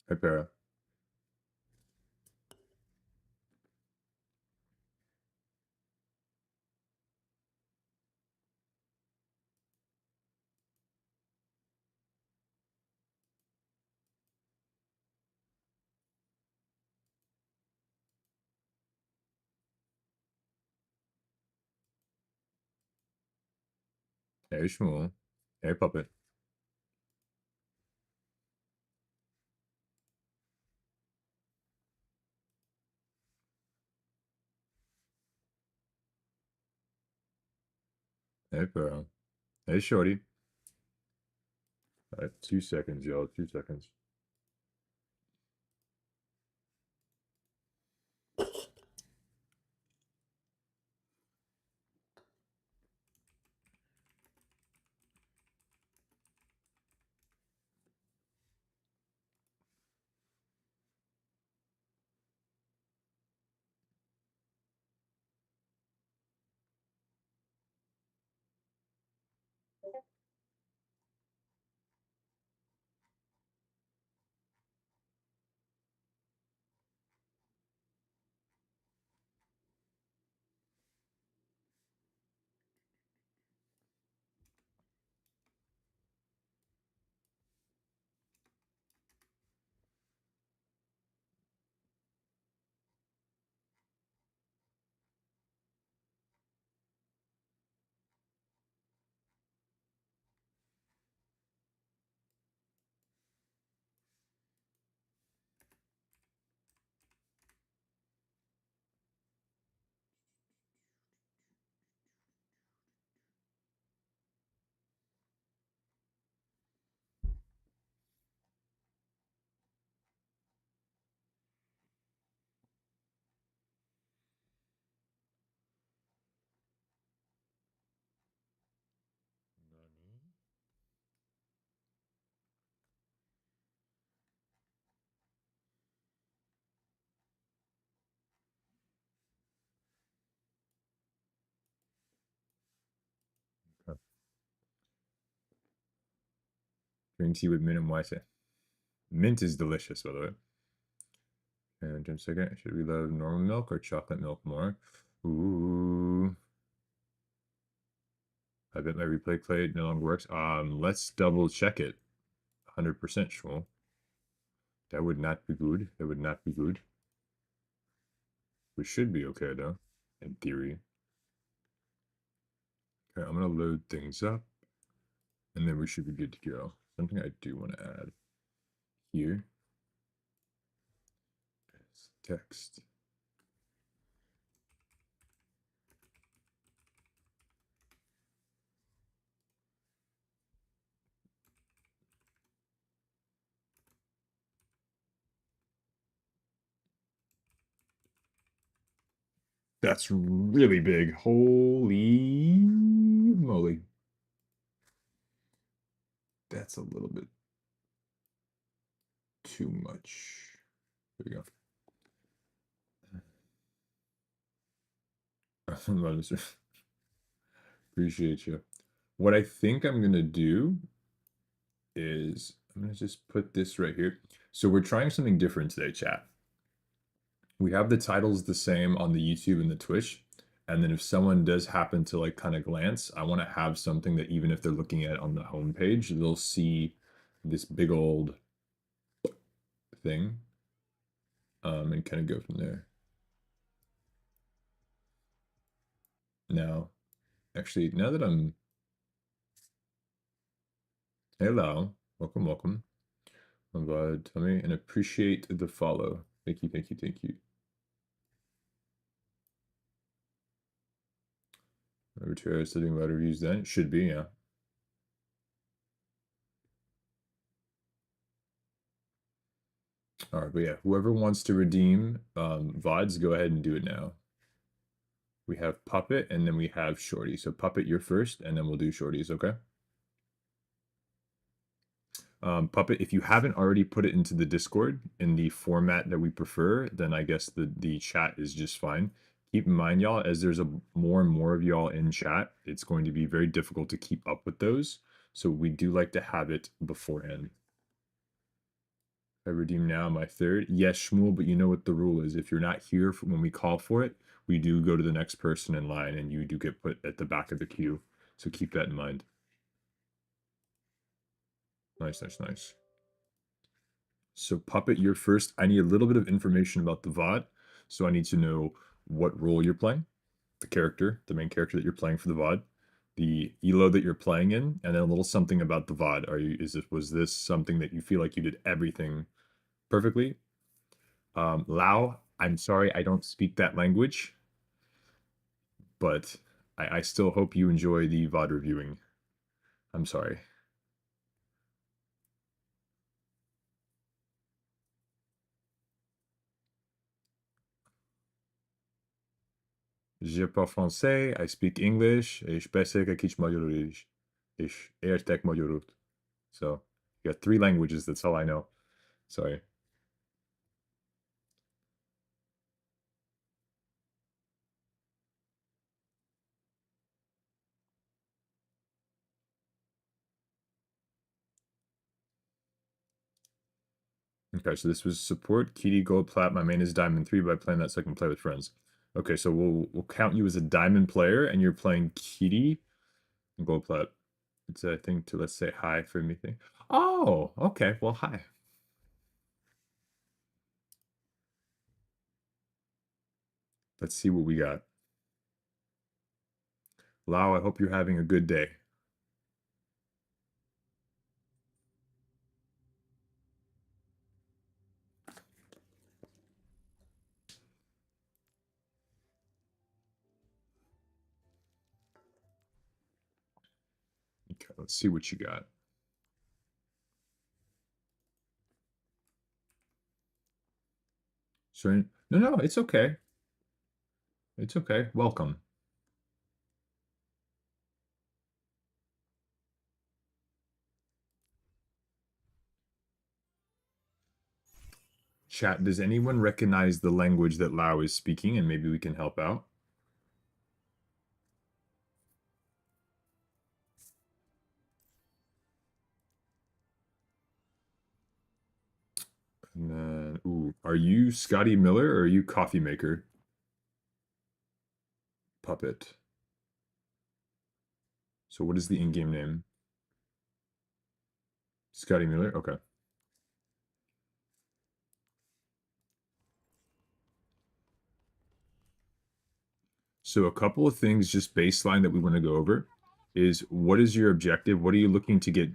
Hey, Para. Hey, Shmuel. Hey, Puppet. Hey, Para. Hey, Shorty. All right, 2 seconds, y'all. 2 seconds. Okay. Green tea with mint and white. Mint is delicious, by the way. And just a second. Should we love normal milk or chocolate milk more? Ooh. I bet my replay plate no longer works. Let's double check it. 100% Shmuel. That would not be good. That would not be good. We should be okay, though, in theory. Okay, I'm going to load things up, and then we should be good to go. Something I do want to add here is text. That's really big. Holy moly. That's a little bit too much. There we go. Appreciate you. What I think I'm going to do is I'm going to just put this right here. So we're trying something different today, chat. We have the titles the same on the YouTube and the Twitch. And then if someone does happen to like kind of glance, I want to have something that even if they're looking at it on the homepage, they'll see this big old thing and kind of go from there. Now, actually, now that I'm... Hello. Welcome, welcome. I'm glad, Tommy, and appreciate the follow. Thank you, thank you, thank you. Over 2 hours studying VOD reviews then? Should be, yeah. All right, but yeah, whoever wants to redeem VODs, go ahead and do it now. We have Puppet, and then we have Shorty. So Puppet, you're first, and then we'll do Shorties, okay? Puppet, if you haven't already put it into the Discord in the format that we prefer, then I guess the chat is just fine. Keep in mind, y'all, as there's more and more of y'all in chat, it's going to be very difficult to keep up with those. So we do like to have it beforehand. I redeem now my third. Yes, Shmuel, but you know what the rule is. If you're not here when we call for it, we do go to the next person in line and you do get put at the back of the queue. So keep that in mind. Nice, nice, nice. So Puppet, you're first. I need a little bit of information about the VOD. So I need to know what role you're playing, the character, the main character that you're playing for the VOD, the elo that you're playing in, and then a little something about the VOD. Was this something that you feel like you did everything perfectly? Lao, I'm sorry, I don't speak that language, but I still hope you enjoy the VOD reviewing. I'm sorry. Je parle français, I speak English, és beszélek egy kicsit magyarul is, és értek magyarul. So, you got 3 languages, that's all I know. Sorry. Okay, so this was support, Kitty, Gold, Plat. My main is Diamond 3, but I plan that so I can play with friends. Okay, so we'll count you as a Diamond player, and you're playing Kitty and Gold, Plat. It's a thing to, let's say, hi for me thing. Oh, okay, well, hi. Let's see what we got. Lau, I hope you're having a good day. Okay, let's see what you got. So, no, it's okay. It's okay. Welcome. Chat, does anyone recognize the language that Lau is speaking, and maybe we can help out? And then, ooh, are you Scotty Miller or are you Coffee Maker? Puppet. So what is the in-game name? Scotty Miller? Okay. So a couple of things just baseline that we want to go over is what is your objective? What are you looking to get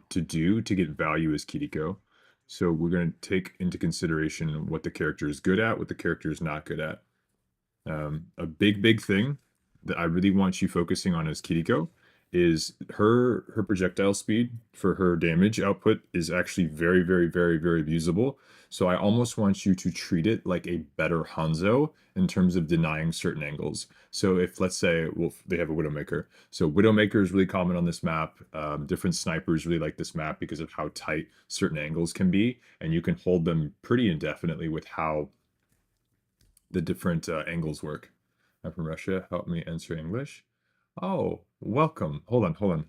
value as Kiriko? So we're going to take into consideration what the character is good at, what the character is not good at. A big thing that I really want you focusing on as Kiriko is her projectile speed for her damage output is actually very usable. So I almost want you to treat it like a better Hanzo in terms of denying certain angles. So if, let's say, well, they have a Widowmaker. So Widowmaker is really common on this map. Different snipers really like this map because of how tight certain angles can be, and you can hold them pretty indefinitely with how the different angles work. I'm from Russia. Help me answer English. Oh, welcome. Hold on. Hold on.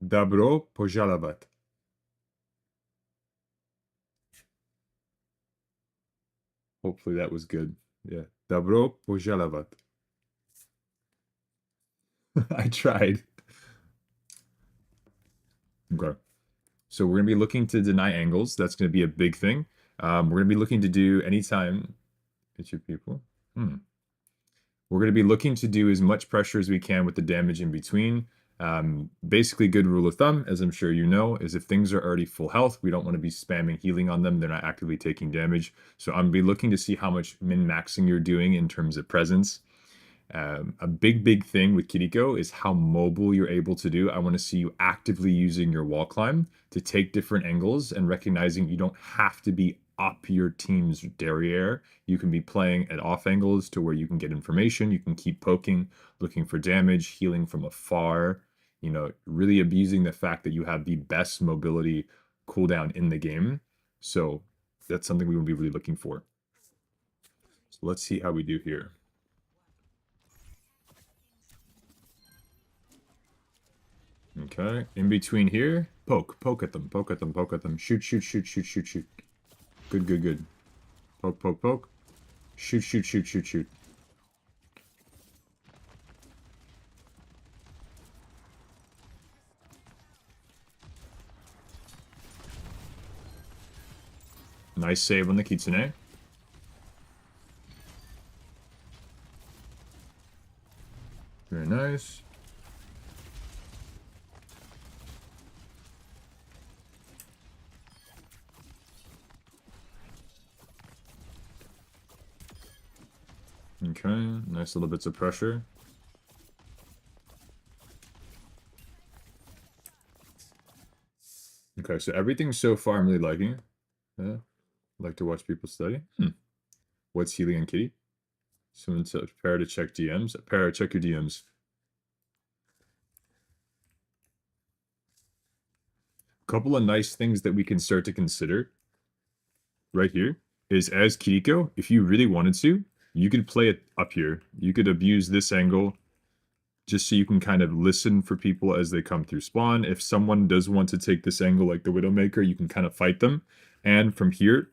Dobro pojalavat. Hopefully that was good. Yeah. Dobro pojalavat. I tried. Okay. So we're going to be looking to deny angles. That's going to be a big thing. We're going to be looking to do anytime. It's your people. We're going to be looking to do as much pressure as we can with the damage in between. Basically, good rule of thumb, as I'm sure you know, is if things are already full health, we don't want to be spamming healing on them. They're not actively taking damage. So I'm going to be looking to see how much min-maxing you're doing in terms of presence. A big thing with Kiriko is how mobile you're able to do. I want to see you actively using your wall climb to take different angles and recognizing you don't have to be up your team's derriere. You can be playing at off angles to where you can get information. You can keep poking, looking for damage, healing from afar. You know, really abusing the fact that you have the best mobility cooldown in the game. So that's something we will be really looking for. So let's see how we do here. Okay, in between here, poke at them, poke at them, poke at them, shoot, shoot, shoot, shoot, shoot, shoot. Good, good, good. Poke, poke, poke. Shoot, shoot, shoot, shoot, shoot. Nice save on the Kitsune. Very nice. Okay, nice little bits of pressure. Okay, so everything so far I'm really liking. Yeah, like to watch people study. What's healing on Kitty? Someone said prepare to check DMs. Prepare, check your DMs. Couple of nice things that we can start to consider right here is as Kiriko, if you really wanted to, you could play it up here. You could abuse this angle just so you can kind of listen for people as they come through spawn. If someone does want to take this angle like the Widowmaker, you can kind of fight them. And from here,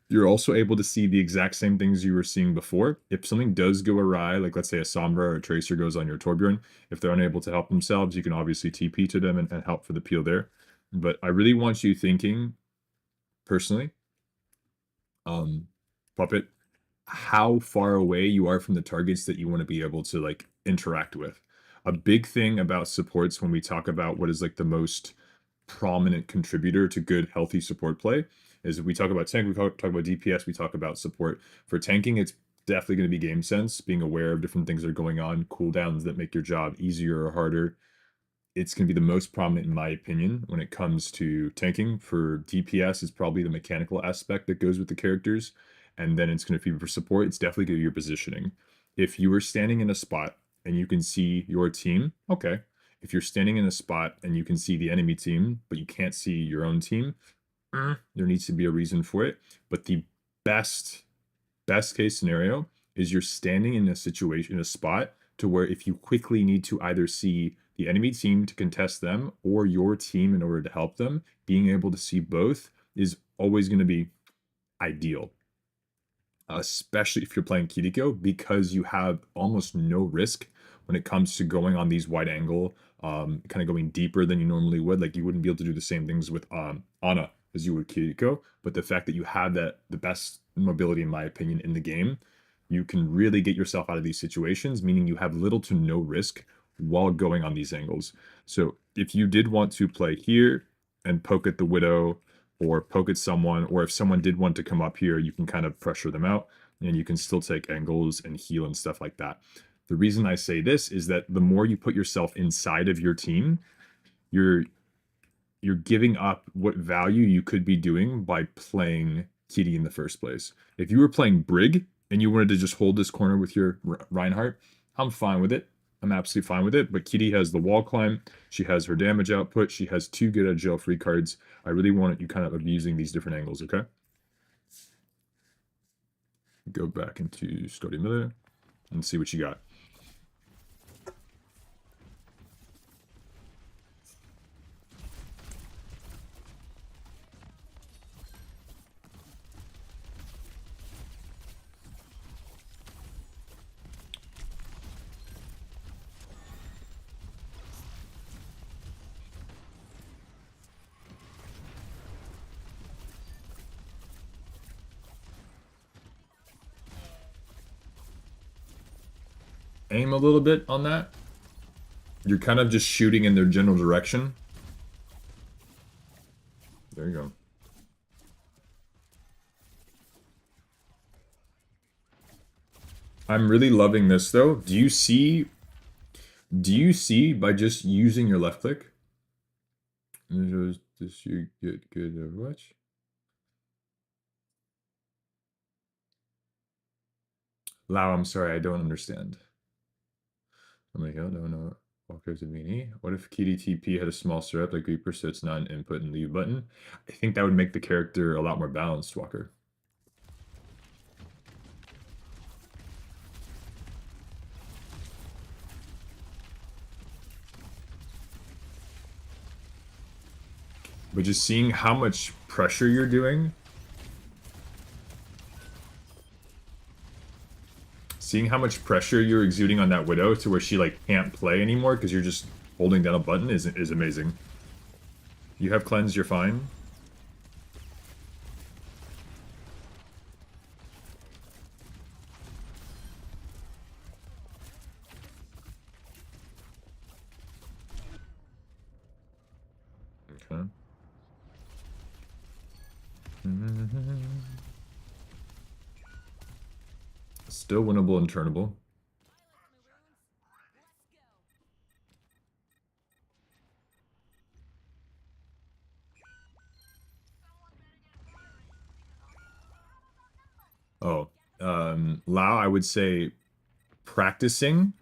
you're also able to see the exact same things you were seeing before. If something does go awry, like let's say a Sombra or a Tracer goes on your Torbjorn, if they're unable to help themselves, you can obviously TP to them and help for the peel there. But I really want you thinking, personally, Puppet, how far away you are from the targets that you want to be able to like interact with. A big thing about supports when we talk about what is like the most prominent contributor to good healthy support play is if we talk about tank, we talk about DPS, we talk about support. For tanking, it's definitely going to be game sense, being aware of different things that are going on, cooldowns that make your job easier or harder. It's going to be the most prominent in my opinion when it comes to tanking. For DPS, it's probably the mechanical aspect that goes with the characters, and then it's going to be for support. It's definitely going to be your positioning. If you were standing in a spot and you can see your team, okay. If you're standing in a spot and you can see the enemy team, but you can't see your own team, there needs to be a reason for it. But the best case scenario is you're standing in a situation, in a spot to where if you quickly need to either see the enemy team to contest them or your team in order to help them, being able to see both is always going to be ideal. Especially if you're playing Kiriko, because you have almost no risk when it comes to going on these wide angle, kind of going deeper than you normally would. Like you wouldn't be able to do the same things with Ana as you would Kiriko, but the fact that you have that, the best mobility in my opinion in the game, you can really get yourself out of these situations, meaning you have little to no risk while going on these angles. So if you did want to play here and poke at the Widow or poke at someone, or if someone did want to come up here, you can kind of pressure them out and you can still take angles and heal and stuff like that. The reason I say this is that the more you put yourself inside of your team, you're giving up what value you could be doing by playing Kitty in the first place. If you were playing Brig and you wanted to just hold this corner with your Reinhardt, I'm fine with it. I'm absolutely fine with it. But Kitty has the wall climb. She has her damage output. She has 2 good at jail free cards. I really want you kind of abusing these different angles, okay? Go back into Scotty Miller and see what you got. Aim a little bit on that. You're kind of just shooting in their general direction. There you go. I'm really loving this though. Do you see by just using your left click? Does you get good Overwatch? Lau, I'm sorry, I don't understand. I'm like, oh no, no. Walker to Mini. What if KDTP had a small syrup like Reaper so it's not an input and leave button? I think that would make the character a lot more balanced, Walker. But just seeing how much pressure you're doing, seeing how much pressure you're exuding on that Widow to where she like can't play anymore because you're just holding down a button is amazing. You have cleanse, you're fine. Okay. Still winnable and turnable. Oh, Lau, I would say practicing,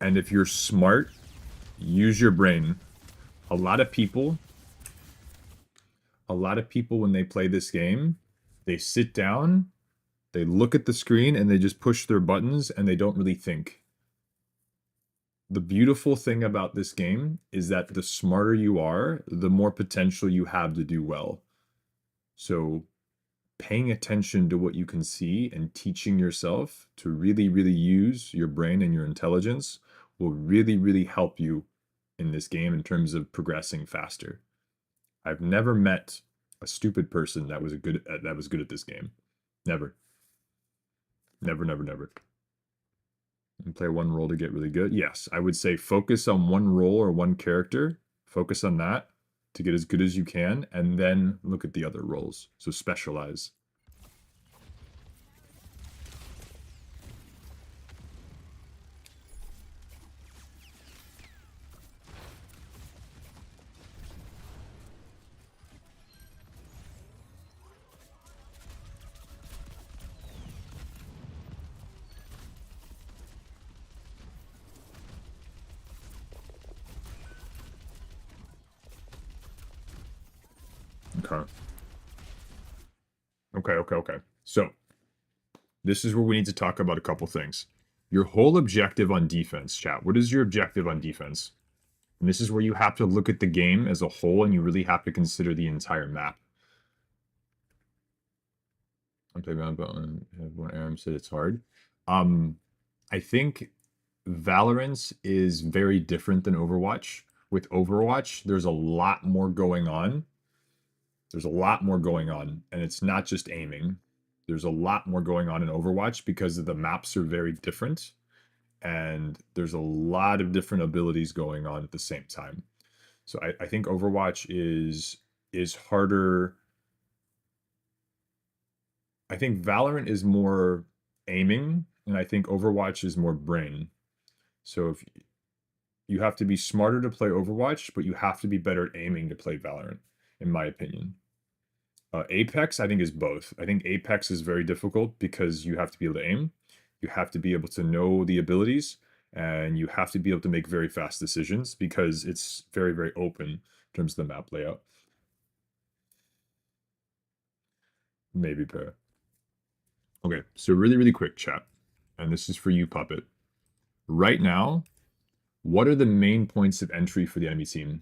and if you're smart, use your brain. A lot of people when they play this game, they sit down, they look at the screen, and they just push their buttons, and they don't really think. The beautiful thing about this game is that the smarter you are, the more potential you have to do well. So paying attention to what you can see and teaching yourself to really, really use your brain and your intelligence will really, really help you in this game in terms of progressing faster. I've never met a stupid person that was good at this game. Never. Never, never, never. And play one role to get really good. Yes, I would say focus on one role or one character. Focus on that to get as good as you can, and then look at the other roles. So specialize. Okay. Okay. So, this is where we need to talk about a couple things. Your whole objective on defense, chat. What is your objective on defense? And this is where you have to look at the game as a whole and you really have to consider the entire map. I'm playing around, but when Aram said it's hard. I think Valorant is very different than Overwatch. With Overwatch, there's a lot more going on. There's a lot more going on, and it's not just aiming. There's a lot more going on in Overwatch because the maps are very different, and there's a lot of different abilities going on at the same time. So I think Overwatch is harder. I think Valorant is more aiming, and I think Overwatch is more brain. So if you have to be smarter to play Overwatch, but you have to be better at aiming to play Valorant, in my opinion. Apex, I think, is both. I think Apex is very difficult because you have to be able to aim, you have to be able to know the abilities, and you have to be able to make very fast decisions because it's very, very open in terms of the map layout. Maybe pair. Okay, so really, really quick, chat. And this is for you, Puppet. Right now, what are the main points of entry for the enemy team?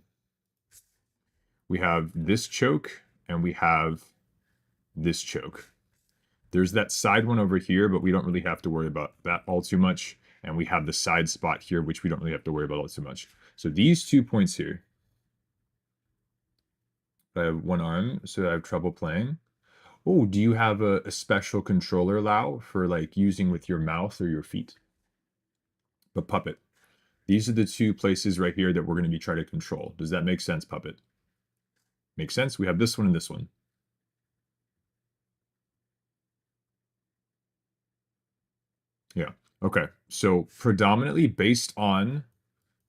We have this choke, and we have this choke. There's that side one over here, but we don't really have to worry about that all too much. And we have the side spot here, which we don't really have to worry about all too much. So these 2 points here, I have one arm, so I have trouble playing. Oh, do you have a special controller, Lau, for like using with your mouth or your feet? But Puppet, these are the 2 places right here that we're going to be trying to control. Does that make sense, Puppet? Make sense? We have this one and this one. Yeah. Okay. So predominantly based on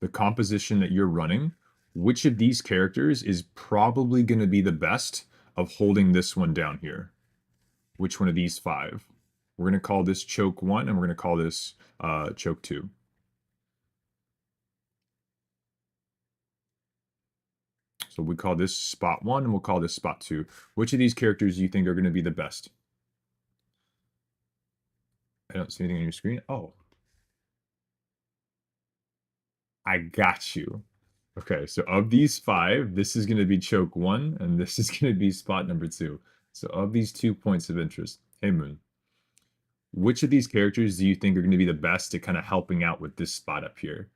the composition that you're running, which of these characters is probably going to be the best of holding this one down here? Which one of these five? We're going to call this choke 1 and we're going to call this choke 2. So we call this spot 1 and we'll call this spot 2. Which of these characters do you think are going to be the best? I don't see anything on your screen. Oh, I got you. Okay, so of these five, this is going to be choke 1 and this is going to be spot number 2. So of these 2 points of interest, hey Moon, which of these characters do you think are going to be the best at kind of helping out with this spot up here?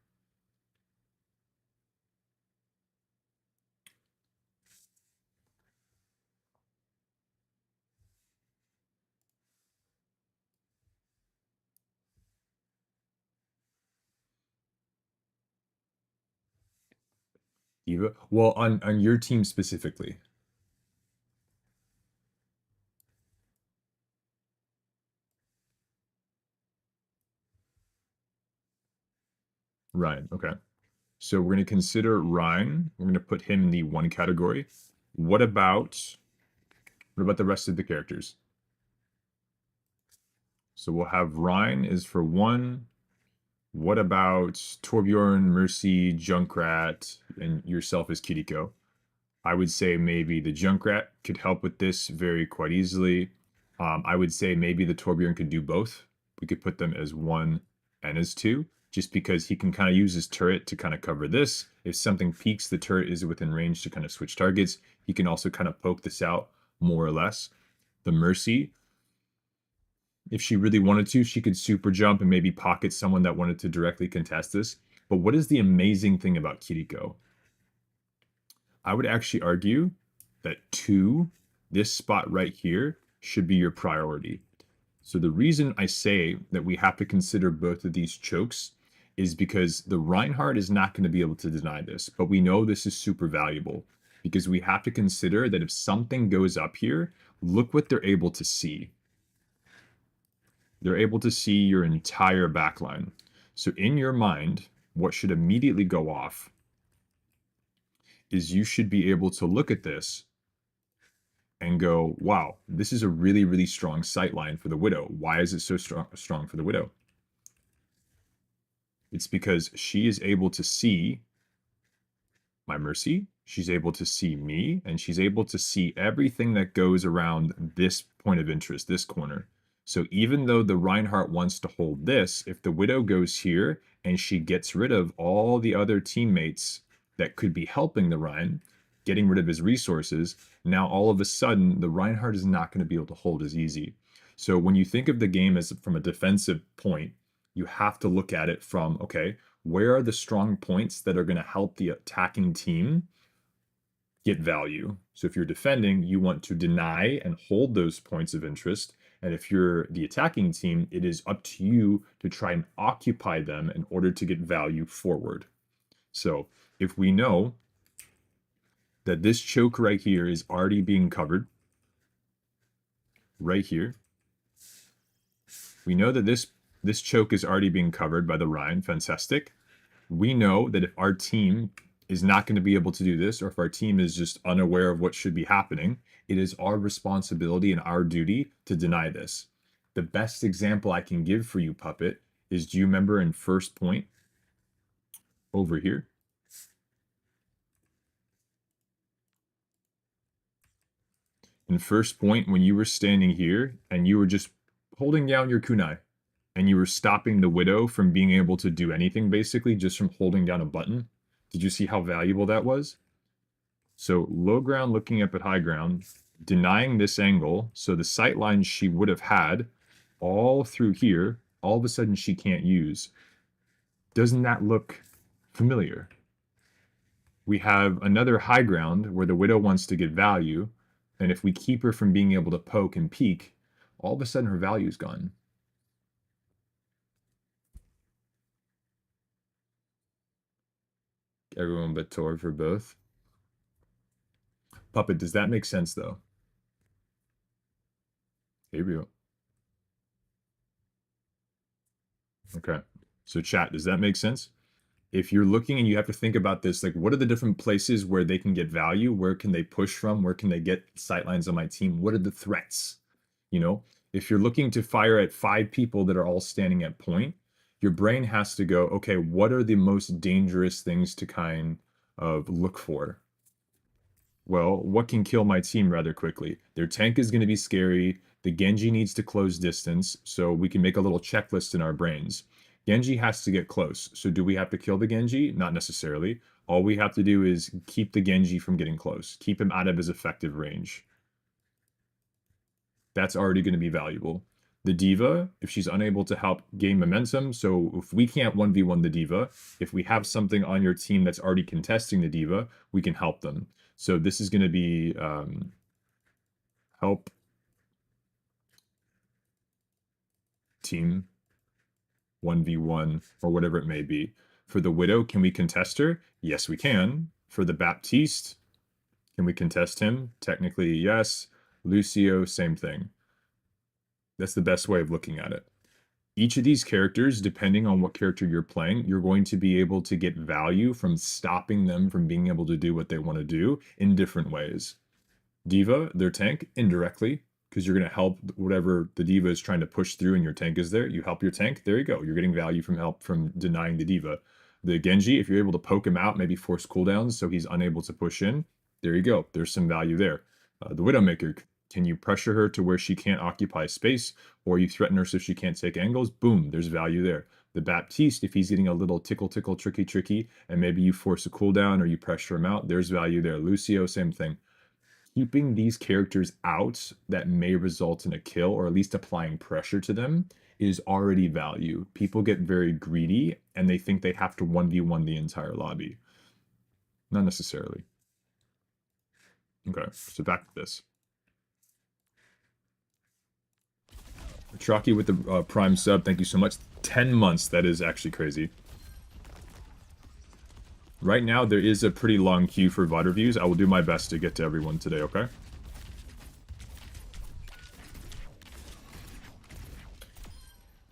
Eva? Well, on your team specifically. Ryan, okay. So we're going to consider Ryan. We're going to put him in the 1 category. What about the rest of the characters? So we'll have Ryan is for 1. What about Torbjorn, Mercy, Junkrat, and yourself as Kiriko? I would say maybe the Junkrat could help with this quite easily. I would say maybe the Torbjorn could do both. We could put them as 1 and as 2, just because he can kind of use his turret to kind of cover this. If something peaks, the turret is within range to kind of switch targets. He can also kind of poke this out more or less. The Mercy, if she really wanted to, she could super jump and maybe pocket someone that wanted to directly contest this. But what is the amazing thing about Kiriko? I would actually argue that 2, this spot right here, should be your priority. So the reason I say that we have to consider both of these chokes is because the Reinhardt is not going to be able to deny this, but we know this is super valuable because we have to consider that if something goes up here, look what they're able to see. They're able to see your entire backline. So in your mind, what should immediately go off is you should be able to look at this and go, wow, this is a really, really strong sight line for the Widow. Why is it so strong for the Widow? It's because she is able to see my Mercy, she's able to see me, and she's able to see everything that goes around this point of interest, this corner. So even though the Reinhardt wants to hold this, if the Widow goes here and she gets rid of all the other teammates that could be helping the Rein, getting rid of his resources, now all of a sudden the Reinhardt is not going to be able to hold as easy. So when you think of the game as from a defensive point, you have to look at it from, okay, where are the strong points that are going to help the attacking team get value? So if you're defending, you want to deny and hold those points of interest. And if you're the attacking team, it is up to you to try and occupy them in order to get value forward. So if we know that this choke right here is already being covered, right here, we know that this choke is already being covered by the Rhine. Fantastic. We know that if our team is not going to be able to do this, or if our team is just unaware of what should be happening, it is our responsibility and our duty to deny this. The best example I can give for you, Puppet, is do you remember in first point over here? In first point, when you were standing here and you were just holding down your kunai and you were stopping the Widow from being able to do anything, basically, just from holding down a button, did you see how valuable that was? So low ground looking up at high ground, denying this angle, so the sight lines she would have had all through here, all of a sudden she can't use. Doesn't that look familiar? We have another high ground where the Widow wants to get value, and if we keep her from being able to poke and peek, all of a sudden her value is gone. Everyone but Tor for both. Puppet, does that make sense though? Gabriel. Okay. So chat, does that make sense? If you're looking and you have to think about this, like what are the different places where they can get value? Where can they push from? Where can they get sightlines on my team? What are the threats? You know, if you're looking to fire at 5 people that are all standing at point, your brain has to go, okay, what are the most dangerous things to kind of look for? Well, what can kill my team rather quickly? Their tank is going to be scary. The Genji needs to close distance, so we can make a little checklist in our brains. Genji has to get close. So do we have to kill the Genji? Not necessarily. All we have to do is keep the Genji from getting close. Keep him out of his effective range. That's already going to be valuable. The diva, if she's unable to help gain momentum, so if we can't 1v1 the diva, if we have something on your team that's already contesting the diva, we can help them. So this is going to be help team 1v1 or whatever it may be. For the Widow, can we contest her? Yes, we can. For the Baptiste, can we contest him? Technically, yes. Lucio, same thing. That's the best way of looking at it. Each of these characters, depending on what character you're playing, you're going to be able to get value from stopping them from being able to do what they want to do in different ways. Diva, their tank, indirectly, because you're going to help whatever the diva is trying to push through and your tank is there. You help your tank, there you go. You're getting value from help from denying the diva. The Genji, if you're able to poke him out, maybe force cooldowns so he's unable to push in, there you go. There's some value there. The Widowmaker, can you pressure her to where she can't occupy space, or you threaten her so she can't take angles? Boom, there's value there. The Baptiste, if he's getting a little tickle, tricky, and maybe you force a cooldown or you pressure him out, there's value there. Lucio, same thing. Keeping these characters out that may result in a kill, or at least applying pressure to them, is already value. People get very greedy and they think they have to 1v1 the entire lobby. Not necessarily. Okay, so back to this. Chalky with the Prime sub, thank you so much. 10 months, that is actually crazy. Right now, there is a pretty long queue for VOD reviews. I will do my best to get to everyone today, okay?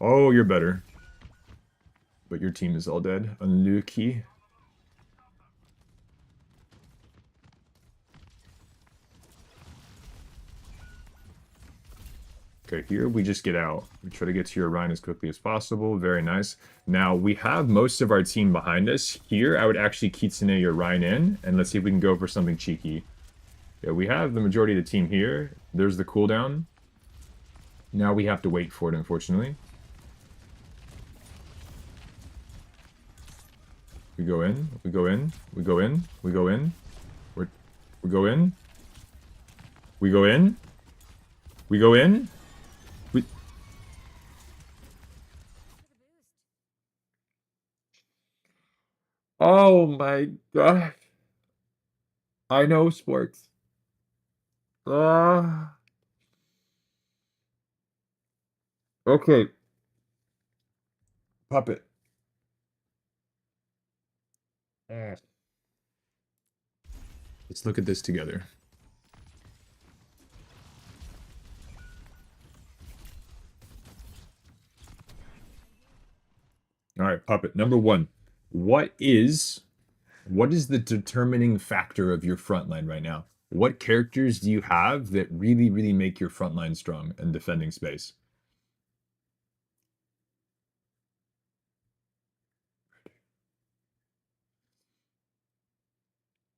Oh, you're better. But your team is all dead. Unlucky. Okay, here we just get out. We try to get to your Rhine as quickly as possible. Very nice. Now, we have most of our team behind us. Here, I would actually Kitsune your Rhine in, and let's see if we can go for something cheeky. Yeah, we have the majority of the team here. There's the cooldown. Now we have to wait for it, unfortunately. We go in, we go in, we go in, we go in. We go in. We go in. We go in. Oh my god. I know sports. Okay. Puppet. Let's look at this together. All right, Puppet. Number one, what is the determining factor of your front line right now? What characters do you have that really, really make your front line strong and defending space?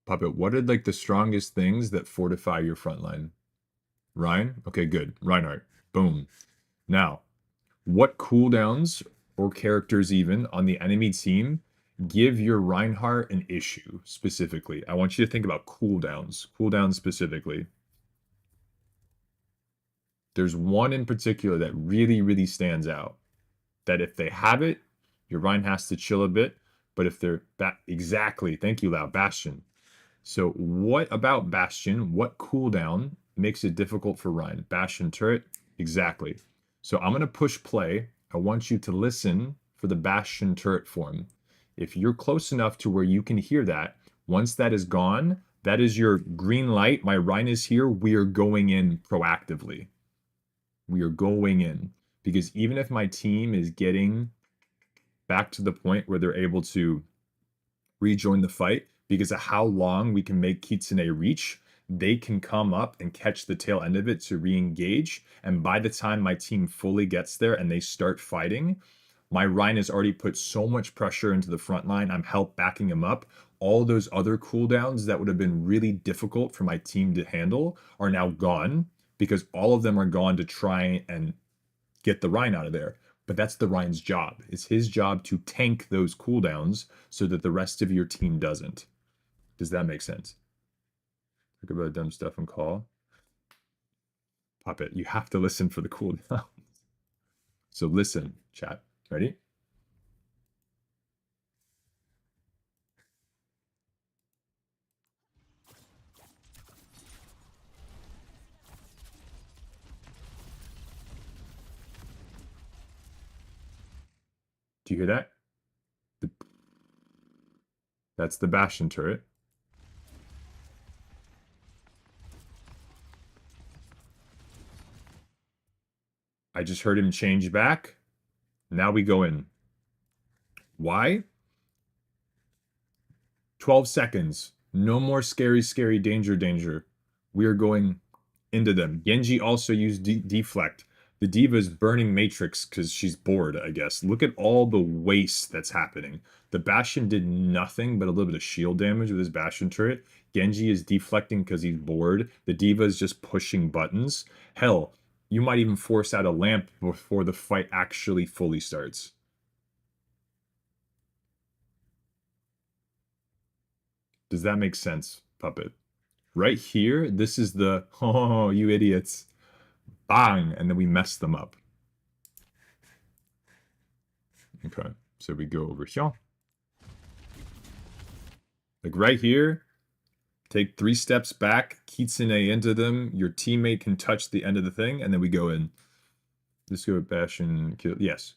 Puppet, what are like the strongest things that fortify your front line? Ryan? Okay, good. Reinhardt. Boom. Now, what cooldowns or characters even on the enemy team give your Reinhardt an issue specifically? I want you to think about cooldowns. Cooldowns specifically. There's one in particular that really, really stands out. That if they have it, your Ryan has to chill a bit. But if they're exactly, thank you, Lau, Bastion. So what about Bastion? What cooldown makes it difficult for Ryan? Bastion turret? Exactly. So I'm going to push play. I want you to listen for the Bastion turret form. If you're close enough to where you can hear that, once that is gone, that is your green light. My Rhine is here. We are going in proactively. We are going in. Because even if my team is getting back to the point where they're able to rejoin the fight because of how long we can make Kitsune reach. They can come up and catch the tail end of it to re-engage. And by the time my team fully gets there and they start fighting, my Rhine has already put so much pressure into the front line. I'm help backing him up. All those other cooldowns that would have been really difficult for my team to handle are now gone because all of them are gone to try and get the Rhine out of there. But that's the Rhine's job. It's his job to tank those cooldowns so that the rest of your team doesn't. Does that make sense? Talk about dumb stuff and call. Puppet, you have to listen for the cooldown. So listen, chat. Ready? Do you hear that? That's the Bastion turret. I just heard him change back. Now we go in. Why? 12 seconds. No more scary, scary, danger, danger. We are going into them. Genji also used deflect. The Diva's burning Matrix because she's bored, I guess. Look at all the waste that's happening. The Bastion did nothing but a little bit of shield damage with his Bastion turret. Genji is deflecting because he's bored. The Diva is just pushing buttons. Hell, you might even force out a lamp before the fight actually fully starts. Does that make sense, Puppet? Right here, this is the, oh, you idiots. Bang! And then we mess them up. Okay, so we go over here. Like right here, take 3 steps back, Kitsune into them, your teammate can touch the end of the thing, and then we go in. Let's go bash and kill. Yes.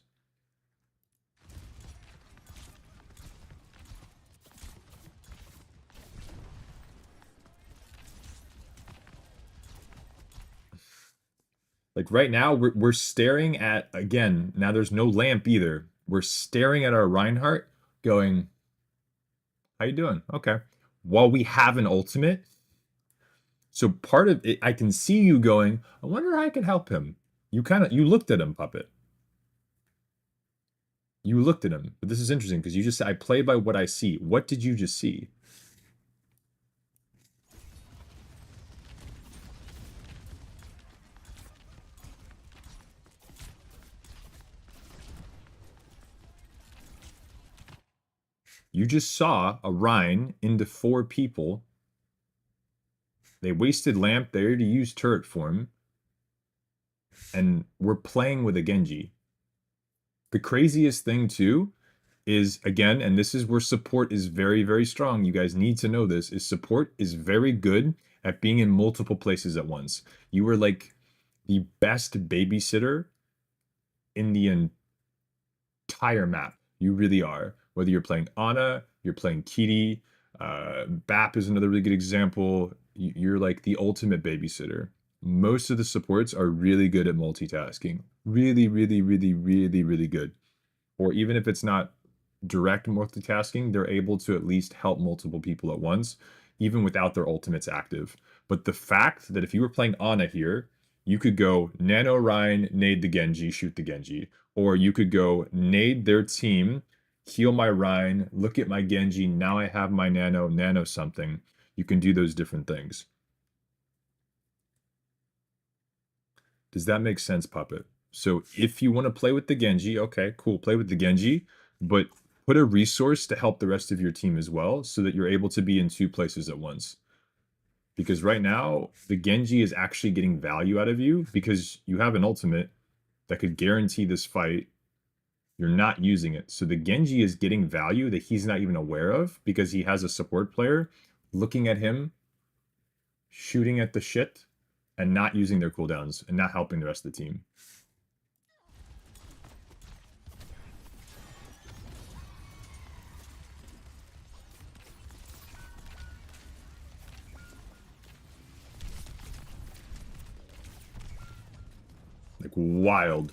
Like right now, we're staring at, again, now there's no lamp either. We're staring at our Reinhardt going, how you doing? Okay. While we have an ultimate. So part of it, I can see you going, I wonder how I can help him. You looked at him, Puppet. You looked at him. But this is interesting because you just said, I play by what I see. What did you just see? You just saw a Rhine into 4 people. They wasted lamp. They already used turret form. And we're playing with a Genji. The craziest thing, too, is, again, and this is where support is very, very strong. You guys need to know this, is support is very good at being in multiple places at once. You are like the best babysitter in the entire map. You really are. Whether you're playing Ana, you're playing Kitty, BAP is another really good example. You're like the ultimate babysitter. Most of the supports are really good at multitasking. Really, really, really, really, really good. Or even if it's not direct multitasking, they're able to at least help multiple people at once, even without their ultimates active. But the fact that if you were playing Ana here, you could go Nano Ryan, nade the Genji, shoot the Genji. Or you could go nade their team, heal my Ryan, look at my Genji, now I have my Nano something. You can do those different things. Does that make sense, Puppet? So if you want to play with the Genji, okay, cool, play with the Genji, but put a resource to help the rest of your team as well so that you're able to be in 2 places at once. Because right now, the Genji is actually getting value out of you because you have an ultimate that could guarantee this fight. You're not using it. So the Genji is getting value that he's not even aware of because he has a support player looking at him, shooting at the shit, and not using their cooldowns and not helping the rest of the team. Like wild.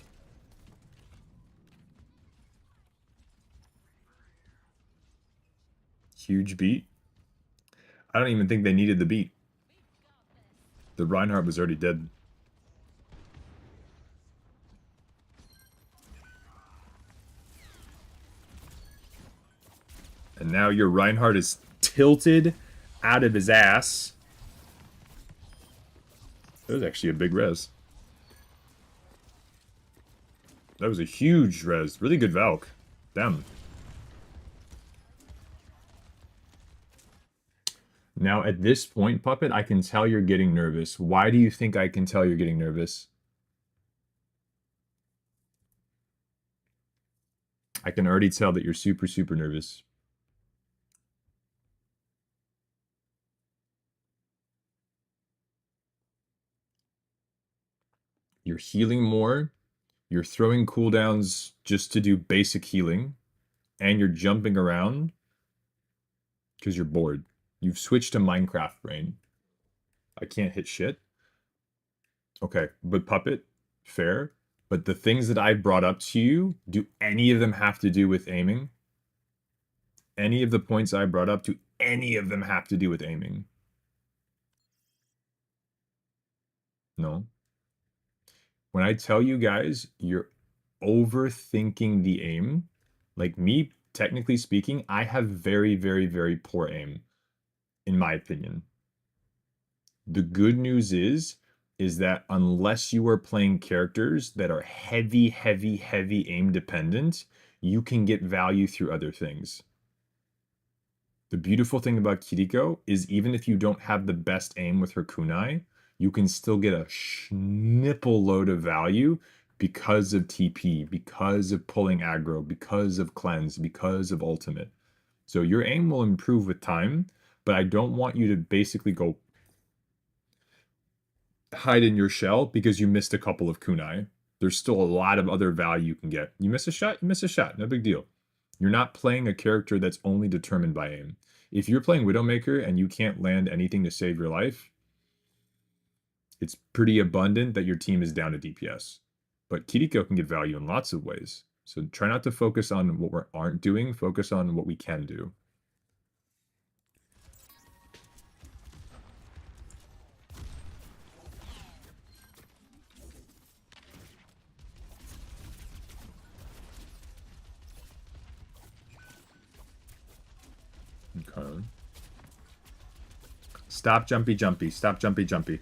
Huge beat. I don't even think they needed the beat. The Reinhardt was already dead. And now your Reinhardt is tilted out of his ass. That was actually a big res. That was a huge res. Really good Valk. Damn. Now, at this point, Puppet, I can tell you're getting nervous. Why do you think I can tell you're getting nervous? I can already tell that you're super, super nervous. You're healing more. You're throwing cooldowns just to do basic healing. And you're jumping around because you're bored. You've switched to Minecraft brain. I can't hit shit. Okay, but Puppet, fair. But the things that I brought up to you, do any of them have to do with aiming? Any of the points I brought up, do any of them have to do with aiming? No. When I tell you guys, you're overthinking the aim. Like me, technically speaking, I have very, very, very poor aim, in my opinion. The good news is that unless you are playing characters that are heavy, heavy, heavy aim dependent, you can get value through other things. The beautiful thing about Kiriko is even if you don't have the best aim with her kunai, you can still get a schnipple load of value because of TP, because of pulling aggro, because of cleanse, because of ultimate. So your aim will improve with time, but I don't want you to basically go hide in your shell because you missed a couple of kunai. There's still a lot of other value you can get. You miss a shot, you miss a shot. No big deal. You're not playing a character that's only determined by aim. If you're playing Widowmaker and you can't land anything to save your life, it's pretty abundant that your team is down to DPS. But Kiriko can get value in lots of ways. So try not to focus on what we aren't doing. Focus on what we can do. Okay. Stop jumpy jumpy. Stop jumpy jumpy.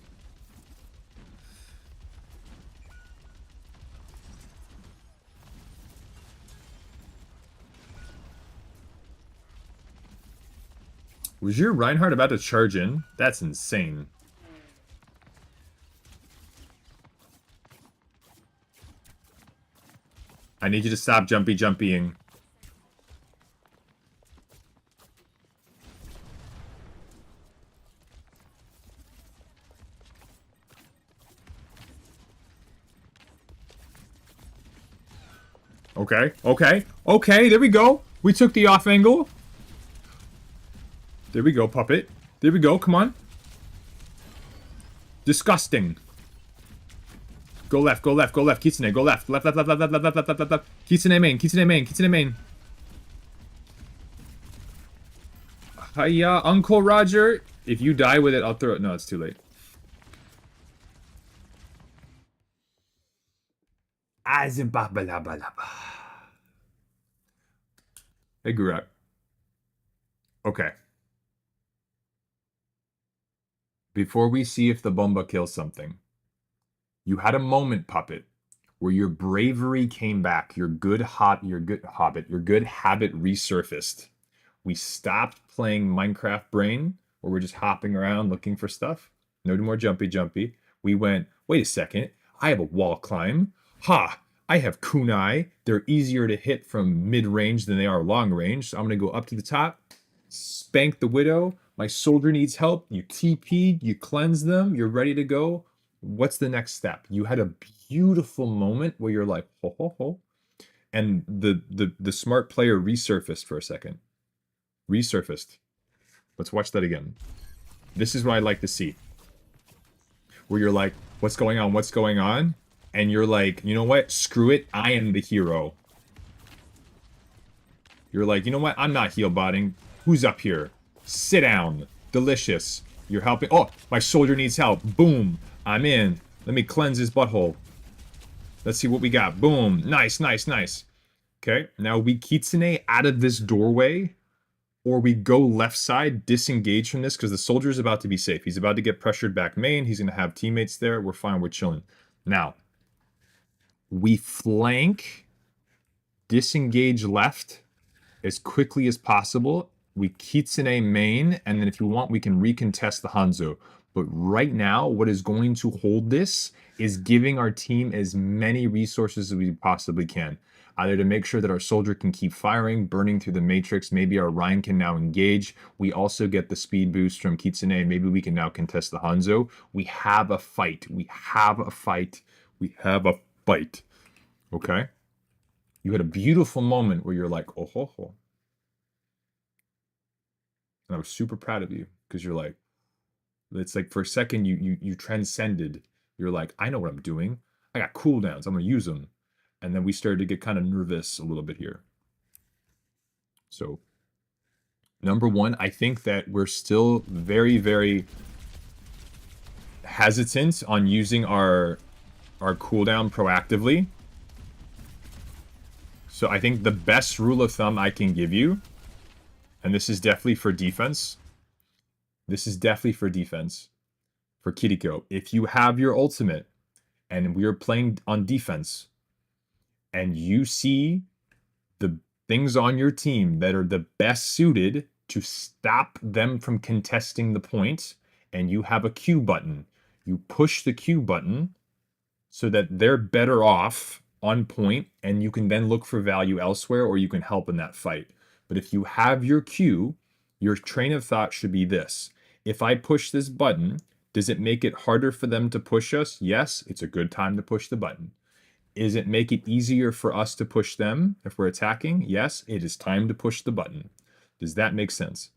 Was your Reinhardt about to charge in? That's insane. I need you to stop jumpy jumpying. Okay, okay, okay, there we go. We took the off angle. There we go, Puppet. There we go, come on. Disgusting. Go left, go left, go left. Kitsune, go left. Left, left, left, left, left, left, left, left, left, left. Kitsune main, Kitsune main, Kitsune main. Hiya, Uncle Roger. If you die with it, I'll throw it. No, it's too late. Hey, Gurak. Okay. Before we see if the bomba kills something, you had a moment, Puppet, where your bravery came back, your good habit resurfaced. We stopped playing Minecraft Brain, where we're just hopping around looking for stuff. No more jumpy jumpy. We went, wait a second, I have a wall climb. Ha! I have kunai. They're easier to hit from mid-range than they are long-range. So I'm going to go up to the top, spank the Widow. My soldier needs help. You TP'd, you cleanse them, you're ready to go. What's the next step? You had a beautiful moment where you're like, ho, ho, ho. And the smart player resurfaced for a second. Resurfaced. Let's watch that again. This is what I like to see. Where you're like, what's going on? What's going on? And you're like, you know what? Screw it. I am the hero. You're like, you know what? I'm not heal botting. Who's up here? Sit down. Delicious. You're helping. Oh, my soldier needs help. Boom. I'm in. Let me cleanse his butthole. Let's see what we got. Boom. Nice, nice, nice. Okay, now we kitsune out of this doorway, or we go left side, disengage from this, because the soldier is about to be safe. He's about to get pressured back main. He's going to have teammates there. We're fine. We're chilling. Now, we flank, disengage left as quickly as possible. We kitsune main, and then if you want, we can recontest the Hanzo. But right now, what is going to hold this is giving our team as many resources as we possibly can. Either to make sure that our soldier can keep firing, burning through the matrix. Maybe our Rhine can now engage. We also get the speed boost from Kitsune. Maybe we can now contest the Hanzo. We have a fight. We have a fight. We have a fight. Okay? You had a beautiful moment where you're like, oh ho ho. And I was super proud of you because you're like, it's like for a second you transcended. You're like, I know what I'm doing. I got cooldowns. I'm gonna use them. And then we started to get kind of nervous a little bit here. So, number one, I think that we're still very, very hesitant on using our cooldown proactively. So I think the best rule of thumb I can give you, and this is definitely for defense. This is definitely for defense. For Kiriko, if you have your ultimate and we are playing on defense, and you see the things on your team that are the best suited to stop them from contesting the point, and you have a Q button, you push the Q button so that they're better off on point, and you can then look for value elsewhere, or you can help in that fight. But if you have your Q, your train of thought should be this. If I push this button, does it make it harder for them to push us? Yes, it's a good time to push the button. Is it make it easier for us to push them if we're attacking? Yes, it is time to push the button. Does that make sense?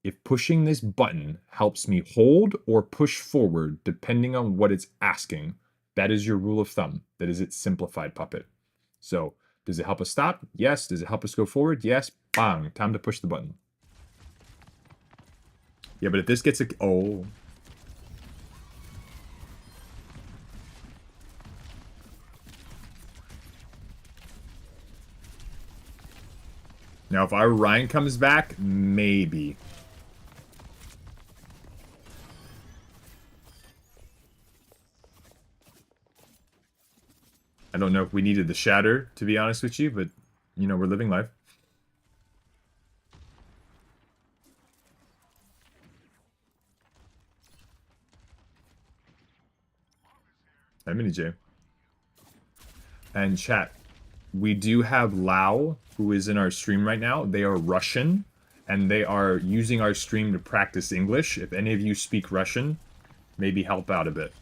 If pushing this button helps me hold or push forward, depending on what it's asking, that is your rule of thumb. That is its simplified puppet. So, does it help us stop? Yes. Does it help us go forward? Yes. Bang. Time to push the button. Yeah, but if this gets a... Oh... Now, if our Ryan comes back, maybe. I don't know if we needed the shatter, to be honest with you, but, you know, we're living life. Hi, Mini J. And chat, we do have Lao, who is in our stream right now. They are Russian, and they are using our stream to practice English. If any of you speak Russian, maybe help out a bit.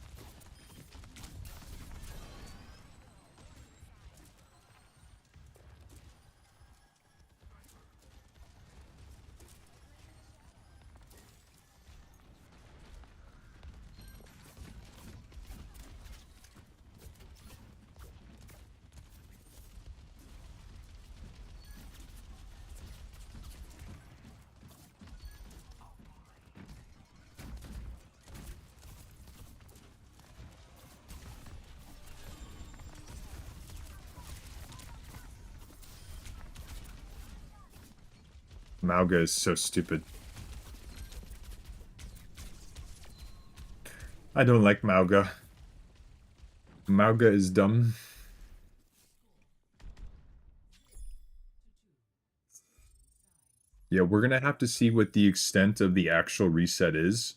Mauga is so stupid. I don't like Mauga. Mauga is dumb. Yeah, we're gonna have to see what the extent of the actual reset is.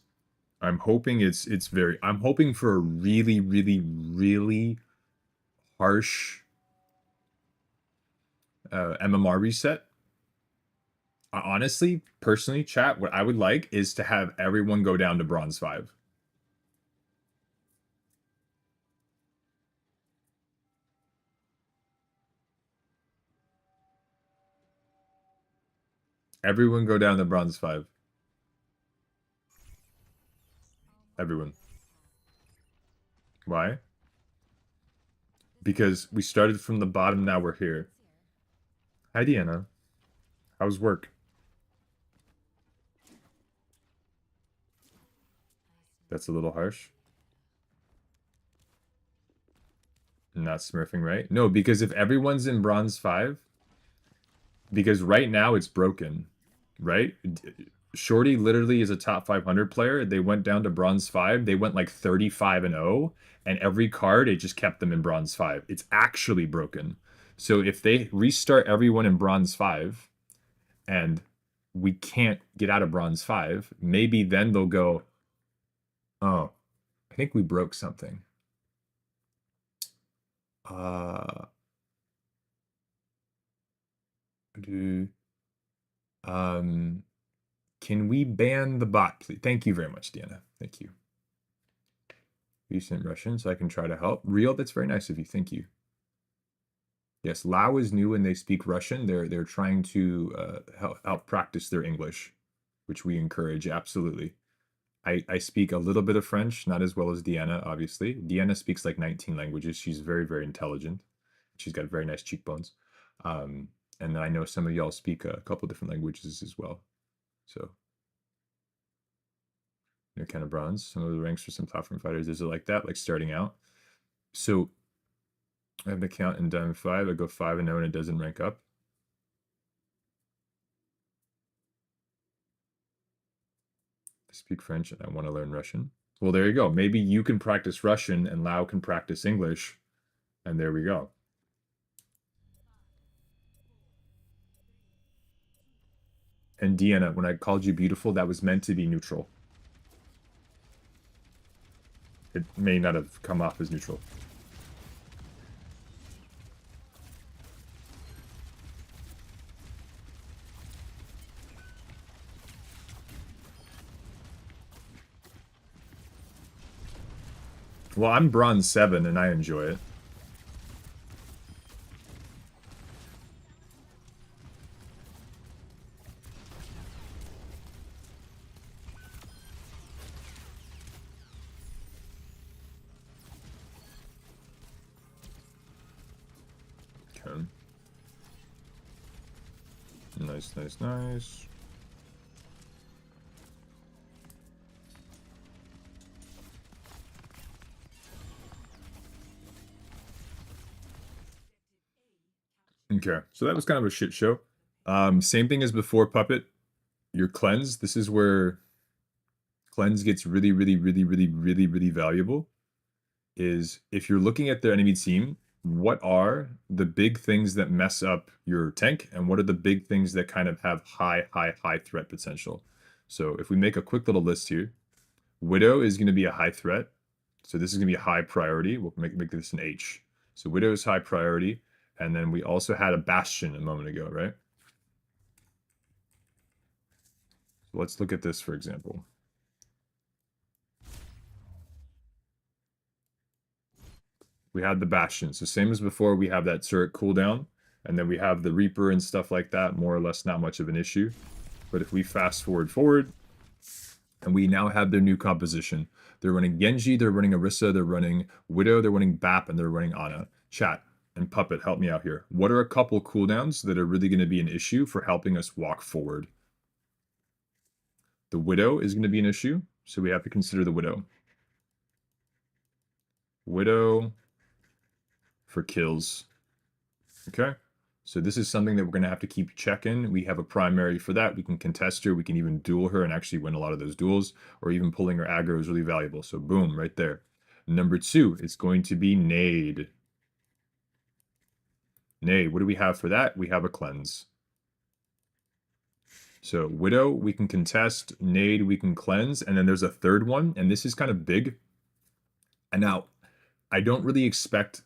I'm hoping it's very... I'm hoping for a really, really, really harsh MMR reset. Honestly, personally, chat, what I would like is to have everyone go down to Bronze 5. Everyone go down to Bronze 5. Everyone. Why? Because we started from the bottom, now we're here. Hi, Deanna. How's work? That's a little harsh. Not smurfing, right? No, because if everyone's in bronze 5, because right now it's broken, right? Shorty literally is a top 500 player. They went down to bronze 5. They went like 35-0, and every card it just kept them in bronze 5. It's actually broken. So if they restart everyone in bronze 5 and we can't get out of bronze 5, maybe then they'll go, "Oh, I think we broke something." Uh do can we ban the bot, please? Thank you very much, Deanna. Thank you. Recent Russian, so I can try to help. Real, that's very nice of you. Thank you. Yes, Lao is new and they speak Russian. They're trying to help practice their English, which we encourage, absolutely. I speak a little bit of French, not as well as Deanna, obviously. Deanna speaks like 19 languages. She's very, very intelligent. She's got very nice cheekbones. And I know some of y'all speak a couple different languages as well. So you're kind of bronze. Some of the ranks for some platform fighters, is it like that, like starting out? So I have an account in Diamond 5. I go 5-0 and it doesn't rank up. I speak French and I want to learn Russian. Well, there you go. Maybe you can practice Russian and Lao can practice English. And there we go. And Deanna, when I called you beautiful, that was meant to be neutral. It may not have come off as neutral. Well, I'm bronze 7 and I enjoy it. Okay. Nice, nice, nice. Okay, so that was kind of a shit show. Same thing as before, Puppet. Your cleanse. This is where cleanse gets really, really, really, really, really, really valuable. Is if you're looking at their enemy team, what are the big things that mess up your tank, and what are the big things that kind of have high, high, high threat potential? So if we make a quick little list here, Widow is going to be a high threat. So this is going to be a high priority. We'll make this an H. So Widow is high priority. And then we also had a Bastion a moment ago, right? So let's look at this, for example. We had the Bastion. So same as before, we have that turret cooldown. And then we have the Reaper and stuff like that. More or less not much of an issue. But if we fast forward, and we now have their new composition. They're running Genji, they're running Orisa, they're running Widow, they're running Bap, and they're running Ana. Chat and Puppet, help me out here. What are a couple cooldowns that are really going to be an issue for helping us walk forward? The Widow is going to be an issue, so we have to consider the Widow. Widow for kills. Okay? So this is something that we're going to have to keep checking. We have a primary for that. We can contest her. We can even duel her and actually win a lot of those duels, or even pulling her aggro is really valuable. So boom, right there. Number 2 is going to be Nade. Nade, what do we have for that? We have a cleanse. So Widow, we can contest. Nade, we can cleanse. And then there's a third one, and this is kind of big. And now, I don't really expect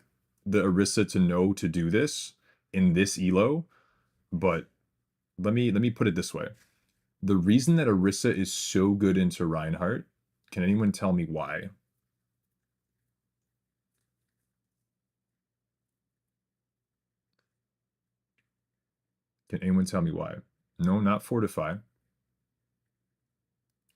the Orisa to know to do this in this elo, but let me put it this way. The reason that Orisa is so good into Reinhardt, can anyone tell me why? Can anyone tell me why? No, not Fortify.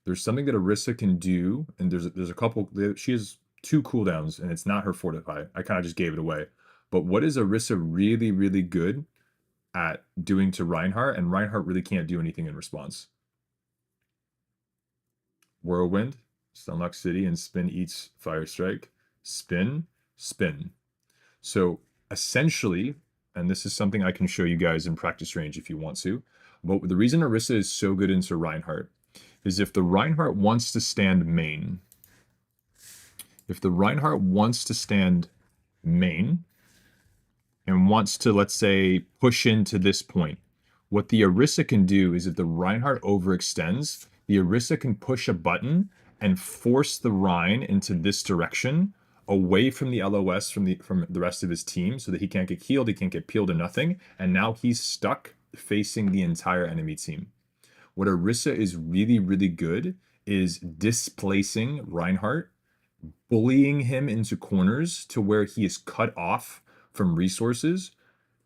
There's something that Orisa can do, and there's a couple. She has 2 cooldowns, and it's not her Fortify. I kind of just gave it away. But what is Orisa really, really good at doing to Reinhardt, and Reinhardt really can't do anything in response. Whirlwind, Stunlock City, and Spin eats Fire Strike. Spin, spin. So essentially, and this is something I can show you guys in practice range if you want to, but the reason Orisa is so good into Reinhardt is if the Reinhardt wants to stand main, and wants to, let's say, push into this point, what the Orisa can do is if the Reinhardt overextends, the Orisa can push a button and force the Rein into this direction, away from the LOS from the rest of his team, so that he can't get healed, he can't get peeled or nothing, and now he's stuck facing the entire enemy team. What Orisa is really, really good is displacing Reinhardt, bullying him into corners to where he is cut off from resources,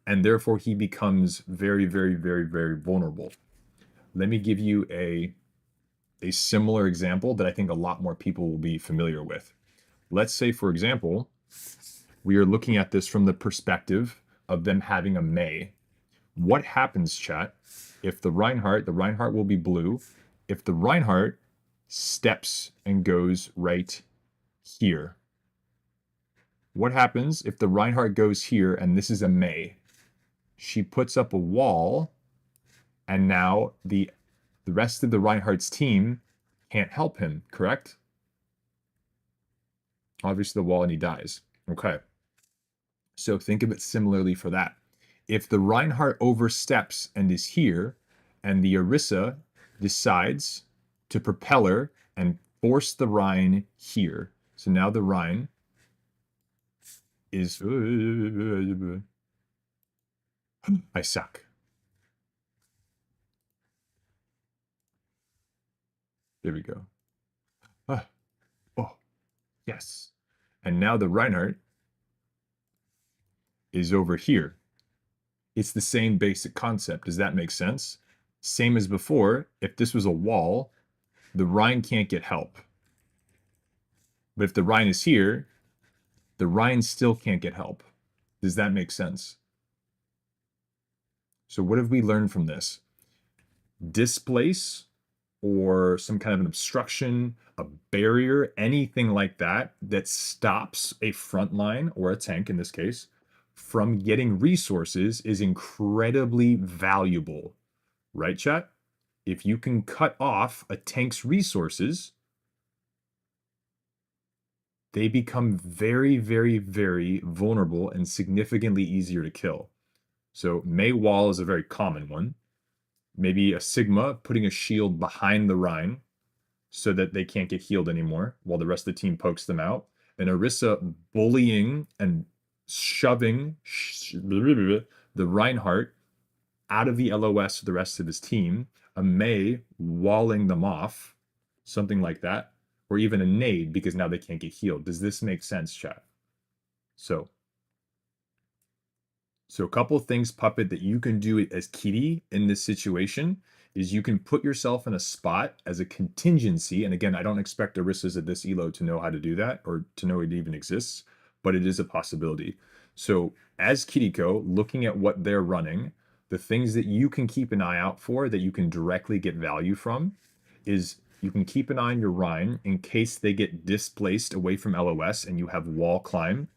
and therefore he becomes very, very, very, very vulnerable. Let me give you a similar example that I think a lot more people will be familiar with. Let's say, for example, we are looking at this from the perspective of them having a Mei. What happens, chat, if the Reinhardt will be blue, if the Reinhardt steps and goes right here? What happens if the Reinhardt goes here and this is a Mei? She puts up a wall, and now the rest of the Reinhardt's team can't help him, correct? Obviously the wall, and he dies. Okay. So think of it similarly for that. If the Reinhardt oversteps and is here, and the Orisa decides to propeller and force the Rein here. So now the Rein is... I suck. There we go. Oh, yes. And now the Reinhardt is over here. It's the same basic concept. Does that make sense? Same as before, if this was a wall, the Rein can't get help. But if the Rein is here, the Rein still can't get help. Does that make sense? So what have we learned from this? Displace, or some kind of an obstruction, a barrier, anything like that, that stops a front line, or a tank in this case, from getting resources is incredibly valuable. Right, chat? If you can cut off a tank's resources, they become very, very, very vulnerable and significantly easier to kill. So Mei Wall is a very common one. Maybe a Sigma putting a shield behind the Rein so that they can't get healed anymore while the rest of the team pokes them out. And Orisa bullying and shoving the Reinhardt out of the LOS to the rest of his team. A Mei walling them off, something like that. Or even a nade because now they can't get healed. Does this make sense, chat? So a couple of things, Puppet, that you can do as Kitty in this situation is you can put yourself in a spot as a contingency. And again, I don't expect Orisas at this elo to know how to do that or to know it even exists, but it is a possibility. So as Kiriko, looking at what they're running, the things that you can keep an eye out for that you can directly get value from is you can keep an eye on your Rein in case they get displaced away from LOS and you have wall climb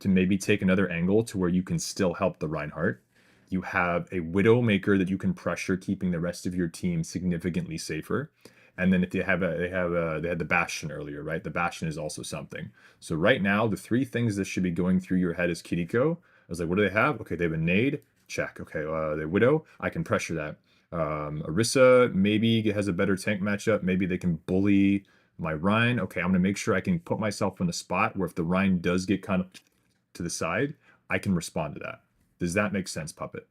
to maybe take another angle to where you can still help the Reinhardt. You have a Widowmaker that you can pressure, keeping the rest of your team significantly safer. And then if they had the Bastion earlier, right? The Bastion is also something. So right now, the three things that should be going through your head as Kiriko, I was like, what do they have? Okay, they have a nade. Check. Okay, the Widow, I can pressure that. Orisa maybe has a better tank matchup. Maybe they can bully my Rein. Okay, I'm going to make sure I can put myself in a spot where if the Rein does get kind of to the side, I can respond to that. Does that make sense, Puppet?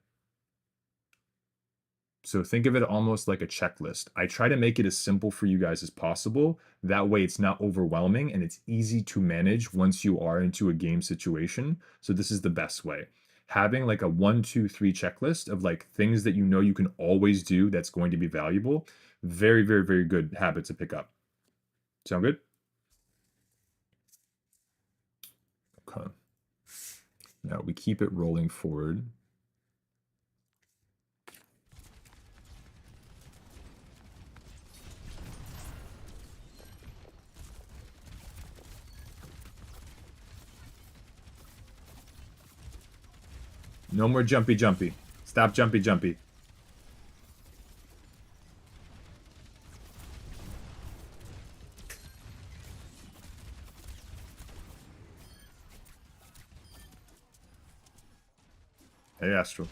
So think of it almost like a checklist. I try to make it as simple for you guys as possible. That way it's not overwhelming and it's easy to manage once you are into a game situation. So this is the best way. Having like a 1, 2, 3 checklist of like things that you know you can always do that's going to be valuable. Very, very, very good habit to pick up. Sound good? Okay. Now we keep it rolling forward. No more jumpy jumpy. Stop jumpy jumpy. Hey, Astral.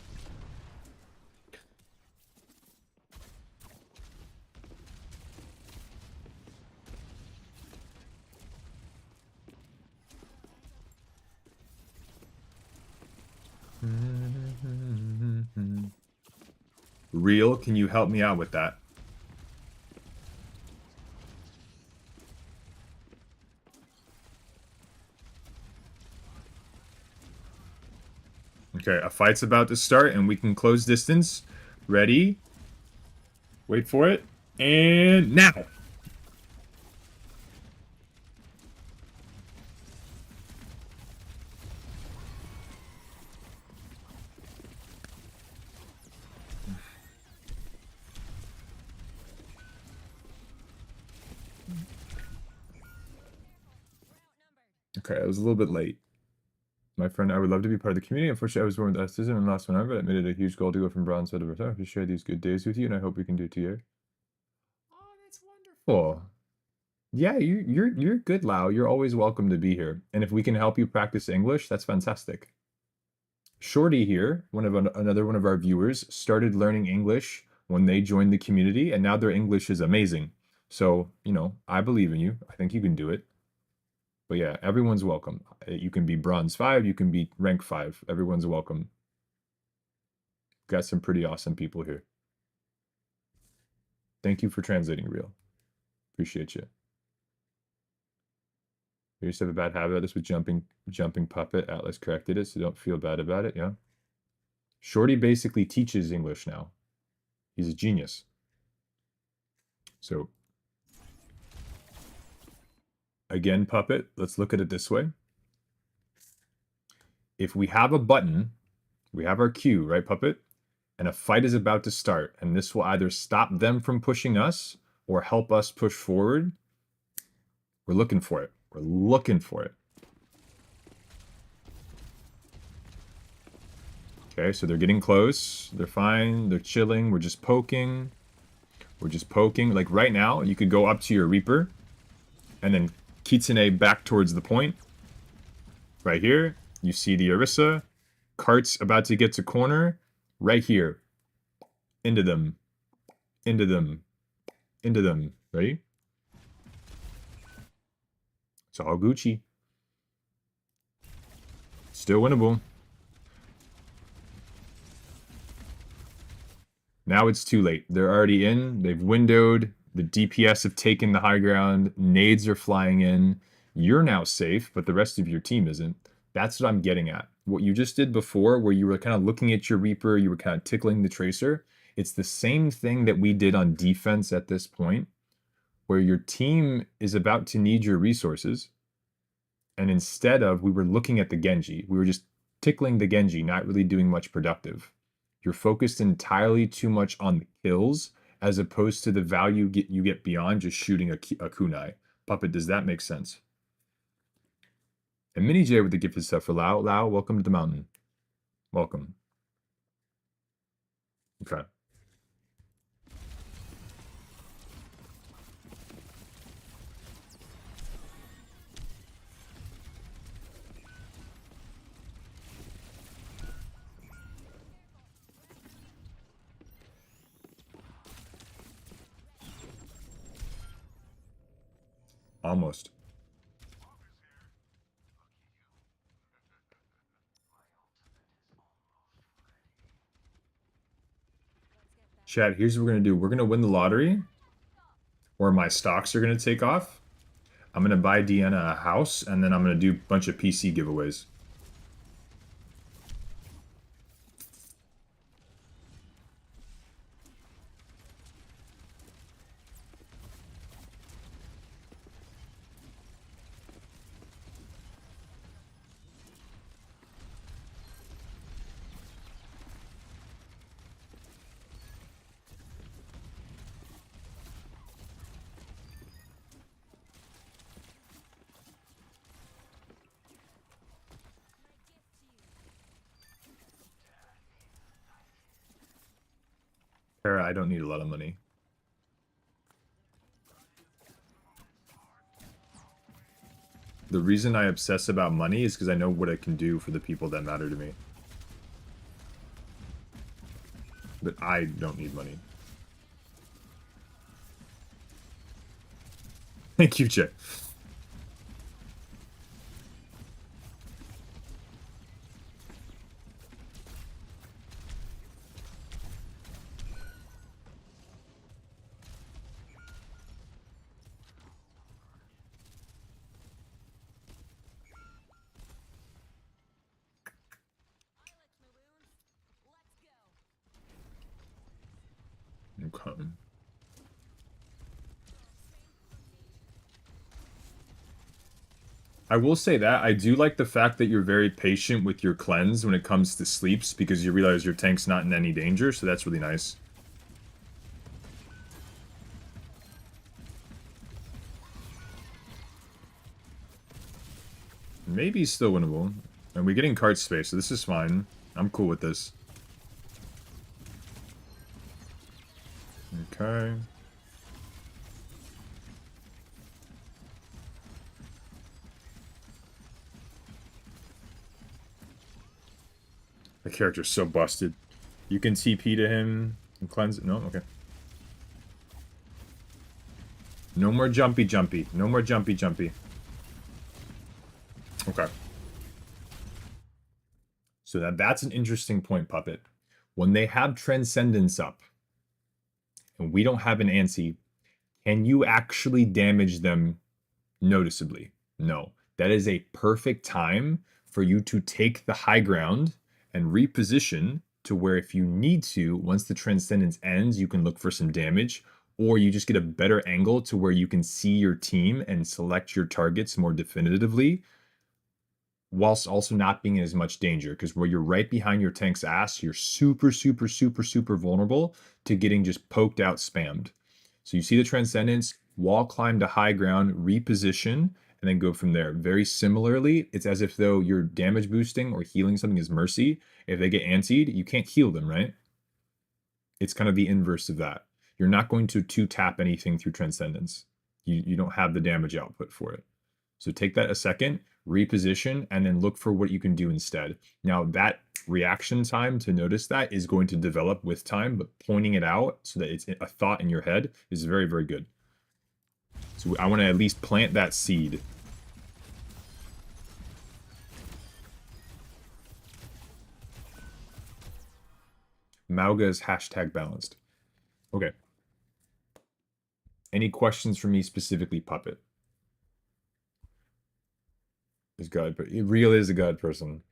Real, can you help me out with that? Okay, a fight's about to start, and we can close distance. Ready? Wait for it. And now! Okay, I was a little bit late. My friend, I would love to be part of the community. Unfortunately, I was born with autism and lost one arm, but I made it a huge goal to go from bronze to silver to share these good days with you, and I hope we can do it together. Oh, that's wonderful. Yeah, you're good, Lau. You're always welcome to be here. And if we can help you practice English, that's fantastic. Shorty here, another one of our viewers, started learning English when they joined the community, and now their English is amazing. So, you know, I believe in you. I think you can do it. But yeah, everyone's welcome. You can be bronze 5, you can be rank 5. Everyone's welcome. Got some pretty awesome people here. Thank you for translating, Real. Appreciate you. You used to have a bad habit of this with jumping puppet. Atlas corrected it, so don't feel bad about it, yeah? Shorty basically teaches English now. He's a genius. So, again, puppet, let's look at it this way. If we have a button, we have our Q, right, puppet? And a fight is about to start, and this will either stop them from pushing us or help us push forward. We're looking for it. We're looking for it. Okay, so they're getting close. They're fine. They're chilling. We're just poking. We're just poking. Like right now, you could go up to your Reaper and then Kitsune back towards the point. Right here, you see the Orisa. Cart's about to get to corner. Right here. Into them. Into them. Into them. Ready? It's all Gucci. Still winnable. Now it's too late. They're already in. They've windowed. The DPS have taken the high ground. Nades are flying in. You're now safe, but the rest of your team isn't. That's what I'm getting at. What you just did before, where you were kind of looking at your Reaper, you were kind of tickling the Tracer, it's the same thing that we did on defense at this point, where your team is about to need your resources. And instead of, we were looking at the Genji. We were just tickling the Genji, not really doing much productive. You're focused entirely too much on the kills as opposed to the value you get beyond just shooting a kunai. Puppet, does that make sense? And Mini J with the gifted stuff for Lau. Lau, welcome to the mountain. Welcome. Okay. Almost. Chat, here's what we're going to do. We're going to win the lottery, or my stocks are going to take off. I'm going to buy Deanna a house, and then I'm going to do a bunch of PC giveaways. I don't need a lot of money. The reason I obsess about money is because I know what it can do for the people that matter to me. But I don't need money. Thank you, Jay. Okay. I will say that I do like the fact that you're very patient with your cleanse when it comes to sleeps because you realize your tank's not in any danger, so that's really nice. Maybe still winnable. And we're getting card space, so this is fine. I'm cool with this. Okay. The character's so busted. You can TP to him and cleanse it. No? Okay. No more jumpy. No more jumpy. Okay. So that's an interesting point, Puppet. When they have Transcendence up, and we don't have an Ansi, can you actually damage them noticeably? No. That is a perfect time for you to take the high ground and reposition to where if you need to, once the Transcendence ends, you can look for some damage, or you just get a better angle to where you can see your team and select your targets more definitively, whilst also not being in as much danger, because where you're right behind your tank's ass, you're super vulnerable to getting just poked out, spammed. So you see the Transcendence, wall climb to high ground, reposition, and then go from there. Very similarly, it's as if though you're damage boosting or healing something is Mercy. If they get antied, you can't heal them, right? It's kind of the inverse of that. You're not going to 2-tap anything through Transcendence. You don't have the damage output for it. So take that a second, reposition, and then look for what you can do instead. Now that reaction time to notice that is going to develop with time, but pointing it out so that it's a thought in your head is very, very good. So I want to at least plant that seed. Mauga is #balanced. Okay. Any questions for me specifically, Puppet? Is God, but Real is a God person.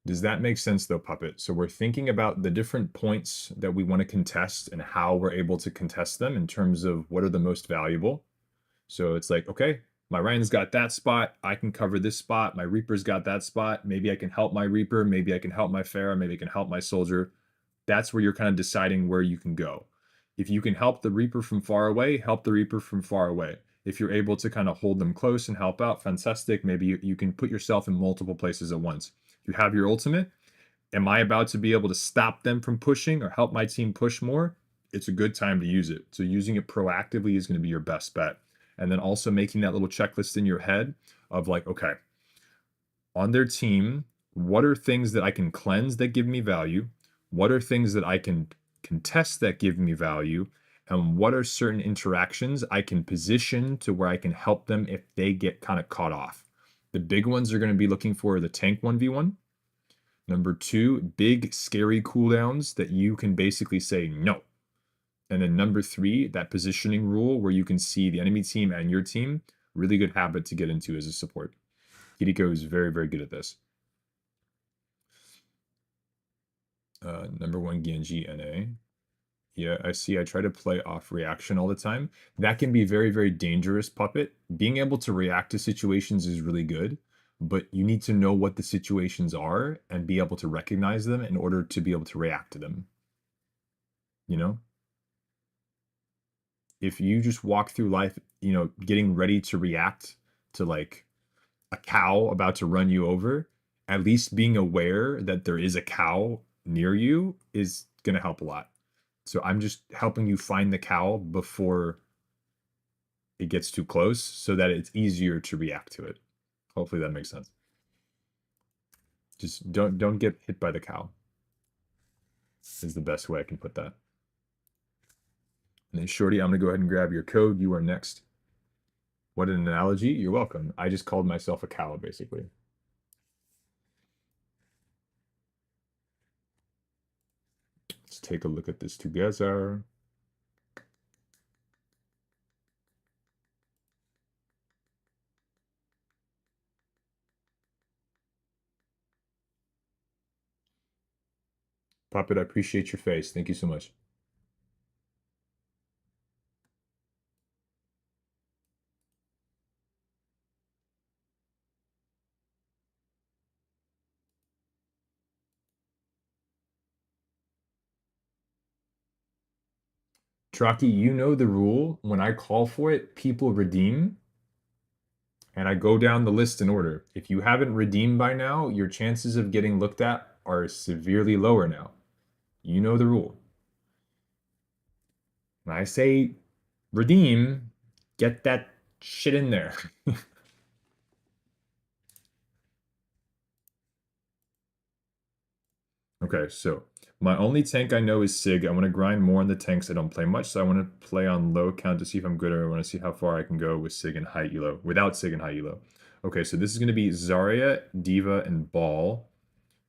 Does that make sense though, Puppet? So we're thinking about the different points that we want to contest and how we're able to contest them in terms of what are the most valuable. So it's like, okay, my Ryan's got that spot. I can cover this spot. My Reaper's got that spot. Maybe I can help my Reaper. Maybe I can help my Pharah. Maybe I can help my Soldier. That's where you're kind of deciding where you can go. If you can help the Reaper from far away, help the Reaper from far away. If you're able to kind of hold them close and help out, fantastic. Maybe you can put yourself in multiple places at once. If you have your ultimate, am I about to be able to stop them from pushing or help my team push more? It's a good time to use it. So using it proactively is going to be your best bet. And then also making that little checklist in your head of like, okay, on their team, what are things that I can cleanse that give me value? What are things that I can contest that give me value? And what are certain interactions I can position to where I can help them if they get kind of caught off? The big ones are going to be looking for the tank 1v1. Number 2, big scary cooldowns that you can basically say no. And then number 3, that positioning rule where you can see the enemy team and your team. Really good habit to get into as a support. Kiriko is very, very good at this. Number 1, Genji NA. Yeah, I see. I try to play off reaction all the time. That can be very, very dangerous, Puppet. Being able to react to situations is really good, but you need to know what the situations are and be able to recognize them in order to be able to react to them. You know? If you just walk through life, you know, getting ready to react to like a cow about to run you over, at least being aware that there is a cow near you is going to help a lot. So I'm just helping you find the cow before it gets too close so that it's easier to react to it. Hopefully that makes sense. Just don't get hit by the cow is the best way I can put that. And then Shorty, I'm going to go ahead and grab your code. You are next. What an analogy. You're welcome. I just called myself a cow, basically. Let's take a look at this together. Puppet, I appreciate your face. Thank you so much. Traki, you know the rule. When I call for it, people redeem. And I go down the list in order. If you haven't redeemed by now, your chances of getting looked at are severely lower now. You know the rule. When I say redeem, get that shit in there. Okay, so my only tank I know is Sig. I want to grind more on the tanks. I don't play much, so I want to play on low count to see if I'm good, or I want to see how far I can go with Sig and high elo, without Sig and high elo. Okay, so this is going to be Zarya, Diva, and Ball,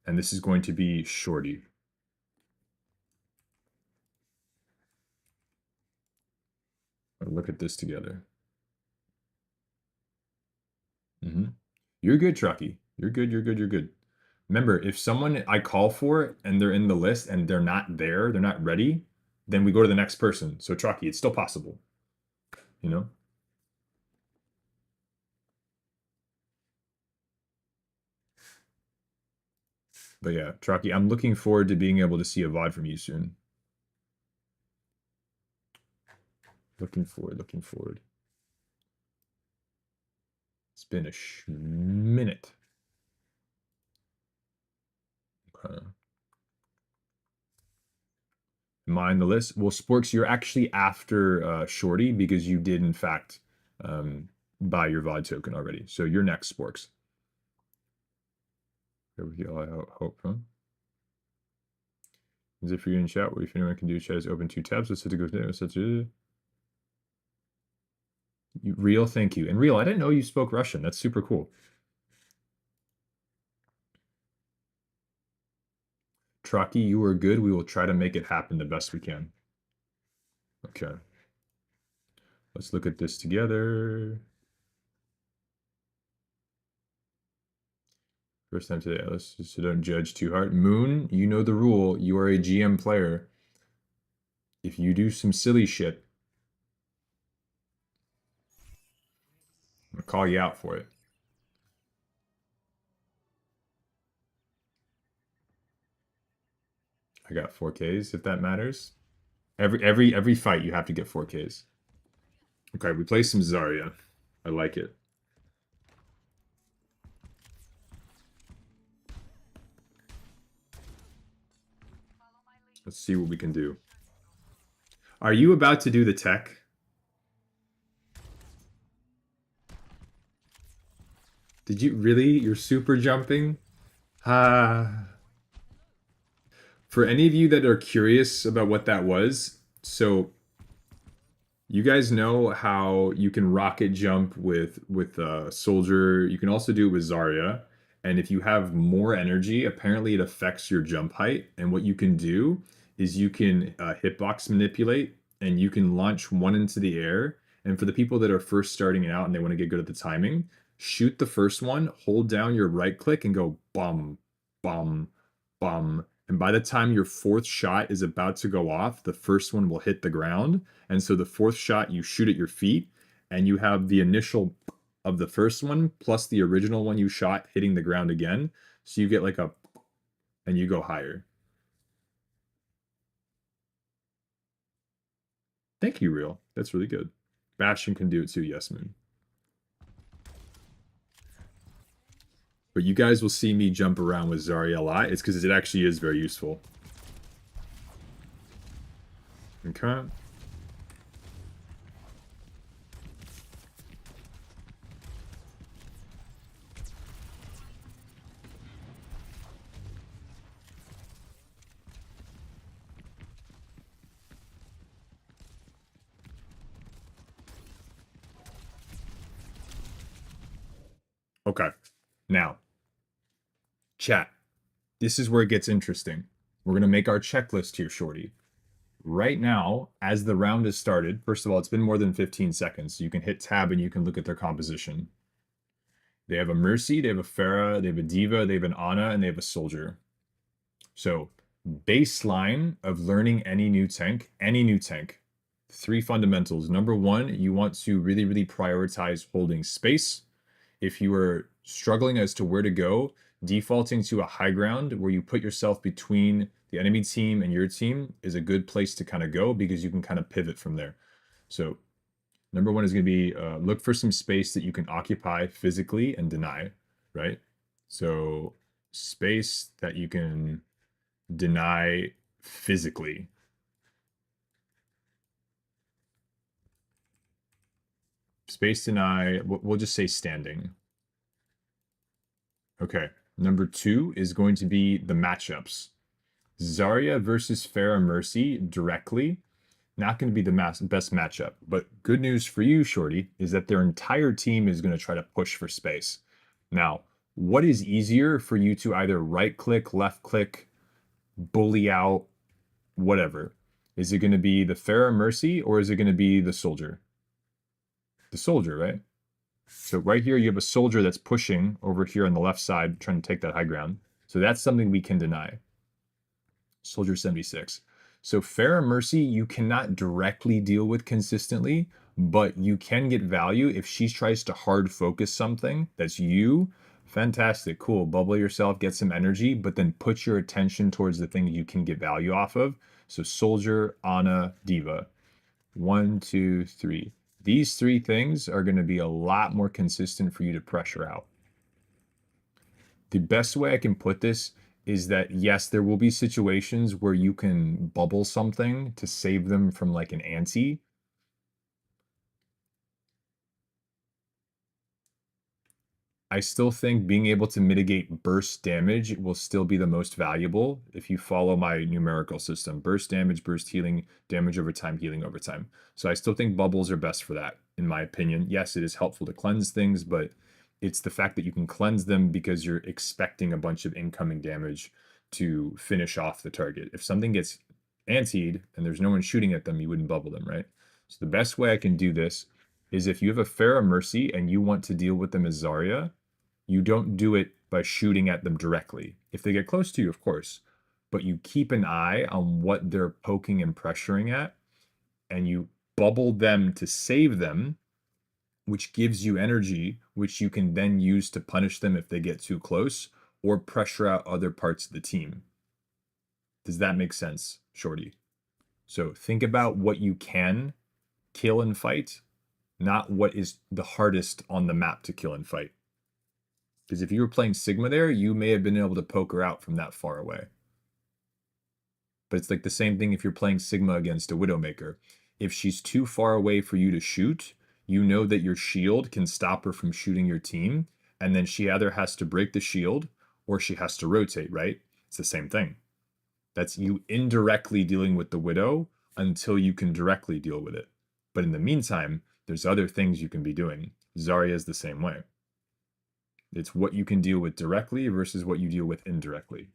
and this is going to be Shorty. Look at this together. You're good, Trucky. You're good, you're good, you're good. Remember, if someone I call for and they're in the list and they're not there, they're not ready, then we go to the next person. So Trucky, it's still possible. You know? But yeah, Trucky, I'm looking forward to being able to see a VOD from you soon. Looking forward, looking forward. It's been a minute. Okay. Mind the list. Well, Sporks, you're actually after Shorty because you did, in fact, buy your VOD token already. So you're next, Sporks. There we go. I hope, huh? Is it for you in chat? What if anyone can do chat is open 2 tabs. Let's to go there. Such a Real, thank you. And Real, I didn't know you spoke Russian. That's super cool. Traki, you are good. We will try to make it happen the best we can. Okay. Let's look at this together. First time today. Let's just don't judge too hard. Moon, you know the rule. You are a GM player. If you do some silly shit, I'm gonna call you out for it. I got 4Ks if that matters. Every fight you have to get 4Ks. Okay, we play some Zarya. I like it. Let's see what we can do. Are you about to do the tech? Did you really? You're super jumping? For any of you that are curious about what that was, so you guys know how you can rocket jump with Soldier. You can also do it with Zarya. And if you have more energy, apparently it affects your jump height. And what you can do is you can hitbox manipulate, and you can launch one into the air. And for the people that are first starting out and they want to get good at the timing, shoot the first one, hold down your right click, and go bum, bum, bum. And by the time your 4th shot is about to go off, the first one will hit the ground. And so the 4th shot, you shoot at your feet, and you have the initial of the first one plus the original one you shot hitting the ground again. So you get like a, and you go higher. Thank you, Real. That's really good. Bastion can do it too, yes, Moon. But you guys will see me jump around with Zarya a lot. It's because it actually is very useful. Okay. Okay. Now, chat. This is where it gets interesting. We're going to make our checklist here, Shorty. Right now, as the round has started, first of all, it's been more than 15 seconds. So you can hit tab and you can look at their composition. They have a Mercy, they have a Pharah, they have a Diva, they have an Ana, and they have a Soldier. So, baseline of learning any new tank, 3 fundamentals. Number 1, you want to really, really prioritize holding space. If you are struggling as to where to go, defaulting to a high ground where you put yourself between the enemy team and your team is a good place to kind of go because you can kind of pivot from there. So number 1 is going to be look for some space that you can occupy physically and deny, right? So space that you can deny physically. Space deny, we'll just say standing. Okay. Number 2 is going to be the matchups. Zarya versus Pharah Mercy directly, not going to be the best matchup. But good news for you, Shorty, is that their entire team is going to try to push for space. Now, what is easier for you to either right click, left click, bully out, whatever? Is it going to be the Pharah Mercy or is it going to be the Soldier? The Soldier, right? So right here, you have a Soldier that's pushing over here on the left side, trying to take that high ground. So that's something we can deny. Soldier 76. So Pharah Mercy, you cannot directly deal with consistently, but you can get value if she tries to hard focus something that's you. Fantastic, cool. Bubble yourself, get some energy, but then put your attention towards the thing you can get value off of. So Soldier, Ana, Diva. 1, 2, 3. These 3 things are going to be a lot more consistent for you to pressure out. The best way I can put this is that, yes, there will be situations where you can bubble something to save them from like an anti. I still think being able to mitigate burst damage will still be the most valuable if you follow my numerical system. Burst damage, burst healing, damage over time, healing over time. So I still think bubbles are best for that, in my opinion. Yes, it is helpful to cleanse things, but it's the fact that you can cleanse them because you're expecting a bunch of incoming damage to finish off the target. If something gets antied and there's no one shooting at them, you wouldn't bubble them, right? So the best way I can do this is if you have a Pharah Mercy and you want to deal with them as Zarya, you don't do it by shooting at them directly. If they get close to you, of course, but you keep an eye on what they're poking and pressuring at, and you bubble them to save them, which gives you energy, which you can then use to punish them if they get too close, or pressure out other parts of the team. Does that make sense, Shorty? So think about what you can kill and fight, not what is the hardest on the map to kill and fight. Because if you were playing Sigma there, you may have been able to poke her out from that far away. But it's like the same thing if you're playing Sigma against a Widowmaker. If she's too far away for you to shoot, you know that your shield can stop her from shooting your team, and then she either has to break the shield or she has to rotate, right? It's the same thing. That's you indirectly dealing with the Widow until you can directly deal with it. But in the meantime, there's other things you can be doing. Zarya is the same way. It's what you can deal with directly versus what you deal with indirectly.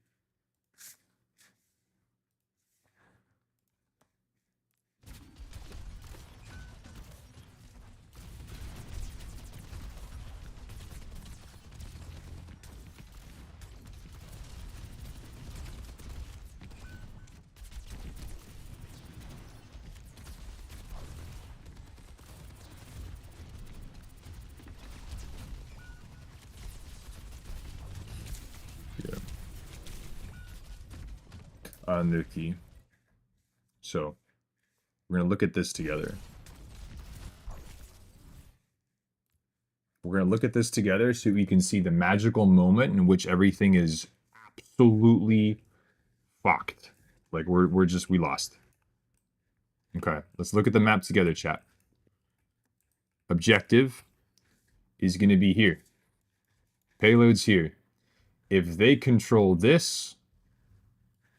Yeah. Nuki. So we're going to look at this together. We're going to look at this together so we can see the magical moment in which everything is absolutely fucked. Like we lost. Okay, let's look at the map together, chat. Objective is going to be here. Payload's here. If they control this,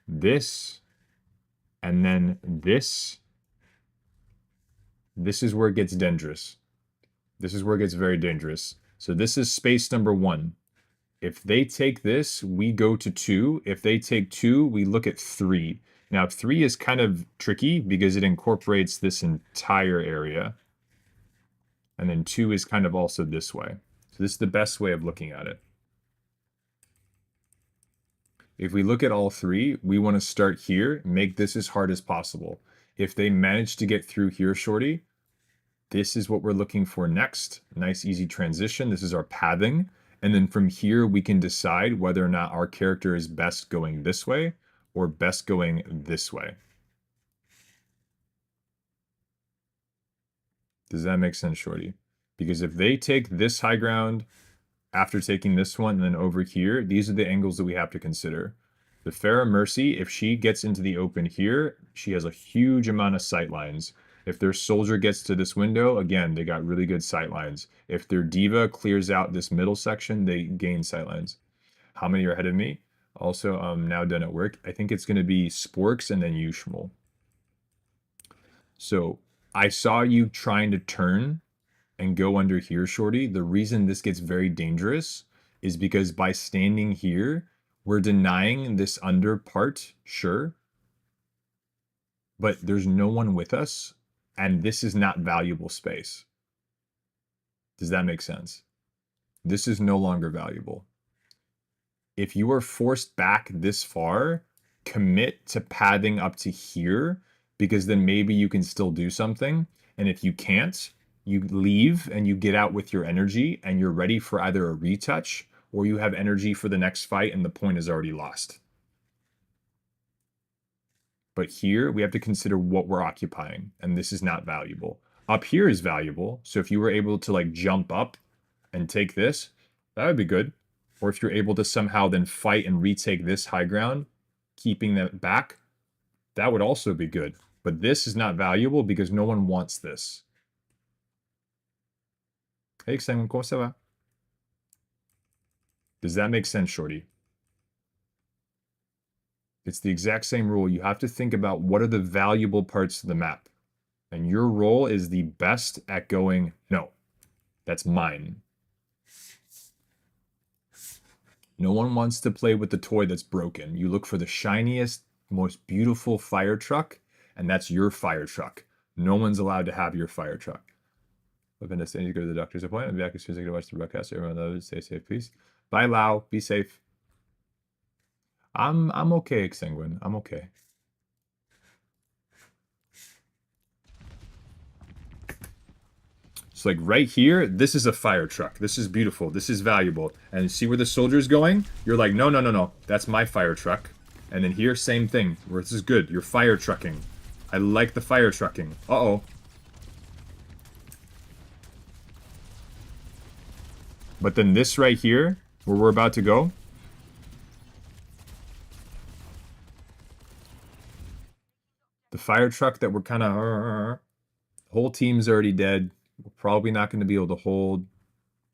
this, and then this is where it gets dangerous. This is where it gets very dangerous. So this is space number 1. If they take this, we go to 2. If they take 2, we look at 3. Now, 3 is kind of tricky because it incorporates this entire area. And then 2 is kind of also this way. So this is the best way of looking at it. If we look at all 3, we want to start here, make this as hard as possible. If they manage to get through here, shorty, this is what we're looking for next. Nice, easy transition. This is our pathing. And then from here, we can decide whether or not our character is best going this way or best going this way. Does that make sense, shorty? Because if they take this high ground after taking this one and then over here, these are the angles that we have to consider. The Farah Mercy, if she gets into the open here, she has a huge amount of sight lines. If their soldier gets to this window, again, they got really good sight lines. If their diva clears out this middle section, they gain sight lines. How many are ahead of me? Also, now done at work. I think it's going to be Sporks and then you, Shmuel. So I saw you trying to turn and go under here, shorty. The reason this gets very dangerous is because by standing here, we're denying this under part, sure, but there's no one with us, and this is not valuable space. Does that make sense? This is no longer valuable. If you are forced back this far, commit to padding up to here, because then maybe you can still do something, and if you can't, you leave and you get out with your energy and you're ready for either a retouch or you have energy for the next fight and the point is already lost. But here we have to consider what we're occupying, and this is not valuable. Up here is valuable, so if you were able to like jump up and take this, that would be good. Or if you're able to somehow then fight and retake this high ground, keeping that back, that would also be good. But this is not valuable because no one wants this. Hey, Xengon, ¿cómo se va? Does that make sense, shorty? It's the exact same rule. You have to think about what are the valuable parts of the map. And your role is the best at going, no, that's mine. No one wants to play with the toy that's broken. You look for the shiniest, most beautiful fire truck, and that's your fire truck. No one's allowed to have your fire truck. I've been to go to the doctor's appointment. I'll be back as soon as I can watch the broadcast. Everyone loves it. Stay safe, please. Bye, Lau. Be safe. I'm okay, Xenguin. I'm okay. So like right here, this is a fire truck. This is beautiful. This is valuable. And you see where the soldier's going? You're like, no, no, no, no. That's my fire truck. And then here, same thing. Where this is good. You're fire trucking. I like the fire trucking. Uh-oh. But then this right here, where we're about to go, the fire truck that we're kind of, the whole team's already dead. We're probably not going to be able to hold.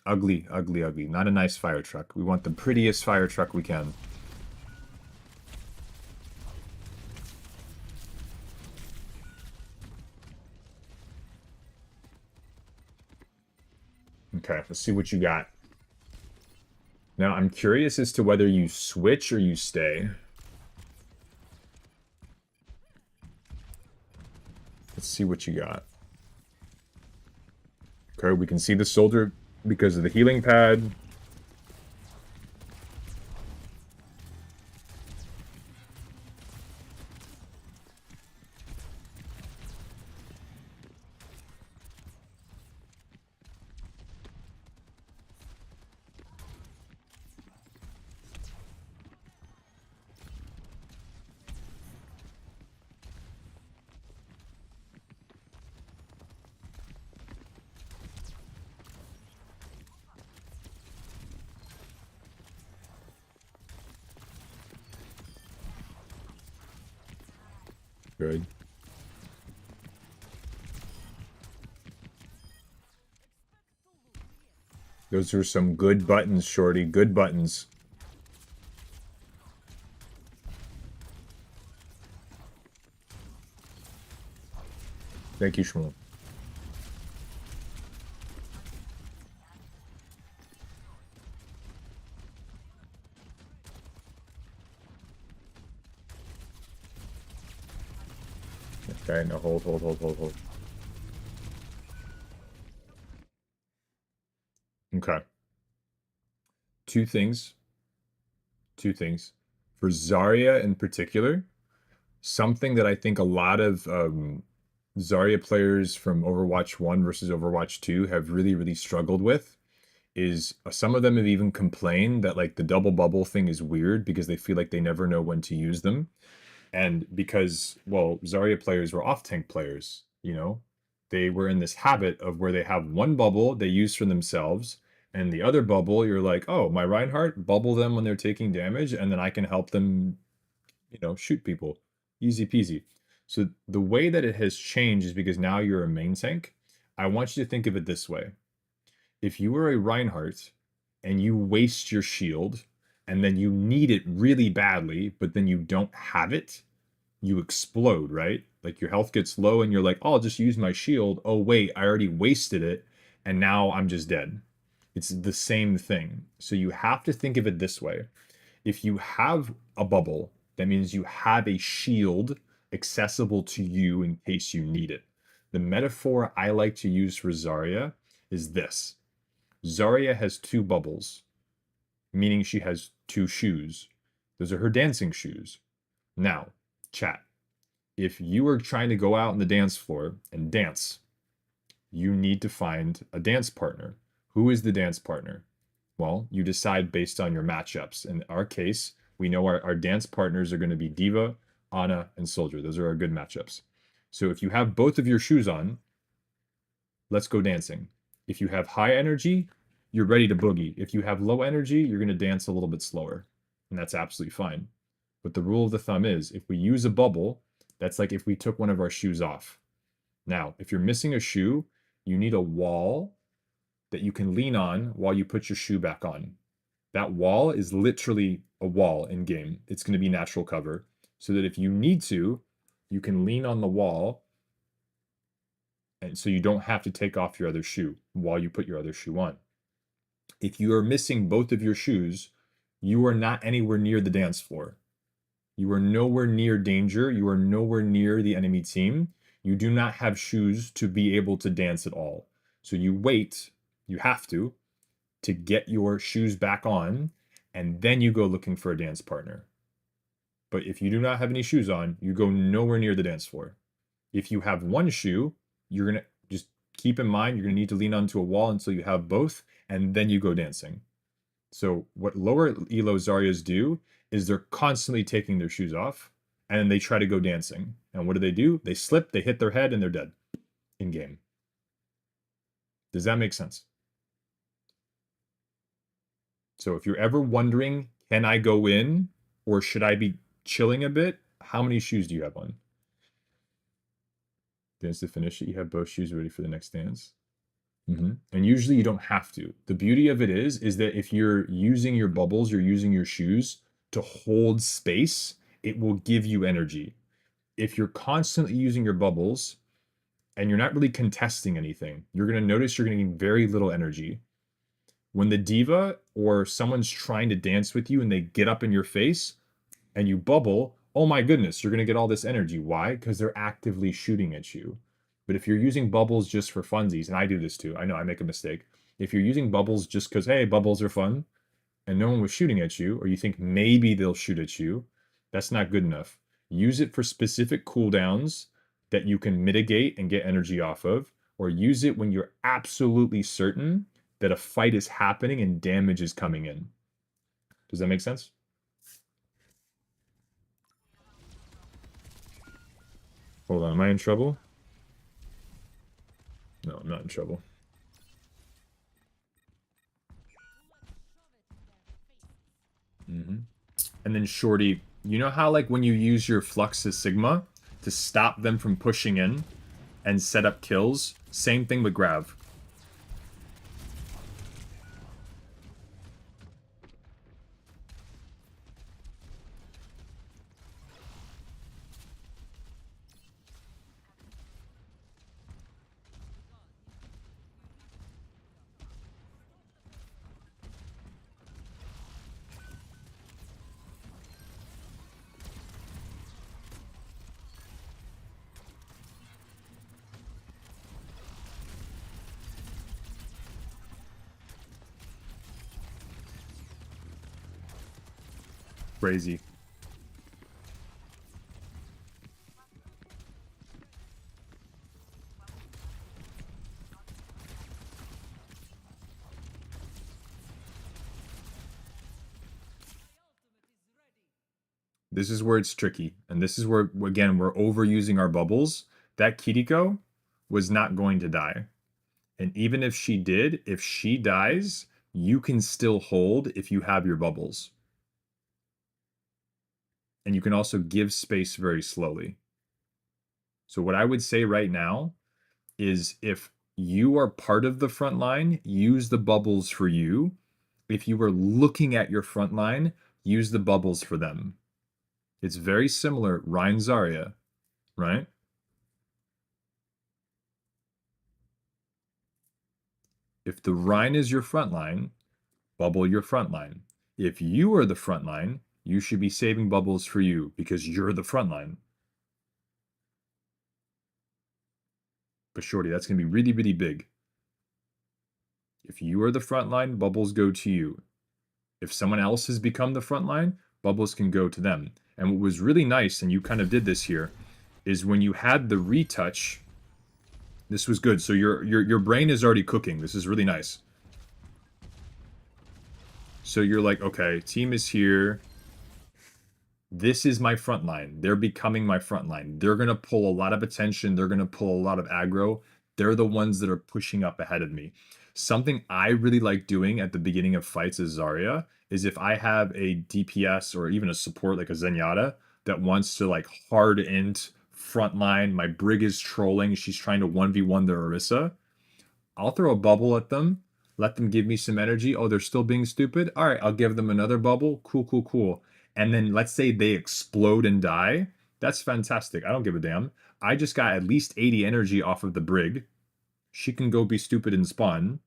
Ugly, ugly, ugly. Not a nice fire truck. We want the prettiest fire truck we can. Okay, let's see what you got. Now, I'm curious as to whether you switch or you stay. Let's see what you got. Okay, we can see the soldier because of the healing pad. Good. Those are some good buttons, Shorty. Good buttons. Thank you, Shmuel. Okay, no, hold. Okay. Two things. For Zarya in particular, something that I think a lot of Zarya players from Overwatch 1 versus Overwatch 2 have really struggled with is some of them have even complained that like the double bubble thing is weird because they feel like they never know when to use them. And because, well, Zarya players were off tank players, you know, they were in this habit of where they have one bubble they use for themselves, and the other bubble, you're like, oh, my Reinhardt, bubble them when they're taking damage, and then I can help them, you know, shoot people. Easy peasy. So the way that it has changed is because now you're a main tank. I want you to think of it this way. If you were a Reinhardt and you waste your shield, and then you need it really badly, but then you don't have it, you explode, right? Like your health gets low and you're like, oh, I'll just use my shield. Oh, wait, I already wasted it. And now I'm just dead. It's the same thing. So you have to think of it this way. If you have a bubble, that means you have a shield accessible to you in case you need it. The metaphor I like to use for Zarya is this. Zarya has two bubbles, meaning she has two shoes. Those are her dancing shoes. Now, chat, if you are trying to go out on the dance floor and dance, you need to find a dance partner. Who is the dance partner? Well, you decide based on your matchups. In our case, we know our dance partners are going to be Diva, Ana, and Soldier. Those are our good matchups. So if you have both of your shoes on, let's go dancing. If you have high energy, you're ready to boogie. If you have low energy, you're going to dance a little bit slower. And that's absolutely fine. But the rule of the thumb is if we use a bubble, that's like if we took one of our shoes off. Now, if you're missing a shoe, you need a wall that you can lean on while you put your shoe back on. That wall is literally a wall in game. It's going to be natural cover so that if you need to, you can lean on the wall and so you don't have to take off your other shoe while you put your other shoe on. If you are missing both of your shoes, you are not anywhere near the dance floor. You are nowhere near danger. You are nowhere near the enemy team. You do not have shoes to be able to dance at all. So you wait, you have to get your shoes back on, and then you go looking for a dance partner. But if you do not have any shoes on, you go nowhere near the dance floor. If you have one shoe, you're going to just keep in mind, you're going to need to lean onto a wall until you have both, and then you go dancing. So what lower elo Zaryas do is they're constantly taking their shoes off, and then they try to go dancing. And what do? They slip, they hit their head, and they're dead in game. Does that make sense? So if you're ever wondering, can I go in, or should I be chilling a bit? How many shoes do you have on? Dance to finish it, you have both shoes ready for the next dance. And usually you don't have to. The beauty of it is that if you're using your bubbles, you're using your shoes to hold space, it will give you energy. If you're constantly using your bubbles and you're not really contesting anything, you're going to notice you're getting very little energy. When the diva or someone's trying to dance with you and they get up in your face and you bubble, oh my goodness, you're going to get all this energy. Why? Because they're actively shooting at you. But if you're using bubbles just for funsies, and I do this too, I know I make a mistake. If you're using bubbles just because, hey, bubbles are fun, and no one was shooting at you, or you think maybe they'll shoot at you, that's not good enough. Use it for specific cooldowns that you can mitigate and get energy off of, or use it when you're absolutely certain that a fight is happening and damage is coming in. Does that make sense? Hold on, am I in trouble? No, I'm not in trouble. And then Shorty, you know how like when you use your Fluxus Sigma, to stop them from pushing in and set up kills. Same thing with Grav. Crazy. This is where it's tricky. And this is where, again, we're overusing our bubbles. That Kiriko was not going to die. And even if she did, if she dies, you can still hold if you have your bubbles. And you can also give space very slowly. So what I would say right now is if you are part of the front line, use the bubbles for you. If you are looking at your front line, use the bubbles for them. It's very similar, Rein Zarya, right? If the Rein is your front line, bubble your front line. If you are the front line, you should be saving bubbles for you because you're the front line. But shorty, that's going to be really, really big. If you are the front line, bubbles go to you. If someone else has become the front line, bubbles can go to them. And what was really nice, and you kind of did this here, is when you had the retouch, this was good. So your brain is already cooking. This is really nice. So you're like, okay, team is here. This is my front line. They're becoming my front line. They're going to pull a lot of attention. They're going to pull a lot of aggro. They're the ones that are pushing up ahead of me. Something I really like doing at the beginning of fights as Zarya is if I have a DPS or even a support like a Zenyatta that wants to like hard int front line, my Brig is trolling, she's trying to 1v1 the Orisa, I'll throw a bubble at them, let them give me some energy. Oh, they're still being stupid? All right, I'll give them another bubble. Cool, cool, cool. And then let's say they explode and die. That's fantastic. I don't give a damn. I just got at least 80 energy off of the Brig. She can go be stupid and spawn.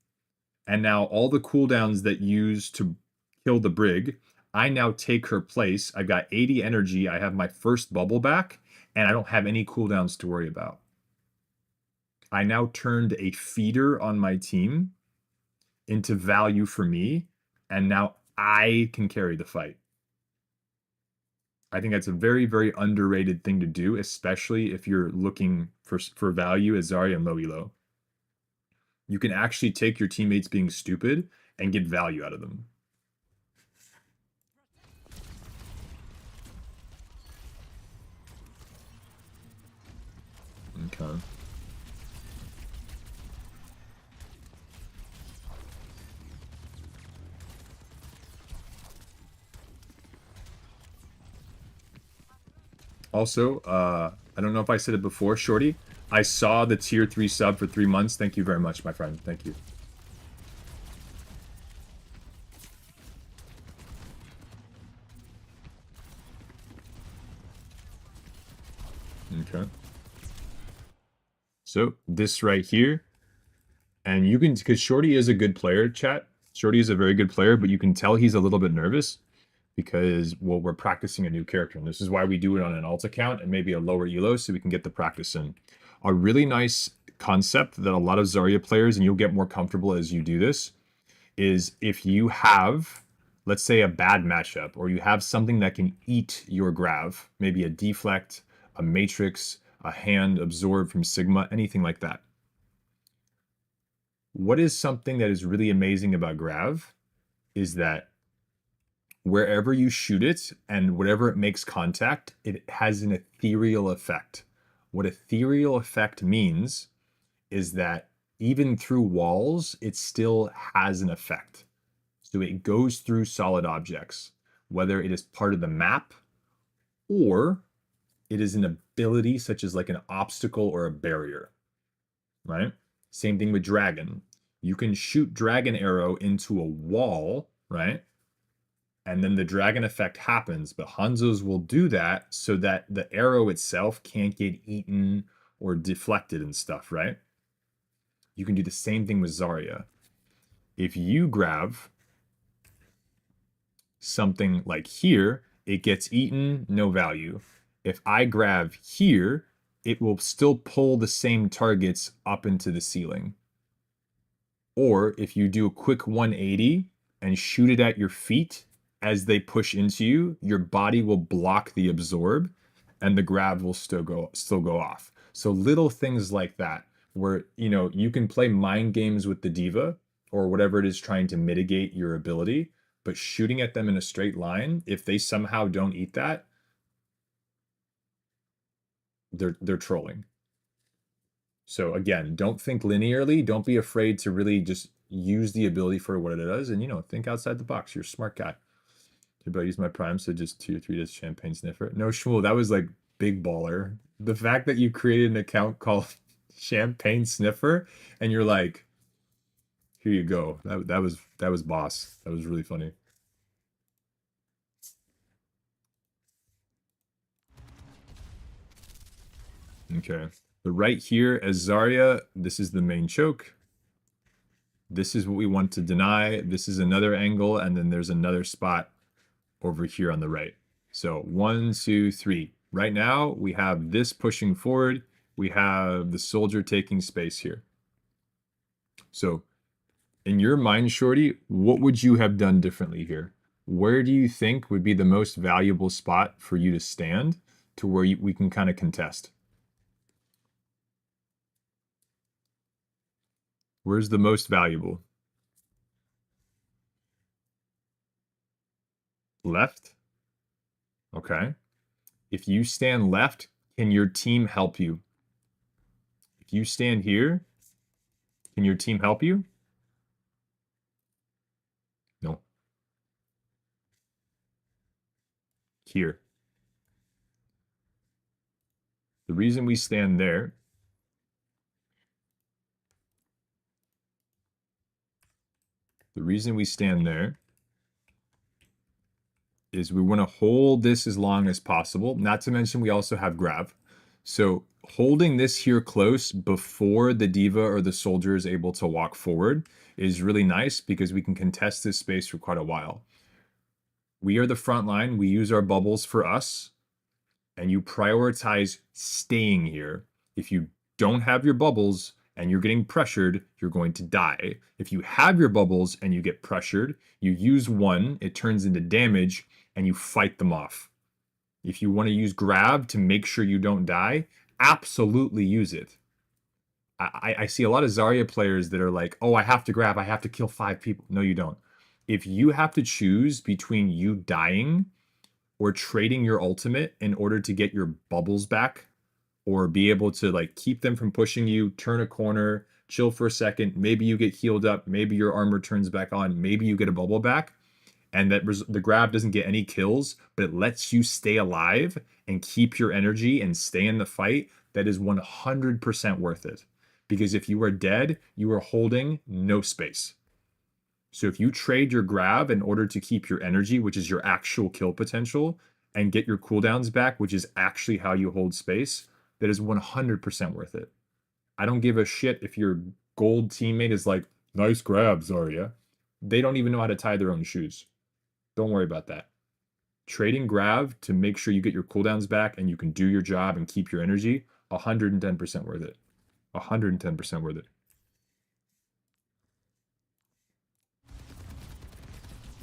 And now all the cooldowns that used to kill the Brig, I now take her place. I've got 80 energy. I have my first bubble back, and I don't have any cooldowns to worry about. I now turned a feeder on my team into value for me, and now I can carry the fight. I think that's a very, very underrated thing to do, especially if you're looking for value as Zarya and low elo. You can actually take your teammates being stupid and get value out of them. Okay. Also, I don't know if I said it before, Shorty. I saw the tier 3 sub for 3 months. Thank you very much, my friend. Thank you. Okay. So this right here, and you can, because Shorty is a good player, chat. Shorty is a very good player, but you can tell he's a little bit nervous because, well, we're practicing a new character. And this is why we do it on an alt account and maybe a lower elo so we can get the practice in. A really nice concept that a lot of Zarya players, and you'll get more comfortable as you do this, is if you have, let's say, a bad matchup, or you have something that can eat your Grav, maybe a deflect, a matrix, a hand absorbed from Sigma, anything like that. What is something that is really amazing about Grav is that wherever you shoot it and whatever it makes contact, it has an ethereal effect. What ethereal effect means is that even through walls, it still has an effect. So it goes through solid objects, whether it is part of the map or It is an ability such as like an obstacle or a barrier, right? Same thing with dragon. You can shoot dragon arrow into a wall, right? And then the dragon effect happens, but Hanzo's will do that so that the arrow itself can't get eaten or deflected and stuff, right? You can do the same thing with Zarya. If you grab something like here, it gets eaten, no value. If I grab here, it will still pull the same targets up into the ceiling. Or if you do a quick 180 and shoot it at your feet as they push into you, your body will block the absorb and the grab will still go off. So little things like that where, you know, you can play mind games with the diva or whatever it is trying to mitigate your ability, but shooting at them in a straight line, if they somehow don't eat that, they're trolling. So again, don't think linearly. Don't be afraid to really just use the ability for what it does, and you know, think outside the box. You're a smart guy. But I use my prime, so just 2 or 3 days champagne sniffer. No, Shmuel, that was like big baller. The fact that you created an account called Champagne Sniffer, and you're like, here you go. That was boss. That was really funny. Okay. But right here, as Zarya, this is the main choke. This is what we want to deny. This is another angle, and then there's another spot over here on the right. So 1, 2, 3. Right now, we have this pushing forward. We have the soldier taking space here. So in your mind, Shorty, what would you have done differently here? Where do you think would be the most valuable spot for you to stand to where we can kind of contest? Where's the most valuable? Left? Okay. If you stand left, can your team help you? If you stand here, can your team help you? No. Here. The reason we stand there is we want to hold this as long as possible. Not to mention we also have grab. So holding this here close before the diva or the soldier is able to walk forward is really nice because we can contest this space for quite a while. We are the front line. We use our bubbles for us, and you prioritize staying here. If you don't have your bubbles and you're getting pressured, you're going to die. If you have your bubbles and you get pressured, you use one, it turns into damage, and you fight them off. If you want to use grab to make sure you don't die, absolutely use it. I see a lot of Zarya players that are like, oh, I have to grab, I have to kill 5 people. No, you don't. If you have to choose between you dying or trading your ultimate in order to get your bubbles back, or be able to like keep them from pushing you, turn a corner, chill for a second, maybe you get healed up, maybe your armor turns back on, maybe you get a bubble back, and that the grab doesn't get any kills, but it lets you stay alive and keep your energy and stay in the fight, that is 100% worth it. Because if you are dead, you are holding no space. So if you trade your grab in order to keep your energy, which is your actual kill potential, and get your cooldowns back, which is actually how you hold space, that is 100% worth it. I don't give a shit if your gold teammate is like, nice grab, Zarya. They don't even know how to tie their own shoes. Don't worry about that. Trading grab to make sure you get your cooldowns back and you can do your job and keep your energy, 110% worth it. 110% worth it.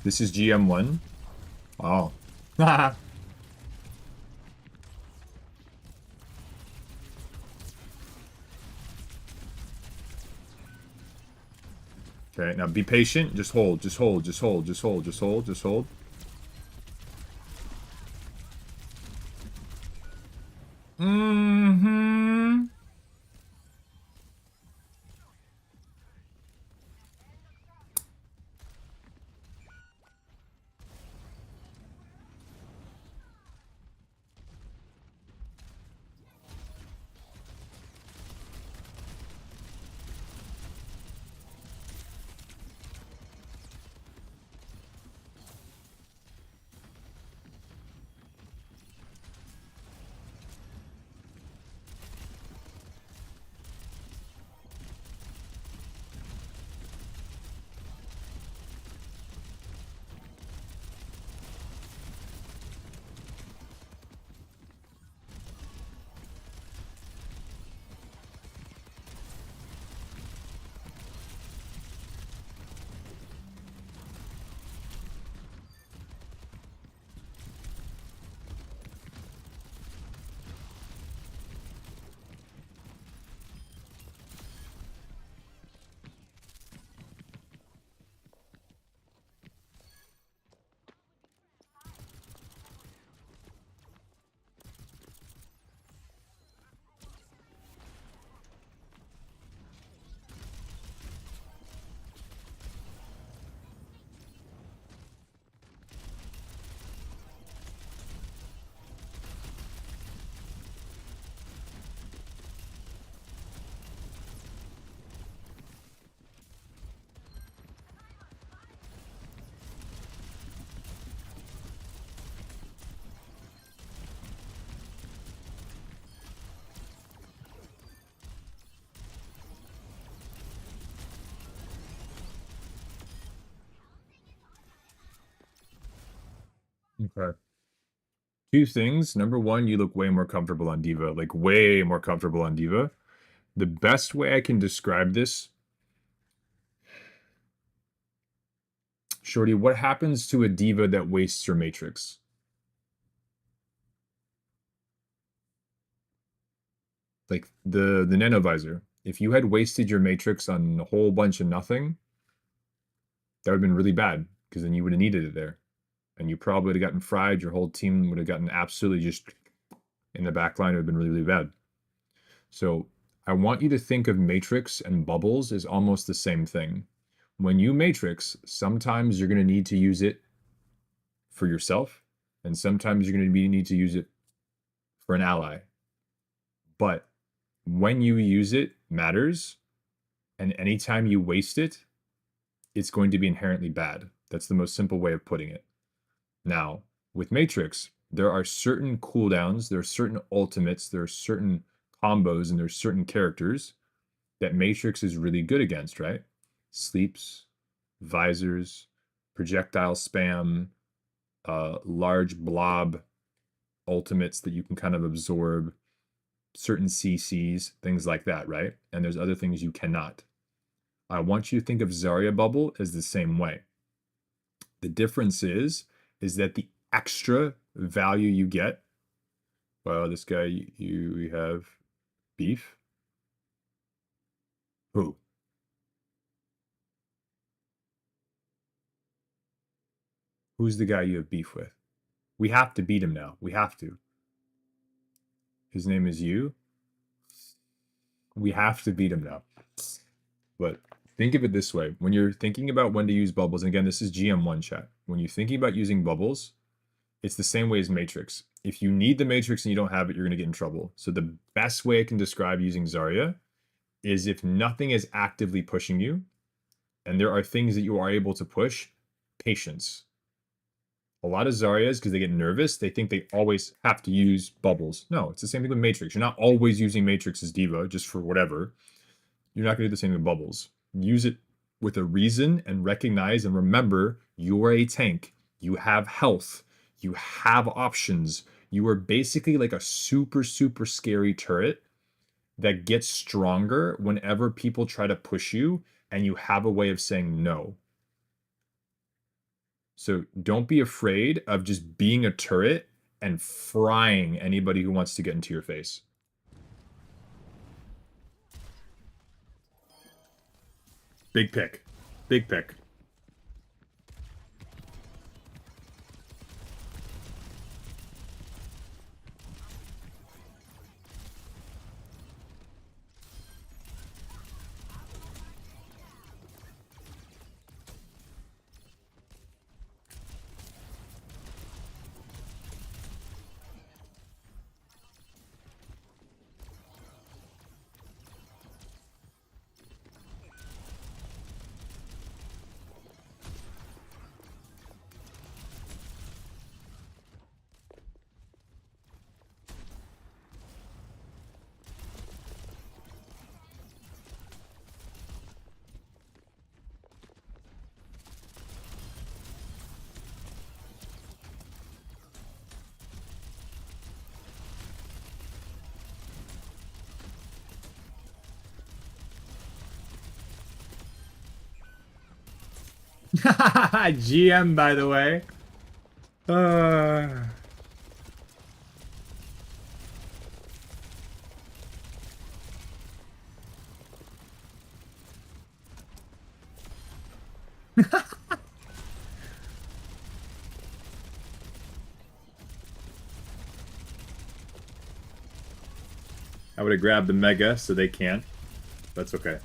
This is GM1. Wow. Okay, now be patient. Just hold, just hold, just hold, just hold, just hold, just hold. Mm-hmm. Okay. Two things. Number one, you look way more comfortable on Diva, like way more comfortable on Diva. The best way I can describe this, Shorty, what happens to a Diva that wastes her Matrix? Like the Nano Visor. If you had wasted your Matrix on a whole bunch of nothing, that would have been really bad, because then you would have needed it there. And you probably would have gotten fried. Your whole team would have gotten absolutely just in the back line. It would have been really, really bad. So I want you to think of Matrix and bubbles as almost the same thing. When you Matrix, sometimes you're going to need to use it for yourself, and sometimes you're going to need to use it for an ally. But when you use it matters, and anytime you waste it, it's going to be inherently bad. That's the most simple way of putting it. Now, with Matrix, there are certain cooldowns, there are certain ultimates, there are certain combos, and there's certain characters that Matrix is really good against, right? Sleeps, visors, projectile spam, large blob ultimates that you can kind of absorb, certain CCs, things like that, right? And there's other things you cannot. I want you to think of Zarya Bubble as the same way. The difference is that the extra value you get, well, this guy, you have beef. Who? Who's the guy you have beef with? We have to beat him now. We have to. His name is you. We have to beat him now. But think of it this way. When you're thinking about when to use bubbles, and again, this is GM1 chat. When you're thinking about using bubbles, it's the same way as Matrix. If you need the Matrix and you don't have it, you're going to get in trouble. So the best way I can describe using Zarya is if nothing is actively pushing you, and there are things that you are able to push, patience. A lot of Zaryas, because they get nervous, they think they always have to use bubbles. No, it's the same thing with Matrix. You're not always using Matrix as Diva just for whatever. You're not going to do the same with bubbles. Use it with a reason and recognize and remember you are a tank. You have health. You have options. You are basically like a super, super scary turret that gets stronger whenever people try to push you, and you have a way of saying no. So don't be afraid of just being a turret and frying anybody who wants to get into your face. Big pick. Big pick. GM, by the way. Uh... I would have grabbed the Mega so they can't. That's okay.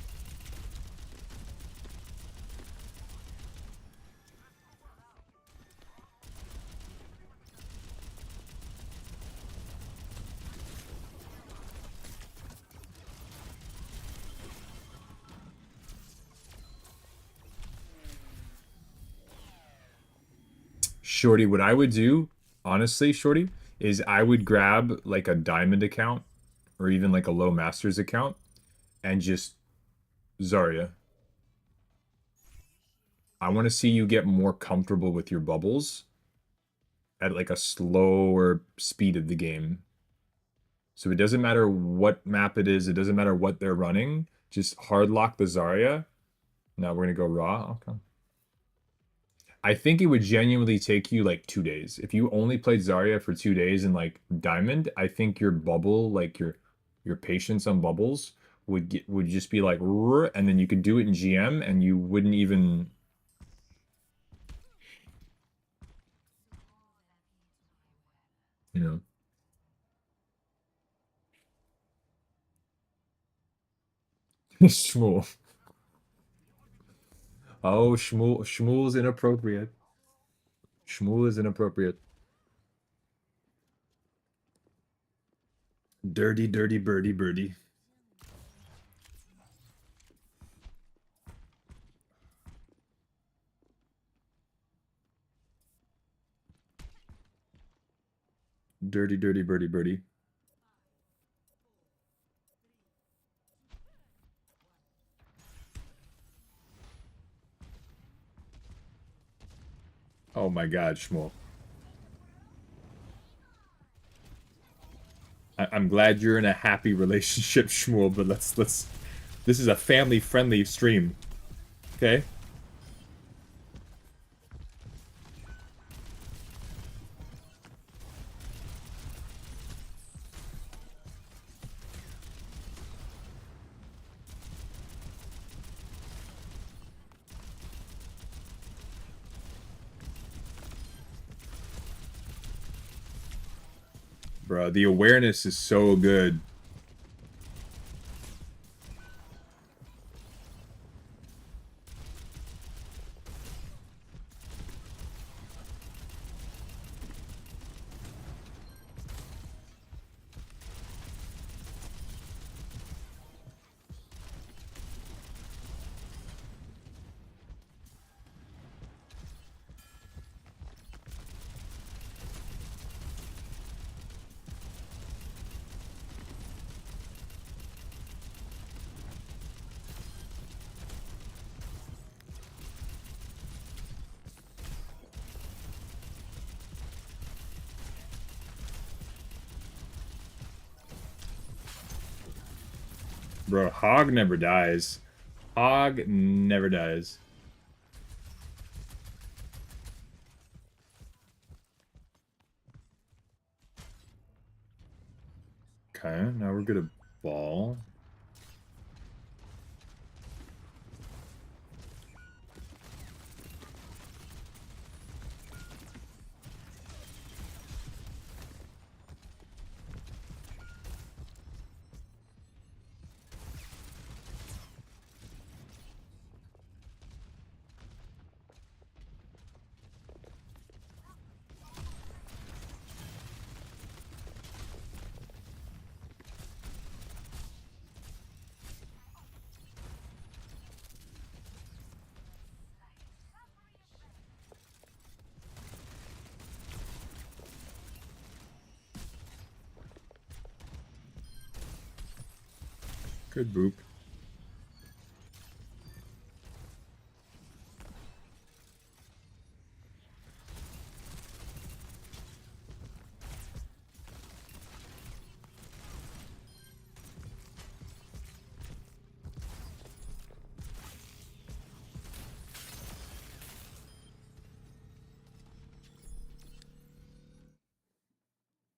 Shorty, what I would do, honestly, Shorty, is I would grab like a diamond account or even like a low masters account and just Zarya. I want to see you get more comfortable with your bubbles at like a slower speed of the game. So it doesn't matter what map it is, it doesn't matter what they're running, just hard lock the Zarya. Now we're gonna go raw. Okay. I think it would genuinely take you like 2 days. If you only played Zarya for 2 days in like Diamond, I think your bubble, like your patience on bubbles would just be like, "Rrr," and then you could do it in GM and you wouldn't even, you know. Shmuel. Oh, Shmuel's inappropriate. Shmuel is inappropriate. Dirty, dirty birdie birdie. Dirty, dirty birdie birdie. Oh my God, Shmuel. I'm glad you're in a happy relationship, Shmuel, but let's this is a family-friendly stream. Okay? Bro, the awareness is so good. Bro, Hog never dies. Hog never dies. Okay, now we're good at ball. Good boop.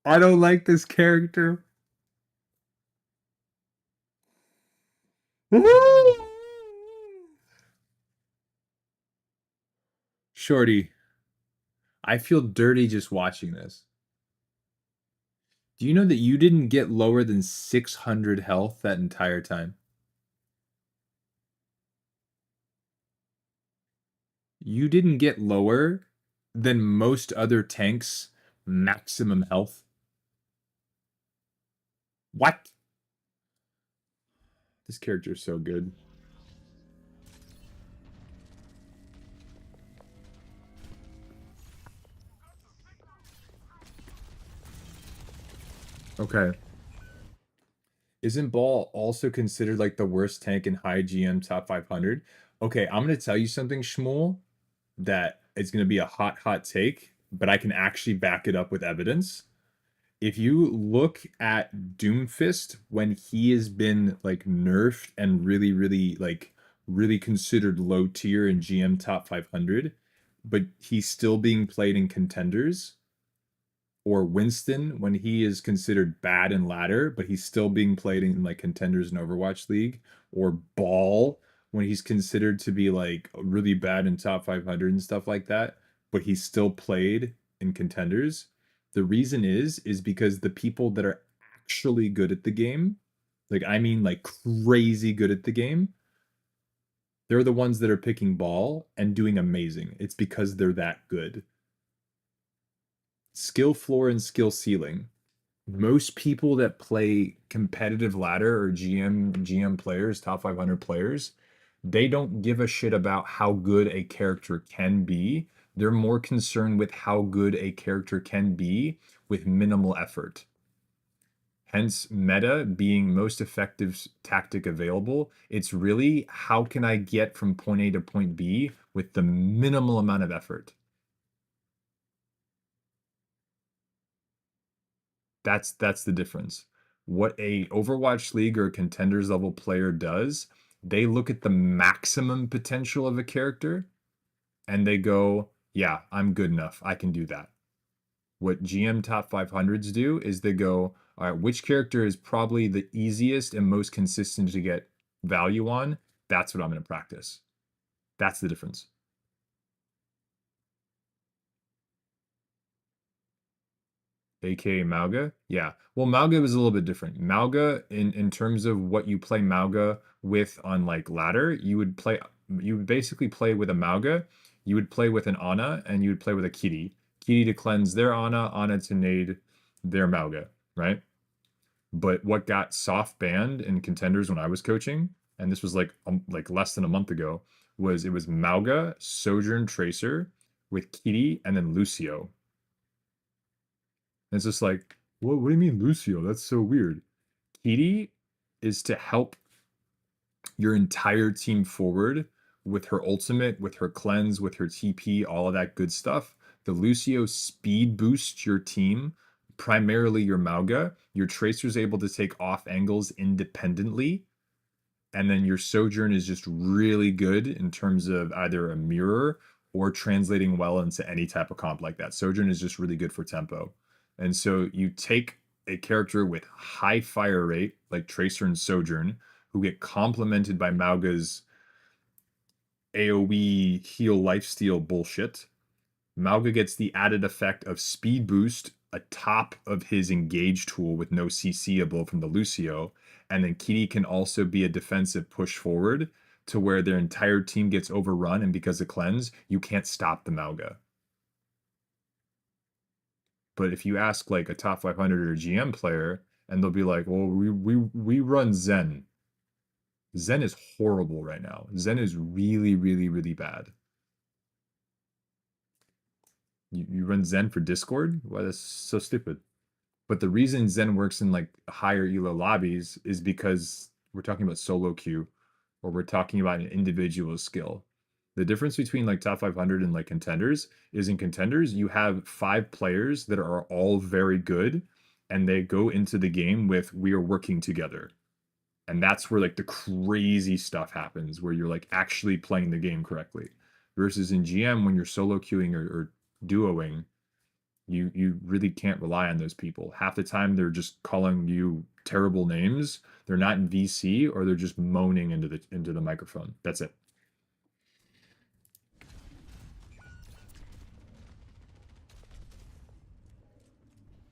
I don't like this character. Shorty, I feel dirty just watching this. Do you know that you didn't get lower than 600 health that entire time? You didn't get lower than most other tanks' maximum health. What? This character is so good. Okay. Isn't Ball also considered like the worst tank in high GM top 500? Okay, I'm gonna tell you something, Shmuel, that it's gonna be a hot take. but I can actually back it up with evidence. If you look at Doomfist when he has been like nerfed and really like really considered low tier in GM top 500, but he's still being played in contenders, or Winston when he is considered bad in ladder, but he's still being played in like contenders in Overwatch League, or Ball when he's considered to be like really bad in top 500 and stuff like that, but he's still played in contenders. The reason is because the people that are actually good at the game, like I mean like crazy good at the game, they're the ones that are picking Ball and doing amazing. It's because they're that good. Skill floor and skill ceiling. Most people that play competitive ladder or GM players, top 500 players, they don't give a shit about how good a character can be. They're more concerned with how good a character can be with minimal effort. Hence, meta being most effective tactic available. It's really how can I get from point A to point B with the minimal amount of effort. That's the difference. What a Overwatch League or contenders level player does, they look at the maximum potential of a character and they go, yeah, I'm good enough. I can do that. What GM top 500s do is they go, all right, which character is probably the easiest and most consistent to get value on? That's what I'm going to practice. That's the difference. AKA Mauga. Yeah. Well, Mauga was a little bit different. Mauga, in terms of what you play Mauga with on like ladder, you would basically play with a Mauga, you would play with an Ana, and you would play with a Kitty. Kitty to cleanse their Ana, Ana to nade their Mauga, right? But what got soft banned in contenders when I was coaching, and this was like less than a month ago, was it was Mauga, Sojourn Tracer with Kitty, and then Lucio. And it's just like, what do you mean, Lucio? That's so weird. Kitty is to help your entire team forward with her ultimate, with her cleanse, with her TP, all of that good stuff. The Lucio speed boosts your team, primarily your Mauga. Your Tracer's able to take off angles independently. And then your Sojourn is just really good in terms of either a mirror or translating well into any type of comp like that. Sojourn is just really good for tempo. And so you take a character with high fire rate, like Tracer and Sojourn, who get complemented by Mauga's AoE heal lifesteal bullshit. Mauga gets the added effect of speed boost atop of his engage tool with no CCable from the Lucio. And then Kitty can also be a defensive push forward to where their entire team gets overrun. And because of cleanse, you can't stop the Mauga. But if you ask like a top 500 or GM player, and they'll be like, well, we run Zen. Zen is horrible right now. Zen is really bad. You run Zen for Discord? Why, that's so stupid. But the reason Zen works in like higher elo lobbies is because we're talking about solo queue, or we're talking about an individual skill. The difference between like top 500 and like contenders is in contenders, you have 5 players that are all very good and they go into the game with, we are working together. And that's where like the crazy stuff happens, where you're like actually playing the game correctly. Versus in GM, when you're solo queuing or duoing, you really can't rely on those people. Half the time they're just calling you terrible names. They're not in VC, or they're just moaning into the microphone. That's it.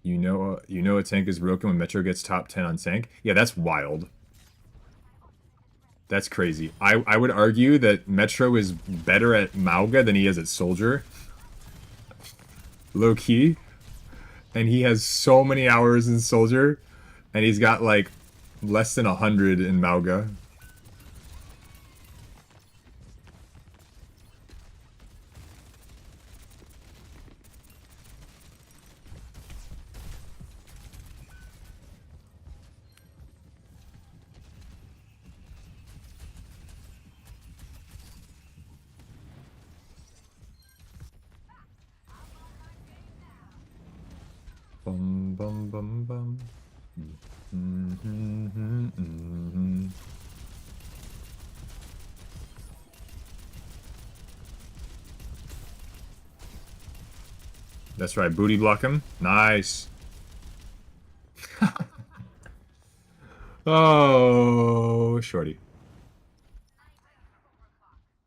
You know a tank is broken when Metro gets top 10 on tank. Yeah, that's wild. That's crazy. I would argue that Metro is better at Mauga than he is at Soldier. Low key. And he has so many hours in Soldier, and he's got like less than 100 in Mauga. Bum bum bum bum. That's right, booty block him. Nice. Oh, shorty.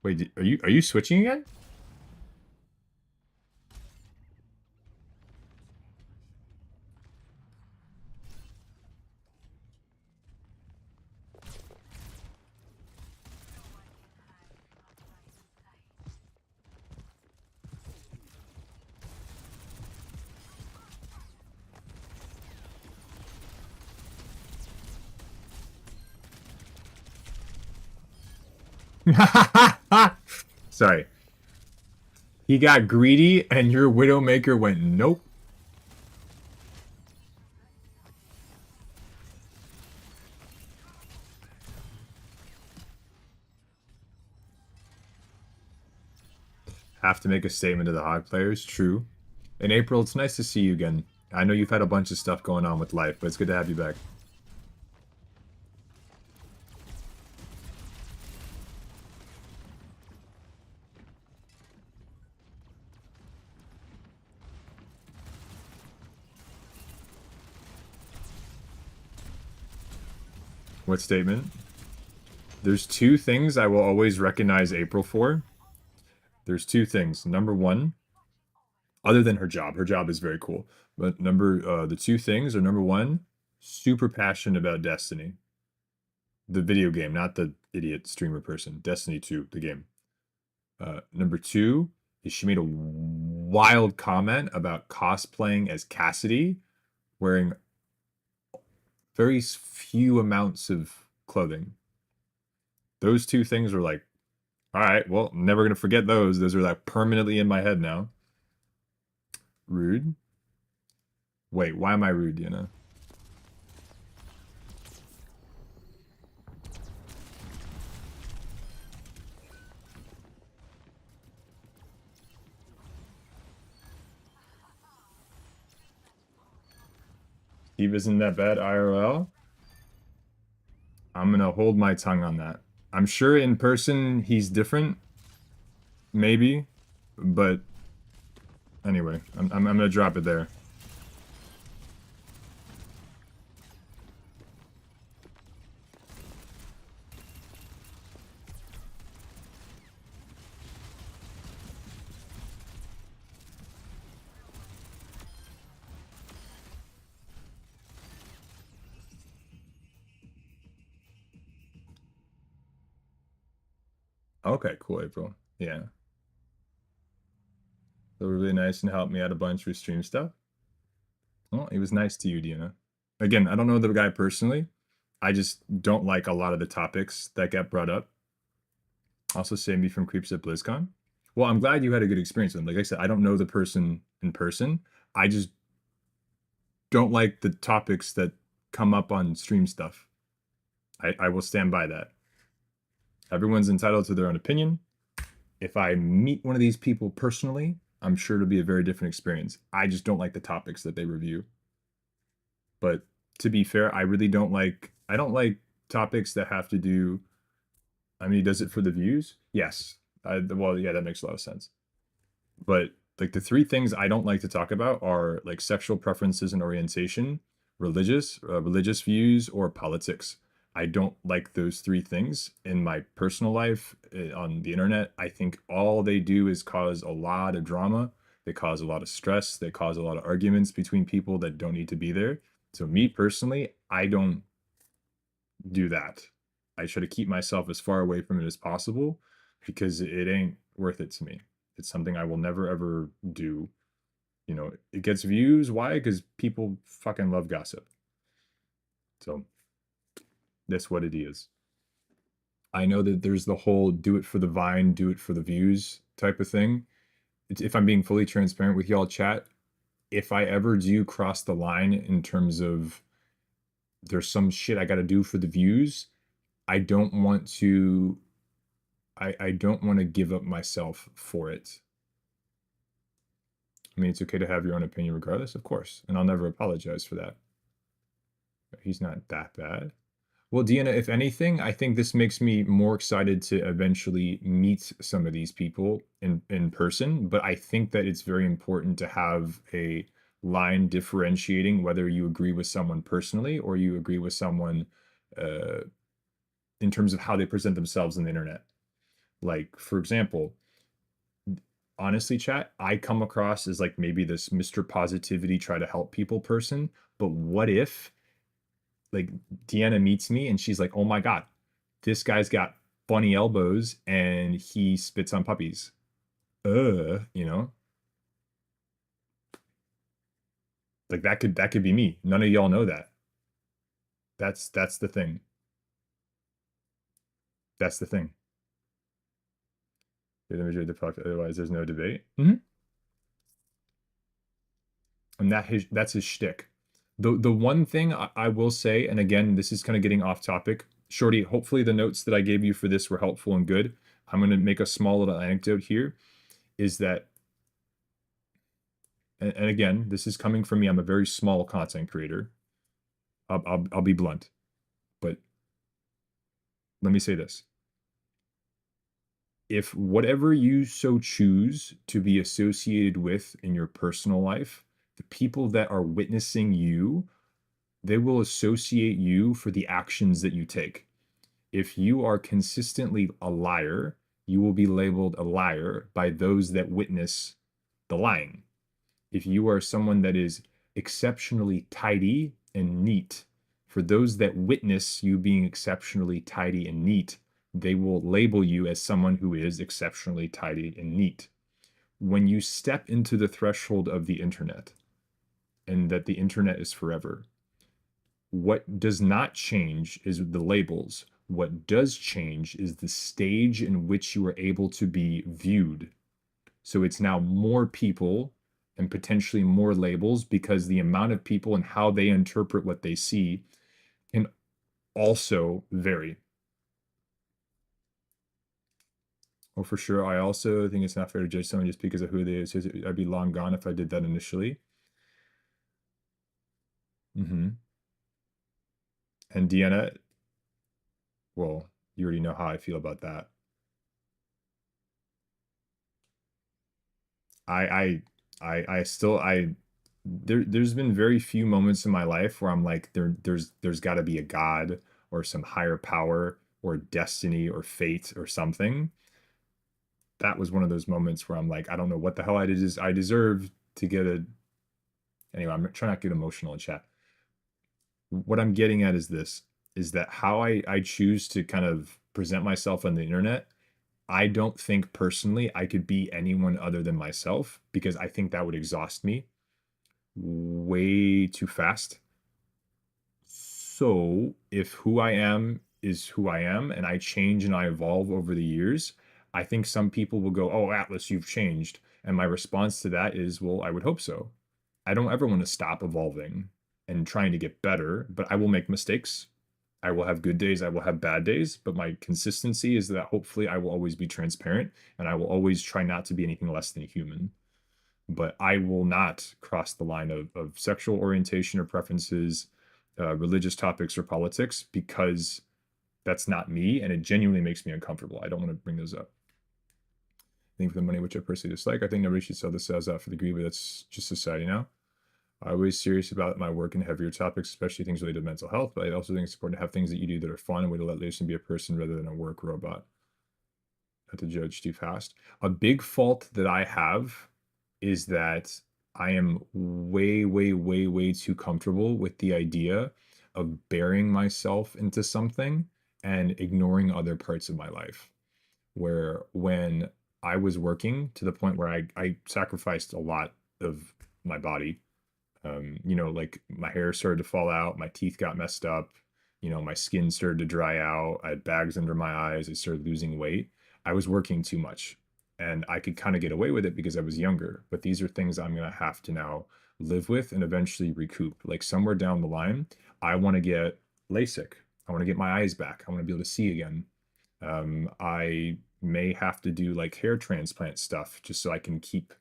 Wait, are you switching again? Sorry. He got greedy and your Widowmaker went nope. Have to make a statement to the Hog players. True. In April, it's nice to see you again. I know you've had a bunch of stuff going on with life, but it's good to have you back. What statement? There's two things I will always recognize April for. There's two things. Number one, other than her job is very cool. But the two things are number one, super passionate about Destiny. The video game, not the idiot streamer person. Destiny 2, the game. Number two is she made a wild comment about cosplaying as Cassidy, wearing very few amounts of clothing. Those two things were like, all right, well, never gonna forget those. Those are like permanently in my head now. Rude? Wait, why am I rude, Diana? Steve isn't that bad IRL? I'm gonna hold my tongue on that. I'm sure in person he's different, maybe, but anyway, I'm gonna drop it there. Okay, cool, April. Yeah. They were really nice and helped me out a bunch with stream stuff. Well, it was nice to you, Dina. Again, I don't know the guy personally. I just don't like a lot of the topics that get brought up. Also, save me from creeps at BlizzCon. Well, I'm glad you had a good experience with him. Like I said, I don't know the person in person. I just don't like the topics that come up on stream stuff. I will stand by that. Everyone's entitled to their own opinion. If I meet one of these people personally, I'm sure it'll be a very different experience. I just don't like the topics that they review. But to be fair, I really don't like topics that have to do. I mean, he does it for the views. Yes. Well, yeah, that makes a lot of sense. But like the three things I don't like to talk about are like sexual preferences and orientation, religious views, or politics. I don't like those three things in my personal life on the internet. I think all they do is cause a lot of drama. They cause a lot of stress. They cause a lot of arguments between people that don't need to be there. So me personally, I don't do that. I try to keep myself as far away from it as possible because it ain't worth it to me. It's something I will never ever do. You know, it gets views. Why? Because people fucking love gossip. So that's what it is. I know that there's the whole do it for the vine, do it for the views type of thing. If I'm being fully transparent with y'all, chat, if I ever do cross the line in terms of there's some shit I got to do for the views, I don't want to. I don't want to give up myself for it. I mean, it's okay to have your own opinion regardless, of course, and I'll never apologize for that. He's not that bad. Well, Deanna, if anything, I think this makes me more excited to eventually meet some of these people in person. But I think that it's very important to have a line differentiating whether you agree with someone personally or you agree with someone uh, in terms of how they present themselves on the internet. Like, for example, honestly, chat, I come across as like maybe this Mr. Positivity, try to help people person. But what if like Deanna meets me and she's like, "Oh my god, this guy's got funny elbows and he spits on puppies." You know, like that could be me. None of y'all know that. That's the thing. That's the thing. You're the majority of the fuck. Otherwise, there's no debate. And that's his shtick. The one thing I will say, and again, this is kind of getting off topic. Shorty, hopefully the notes that I gave you for this were helpful and good. I'm going to make a small little anecdote here. Is that and again, this is coming from me. I'm a very small content creator. I'll be blunt, but let me say this: if whatever you so choose to be associated with in your personal life, the people that are witnessing you, they will associate you for the actions that you take. If you are consistently a liar, you will be labeled a liar by those that witness the lying. If you are someone that is exceptionally tidy and neat, for those that witness you being exceptionally tidy and neat, they will label you as someone who is exceptionally tidy and neat. When you step into the threshold of the internet, and that the internet is forever, what does not change is the labels. What does change is the stage in which you are able to be viewed. So it's now more people and potentially more labels because the amount of people and how they interpret what they see can also vary. Oh, for sure. I also think it's not fair to judge someone just because of who they is. I'd be long gone if I did that initially. And Deanna, well, you already know how I feel about that. I still there's been very few moments in my life where I'm like there's got to be a god or some higher power or destiny or fate or something. That was one of those moments where I'm like, I don't know what the hell I deserve to get a. Anyway, I'm trying not to get emotional in chat. What I'm getting at is this: is that how I choose to kind of present myself on the internet. I don't think personally I could be anyone other than myself because I think that would exhaust me way too fast. So if who I am is who I am and I change and I evolve over the years, I think some people will go, "Oh, Atlas, you've changed." And my response to that is, "Well, I would hope so." I don't ever want to stop evolving and trying to get better, but I will make mistakes. I will have good days, I will have bad days, but my consistency is that hopefully I will always be transparent and I will always try not to be anything less than human. But I will not cross the line of sexual orientation or preferences, religious topics or politics because that's not me and it genuinely makes me uncomfortable. I don't want to bring those up. I think for the money, which I personally dislike, I think nobody should sell this as out for the greed, but that's just society now. I'm always serious about my work and heavier topics, especially things related to mental health, but I also think it's important to have things that you do that are fun and way to let loose and be a person rather than a work robot. Not to judge too fast. A big fault that I have is that I am way, way, way, way too comfortable with the idea of burying myself into something and ignoring other parts of my life. Where when I was working to the point where I sacrificed a lot of my body, like my hair started to fall out, my teeth got messed up, my skin started to dry out, I had bags under my eyes, I started losing weight. I was working too much and I could kind of get away with it because I was younger. But these are things I'm going to have to now live with and eventually recoup. Like somewhere down the line, I want to get LASIK. I want to get my eyes back. I want to be able to see again. I may have to do like hair transplant stuff just so I can keep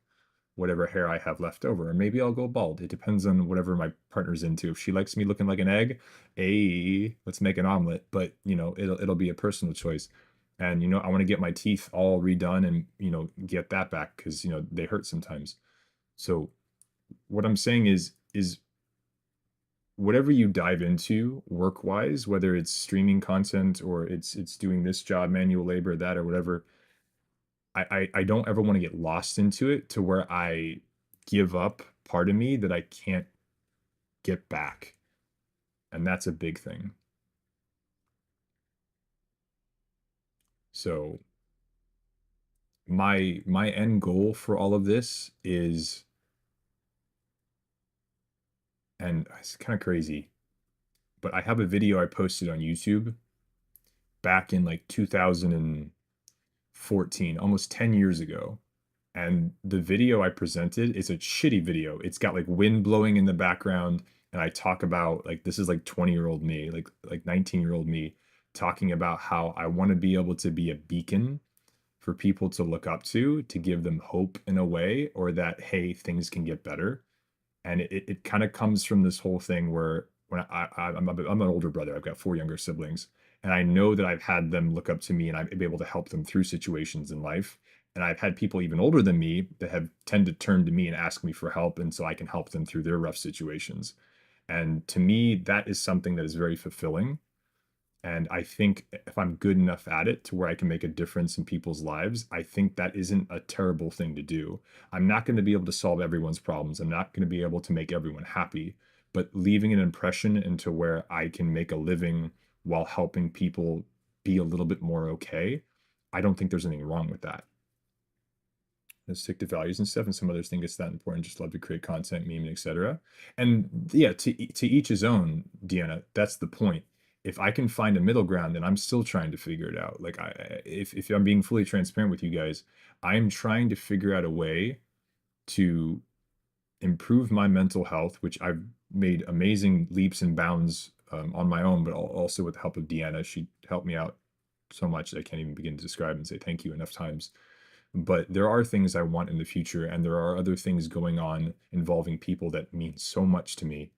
whatever hair I have left over. Or maybe I'll go bald. It depends on whatever my partner's into. If she likes me looking like an egg, hey, let's make an omelet. But it'll be a personal choice. And I want to get my teeth all redone and get that back because they hurt sometimes. So what I'm saying is whatever you dive into work wise, whether it's streaming content or it's doing this job, manual labor, that or whatever, I don't ever want to get lost into it to where I give up part of me that I can't get back. And that's a big thing. So my end goal for all of this is, and it's kind of crazy, but I have a video I posted on YouTube back in like 2014, almost 10 years ago. And the video I presented is a shitty video. It's got like wind blowing in the background. And I talk about like, this is like 20-year-old me, like 19-year-old me talking about how I want to be able to be a beacon for people to look up to give them hope in a way, or that, hey, things can get better. And it kind of comes from this whole thing where when I'm an older brother, I've got 4 younger siblings, and I know that I've had them look up to me and I've been able to help them through situations in life. And I've had people even older than me that have tend to turn to me and ask me for help, and so I can help them through their rough situations. And to me, that is something that is very fulfilling. And I think if I'm good enough at it to where I can make a difference in people's lives, I think that isn't a terrible thing to do. I'm not going to be able to solve everyone's problems. I'm not going to be able to make everyone happy, but leaving an impression into where I can make a living while helping people be a little bit more okay, I don't think there's anything wrong with that. Let's stick to values and stuff, and some others think it's that important. Just love to create content, meme, etc. And yeah, to each his own, Deanna. That's the point. If I can find a middle ground, and I'm still trying to figure it out. Like if I'm being fully transparent with you guys, I'm trying to figure out a way to improve my mental health, which I've made amazing leaps and bounds on my own, but also with the help of Deanna. She helped me out so much that I can't even begin to describe and say thank you enough times. But there are things I want in the future, and there are other things going on involving people that mean so much to me.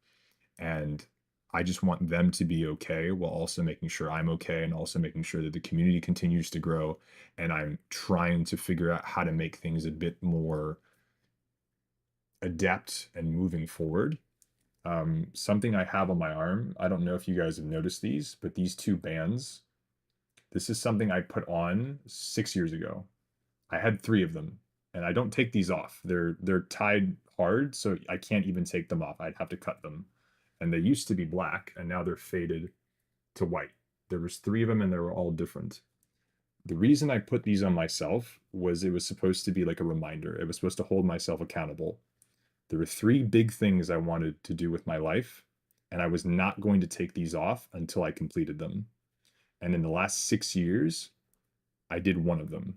And I just want them to be okay while also making sure I'm okay, and also making sure that the community continues to grow. And I'm trying to figure out how to make things a bit more adept and moving forward. Something I have on my arm, I don't know if you guys have noticed these, but these 2 bands, this is something I put on 6 years ago. I had 3 of them, and I don't take these off. They're tied hard, so I can't even take them off. I'd have to cut them. And they used to be black, and now they're faded to white. There was 3 of them, and they were all different. The reason I put these on myself was it was supposed to be like a reminder. It was supposed to hold myself accountable. There were 3 big things I wanted to do with my life, and I was not going to take these off until I completed them. And in the last 6 years, I did 1 of them.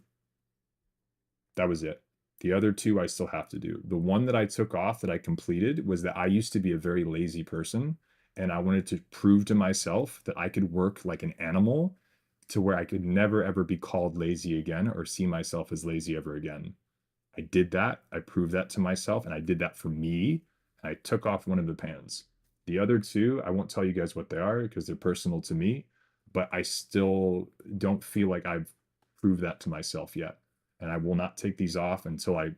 That was it. The other 2 I still have to do. The one that I took off that I completed was that I used to be a very lazy person, and I wanted to prove to myself that I could work like an animal to where I could never ever be called lazy again or see myself as lazy ever again. I did that. I proved that to myself, and I did that for me. And I took off 1 of the pans. The other 2, I won't tell you guys what they are because they're personal to me, but I still don't feel like I've proved that to myself yet. And I will not take these off until I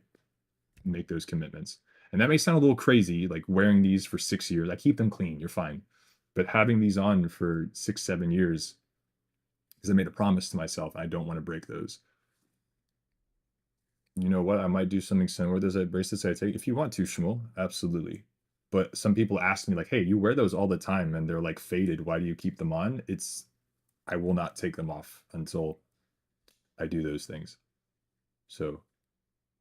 make those commitments. And that may sound a little crazy, like wearing these for 6 years. I keep them clean, you're fine. But having these on for 6, 7 years, because I made a promise to myself, I don't want to break those. You know what? I might do something similar. There's bracelets I take. If you want to, Shmuel, absolutely. But some people ask me like, hey, you wear those all the time and they're like faded. Why do you keep them on? I will not take them off until I do those things. So,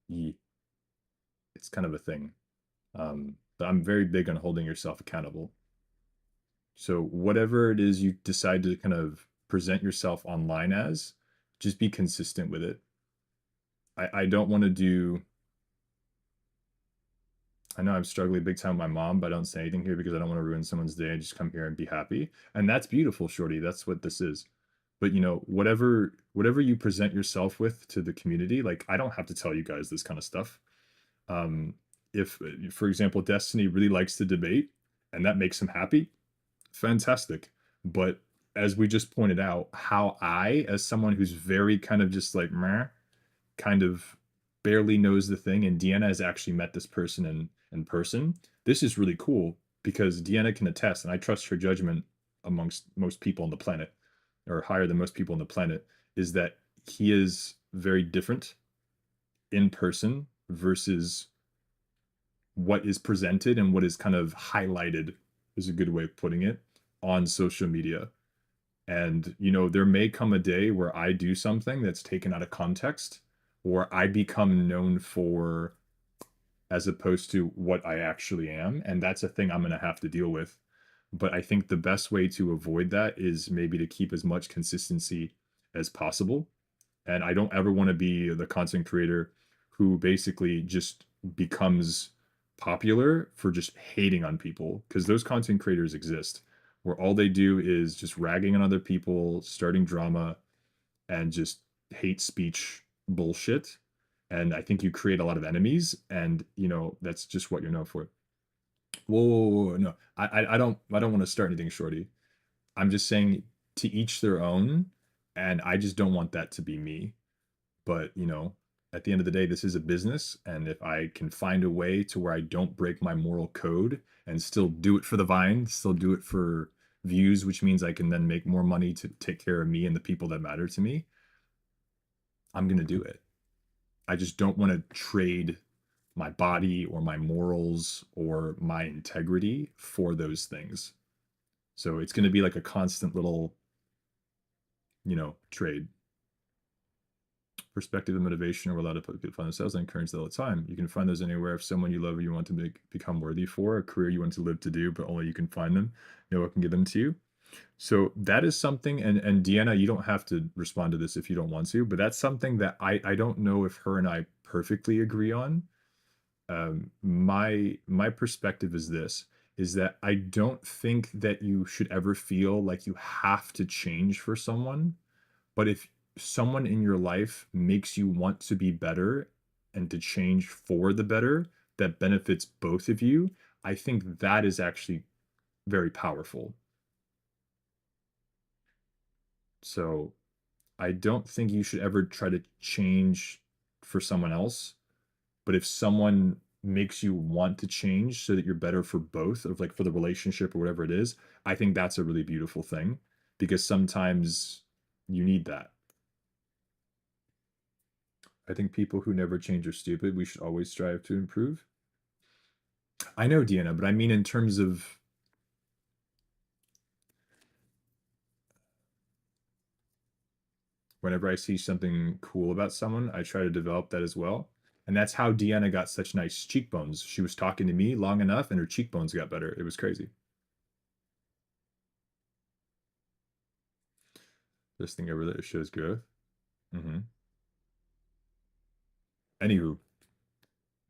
it's kind of a thing. But I'm very big on holding yourself accountable. So whatever it is you decide to kind of present yourself online as, just be consistent with it. I don't want to do. I know I'm struggling big time with my mom, but I don't say anything here because I don't want to ruin someone's day. I just come here and be happy. And that's beautiful, Shorty. That's what this is. But whatever you present yourself with to the community, like I don't have to tell you guys this kind of stuff. If, for example, Destiny really likes to debate and that makes him happy, fantastic. But as we just pointed out, how I, as someone who's very kind of just like meh, kind of barely knows the thing, and Deanna has actually met this person in person. This is really cool because Deanna can attest, and I trust her judgment amongst most people on the planet, or higher than most people on the planet, is that he is very different in person versus what is presented and what is kind of highlighted, is a good way of putting it, on social media. And, you know, there may come a day where I do something that's taken out of context, or I become known for as opposed to what I actually am. And that's a thing I'm going to have to deal with. But I think the best way to avoid that is maybe to keep as much consistency as possible. And I don't ever want to be the content creator who basically just becomes popular for just hating on people, because those content creators exist where all they do is just ragging on other people, starting drama, and just hate speech bullshit. And I think you create a lot of enemies, and you know that's just what you're known for. Whoa, whoa, whoa, whoa, no, I don't want to start anything, shorty. I'm just saying, to each their own, and I just don't want that to be me. But, you know, at the end of the day, this is a business, and if I can find a way to where I don't break my moral code and still do it for the vine, still do it for views, which means I can then make more money to take care of me and the people that matter to me, I'm going to do it. I just don't want to trade my body or my morals or my integrity for those things. So it's going to be like a constant little, you know, trade. Perspective and motivation are allowed to put people on themselves. I encourage that all the time. You can find those anywhere. If someone you love or you want to become worthy for, a career you want to live to do, but only you can find them, no one can give them to you. So that is something, and Deanna, you don't have to respond to this if you don't want to, but that's something that I don't know if her and I perfectly agree on. My perspective is this, is that I don't think that you should ever feel like you have to change for someone. But if someone in your life makes you want to be better and to change for the better, that benefits both of you, I think that is actually very powerful. So I don't think you should ever try to change for someone else. But if someone makes you want to change so that you're better for both, of like for the relationship or whatever it is, I think that's a really beautiful thing, because sometimes you need that. I think people who never change are stupid. We should always strive to improve. I know, Deanna, but I mean in terms of, whenever I see something cool about someone, I try to develop that as well. And that's how Deanna got such nice cheekbones. She was talking to me long enough and her cheekbones got better. It was crazy. This thing over there shows growth. Mm-hmm. Anywho,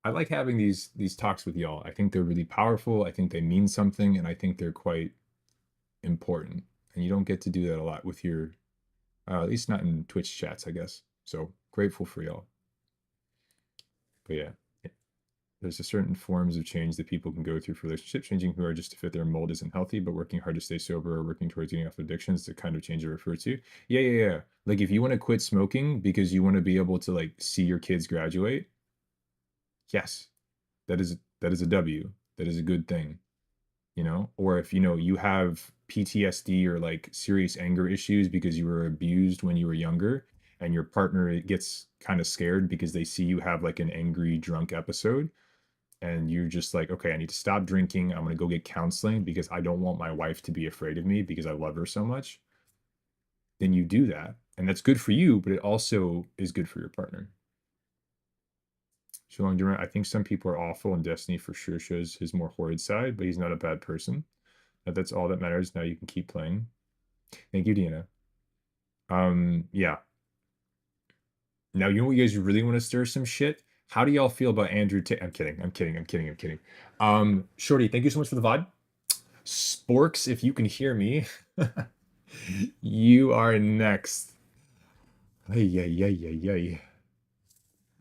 I like having these talks with y'all. I think they're really powerful. I think they mean something, and I think they're quite important. And you don't get to do that a lot with your, at least not in Twitch chats, I guess. So grateful for y'all. But yeah, there's a certain forms of change that people can go through for relationship changing who are just to fit their mold isn't healthy, but working hard to stay sober or working towards getting off addictions, the kind of change I refer to. Yeah. Like if you want to quit smoking because you want to be able to like see your kids graduate, yes, that is a W. That is a good thing, you know? Or if you know you have PTSD or like serious anger issues because you were abused when you were younger, and your partner gets kind of scared because they see you have like an angry drunk episode, and you're just like, okay, I need to stop drinking. I'm going to go get counseling because I don't want my wife to be afraid of me because I love her so much. Then you do that. And that's good for you, but it also is good for your partner. Shilong Durant, I think some people are awful, and Destiny for sure shows his more horrid side, but he's not a bad person. That's all that matters. Now you can keep playing. Thank you, Deanna. Yeah. Now, you know what, you guys really want to stir some shit? How do y'all feel about Andrew I'm kidding. Shorty, thank you so much for the VOD. Sporks, if you can hear me, you are next. Ay.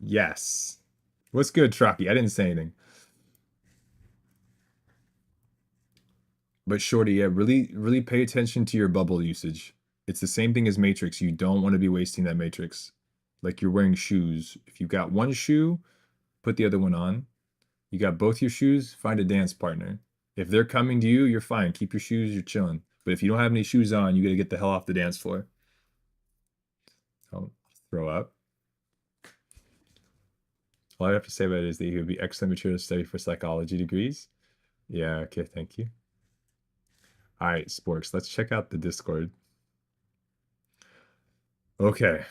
Yes. What's good, Trocky? I didn't say anything. But Shorty, yeah, really pay attention to your bubble usage. It's the same thing as Matrix. You don't want to be wasting that Matrix. Like you're wearing shoes. If you got one shoe, put the other one on. You got both your shoes, find a dance partner. If they're coming to you, you're fine. Keep your shoes, you're chilling. But if you don't have any shoes on, you got to get the hell off the dance floor. I'll throw up. All I have to say about it is that he would be excellent material to study for psychology degrees. Yeah, okay, thank you. All right, Sporks, let's check out the Discord. Okay.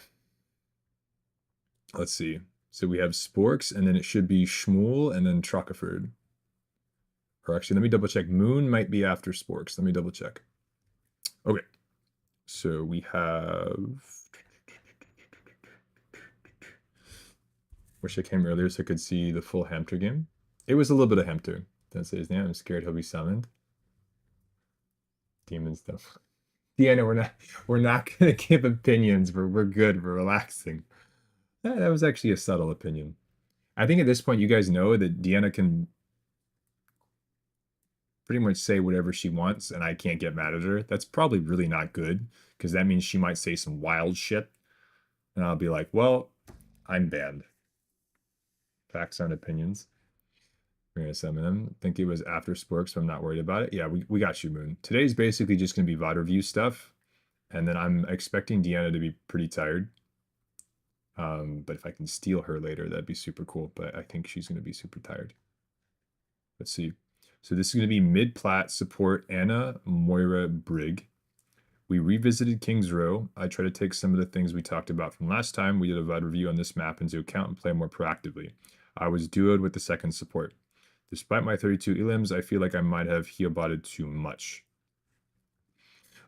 Let's see. So we have Sporks, and then it should be Shmuel, and then Truckaford. Or actually, let me double check. Moon might be after Sporks. Let me double check. Okay. So we have... Wish I came earlier so I could see the full Hamter game. It was a little bit of Hamter. Don't say his name. I'm scared he'll be summoned. Demon stuff. Yeah, no, we're not gonna give opinions. We're good. We're relaxing. That was actually a subtle opinion. I think at this point you guys know that Deanna can pretty much say whatever she wants and I can't get mad at her. That's probably really not good because that means she might say some wild shit and I'll be like, well, I'm banned. Facts aren't opinions. We're gonna summon him. I think it was after Spork, so I'm not worried about it. Yeah, we got you, Moon. Today's basically just gonna be VOD review stuff, and then I'm expecting Deanna to be pretty tired. But if I can steal her later, that'd be super cool. But I think she's gonna be super tired. Let's see. So this is gonna be mid-plat support Anna, Moira, Brig. We revisited King's Row. I try to take some of the things we talked about from last time. We did a VOD review on this map into account and play more proactively. I was duoed with the second support. Despite my 32 elims, I feel like I might have heal-botted too much.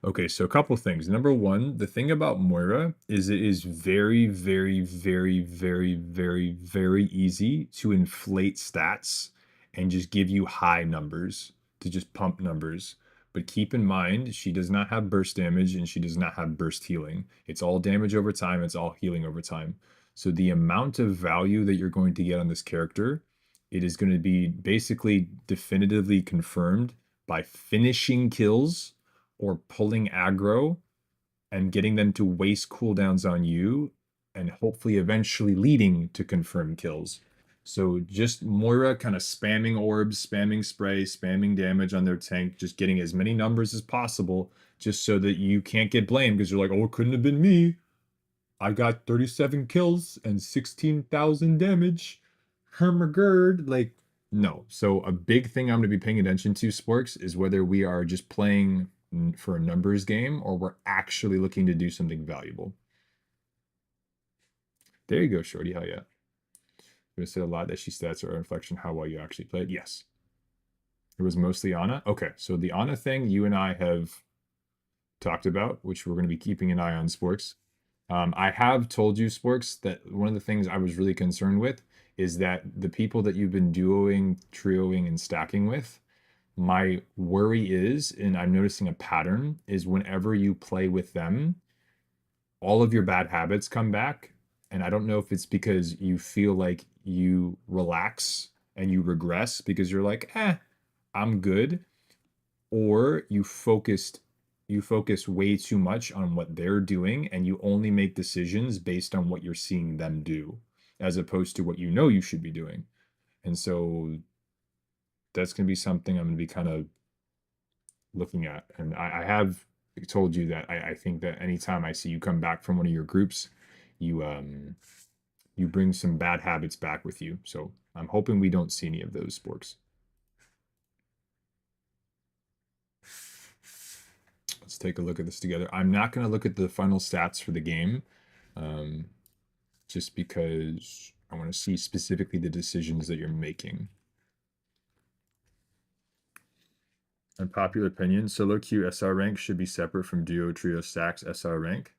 Okay, so a couple things. Number one, the thing about Moira is it is very, very, very, very, very, very easy to inflate stats and just give you high numbers, to just pump numbers. But keep in mind, she does not have burst damage and she does not have burst healing. It's all damage over time, it's all healing over time. So the amount of value that you're going to get on this character, it is going to be basically definitively confirmed by finishing kills or pulling aggro and getting them to waste cooldowns on you and hopefully eventually leading to confirmed kills. So just Moira kind of spamming orbs, spamming spray, spamming damage on their tank, just getting as many numbers as possible just so that you can't get blamed because you're like, oh, it couldn't have been me. I got 37 kills and 16,000 damage. Hermagerd, like, no. So a big thing I'm going to be paying attention to, Sporks, is whether we are just playing for a numbers game or we're actually looking to do something valuable. There you go, Shorty. Hell yeah. You said a lot that she stats are a reflection how well you actually played. Yes. It was mostly Ana. Okay, so the Ana thing you and I have talked about, which we're going to be keeping an eye on, Sporks. I have told you, Sporks, that one of the things I was really concerned with is that the people that you've been duoing, trioing, and stacking with, my worry is, and I'm noticing a pattern, is whenever you play with them, all of your bad habits come back. And I don't know if it's because you feel like you relax and you regress because you're like, I'm good, or you focus way too much on what they're doing and you only make decisions based on what you're seeing them do as opposed to what you know you should be doing. And so that's going to be something I'm going to be kind of looking at. And I have told you that I think that anytime I see you come back from one of your groups, you bring some bad habits back with you. So I'm hoping we don't see any of those, Sporks. Let's take a look at this together. I'm not going to look at the final stats for the game, just because I want to see specifically the decisions that you're making. Unpopular opinion, solo queue SR rank should be separate from duo, trio, stacks SR rank.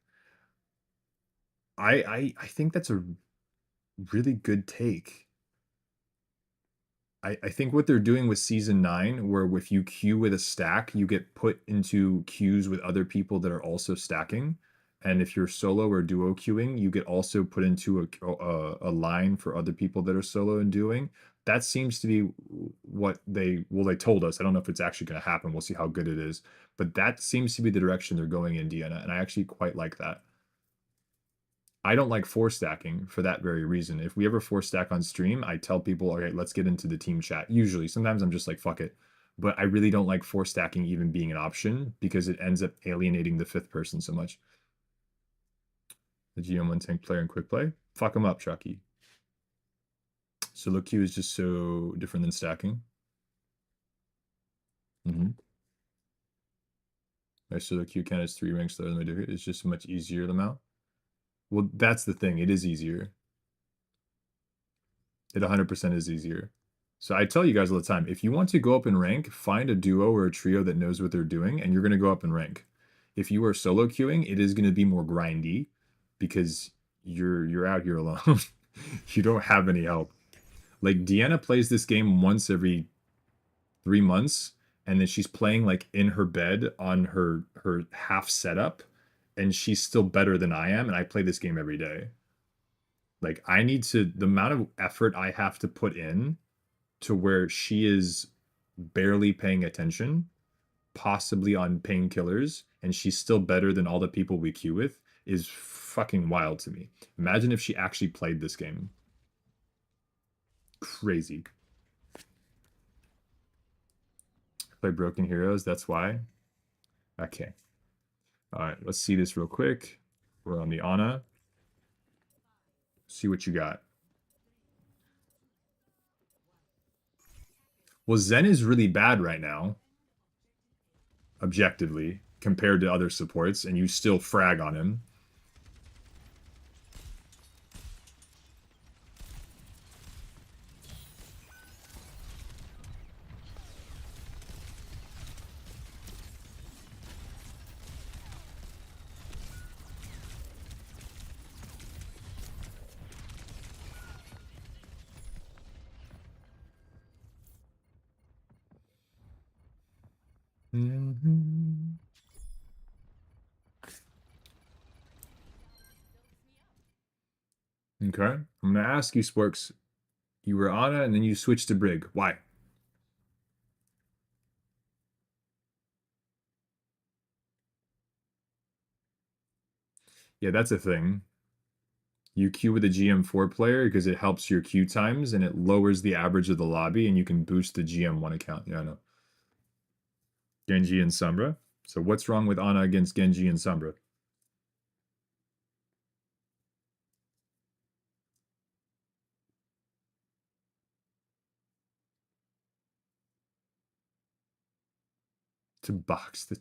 I think that's a really good take. I think what they're doing with season 9, where if you queue with a stack, you get put into queues with other people that are also stacking. And if you're solo or duo queuing, you get also put into a line for other people that are solo and duoing. That seems to be what they told us. I don't know if it's actually going to happen. We'll see how good it is. But that seems to be the direction they're going in, Deanna, and I actually quite like that. I don't like four stacking for that very reason. If we ever four stack on stream, I tell people, okay, let's get into the team chat. Usually, sometimes I'm just like, fuck it. But I really don't like four stacking even being an option because it ends up alienating the fifth person so much. The GM1 tank player in quick play. Fuck him up, Chucky. Solo queue is just so different than stacking. My solo queue count is 3 ranks lower than my duo. It's just much easier to mount. Well, that's the thing. It is easier. It 100% is easier. So I tell you guys all the time, if you want to go up in rank, find a duo or a trio that knows what they're doing, and you're going to go up in rank. If you are solo queuing, it is going to be more grindy because you're out here alone. You don't have any help. Like Deanna plays this game once every 3 months, and then she's playing like in her bed on her half setup, and she's still better than I am, and I play this game every day. Like I need to, the amount of effort I have to put in to where she is barely paying attention, possibly on painkillers, and she's still better than all the people we queue with, is fucking wild to me. Imagine if she actually played this game. Crazy. Play Broken Heroes, that's why. Okay. All right, let's see this real quick. We're on the Ana. See what you got. Well, Zen is really bad right now, objectively, compared to other supports, and you still frag on him. Mm-hmm. Okay. I'm going to ask you, Sporks. You were Ana and then you switched to Brig. Why? Yeah, that's a thing. You queue with a GM4 player because it helps your queue times and it lowers the average of the lobby and you can boost the GM1 account. Yeah, I know. Genji and Sombra. So what's wrong with Ana against Genji and Sombra? To box the...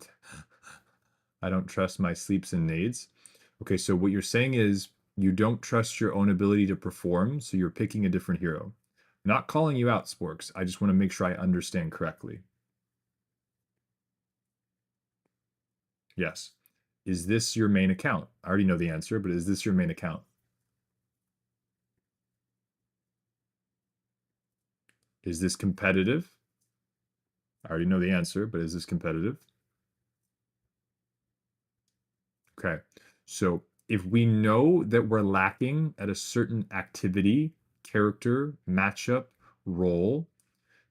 I don't trust my sleeps and nades. Okay, so what you're saying is you don't trust your own ability to perform, so you're picking a different hero. I'm not calling you out, Sporks. I just want to make sure I understand correctly. Yes. Is this your main account? I already know the answer, but is this your main account? Is this competitive? I already know the answer, but is this competitive? Okay. So if we know that we're lacking at a certain activity, character, matchup, role,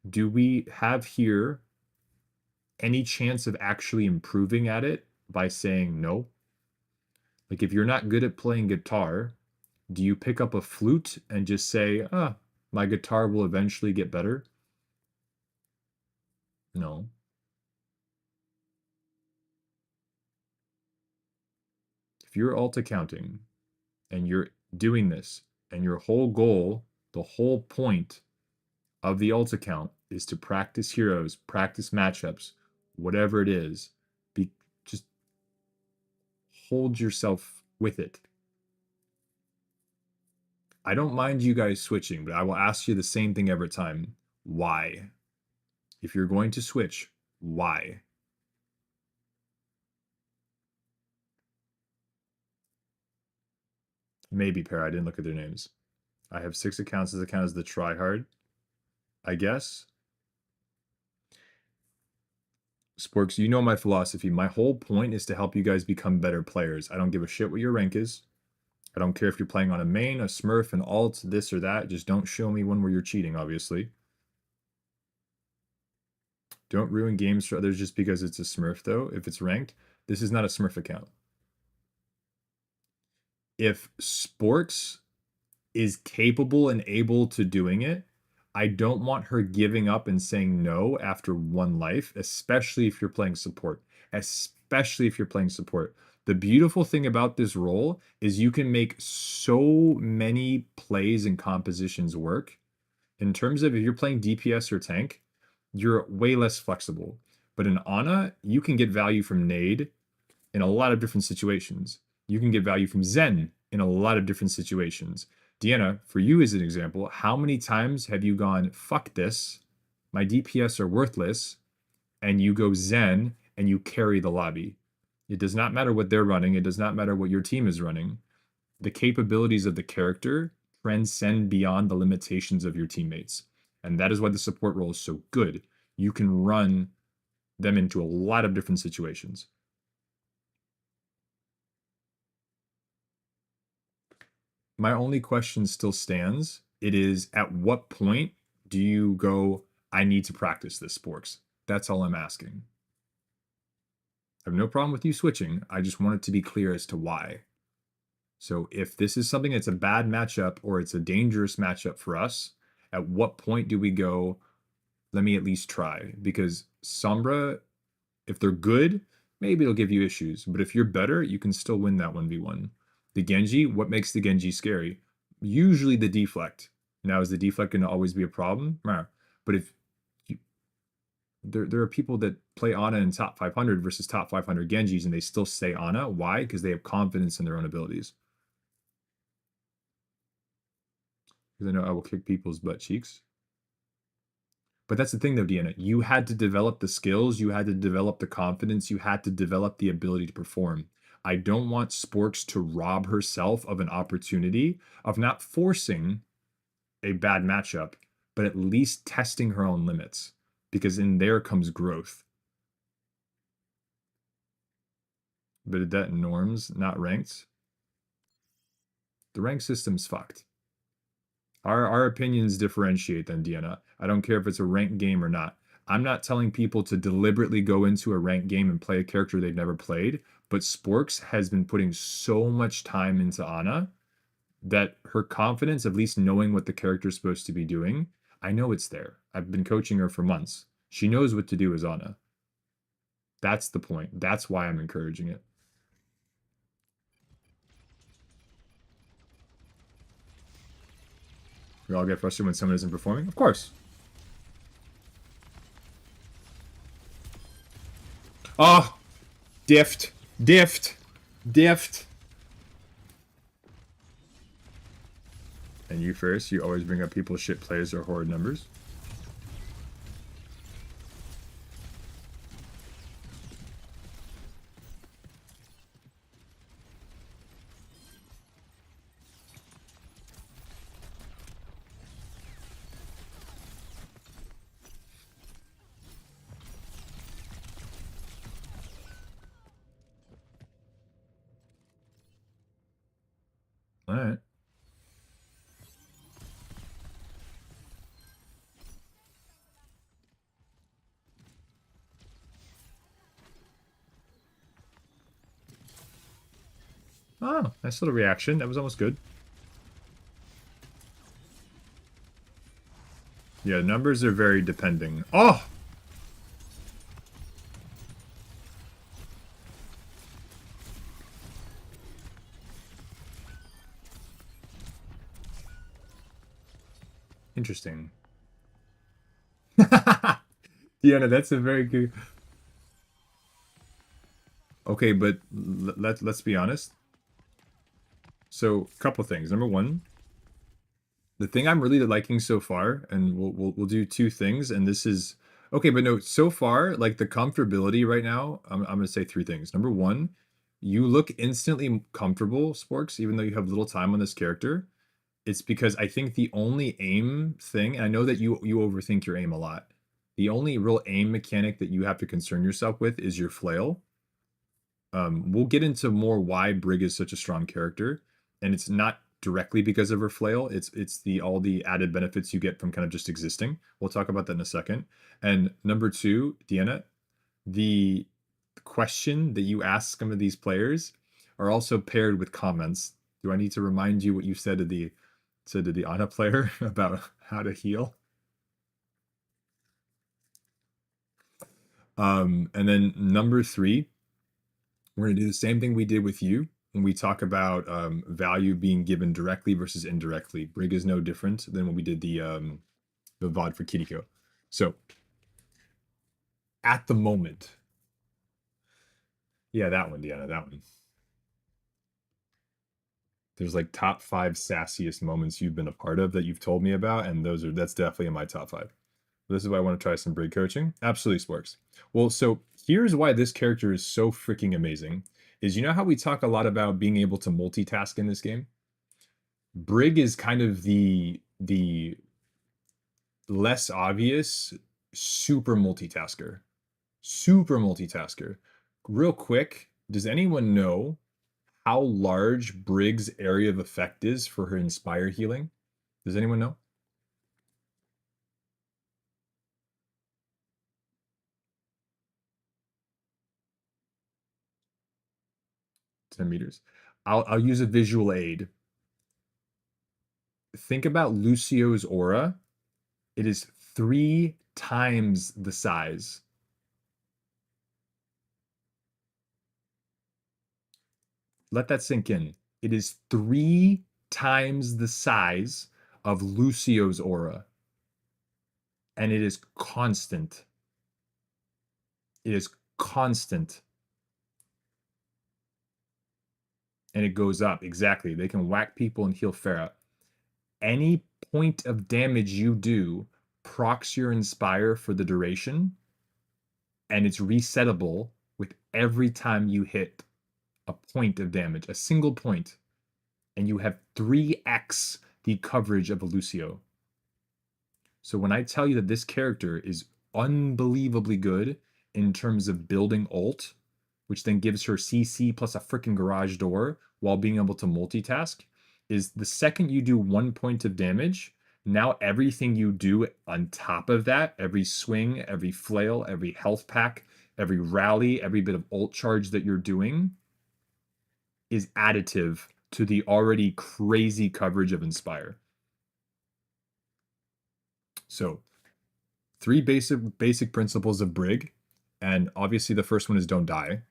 do we have here any chance of actually improving at it by saying no? Like if you're not good at playing guitar, do you pick up a flute and just say, my guitar will eventually get better? No. If you're alt accounting and you're doing this and your whole goal, the whole point of the alt account is to practice heroes, practice matchups, whatever it is, just hold yourself with it. I don't mind you guys switching, but I will ask you the same thing every time. Why? If you're going to switch, why? Maybe pair. I didn't look at their names. I have 6 accounts. This account is the tryhard, I guess. Sporks, you know my philosophy. My whole point is to help you guys become better players. I don't give a shit what your rank is. I don't care if you're playing on a main, a smurf, an alt, this or that. Just don't show me one where you're cheating, obviously. Don't ruin games for others just because it's a smurf, though. If it's ranked, this is not a smurf account. If Sporks is capable and able to doing it, I don't want her giving up and saying no after one life, especially if you're playing support. Especially if you're playing support. The beautiful thing about this role is you can make so many plays and compositions work. In terms of if you're playing DPS or tank, you're way less flexible. But in Ana, you can get value from Nade in a lot of different situations. You can get value from Zen in a lot of different situations. Deanna, for you as an example, how many times have you gone, fuck this, my DPS are worthless, and you go Zen and you carry the lobby? It does not matter what they're running. It does not matter what your team is running. The capabilities of the character transcend beyond the limitations of your teammates. And that is why the support role is so good. You can run them into a lot of different situations. My only question still stands. It is, at what point do you go, I need to practice this, Sporks? That's all I'm asking. I have no problem with you switching. I just want it to be clear as to why. So if this is something that's a bad matchup or it's a dangerous matchup for us, at what point do we go, let me at least try? Because Sombra, if they're good, maybe it'll give you issues. But if you're better, you can still win that 1v1. The Genji, what makes the Genji scary? Usually the deflect. Now, is the deflect going to always be a problem? But if you, there are people that play Ana in top 500 versus top 500 Genjis and they still stay Ana. Why? Because they have confidence in their own abilities. Because I know I will kick people's butt cheeks. But that's the thing though, Deanna. You had to develop the skills, you had to develop the confidence, you had to develop the ability to perform. I don't want Sporks to rob herself of an opportunity of not forcing a bad matchup, but at least testing her own limits. Because in there comes growth. But that norms, not ranked. The rank system's fucked. Our opinions differentiate then, Deanna. I don't care if it's a ranked game or not. I'm not telling people to deliberately go into a ranked game and play a character they've never played, but Sporks has been putting so much time into Ana that her confidence, at least knowing what the character's supposed to be doing, I know it's there. I've been coaching her for months. She knows what to do as Ana. That's the point. That's why I'm encouraging it. We all get frustrated when someone isn't performing? Of course. Oh! Diffed. Diffed. Diffed. And you first, you always bring up people's shit plays or horrid numbers. All right. Oh, nice little reaction. That was almost good. Yeah, numbers are very depending. Oh! Interesting. Deanna, that's a very good... Okay, but let's be honest. So, a couple things. Number one, the thing I'm really liking so far, and we'll do two things, and this is okay, but no, so far, like the comfortability right now, I'm gonna say three things. Number one, you look instantly comfortable, Sporks, even though you have little time on this character. It's because I think the only aim thing, and I know that you overthink your aim a lot. The only real aim mechanic that you have to concern yourself with is your flail. We'll get into more why Brig is such a strong character, and it's not directly because of her flail. It's the all the added benefits you get from kind of just existing. We'll talk about that in a second. And number two, Deanna, the question that you ask some of these players are also paired with comments. Do I need to remind you what you said to the Ana player about how to heal? And then number three, we're going to do the same thing we did with you when we talk about value being given directly versus indirectly. Brig is no different than when we did the VOD for Kiriko. So at the moment, yeah, that one, Deanna, that one. There's like top 5 sassiest moments you've been a part of that you've told me about, and that's definitely in my top 5. This is why I want to try some Brig coaching. Absolutely, Sporks. Well, so here's why this character is so freaking amazing. Is you know how we talk a lot about being able to multitask in this game? Brig is kind of the less obvious super multitasker. Super multitasker. Real quick, does anyone know how large Brig's area of effect is for her Inspire healing? Does anyone know? 10 meters. I'll use a visual aid. Think about Lucio's aura. It is 3 times the size. Let that sink in. It is 3 times the size of Lucio's aura. And it is constant. It is constant. And it goes up. Exactly. They can whack people and heal Farah. Any point of damage you do procs your Inspire for the duration. And it's resettable with every time you hit a point of damage. A single point. And you have 3x the coverage of a Lucio. So when I tell you that this character is unbelievably good in terms of building ult, which then gives her CC plus a freaking garage door while being able to multitask, is the second you do 1 point of damage, now everything you do on top of that, every swing, every flail, every health pack, every rally, every bit of ult charge that you're doing is additive to the already crazy coverage of Inspire. So 3 basic principles of Brig, and obviously the first one is don't die.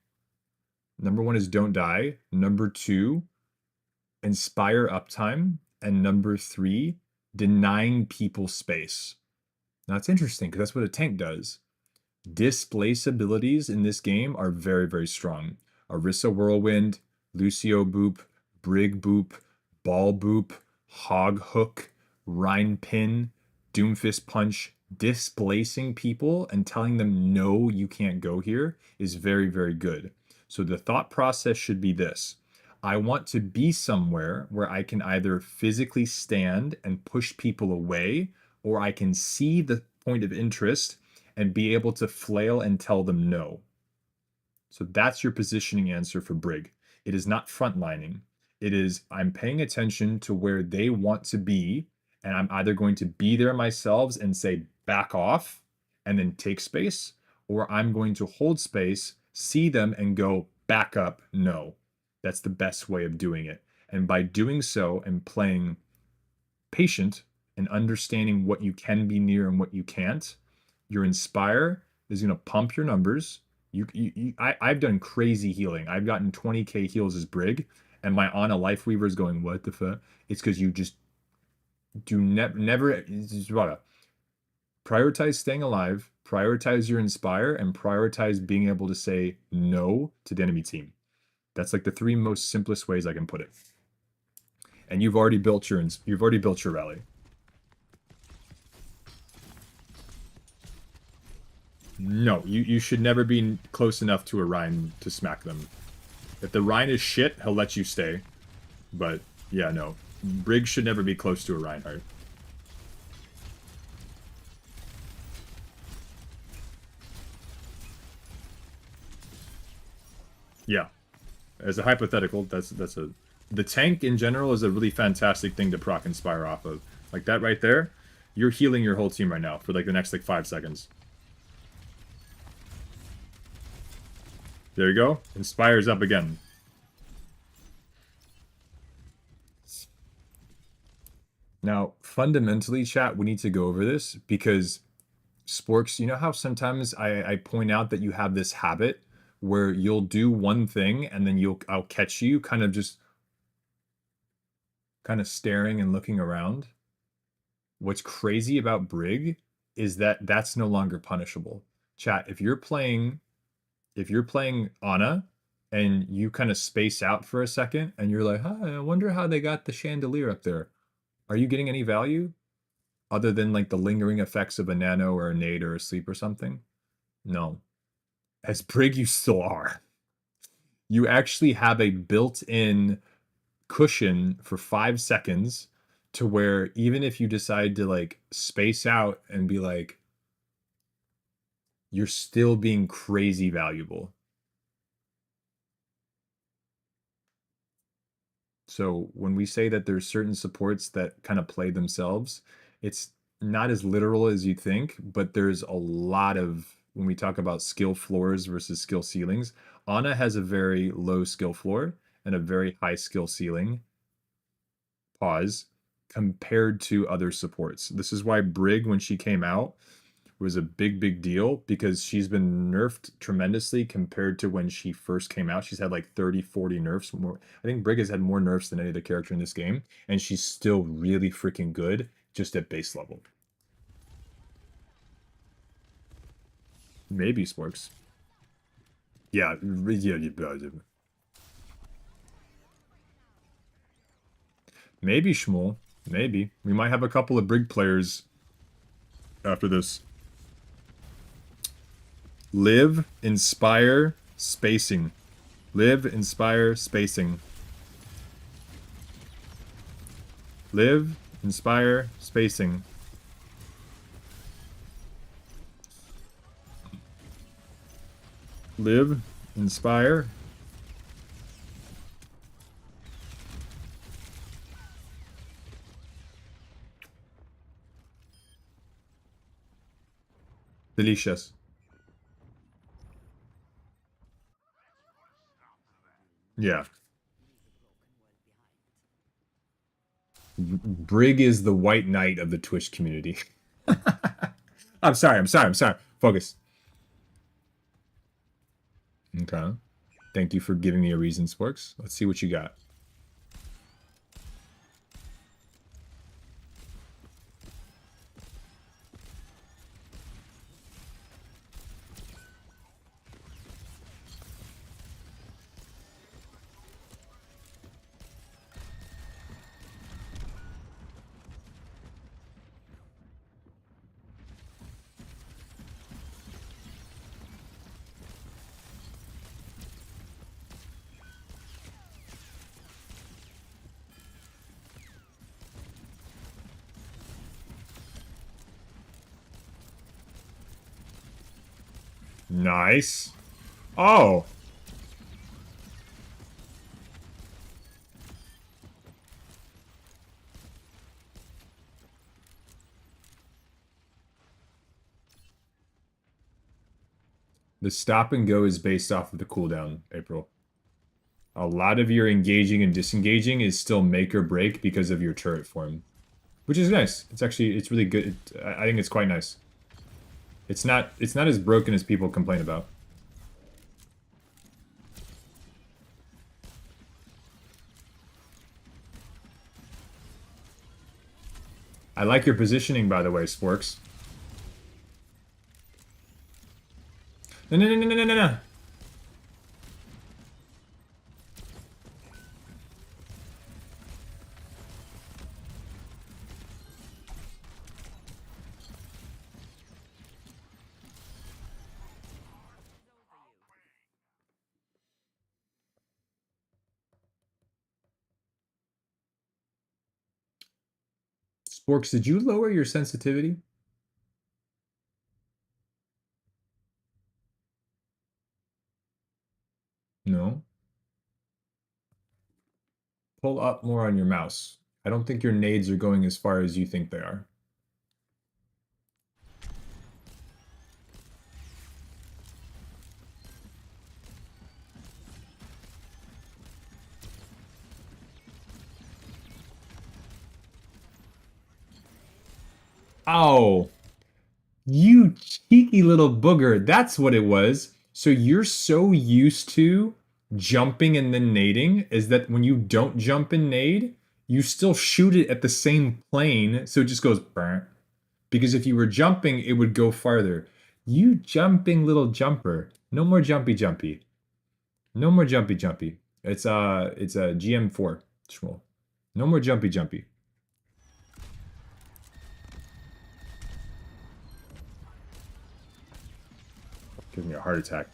Number 1 is don't die. Number 2, Inspire uptime. And number 3, denying people space. Now it's interesting because that's what a tank does. Displace abilities in this game are very, very strong. Orisa Whirlwind, Lucio Boop, Brig Boop, Ball Boop, Hog Hook, Rhine Pin, Doomfist Punch. Displacing people and telling them, no, you can't go here is very, very good. So the thought process should be this. I want to be somewhere where I can either physically stand and push people away, or I can see the point of interest and be able to flail and tell them no. So that's your positioning answer for Brig. It is not frontlining. It is I'm paying attention to where they want to be, and I'm either going to be there myself and say back off and then take space, or I'm going to hold space, see them, and go back up, no. That's the best way of doing it. And by doing so and playing patient and understanding what you can be near and what you can't, your Inspire is going to pump your numbers. I've done crazy healing. I've gotten 20k heals as Brig, and my Ana Life Weaver is going, what the fuck? It's because you just do never prioritize staying alive, prioritize your Inspire, and prioritize being able to say no to the enemy team. That's like the 3 most simplest ways I can put it. And you've already built your rally. No, you should never be close enough to a Rhine to smack them. If the Rhine is shit, he'll let you stay. But yeah, no. Brig should never be close to a Reinhardt. Yeah. As a hypothetical, the tank in general is a really fantastic thing to proc Inspire off of. Like that right there, you're healing your whole team right now for like the next like 5 seconds. There you go. Inspire's up again. Now, fundamentally, chat, we need to go over this because Sporks, you know how sometimes I point out that you have this habit where you'll do one thing and then I'll catch you kind of just kind of staring and looking around. What's crazy about Brig is that that's no longer punishable. Chat, if you're playing Ana and you kind of space out for a second and you're like, "Huh, I wonder how they got the chandelier up there." Are you getting any value other than like the lingering effects of a nano or a nade or a sleep or something? No. As Brig, you still are. You actually have a built-in cushion for 5 seconds to where even if you decide to like space out and be like, you're still being crazy valuable. So when we say that there's certain supports that kind of play themselves, it's not as literal as you think, but there's a lot of, when we talk about skill floors versus skill ceilings, Ana has a very low skill floor and a very high skill ceiling, pause, compared to other supports. This is why Brig, when she came out, was a big deal because she's been nerfed tremendously compared to when she first came out. She's had like 30, 40 nerfs more. I think Brig has had more nerfs than any other character in this game, and she's still really freaking good just at base level. Maybe Sporks. Yeah, maybe Shmuel. Maybe. We might have a couple of Brig players after this. Live, inspire, spacing. Live, inspire, spacing. Live, inspire, spacing. Live, inspire. Delicious. Yeah. Brig is the white knight of the Twitch community. I'm sorry. Focus. Okay. Thank you for giving me a reason, Sporks. Let's see what you got. Nice. Oh. The stop and go is based off of the cooldown, April. A lot of your engaging and disengaging is still make or break because of your turret form, which is nice. It's really good. I think it's quite nice. It's not as broken as people complain about. I like your positioning, by the way, Sporks. No. Sporks, did you lower your sensitivity? No. Pull up more on your mouse. I don't think your nades are going as far as you think they are. Oh, you cheeky little booger. That's what it was. So you're so used to jumping and then nading is that when you don't jump and nade, you still shoot it at the same plane. So it just goes burnt. Because if you were jumping, it would go farther. You jumping little jumper. No more jumpy jumpy. No more jumpy jumpy. It's a GM4, Shmuel. No more jumpy jumpy. Give me a heart attack.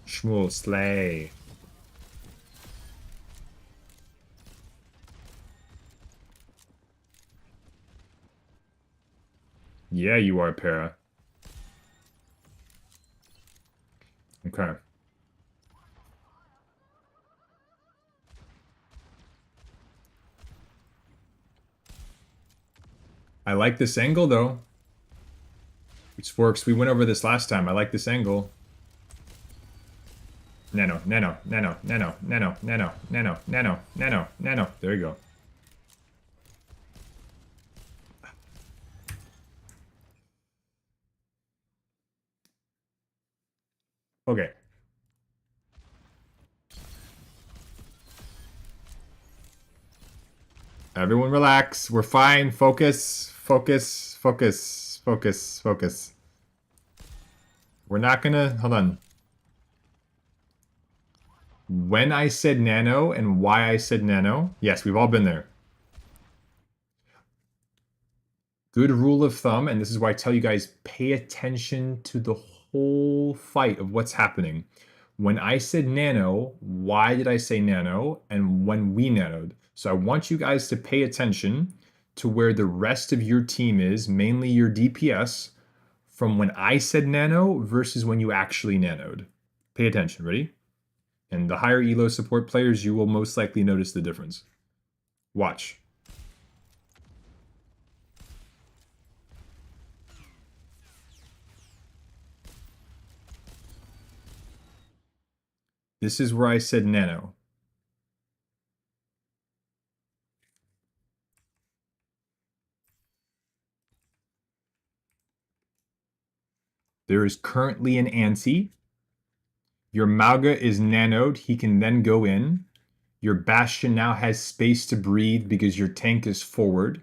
Shmuel slay. Yeah, you are, Para. Okay. I like this angle, though. Which works. We went over this last time. I like this angle. Nano, nano, nano, nano, nano, nano, nano, nano, nano, nano. There you go. Okay. Everyone relax. We're fine. Focus, focus, focus, focus, focus. We're not gonna... Hold on. When I said nano and why I said nano, yes, we've all been there. Good rule of thumb, and this is why I tell you guys, pay attention to the whole fight of what's happening. When I said nano, why did I say nano? And when we nanoed. So I want you guys to pay attention to where the rest of your team is, mainly your DPS, from when I said nano versus when you actually nanoed. Pay attention, ready? And the higher elo support players, you will most likely notice the difference. Watch. This is where I said nano. There is currently an anti. Your Mauga is nanoed. He can then go in. Your Bastion now has space to breathe because your tank is forward.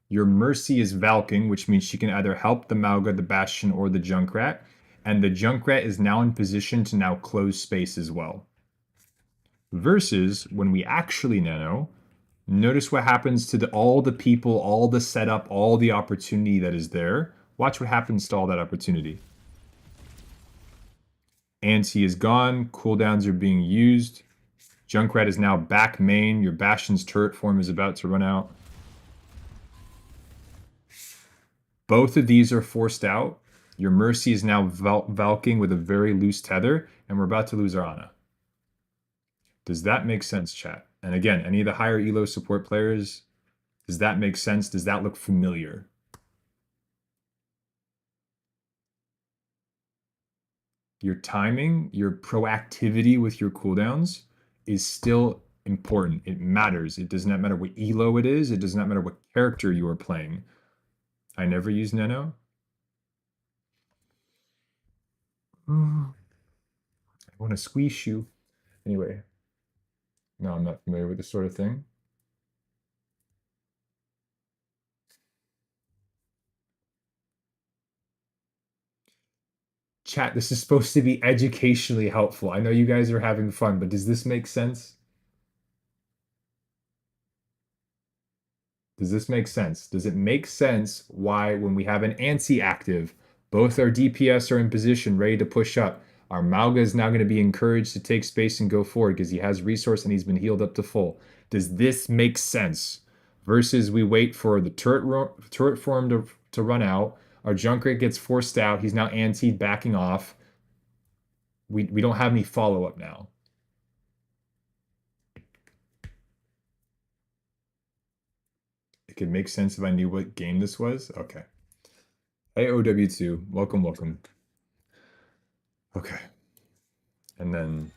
Your Mercy is Valking, which means she can either help the Mauga, the Bastion, or the Junkrat. And the Junkrat is now in position to now close space as well. Versus when we actually nano, notice what happens to all the people, all the setup, all the opportunity that is there. Watch what happens to all that opportunity. Anti is gone. Cooldowns are being used. Junkrat is now back main. Your Bastion's turret form is about to run out. Both of these are forced out. Your Mercy is now Valking with a very loose tether, and we're about to lose our Ana. Does that make sense, chat? And again, any of the higher elo support players, does that make sense? Does that look familiar? Your timing, your proactivity with your cooldowns is still important. It matters. It does not matter what elo it is. It does not matter what character you are playing. I never use nano. I want to squeeze you. Anyway. No, I'm not familiar with this sort of thing. Chat, this is supposed to be educationally helpful. I know you guys are having fun, but does this make sense? Does this make sense? Does it make sense why when we have an Ansi active, both our DPS are in position, ready to push up. Our Mauga is now going to be encouraged to take space and go forward because he has resource and he's been healed up to full. Does this make sense? Versus we wait for the turret form to run out. Our Junkrat gets forced out. He's now antied, backing off. We don't have any follow-up now. It could make sense if I knew what game this was. Okay. Hey, OW2. Welcome, welcome. Okay. And then...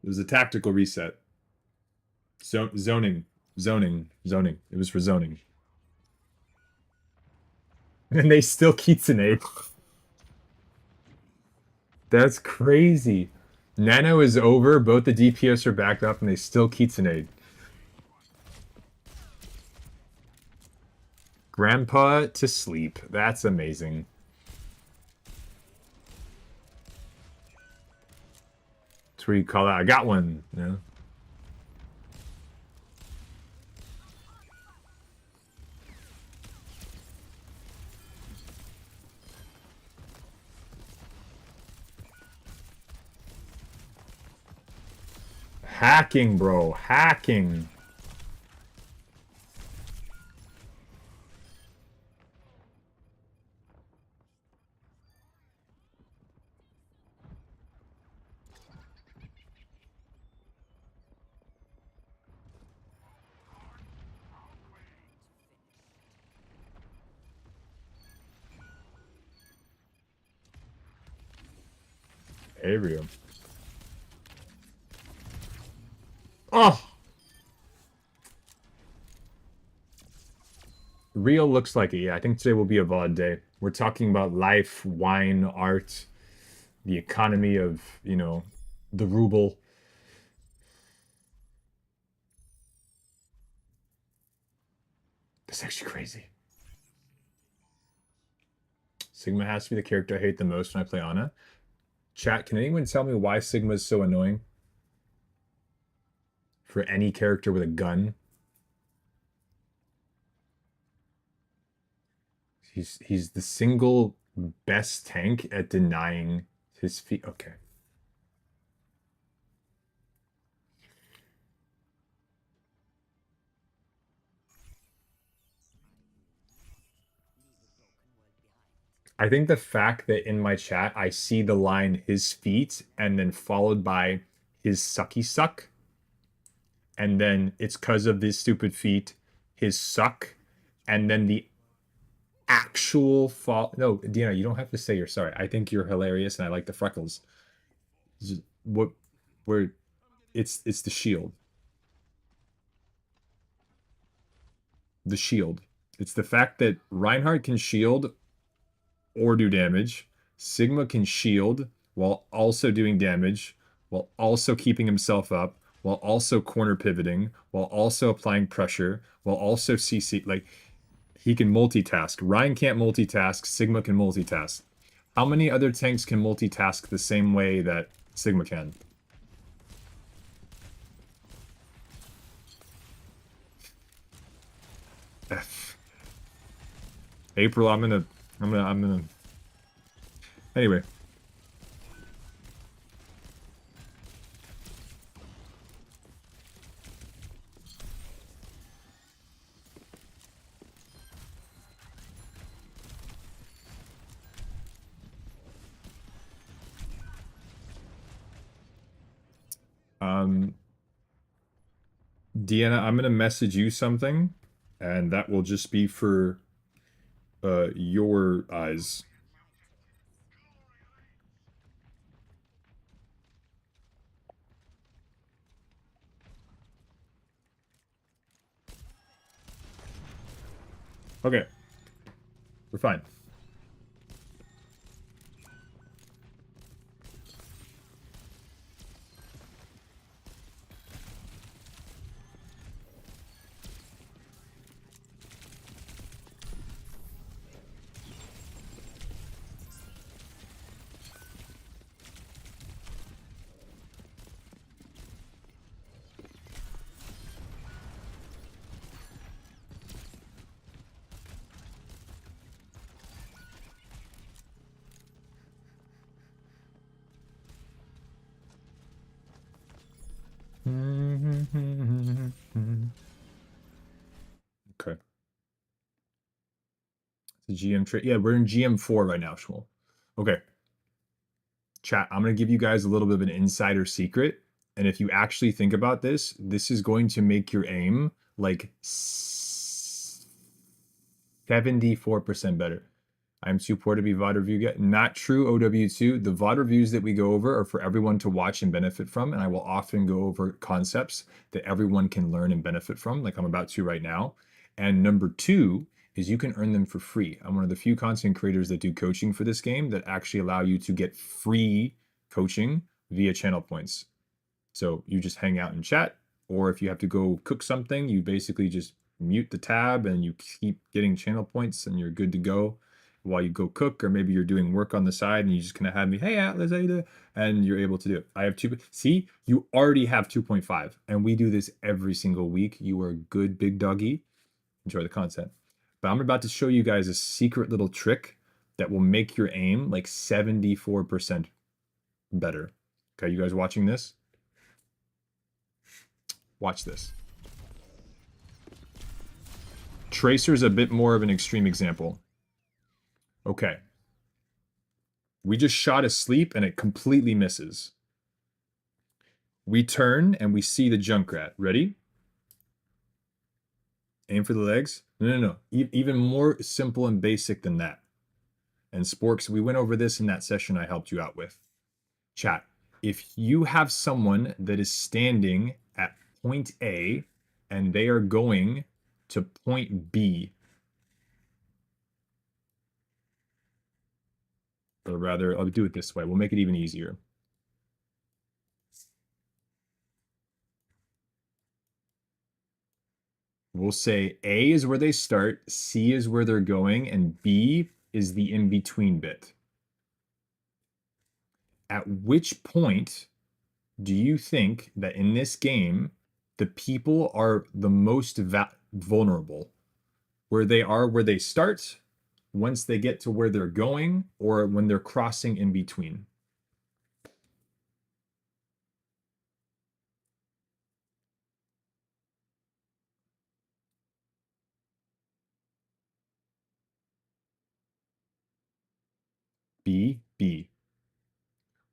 it was a tactical reset. Zoning. It was for zoning. And they still Kitsune. That's crazy. Nano is over, both the DPS are backed up, and they still Kitsune. Grandpa to sleep. That's amazing. That's where you call out, I got one. Yeah. Hacking, bro. Hacking. Aerial. Oh! Real looks like it, yeah. I think today will be a VOD day. We're talking about life, wine, art, the economy of, you know, the ruble. That's actually crazy. Sigma has to be the character I hate the most when I play Ana. Chat, can anyone tell me why Sigma is so annoying? For any character with a gun. He's the single best tank at denying his feet. Okay. I think the fact that in my chat I see the line his feet and then followed by his sucky suck, and then it's because of his stupid feet, his suck, and then the actual fall. No, Dina, you don't have to say you're sorry. I think you're hilarious and I like the freckles. What where it's the shield. The shield. It's the fact that Reinhardt can shield or do damage. Sigma can shield while also doing damage, while also keeping himself up, while also corner pivoting, while also applying pressure, while also CC. Like, he can multitask. Ryan can't multitask. Sigma can multitask. How many other tanks can multitask the same way that Sigma can? F. April, I'm gonna. Anyway. Deanna, I'm gonna message you something, and that will just be for your eyes. Okay. We're fine. GM trade. Yeah, we're in GM4 right now, Shmuel. Okay. Chat, I'm going to give you guys a little bit of an insider secret. And if you actually think about this, this is going to make your aim like 74% better. I'm too poor to be VOD review guy. Not true, OW2. The VOD reviews that we go over are for everyone to watch and benefit from, and I will often go over concepts that everyone can learn and benefit from, like I'm about to right now. And number two is you can earn them for free. I'm one of the few content creators that do coaching for this game that actually allow you to get free coaching via channel points. So you just hang out and chat, or if you have to go cook something, you basically just mute the tab and you keep getting channel points and you're good to go while you go cook, or maybe you're doing work on the side and you just kind of have me, hey Atlas, how you doing? And you're able to do it. I have two. See, you already have 2.5, and we do this every single week. You are a good big doggy. Enjoy the content. But I'm about to show you guys a secret little trick that will make your aim like 74% better. Okay, you guys watching this? Watch this. Tracer's a bit more of an extreme example. Okay. We just shot asleep and it completely misses. We turn and we see the Junkrat. Ready? Aim for the legs. No. Even more simple and basic than that. And Sporks, we went over this in that session I helped you out with. Chat, if you have someone that is standing at point A and they are going to point B, or rather, I'll do it this way. We'll make it even easier. We'll say A is where they start, C is where they're going, and B is the in-between bit. At which point do you think that in this game, the people are the most vulnerable? Where they are, where they start, once they get to where they're going, or when they're crossing in between? B.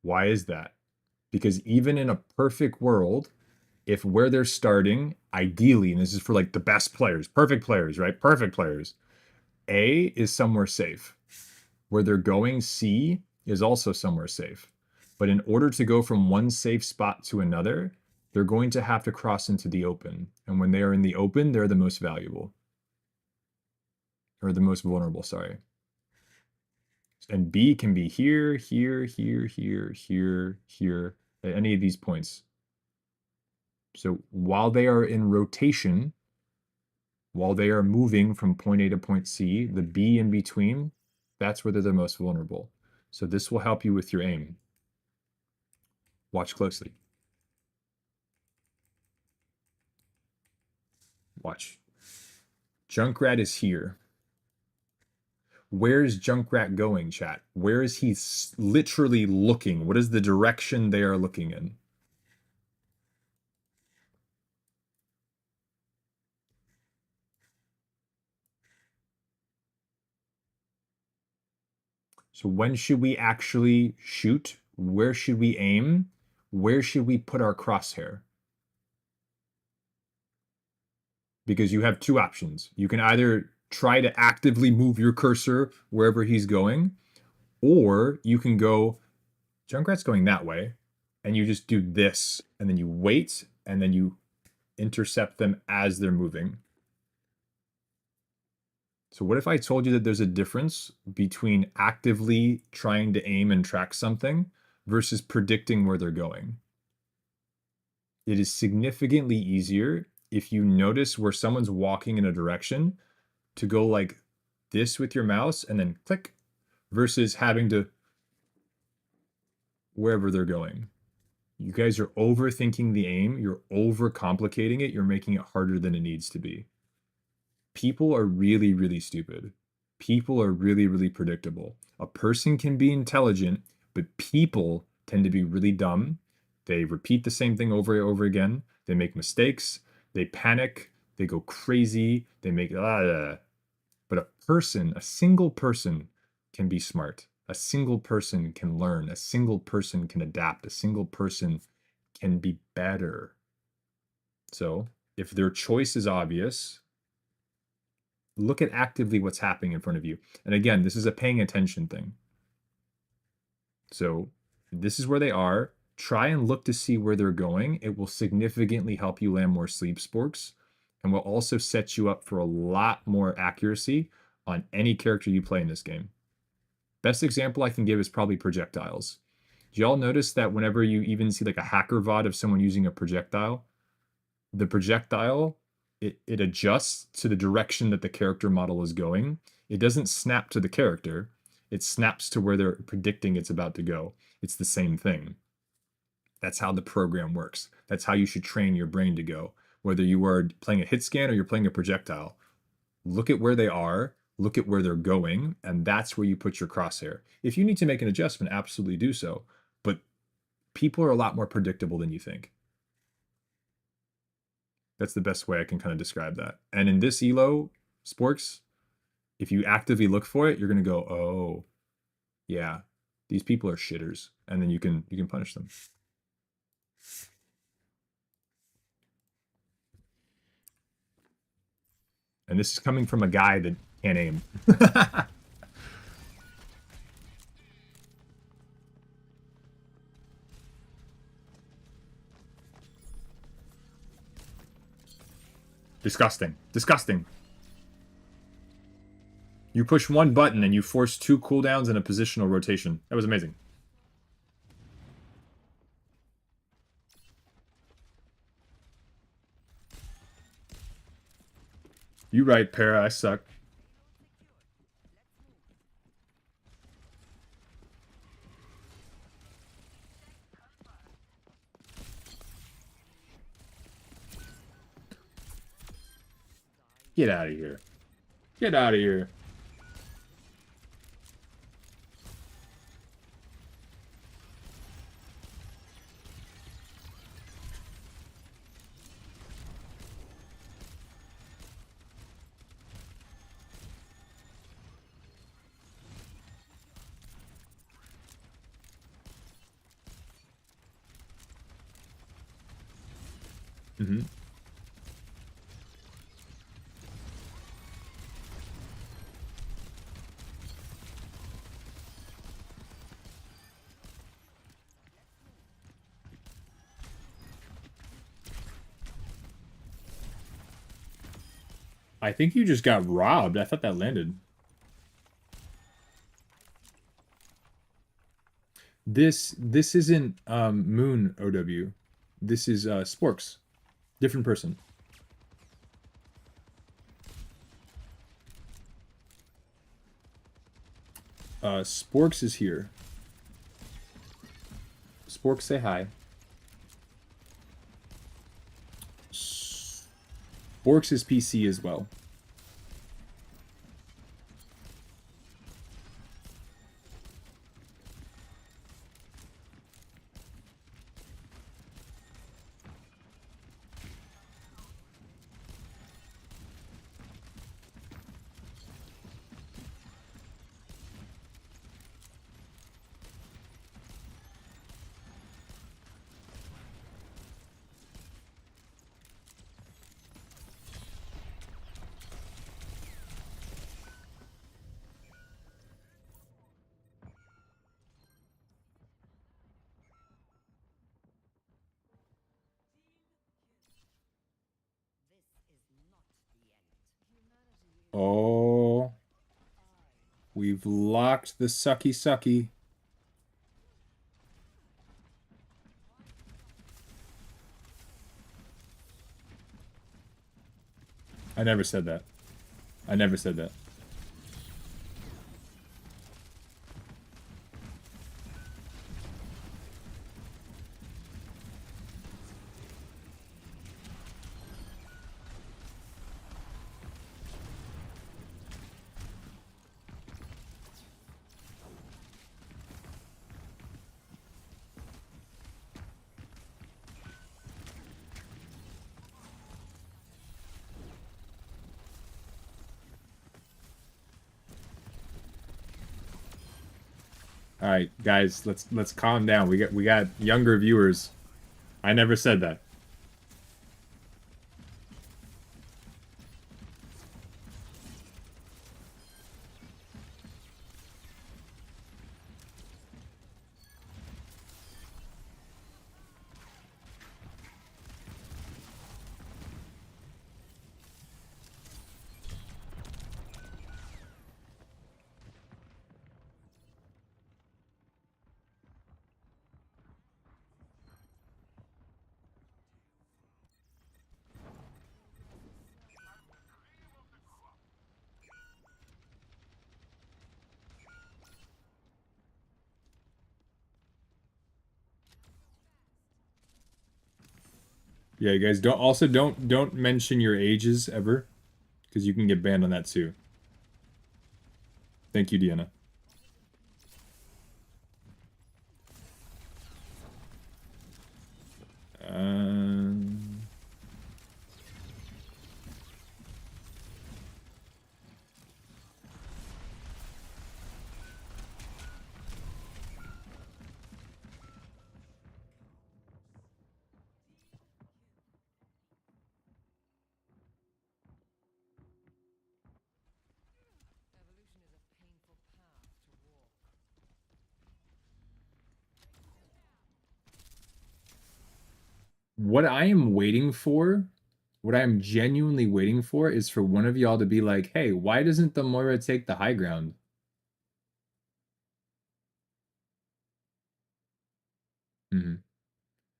Why is that? Because even in a perfect world, if where they're starting, ideally, and this is for like the best players, perfect players, right? Perfect players. A is somewhere safe. Where they're going, C is also somewhere safe. But in order to go from one safe spot to another, they're going to have to cross into the open. And when they are in the open, they're the most valuable. Or the most vulnerable, sorry. And B can be here, at any of these points. So while they are in rotation, while they are moving from point A to point C, the B in between, that's where they're the most vulnerable. So this will help you with your aim. Watch closely. Watch. Junkrat is here. Where's Junkrat going, chat? Where is he literally looking? What is the direction they are looking in? So when should we actually shoot? Where should we aim? Where should we put our crosshair? Because you have two options. You can either try to actively move your cursor wherever he's going, or you can go, Junkrat's going that way, and you just do this, and then you wait, and then you intercept them as they're moving. So what if I told you that there's a difference between actively trying to aim and track something versus predicting where they're going? It is significantly easier if you notice where someone's walking in a direction to go like this with your mouse and then click, versus having to wherever they're going. You guys are overthinking the aim. You're overcomplicating it. You're making it harder than it needs to be. People are really, really stupid. People are really, really predictable. A person can be intelligent, but people tend to be really dumb. They repeat the same thing over and over again. They make mistakes. They panic. They go crazy. They make... But But a person, a single person can be smart. A single person can learn. A single person can adapt. A single person can be better. So if their choice is obvious, look at actively what's happening in front of you. And again, this is a paying attention thing. So this is where they are. Try and look to see where they're going. It will significantly help you land more sleep sporks and will also set you up for a lot more accuracy on any character you play in this game. Best example I can give is probably projectiles. Do y'all notice that whenever you even see like a hacker VOD of someone using a projectile, the projectile, it adjusts to the direction that the character model is going. It doesn't snap to the character. It snaps to where they're predicting it's about to go. It's the same thing. That's how the program works. That's how you should train your brain to go. Whether you are playing a hit scan or you're playing a projectile, look at where they are, look at where they're going, and that's where you put your crosshair. If you need to make an adjustment, absolutely do so. But people are a lot more predictable than you think. That's the best way I can kind of describe that. And in this elo, sporks, if you actively look for it, you're going to go, oh, yeah, these people are shitters. And then you can punish them. And this is coming from a guy that can't aim. Disgusting. Disgusting. You push one button and you force 2 cooldowns and a positional rotation. That was amazing. You right, Para. I suck. Get out of here. Get out of here. Mm-hmm. I think you just got robbed. I thought that landed. This isn't Moon OW. This is Sporks. Different person. Sporks is here. Sporks, say hi. Sporks is PC as well. Oh, we've locked the sucky. I never said that. I never said that. All right, guys, let's calm down. We got younger viewers. I never said that. Yeah, guys, don't mention your ages ever, because you can get banned on that too. Thank you, Deanna. Um, what I am waiting for, what I am genuinely waiting for, is for one of y'all to be like, "Hey, why doesn't the Moira take the high ground?" Mhm.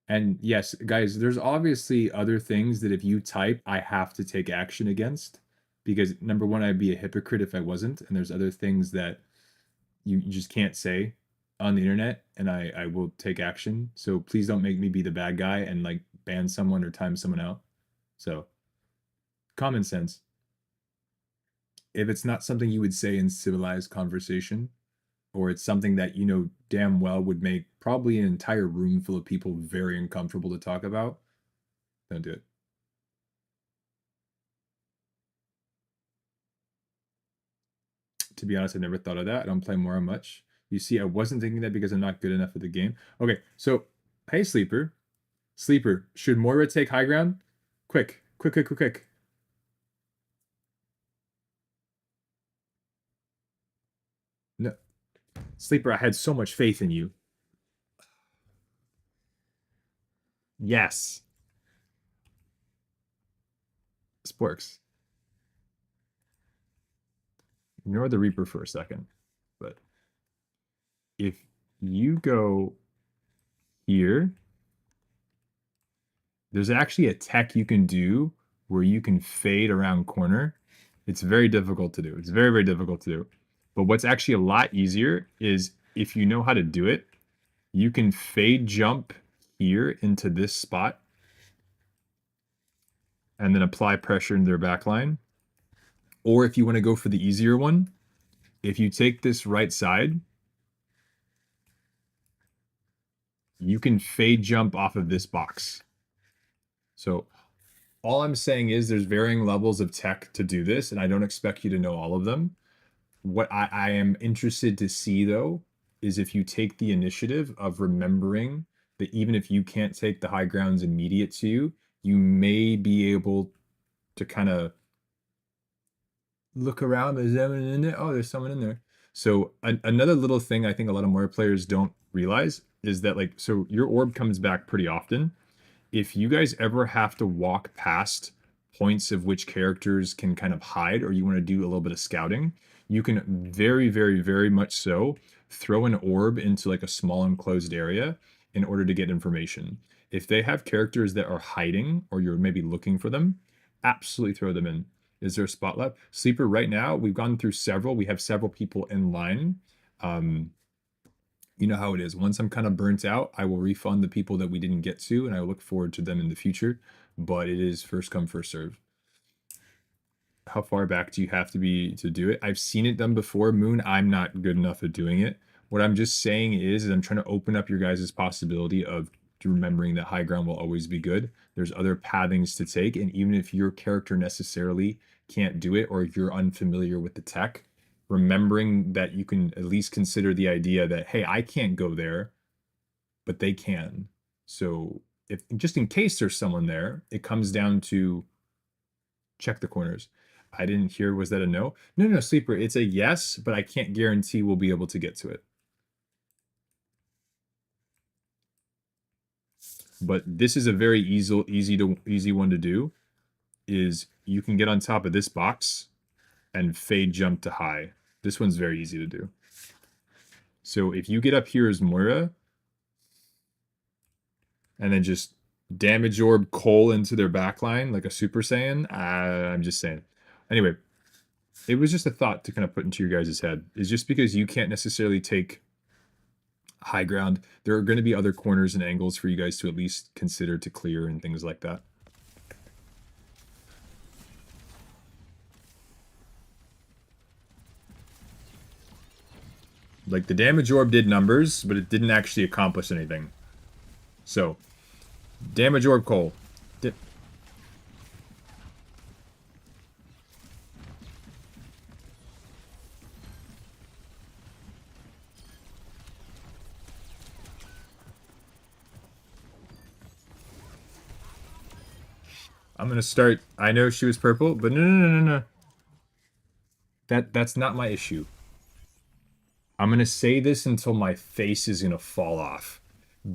And yes, guys, there's obviously other things that if you type, I have to take action against. Because number one, I'd be a hypocrite if I wasn't. And there's other things that you just can't say on the internet, and I will take action. So please don't make me be the bad guy and like ban someone or time someone out. So common sense. If it's not something you would say in civilized conversation, or it's something that you know damn well would make probably an entire room full of people very uncomfortable to talk about, don't do it. To be honest, I never thought of that. I don't play Mora much. You see, I wasn't thinking that because I'm not good enough at the game. Okay, so hey, Sleeper. Sleeper, should Moira take high ground? Quick, quick, quick, quick, quick. No. Sleeper, I had so much faith in you. Yes. Sporks. Ignore the Reaper for a second. But if you go here, there's actually a tech you can do where you can fade around corner. It's very difficult to do. It's very, very difficult to do. But what's actually a lot easier is if you know how to do it, you can fade jump here into this spot and then apply pressure in their back line. Or if you want to go for the easier one, if you take this right side, you can fade jump off of this box. So all I'm saying is there's varying levels of tech to do this, and I don't expect you to know all of them. What I am interested to see, though, is if you take the initiative of remembering that even if you can't take the high grounds immediate to you, you may be able to kind of look around. Is there anyone in there? Oh, there's someone in there. So another little thing I think a lot of more players don't realize is that like, so your orb comes back pretty often. If you guys ever have to walk past points of which characters can kind of hide, or you want to do a little bit of scouting, you can very, very, very much so throw an orb into like a small enclosed area in order to get information. If they have characters that are hiding or you're maybe looking for them, absolutely throw them in. Is there a spot left? Sleeper, right now, we've gone through several. We have several people in line. You know how it is. Once I'm kind of burnt out, I will refund the people that we didn't get to, and I look forward to them in the future. But it is first come, first serve. How far back do you have to be to do it? I've seen it done before, Moon. I'm not good enough at doing it. What I'm just saying is I'm trying to open up your guys' possibility of remembering that high ground will always be good. There's other pathings to take, and even if your character necessarily can't do it, or if you're unfamiliar with the tech, remembering that you can at least consider the idea that, hey, I can't go there, but they can. So if just in case there's someone there, it comes down to check the corners. I didn't hear, was that a no? No, no, Sleeper, it's a yes, but I can't guarantee we'll be able to get to it. But this is a very easy one to do, is you can get on top of this box and fade jump to high. This one's very easy to do. So if you get up here as Moira, and then just damage orb Cole into their backline like a Super Saiyan, I'm just saying. Anyway, it was just a thought to kind of put into your guys' head. Is just because you can't necessarily take high ground, there are going to be other corners and angles for you guys to at least consider to clear and things like that. Like, the damage orb did numbers, but it didn't actually accomplish anything. So, damage orb Cole. I'm gonna start. I know she was purple, but no. That's not my issue. I'm gonna say this until my face is gonna fall off.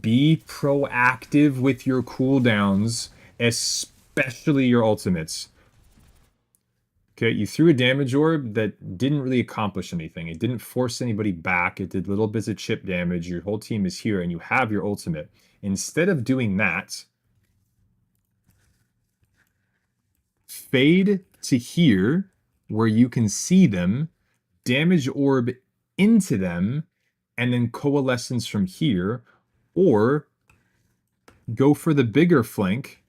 Be proactive with your cooldowns, especially your ultimates. Okay, you threw a damage orb that didn't really accomplish anything. It didn't force anybody back. It did little bits of chip damage. Your whole team is here, and you have your ultimate. Instead of doing that, fade to here, where you can see them, damage orb into them, and then coalescence from here, or go for the bigger flank,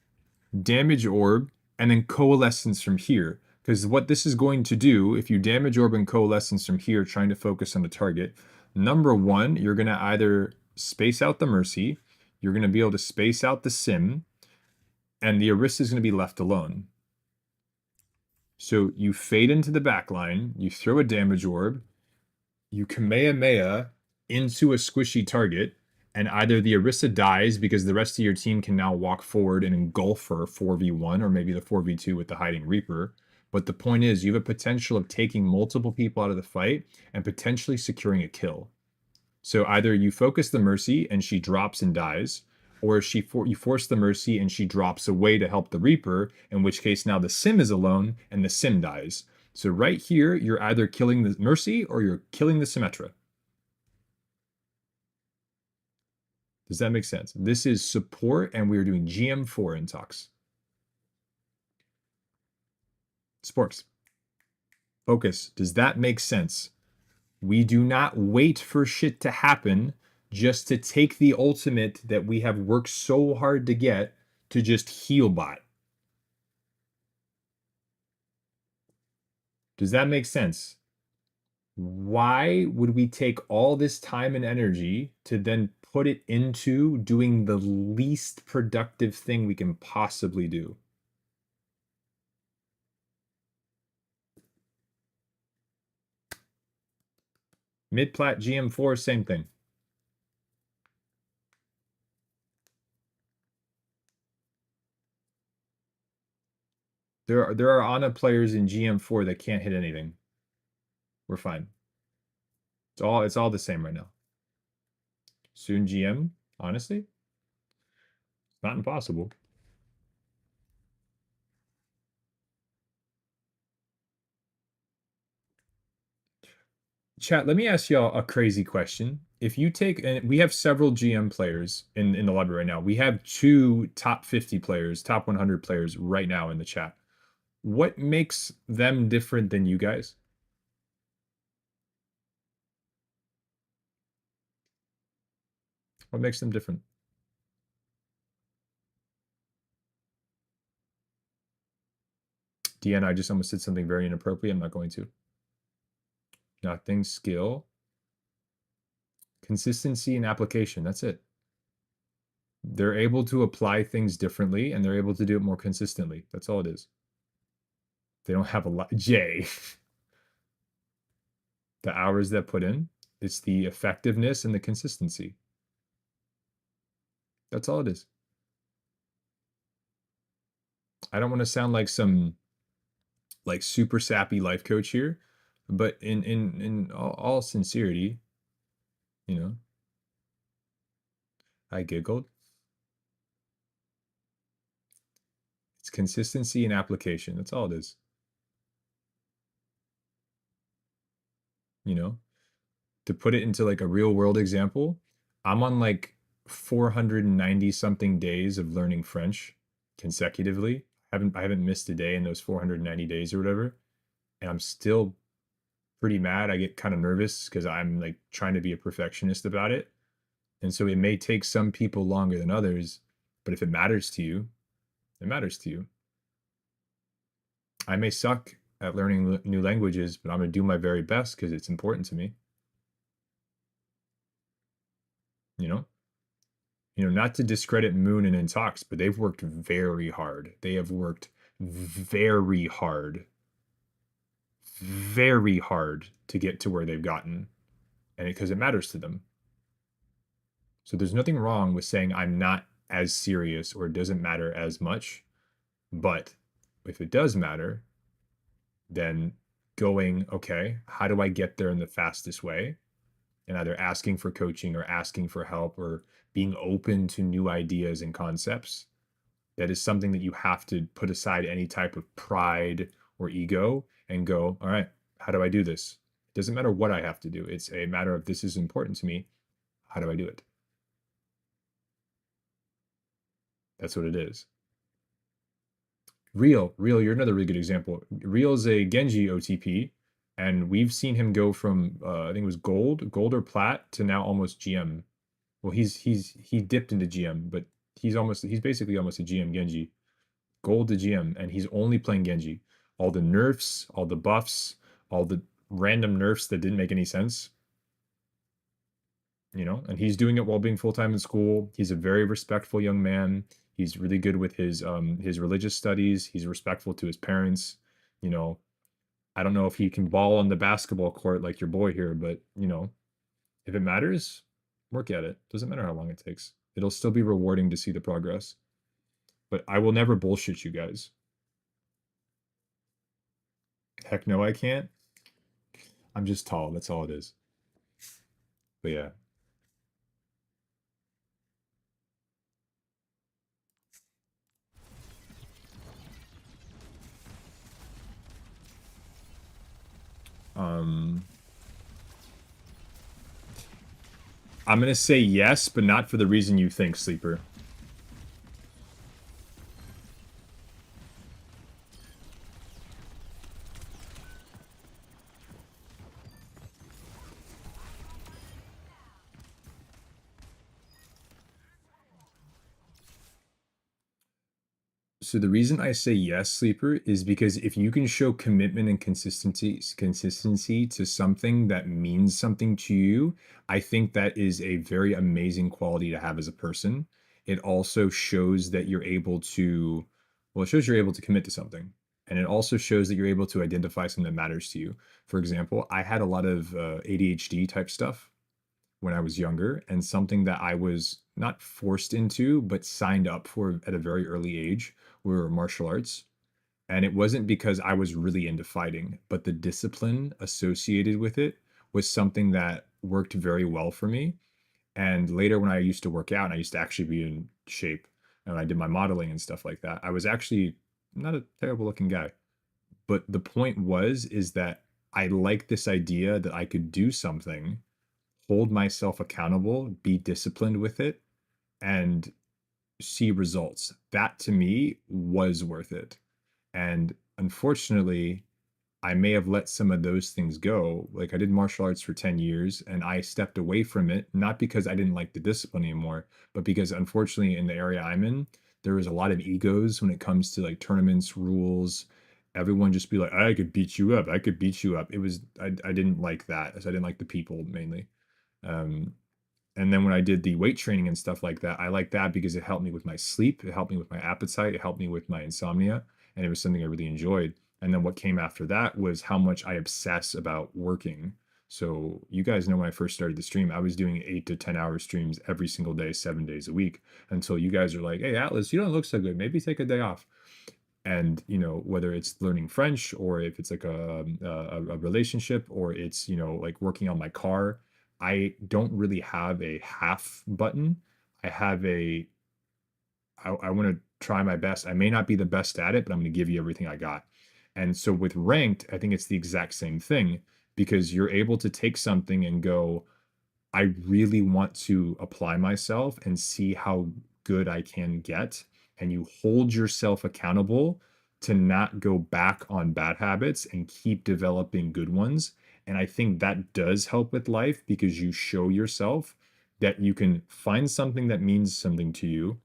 damage orb, and then coalescence from here. Because what this is going to do, if you damage orb and coalescence from here, trying to focus on the target, number one, you're going to either space out the Mercy, you're going to be able to space out the Sim, and the Orisa is going to be left alone. So you fade into the back line, you throw a damage orb, you Kamehameha into a squishy target, and either the Orisa dies because the rest of your team can now walk forward and engulf her 4v1, or maybe the 4v2 with the Hiding Reaper. But the point is, you have a potential of taking multiple people out of the fight and potentially securing a kill. So either you focus the Mercy and she drops and dies, or you force the Mercy and she drops away to help the Reaper, in which case now the Sim is alone and the Sim dies. So right here, you're either killing the Mercy or you're killing the Symmetra. Does that make sense? This is support, and we are doing GM4 in talks. Sporks. Focus. Does that make sense? We do not wait for shit to happen just to take the ultimate that we have worked so hard to get to just heal bot. Does that make sense? Why would we take all this time and energy to then put it into doing the least productive thing we can possibly do? Mid-plat GM4, same thing. There are Ana players in GM4 that can't hit anything. We're fine. It's all the same right now. Soon GM, honestly, it's not impossible. Chat, let me ask y'all a crazy question. If you take, and we have several GM players in the lobby right now. We have 2 top 50 players, top 100 players right now in the chat. What makes them different than you guys? What makes them different? Deanna, I just almost said something very inappropriate. I'm not going to. Nothing. Skill. Consistency and application. That's it. They're able to apply things differently, and they're able to do it more consistently. That's all it is. They don't have a lot. Jay. The hours that put in, it's the effectiveness and the consistency. That's all it is. I don't want to sound like some like super sappy life coach here, but in all sincerity, you know, I giggled. It's consistency and application. That's all it is. You know, to put it into like a real world example, I'm on like 490 something days of learning French consecutively. I haven't missed a day in those 490 days or whatever, and I'm still pretty mad. I get kind of nervous because I'm like trying to be a perfectionist about it. And so it may take some people longer than others, but if it matters to you, it matters to you. I may suck at learning new languages, but I'm going to do my very best because it's important to me, you know? Not to discredit Moon and Intox, but they've worked very hard. They have worked very hard to get to where they've gotten, and because it matters to them. So there's nothing wrong with saying I'm not as serious or it doesn't matter as much. But if it does matter, then going, okay, how do I get there in the fastest way? And either asking for coaching or asking for help or being open to new ideas and concepts. That is something that you have to put aside any type of pride or ego and go, all right, how do I do this? It doesn't matter what I have to do. It's a matter of this is important to me. How do I do it? That's what it is. Real, you're another really good example. Real is a Genji OTP, and we've seen him go from I think it was gold or plat to now almost GM. Well, he dipped into GM, but he's basically almost a GM Genji. Gold to GM, and he's only playing Genji. All the nerfs, all the buffs, all the random nerfs that didn't make any sense. And he's doing it while being full-time in school. He's a very respectful young man. He's really good with his religious studies. He's respectful to his parents. You know, I don't know if he can ball on the basketball court like your boy here, but if it matters, work at it. Doesn't matter how long it takes. It'll still be rewarding to see the progress. But I will never bullshit you guys. Heck no, I can't. I'm just tall. That's all it is. But yeah. Um, I'm gonna say yes, but not for the reason you think, Sleeper. So the reason I say yes, Sleeper, is because if you can show commitment and consistency to something that means something to you, I think that is a very amazing quality to have as a person. It also shows that you're able to, well, it shows you're able to commit to something. And it also shows that you're able to identify something that matters to you. For example, I had a lot of ADHD type stuff when I was younger, and something that I was not forced into, but signed up for at a very early age were martial arts. And it wasn't because I was really into fighting, but the discipline associated with it was something that worked very well for me. And later, when I used to work out and I used to actually be in shape and I did my modeling and stuff like that, I was actually not a terrible looking guy. But the point is that I like this idea that I could do something, hold myself accountable, be disciplined with it, and see results. That to me was worth it. And unfortunately, I may have let some of those things go. Like I did martial arts for 10 years and I stepped away from it, not because I didn't like the discipline anymore, but because unfortunately in the area I'm in, there was a lot of egos when it comes to like tournaments, rules. Everyone just be like, I could beat you up. I could beat you up. I didn't like that. I didn't like the people mainly. Um, and then when I did the weight training and stuff like that, I like that because it helped me with my sleep, it helped me with my appetite, it helped me with my insomnia, and it was something I really enjoyed. And then what came after that was how much I obsess about working. So you guys know when I first started the stream, I was doing 8 to 10 hour streams every single day, 7 days a week, until you guys are like, hey, Atlas, you don't look so good. Maybe take a day off. And, you know, whether it's learning French or if it's like a relationship or it's, you know, like working on my car, I don't really have a half button. I have I want to try my best. I may not be the best at it, but I'm going to give you everything I got. And so with ranked, I think it's the exact same thing because you're able to take something and go, I really want to apply myself and see how good I can get. And you hold yourself accountable to not go back on bad habits and keep developing good ones. And I think that does help with life because you show yourself that you can find something that means something to you.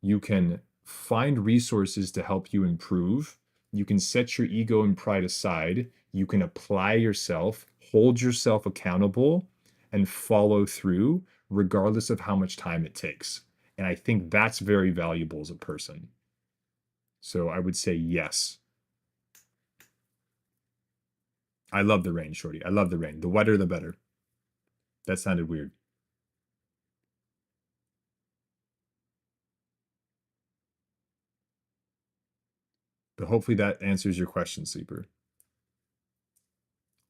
You can find resources to help you improve. You can set your ego and pride aside. You can apply yourself, hold yourself accountable, and follow through regardless of how much time it takes. And I think that's very valuable as a person. So I would say yes. I love the rain, Shorty. I love the rain. The wetter, the better. That sounded weird. But hopefully that answers your question, Sleeper.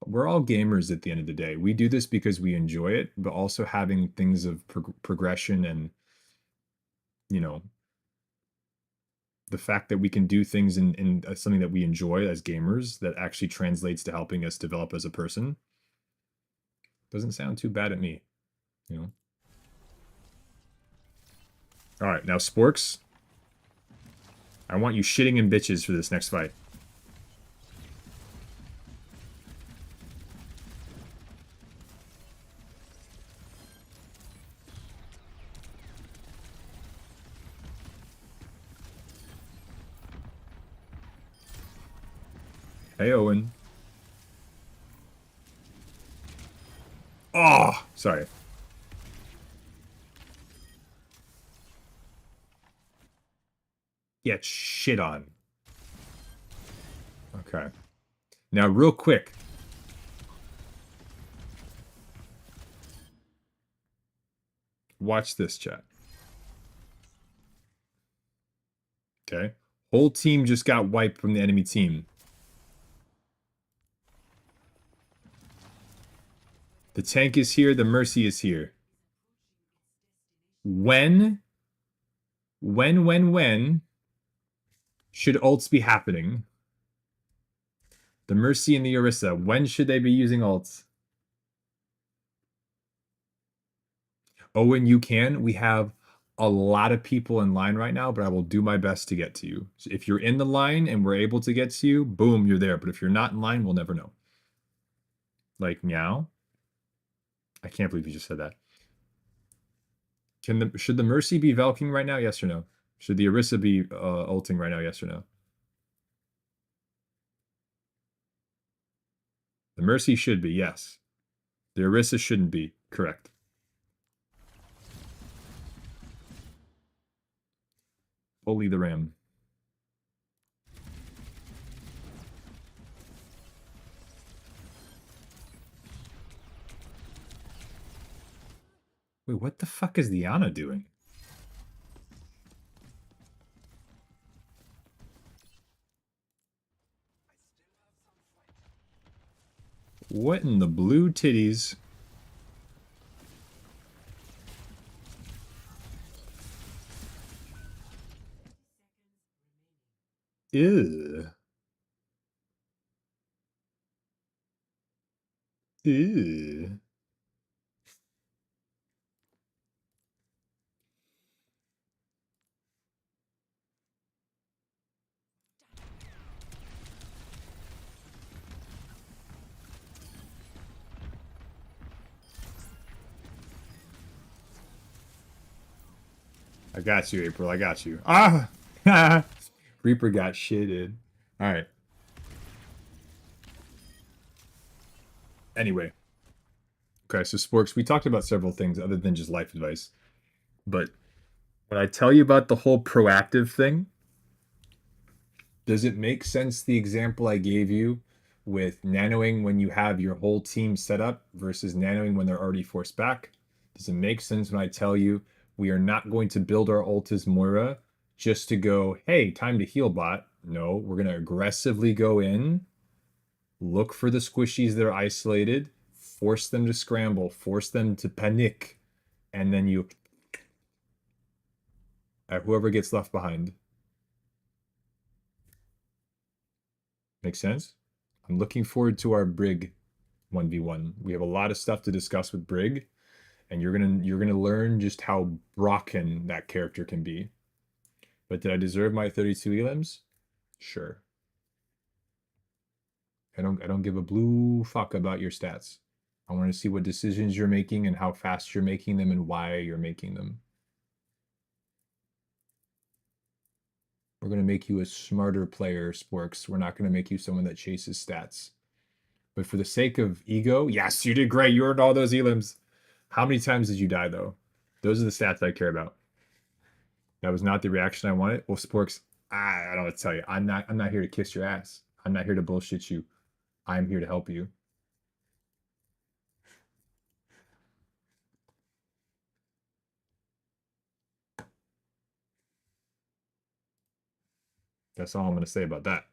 We're all gamers at the end of the day. We do this because we enjoy it, but also having things of progression and, you know, the fact that we can do things in something that we enjoy as gamers that actually translates to helping us develop as a person doesn't sound too bad at me, you know? All right, now Sporks, I want you shitting in bitches for this next fight. Hey, Owen. Oh, sorry. Get shit on. Okay. Now, real quick. Watch this, chat. Okay. Whole team just got wiped from the enemy team. The tank is here. The Mercy is here. When should ults be happening? The Mercy and the Orisa. When should they be using ults? Owen, you can. We have a lot of people in line right now, but I will do my best to get to you. So if you're in the line and we're able to get to you, boom, you're there. But if you're not in line, we'll never know. Like meow. I can't believe you just said that. Should the Mercy be Velking right now? Yes or no? Should the Orisa be ulting right now? Yes or no? The Mercy should be, yes. The Orisa shouldn't be, correct. Bully the Ram. Wait, what the fuck is the Ana doing? What in the blue titties? Ew. Ew. I got you, April. I got you. Ah! Reaper got shitted. Alright. Anyway. Okay, so Sporks, we talked about several things other than just life advice. But when I tell you about the whole proactive thing, does it make sense, the example I gave you with nanoing when you have your whole team set up versus nanoing when they're already forced back. Does it make sense when I tell you we are not going to build our ult as Moira just to go, hey, time to heal bot? No, we're going to aggressively go in, look for the squishies that are isolated, force them to scramble, force them to panic, and then you whoever gets left behind. Make sense? I'm looking forward to our Brig 1v1. We have a lot of stuff to discuss with Brig, and you're gonna learn just how broken that character can be. But did I deserve my 32 elims? Sure. I don't give a blue fuck about your stats. I want to see what decisions you're making and how fast you're making them and why you're making them. We're going to make you a smarter player, Sporks. We're not going to make you someone that chases stats. But for the sake of ego, yes, you did great. You earned all those elims. How many times did you die, though? Those are the stats I care about. That was not the reaction I wanted. Well, Sporks, I don't know what to tell you. I'm not here to kiss your ass. I'm not here to bullshit you. I'm here to help you. That's all I'm going to say about that.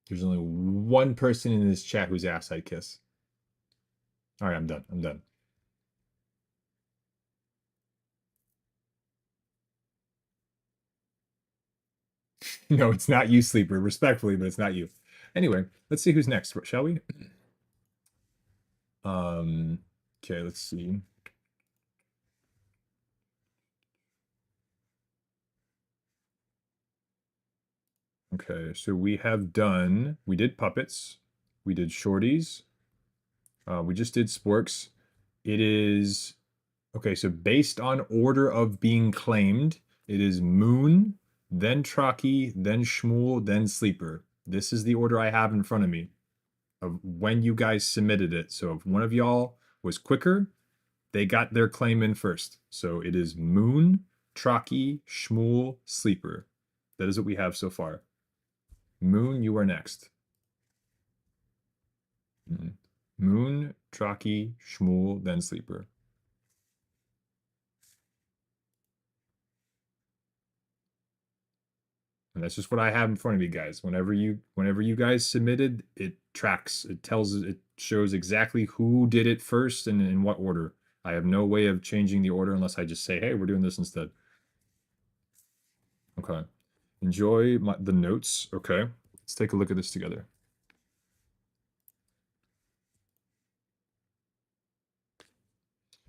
There's only one person in this chat whose ass I'd kiss. All right, I'm done. I'm done. No, it's not you, Sleeper. Respectfully, but it's not you. Anyway, let's see who's next, shall we? Okay, let's see. Okay, so we did puppets, we did shorties, we just did sporks. It is, okay, so based on order of being claimed, it is Moon, then Trocky, then Shmuel, then Sleeper. This is the order I have in front of me of when you guys submitted it. So if one of y'all was quicker, they got their claim in first. So it is Moon, Trocky, Shmuel, Sleeper. That is what we have so far. Moon, you are next. Moon, Trocky, Shmuel, then Sleeper. And that's just what I have in front of you guys. Whenever you guys submitted, it tracks. It shows exactly who did it first and in what order. I have no way of changing the order unless I just say, hey, we're doing this instead. Okay. Enjoy the notes. Okay. Let's take a look at this together.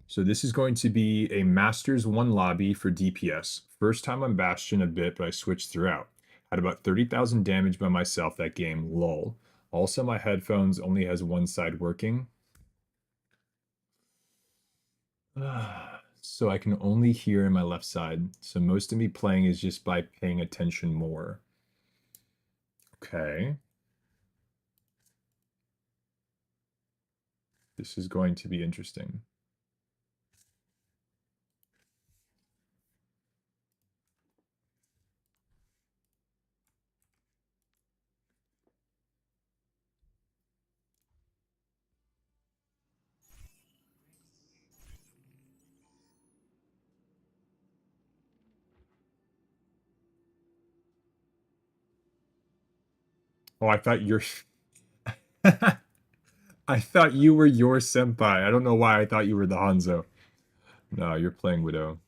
So this is going to be a Masters 1 lobby for DPS. First time on Bastion a bit, but I switched throughout. Had about 30,000 damage by myself that game, lol. Also, my headphones only has one side working. So I can only hear in my left side. So most of me playing is just by paying attention more. Okay. This is going to be interesting. Oh, I thought you're... I thought you were your senpai. I don't know why I thought you were the Hanzo. No, you're playing Widow.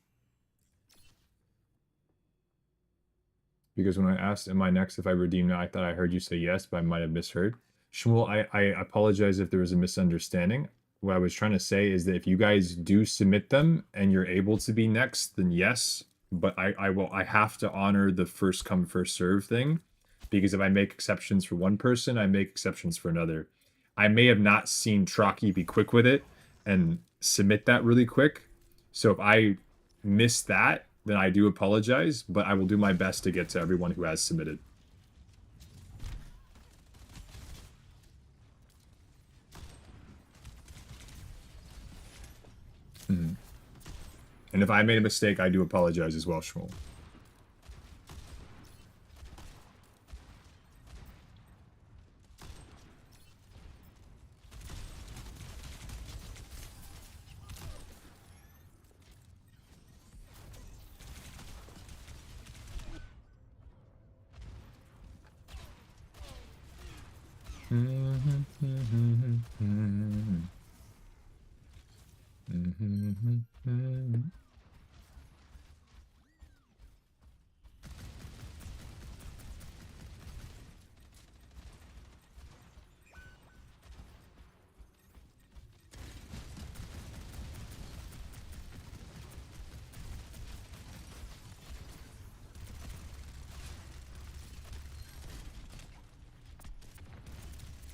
Because when I asked, am I next if I redeem now, I thought I heard you say yes, but I might have misheard. Shmuel, I apologize if there was a misunderstanding. What I was trying to say is that if you guys do submit them and you're able to be next, then yes. But I have to honor the first come, first serve thing. Because if I make exceptions for one person, I make exceptions for another. I may have not seen Trocky be quick with it and submit that really quick. So if I miss that, then I do apologize, but I will do my best to get to everyone who has submitted. And if I made a mistake, I do apologize as well, Shmuel.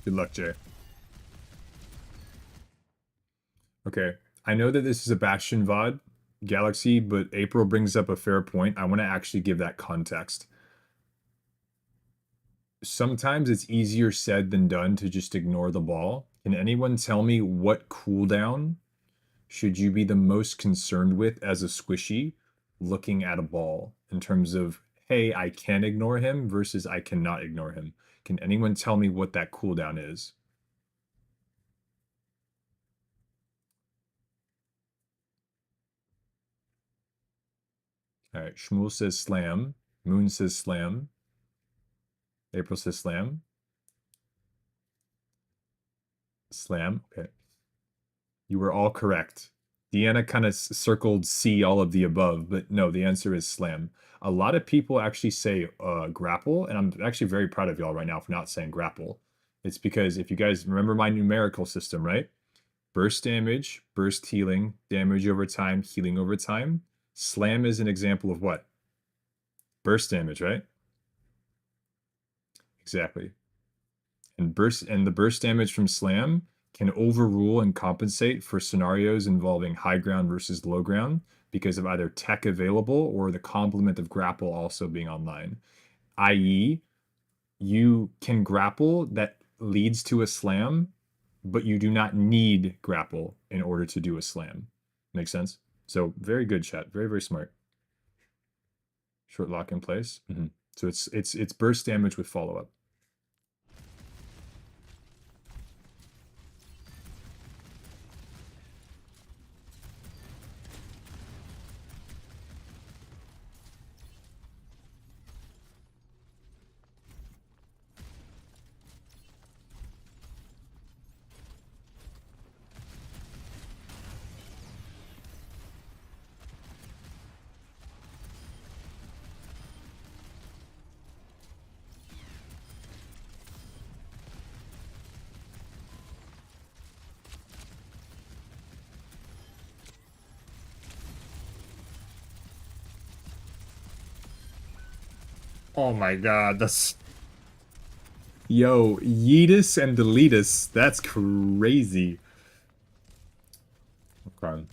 Good luck, Jay. Okay, I know that this is a Bastion VOD Galaxy, but April brings up a fair point. I want to actually give that context. Sometimes it's easier said than done to just ignore the ball. Can anyone tell me what cooldown should you be the most concerned with as a squishy looking at a ball in terms of, hey, I can ignore him versus I cannot ignore him? Can anyone tell me what that cooldown is? All right, Shmuel says slam. Moon says slam. April says slam. Slam. Okay. You were all correct. Deanna kind of circled C, all of the above, but no, the answer is slam. A lot of people actually say grapple, and I'm actually very proud of y'all right now for not saying grapple. It's because if you guys remember my numerical system, right? Burst damage, burst healing, damage over time, healing over time. Slam is an example of what? Burst damage, right? Exactly. And the burst damage from slam can overrule and compensate for scenarios involving high ground versus low ground because of either tech available or the complement of grapple also being online. I.e., you can grapple that leads to a slam, but you do not need grapple in order to do a slam. Make sense? So very good, chat. Very, very smart. Short lock in place. So it's burst damage with follow-up. Oh my god, that's... Yo, Yeetus and Deletus, that's crazy. Okay.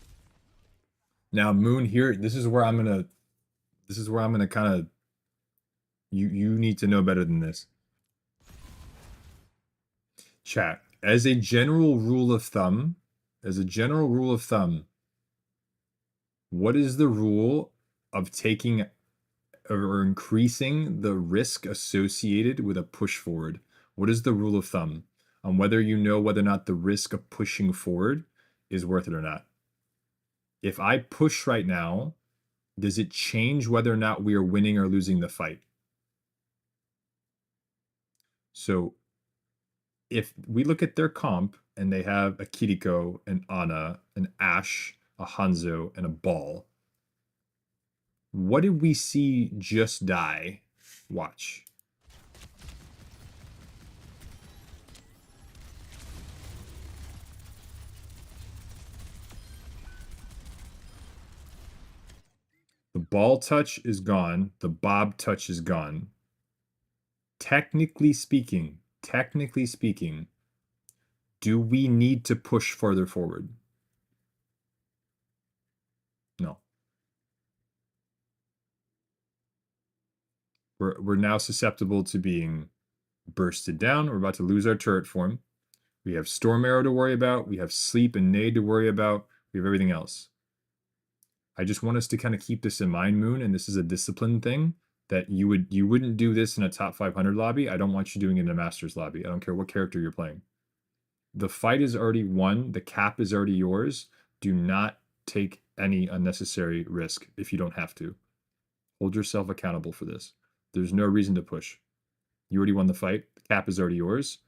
Now, Moon, here, this is where I'm gonna kind of... You need to know better than this. Chat, as a general rule of thumb, what is the rule of taking or increasing the risk associated with a push forward? What is the rule of thumb on whether you know whether or not the risk of pushing forward is worth it or not? If I push right now, does it change whether or not we are winning or losing the fight? So if we look at their comp and they have a Kiriko, an Ana, an Ashe, a Hanzo, and a Ball, what did we see just die? Watch. The ball touch is gone. The bob touch is gone. Technically speaking, do we need to push further forward? No. We're now susceptible to being bursted down. We're about to lose our turret form. We have Storm Arrow to worry about. We have Sleep and Nade to worry about. We have everything else. I just want us to kind of keep this in mind, Moon, and this is a discipline thing, that you wouldn't do this in a top 500 lobby. I don't want you doing it in a Masters lobby. I don't care what character you're playing. The fight is already won. The cap is already yours. Do not take any unnecessary risk if you don't have to. Hold yourself accountable for this. There's no reason to push. You already won the fight. The cap is already yours.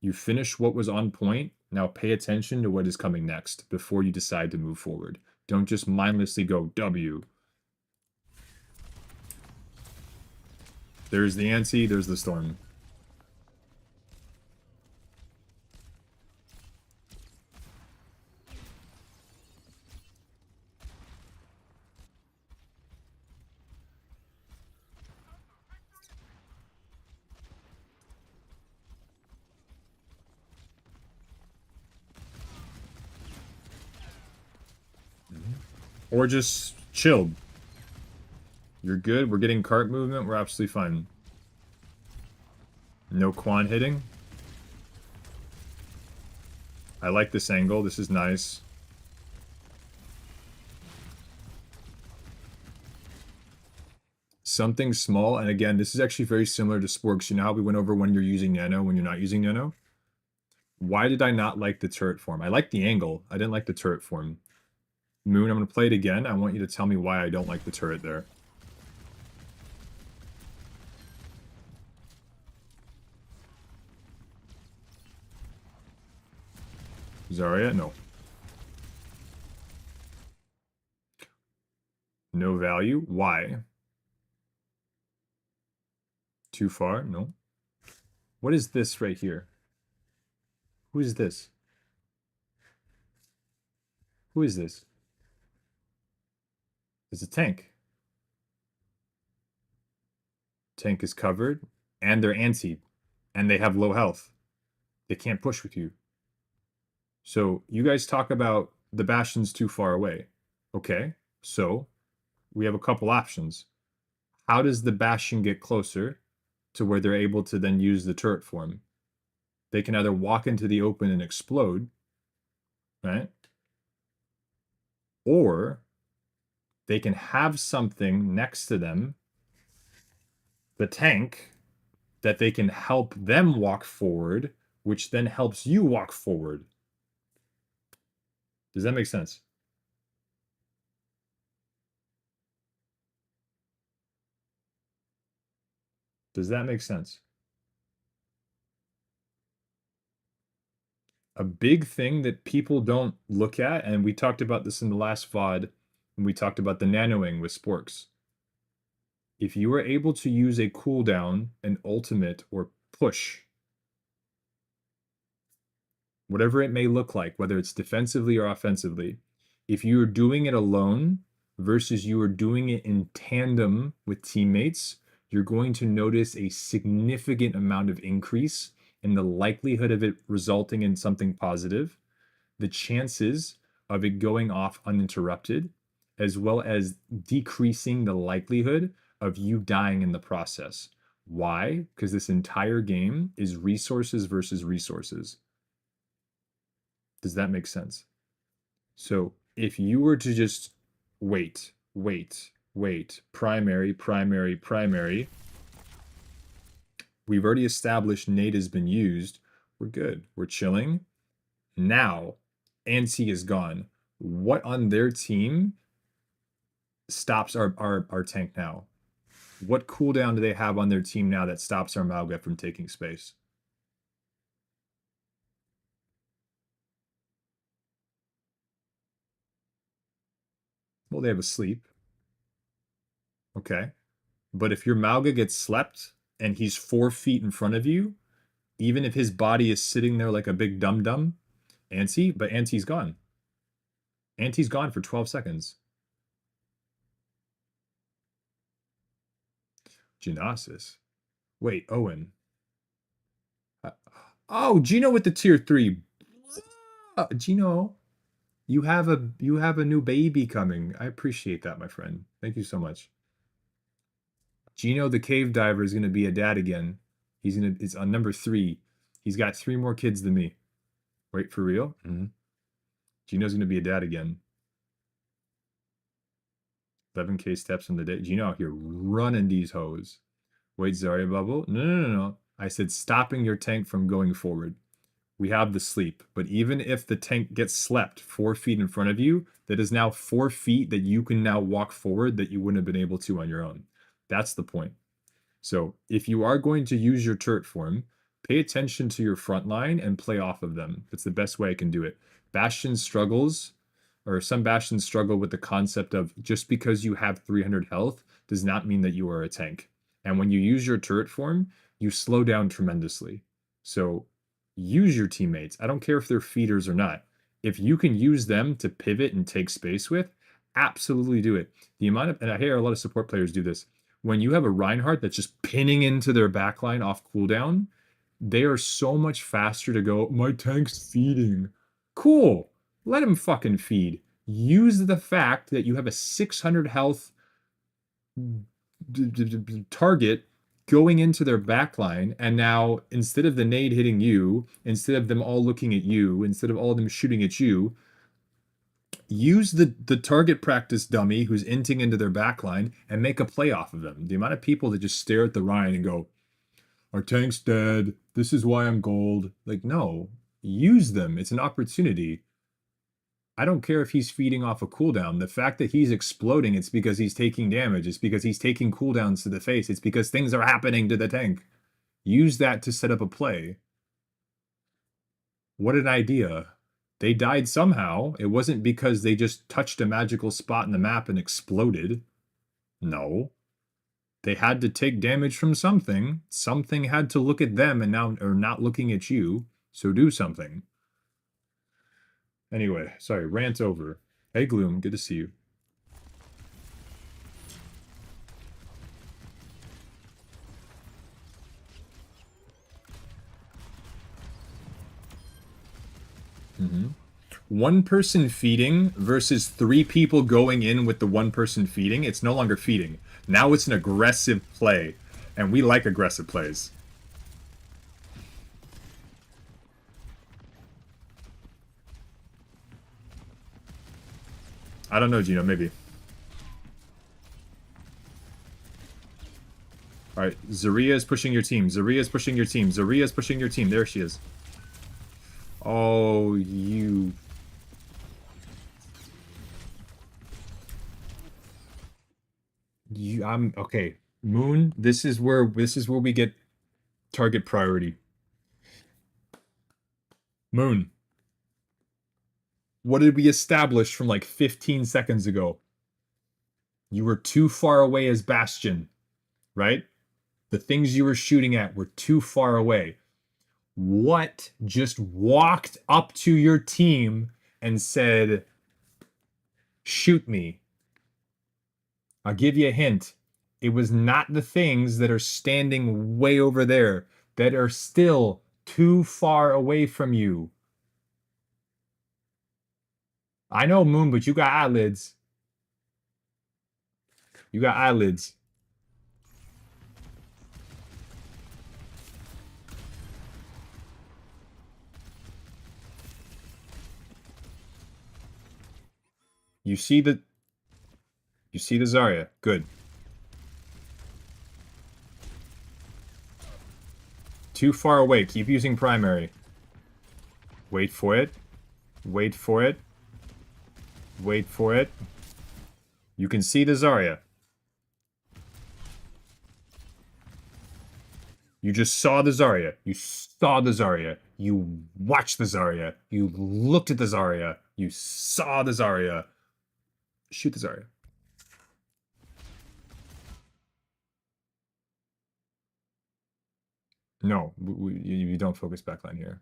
You finish what was on point Now pay attention to what is coming next before you decide to move forward. Don't just mindlessly go W. There's the anti, there's the storm. Or just chilled. You're good. We're getting cart movement. We're absolutely fine. No Quan hitting. I like this angle. This is nice. Something small. And again, this is actually very similar to Sporks. You know how we went over when you're using Nano, when you're not using Nano? Why did I not like the turret form? I like the angle. I didn't like the turret form. Moon, I'm going to play it again. I want you to tell me why I don't like the turret there. Zarya? No. No value? Why? Too far? No. What is this right here? Who is this? Who is this? It's a tank. Tank is covered, and they're anti, and they have low health. They can't push with you. So you guys talk about the Bastion's too far away. Okay, so we have a couple options. How does the Bastion get closer to where they're able to then use the turret form? They can either walk into the open and explode, right? Or they can have something next to them, the tank, that they can help them walk forward, which then helps you walk forward. Does that make sense? Does that make sense? A big thing that people don't look at, and we talked about this in the last VOD, when we talked about the nanoing with Sporks. If you are able to use a cooldown, an ultimate, or push, whatever it may look like, whether it's defensively or offensively, if you are doing it alone versus you are doing it in tandem with teammates, you're going to notice a significant amount of increase in the likelihood of it resulting in something positive, the chances of it going off uninterrupted, as well as decreasing the likelihood of you dying in the process. Why? Because this entire game is resources versus resources. Does that make sense? So if you were to just wait, primary, we've already established nade has been used. We're good. We're chilling. Now, anti is gone. What on their team stops our tank now? What cooldown do they have on their team now that stops our Malga from taking space? Well, they have a sleep. Okay. But if your Malga gets slept and he's 4 feet in front of you, even if his body is sitting there like a big dum-dum, but Anti's gone. Anti's gone for 12 seconds. Genesis. Wait, Owen. Oh, Gino with the tier 3. Gino, you have a new baby coming. I appreciate that, my friend. Thank you so much. Gino the cave diver is gonna be a dad again. It's on number 3. He's got 3 more kids than me. Wait, for real? Mm-hmm. Gino's gonna be a dad again. 11K steps on the day. Gino out here running these hoes. Wait, Zarya bubble? No. I said stopping your tank from going forward. We have the sleep, but even if the tank gets slept 4 feet in front of you, that is now 4 feet that you can now walk forward that you wouldn't have been able to on your own. That's the point. So if you are going to use your turret form, Pay attention to your front line and play off of them. That's the best way I can do it. Bastion struggles, or some Bastions struggle with the concept of just because you have 300 health does not mean that you are a tank. And when you use your turret form, you slow down tremendously. So use your teammates. I don't care if they're feeders or not. If you can use them to pivot and take space with, absolutely do it. The amount of, and I hear a lot of support players do this, when you have a Reinhardt that's just pinning into their backline off cooldown, they are so much faster to go, my tank's feeding. Cool. Let him fucking feed. Use the fact that you have a 600 health target going into their backline, and now instead of the nade hitting you, instead of them all looking at you, instead of all of them shooting at you, use the target practice dummy who's inting into their backline and make a play off of them. The amount of people that just stare at the Ryan and go, our tank's dead, this is why I'm gold. Like, no, use them. It's an opportunity. I don't care if he's feeding off a cooldown. The fact that he's exploding, it's because he's taking damage. It's because he's taking cooldowns to the face. It's because things are happening to the tank. Use that to set up a play. What an idea. They died somehow. It wasn't because they just touched a magical spot in the map and exploded. No. They had to take damage from something. Something had to look at them and now are not looking at you. So do something. Anyway, sorry, rant over. Hey, Gloom, good to see you. One person feeding versus 3 people going in with the one person feeding, it's no longer feeding. Now it's an aggressive play, and we like aggressive plays. I don't know, Gino, maybe. Alright, Zarya is pushing your team. Zarya is pushing your team. Zarya is pushing your team. There she is. Oh, you... I'm okay. Moon, this is where we get target priority. Moon. What did we establish from like 15 seconds ago? You were too far away as Bastion, right? The things you were shooting at were too far away. What just walked up to your team and said, shoot me? I'll give you a hint. It was not the things that are standing way over there that are still too far away from you. I know, Moon, but you got eyelids. You got eyelids. You see the Zarya. Good. Too far away. Keep using primary. Wait for it. Wait for it. Wait for it. You can see the Zarya. You just saw the Zarya. You saw the Zarya. You watched the Zarya. You looked at the Zarya. You saw the Zarya. Shoot the Zarya. No, you don't focus backline here.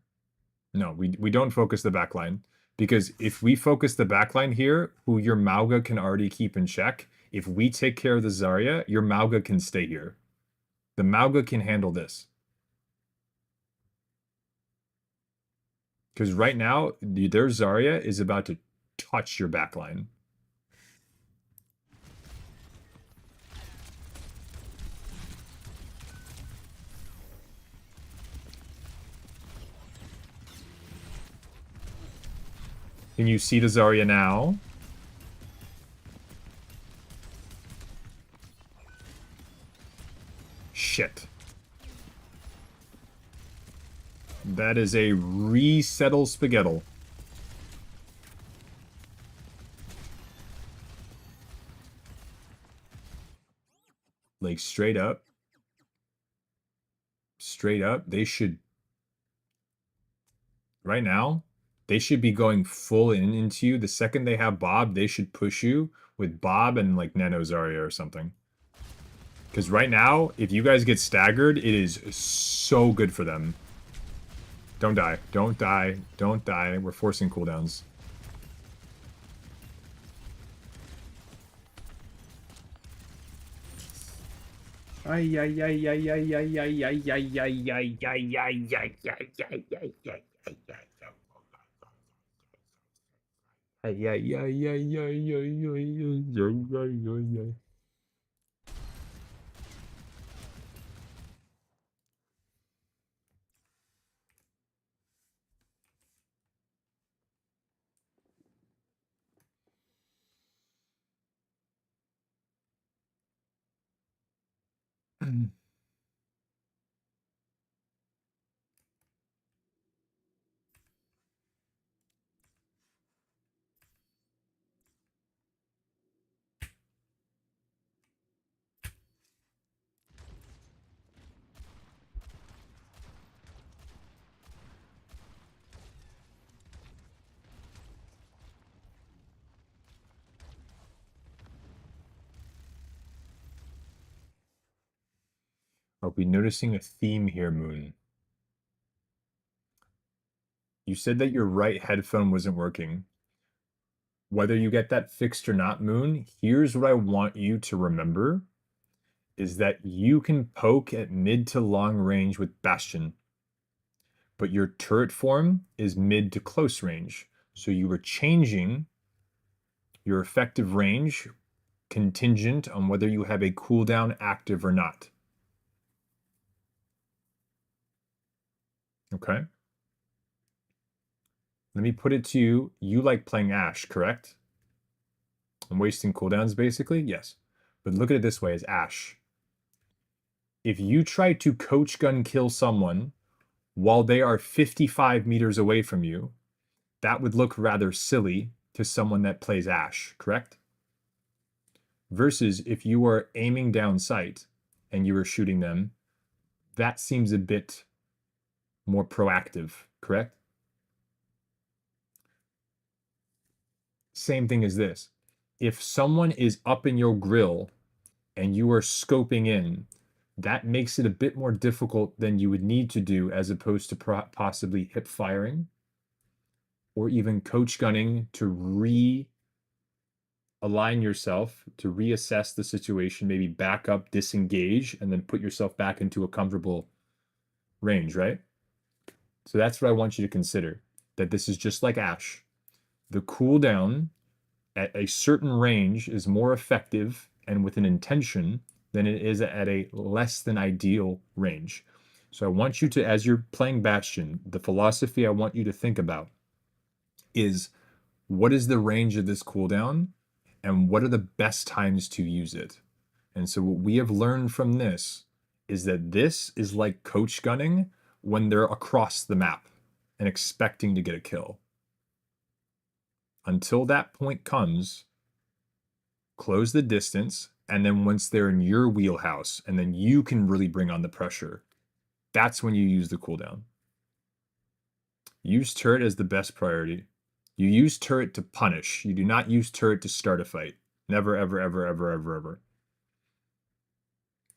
No, we don't focus the backline. Because if we focus the backline here, who your Mauga can already keep in check, if we take care of the Zarya, your Mauga can stay here. The Mauga can handle this. Because right now, their Zarya is about to touch your backline. Can you see the Zarya now? Shit. That is a resettle spaghettle. Like, straight up. Straight up, they should right now, they should be going full in into you. The second they have Bob, they should push you with Bob and like Nano Zarya or something. Because right now, if you guys get staggered, it is so good for them. Don't die. Don't die. Don't die. We're forcing cooldowns. Ay, ay, ay, ay, ay, ay, ay, ay, ay, ay, ay, ay, ay, ay, ay, ay, ay, ay. Ay, ay, ay, ay, ay, ay, ay, ay, ay, ay. Are we noticing a theme here, Moon? You said that your right headphone wasn't working. Whether you get that fixed or not, Moon, here's what I want you to remember is that you can poke at mid to long range with Bastion, but your turret form is mid to close range. So you are changing your effective range contingent on whether you have a cooldown active or not. Okay? Let me put it to you. You like playing Ashe, correct? I'm wasting cooldowns, basically? Yes. But look at it this way as Ashe. If you try to coach gun kill someone while they are 55 meters away from you, that would look rather silly to someone that plays Ashe, correct? Versus if you are aiming down sight and you are shooting them, that seems a bit more proactive, correct? Same thing as this. If someone is up in your grill and you are scoping in, that makes it a bit more difficult than you would need to do as opposed to possibly hip firing or even coach gunning to align yourself, to reassess the situation, maybe back up, disengage, and then put yourself back into a comfortable range, right? So that's what I want you to consider, that this is just like Ashe. The cooldown at a certain range is more effective and with an intention than it is at a less than ideal range. So I want you to, as you're playing Bastion, the philosophy I want you to think about is what is the range of this cooldown and what are the best times to use it? And so what we have learned from this is that this is like coach gunning when they're across the map and expecting to get a kill. Until that point comes, close the distance, and then once they're in your wheelhouse, and then you can really bring on the pressure, that's when you use the cooldown. Use turret as the best priority. You use turret to punish. You do not use turret to start a fight. Never, ever, ever, ever, ever, ever.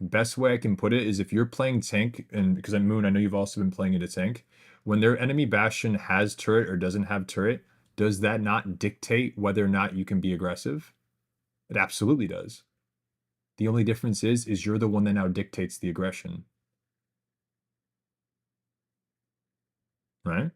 Best way I can put it is if you're playing tank, and because I'm Moon, I know you've also been playing it a tank, when their enemy Bastion has turret or doesn't have turret, does that not dictate whether or not you can be aggressive? It absolutely does. The only difference is you're the one that now dictates the aggression. Right?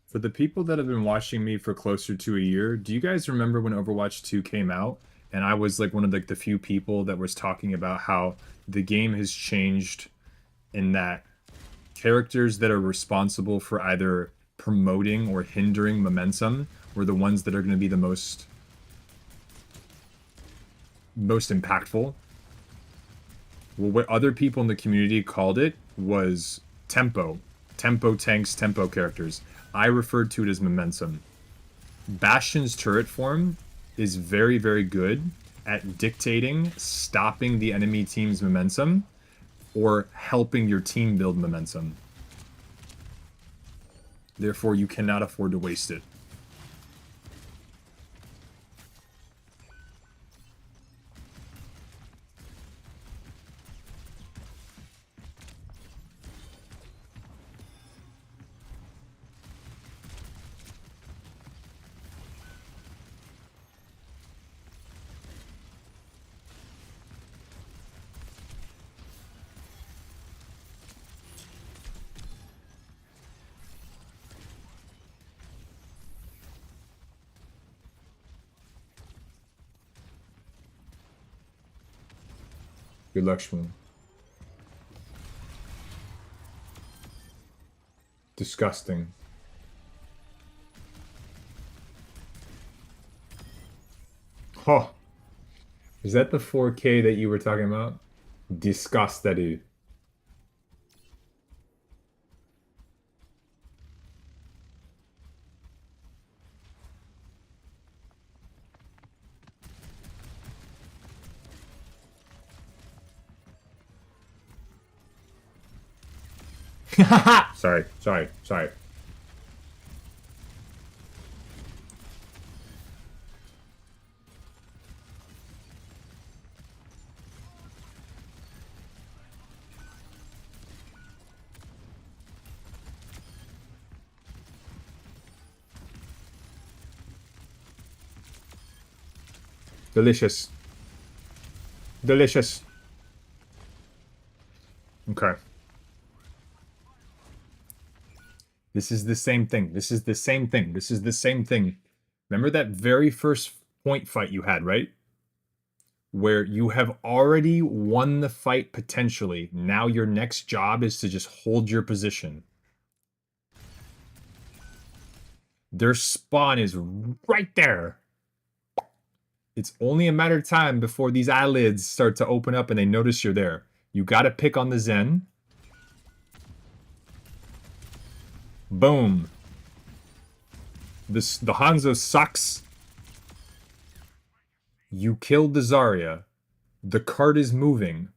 For the people that have been watching me for closer to a year, do you guys remember when Overwatch 2 came out? And I was like one of the few people that was talking about how the game has changed in that characters that are responsible for either promoting or hindering momentum were the ones that are going to be the most impactful. Well, what other people in the community called it was tempo. Tempo tanks, tempo characters. I referred to it as momentum. Bastion's turret form is very, very good at dictating, stopping the enemy team's momentum, or helping your team build momentum. Therefore, you cannot afford to waste it. Good luck, Shmoon. Disgusting. Oh, is that the 4K that you were talking about? Disgusted. Sorry. Delicious. Delicious. Okay. This is the same thing. This is the same thing. This is the same thing. Remember that very first point fight you had, right? Where you have already won the fight potentially. Now your next job is to just hold your position. Their spawn is right there. It's only a matter of time before these eyelids start to open up and they notice you're there. You gotta pick on the Zen. Boom. The Hanzo sucks. You killed the Zarya. The cart is moving.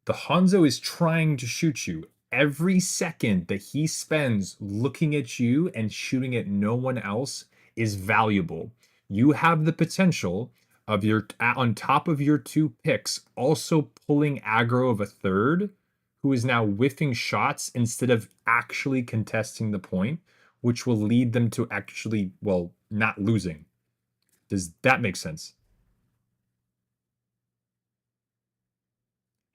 The Hanzo is trying to shoot you. Every second that he spends looking at you and shooting at no one else is valuable. You have the potential of on top of your two picks, also pulling aggro of a third who is now whiffing shots instead of actually contesting the point, which will lead them to actually, well, not losing. Does that make sense?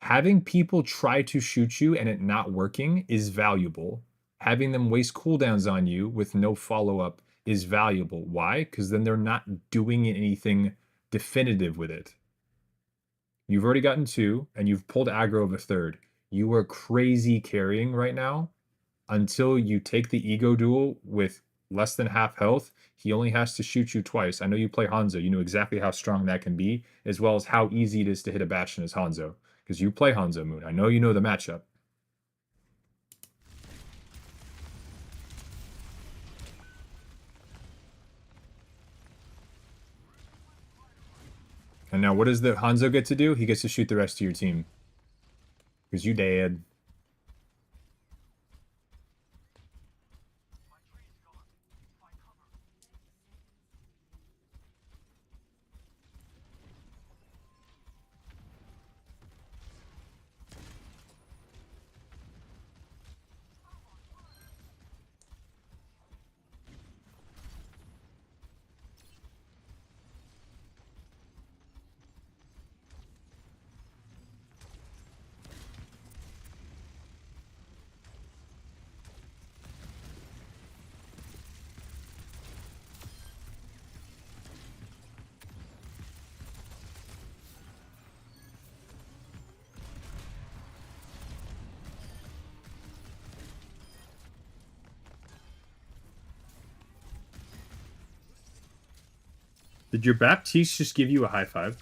Having people try to shoot you and it not working is valuable. Having them waste cooldowns on you with no follow-up is valuable. Why? Because then they're not doing anything definitive with it. You've already gotten two, and you've pulled aggro of a third. You are crazy carrying right now. Until you take the ego duel with less than half health, he only has to shoot you twice. I know you play Hanzo. You know exactly how strong that can be, as well as how easy it is to hit a Bastion as Hanzo. Because you play Hanzo Moon. I know you know the matchup. And now what does the Hanzo get to do? He gets to shoot the rest of your team. Because you dead. Did your Baptiste just give you a high five?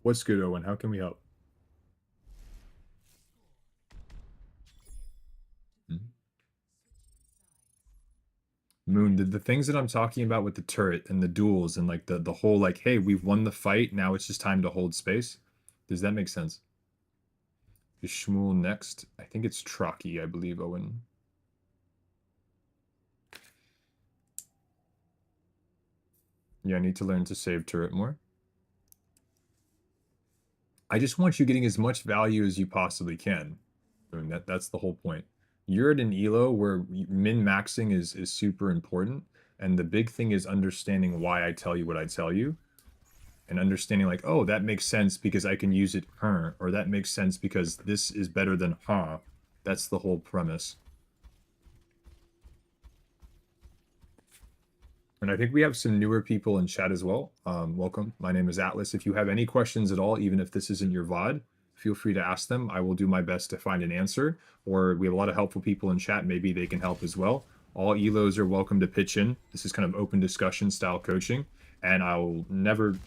What's good, Owen? How can we help? Moon, the things that I'm talking about with the turret and the duels and like the whole like, hey, we've won the fight, now it's just time to hold space. Does that make sense? Is Shmuel next? I think it's Trocky, I believe, Owen. Yeah, I need to learn to save turret more. I just want you getting as much value as you possibly can. I mean, that's the whole point. You're at an elo where min-maxing is super important, and the big thing is understanding why I tell you what I tell you, and understanding like, oh, that makes sense because I can use it, or that makes sense because this is better than huh. That's the whole premise. And I think we have some newer people in chat as well. Welcome. My name is Atlas. If you have any questions at all, even if this isn't your VOD, feel free to ask them. I will do my best to find an answer. Or we have a lot of helpful people in chat. Maybe they can help as well. All ELOs are welcome to pitch in. This is kind of open discussion style coaching. And I'll never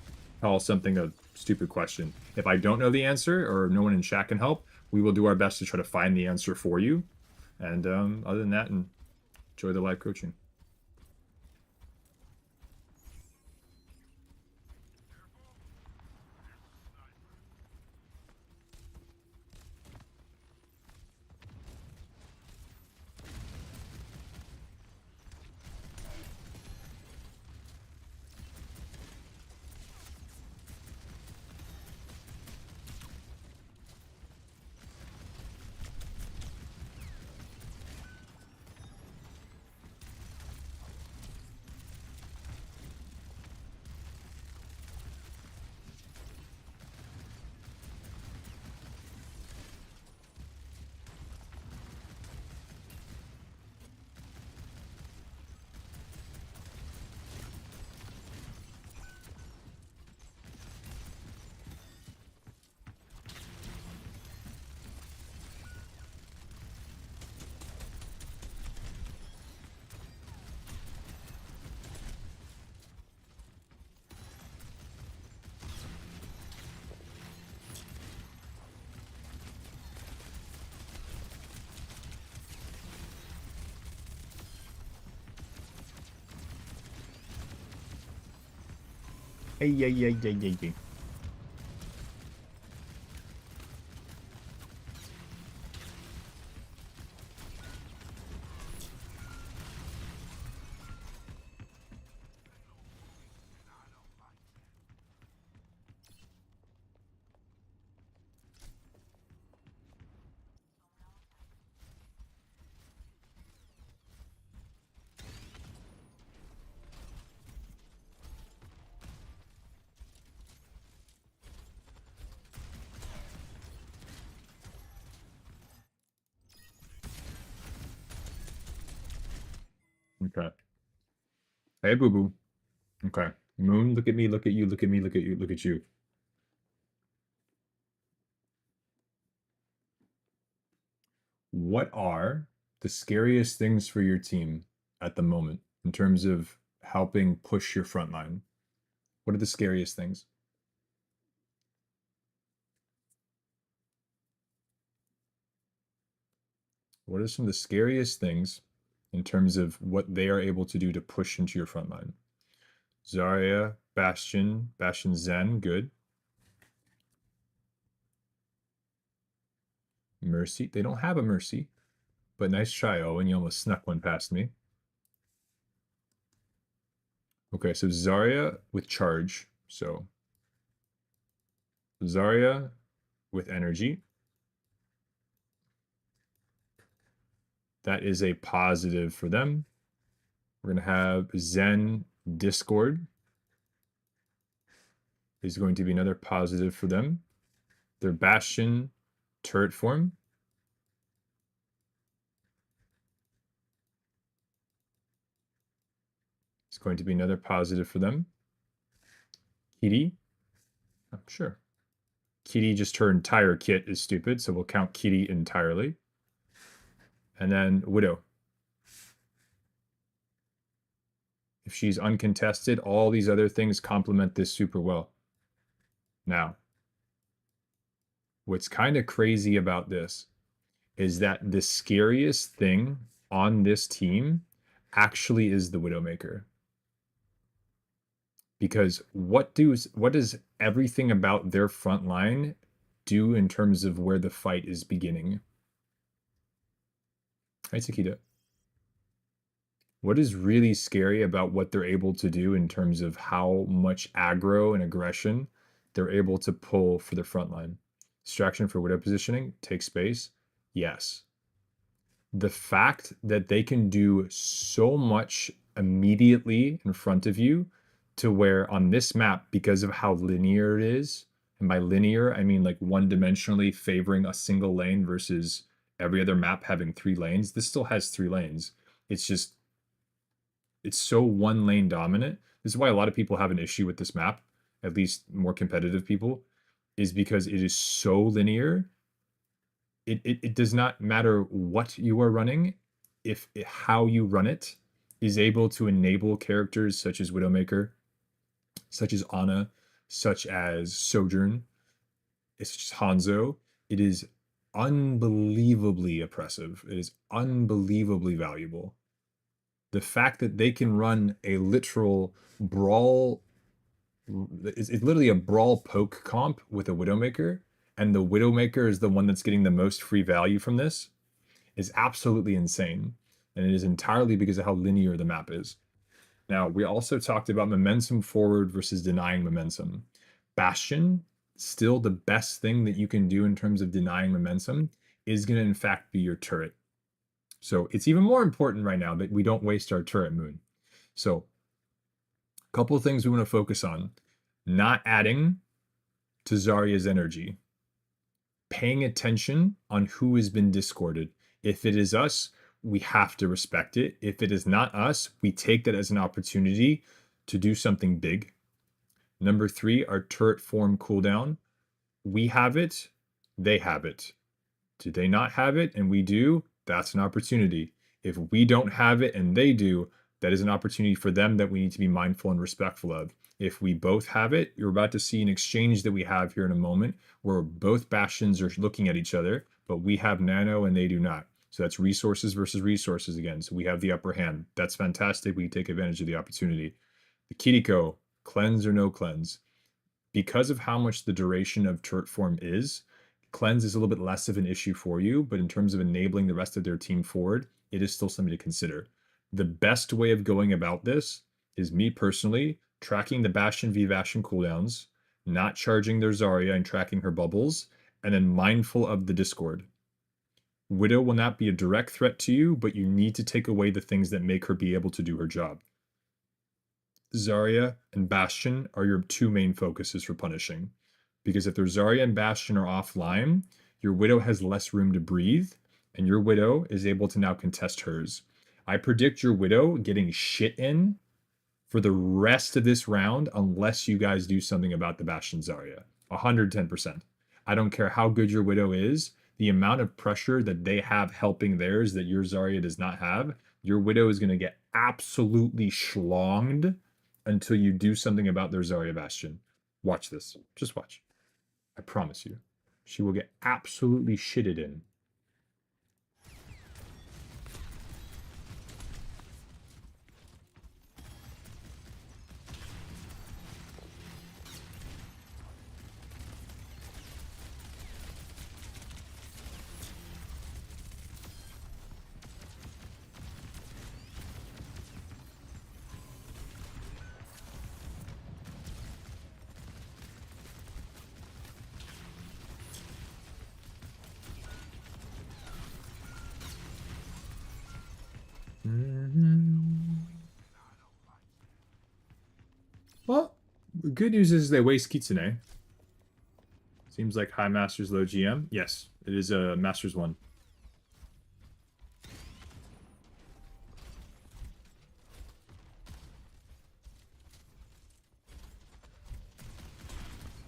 call something a stupid question. If I don't know the answer or no one in chat can help, we will do our best to try to find the answer for you. And other than that, enjoy the live coaching. Hey. Okay. Hey, boo boo. Okay. Moon, look at me, look at you, look at me, look at you, look at you. What are the scariest things for your team at the moment in terms of helping push your front line? What are the scariest things? What are some of the scariest things in terms of what they are able to do to push into your front line? Zarya, Bastion Zen, good. Mercy, they don't have a Mercy, but nice try, Owen. You almost snuck one past me. Okay, so Zarya with charge. So Zarya with energy. That is a positive for them. We're going to have Zen Discord is going to be another positive for them. Their Bastion turret form. It's going to be another positive for them. Kitty. Oh, sure. Kitty, just her entire kit is stupid, so we'll count Kitty entirely. And then Widow. If she's uncontested, all these other things complement this super well. Now, what's kind of crazy about this is that the scariest thing on this team actually is the Widowmaker. Because what does everything about their front line do in terms of where the fight is beginning? Hi, Takeda. What is really scary about what they're able to do in terms of how much aggro and aggression they're able to pull for the front line? Distraction for widow positioning, take space. Yes. The fact that they can do so much immediately in front of you to where on this map, because of how linear it is, and by linear, I mean like one-dimensionally favoring a single lane versus every other map having 3 lanes. This still has 3 lanes. It's just, it's so one lane dominant. This is why a lot of people have an issue with this map, at least more competitive people, is because it is so linear. It does not matter what you are running, if how you run it is able to enable characters such as Widowmaker, such as Ana, such as Sojourn, such as Hanzo. It is unbelievably oppressive. It is unbelievably valuable. The fact that they can run a literal brawl, it's literally a brawl poke comp with a Widowmaker, and the Widowmaker is the one that's getting the most free value from this, is absolutely insane. And it is entirely because of how linear the map is. Now, we also talked about momentum forward versus denying momentum. Bastion, still the best thing that you can do in terms of denying momentum, is going to in fact be your turret. So it's even more important right now that we don't waste our turret moon. So a couple of things we want to focus on. Not adding to Zarya's energy. Paying attention on who has been discorded. If it is us, we have to respect it. If it is not us, we take that as an opportunity to do something big. Number 3, our turret form cooldown. We have it, they have it. Do they not have it and we do? That's an opportunity. If we don't have it and they do, that is an opportunity for them that we need to be mindful and respectful of. If we both have it, you're about to see an exchange that we have here in a moment where both bastions are looking at each other, but we have nano and they do not. So that's resources versus resources again. So we have the upper hand. That's fantastic. We take advantage of the opportunity. The Kiriko, cleanse or no cleanse. Because of how much the duration of turret form is, cleanse is a little bit less of an issue for you, but in terms of enabling the rest of their team forward, it is still something to consider. The best way of going about this is me personally tracking the Bastion v Bastion cooldowns, not charging their Zarya and tracking her bubbles, and then mindful of the Discord. Widow will not be a direct threat to you, but you need to take away the things that make her be able to do her job. Zarya and Bastion are your 2 main focuses for punishing. Because if their Zarya and Bastion are offline, your Widow has less room to breathe, and your Widow is able to now contest hers. I predict your Widow getting shit in for the rest of this round unless you guys do something about the Bastion Zarya. 110%. I don't care how good your Widow is, the amount of pressure that they have helping theirs that your Zarya does not have, your Widow is going to get absolutely schlonged until you do something about their Zarya Bastion. Watch this. Just watch. I promise you. She will get absolutely shitted in. Well, the good news is they waste Kitsune. Seems like high Masters, low GM. Yes, it is a Masters 1.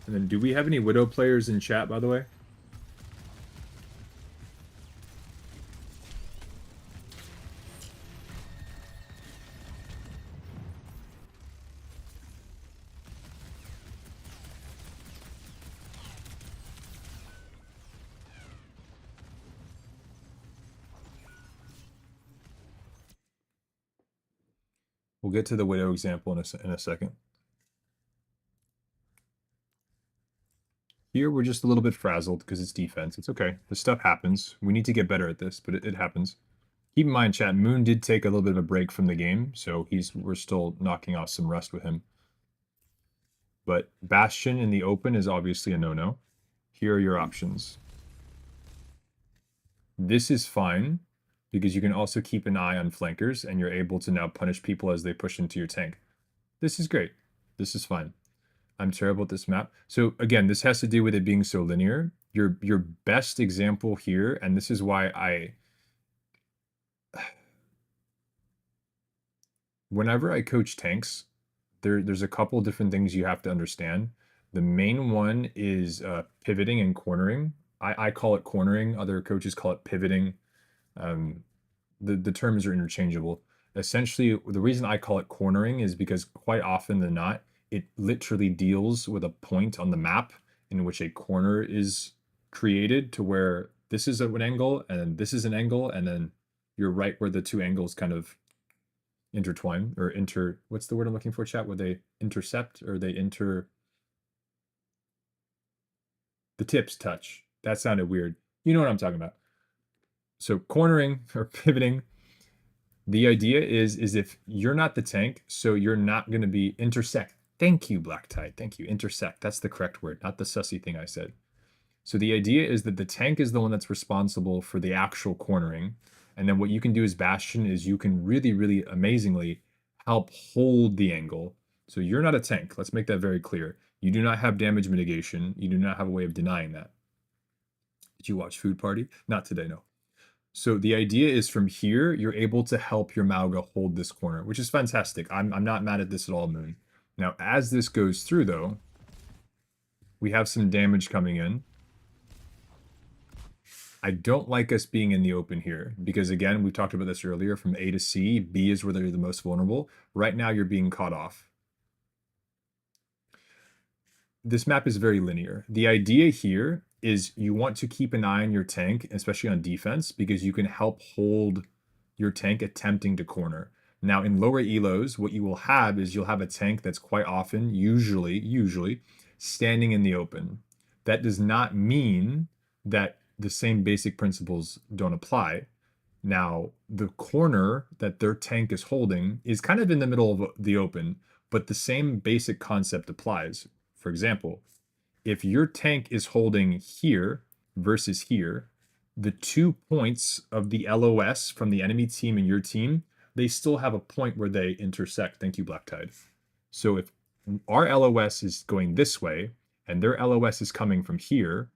And then do we have any Widow players in chat, by the way? We'll get to the Widow example in a second. Here, we're just a little bit frazzled because it's defense. It's okay. This stuff happens. We need to get better at this, but it happens. Keep in mind, chat, Moon did take a little bit of a break from the game, so we're still knocking off some rust with him. But Bastion in the open is obviously a no-no. Here are your options. This is fine, because you can also keep an eye on flankers, and you're able to now punish people as they push into your tank. This is great. This is fine. I'm terrible at this map. So again, this has to do with it being so linear. Your best example here, and this is why whenever I coach tanks, there's a couple different things you have to understand. The main one is pivoting and cornering. I call it cornering. Other coaches call it pivoting. The terms are interchangeable. Essentially, the reason I call it cornering is because quite often than not, it literally deals with a point on the map in which a corner is created to where this is an angle and then this is an angle, and then you're right where the two angles kind of intertwine or what's the word I'm looking for, chat? Where they intercept or they the tips touch. That sounded weird. You know what I'm talking about. So cornering or pivoting, the idea is if you're not the tank, so you're not going to be intersect. Thank you, Black Tide. Thank you. Intersect. That's the correct word, not the sussy thing I said. So the idea is that the tank is the one that's responsible for the actual cornering. And then what you can do as Bastion is you can really, really amazingly help hold the angle. So you're not a tank. Let's make that very clear. You do not have damage mitigation. You do not have a way of denying that. Did you watch Food Party? Not today, no. So the idea is from here, you're able to help your Mauga hold this corner, which is fantastic. I'm not mad at this at all, Moon. Now, as this goes through, though, we have some damage coming in. I don't like us being in the open here because, again, we talked about this earlier, from A to C, B is where they're the most vulnerable. Right now, you're being caught off. This map is very linear. The idea here is you want to keep an eye on your tank, especially on defense, because you can help hold your tank attempting to corner. Now, in lower elos, what you will have is you'll have a tank that's quite often, usually, standing in the open. That does not mean that the same basic principles don't apply. Now, the corner that their tank is holding is kind of in the middle of the open, but the same basic concept applies. For example, if your tank is holding here versus here, the 2 points of the LOS from the enemy team and your team, they still have a point where they intersect. Thank you, Black Tide. So if our LOS is going this way and their LOS is coming from here,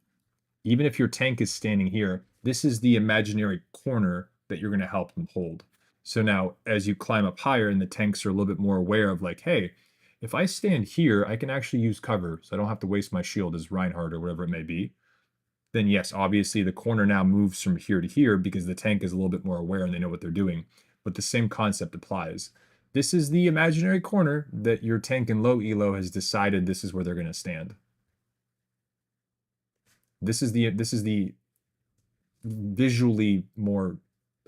even if your tank is standing here, this is the imaginary corner that you're going to help them hold. So now as you climb up higher and the tanks are a little bit more aware of like, hey, if I stand here, I can actually use cover, so I don't have to waste my shield as Reinhardt or whatever it may be. Then yes, obviously the corner now moves from here to here because the tank is a little bit more aware and they know what they're doing. But the same concept applies. This is the imaginary corner that your tank in low elo has decided this is where they're going to stand. This is the visually more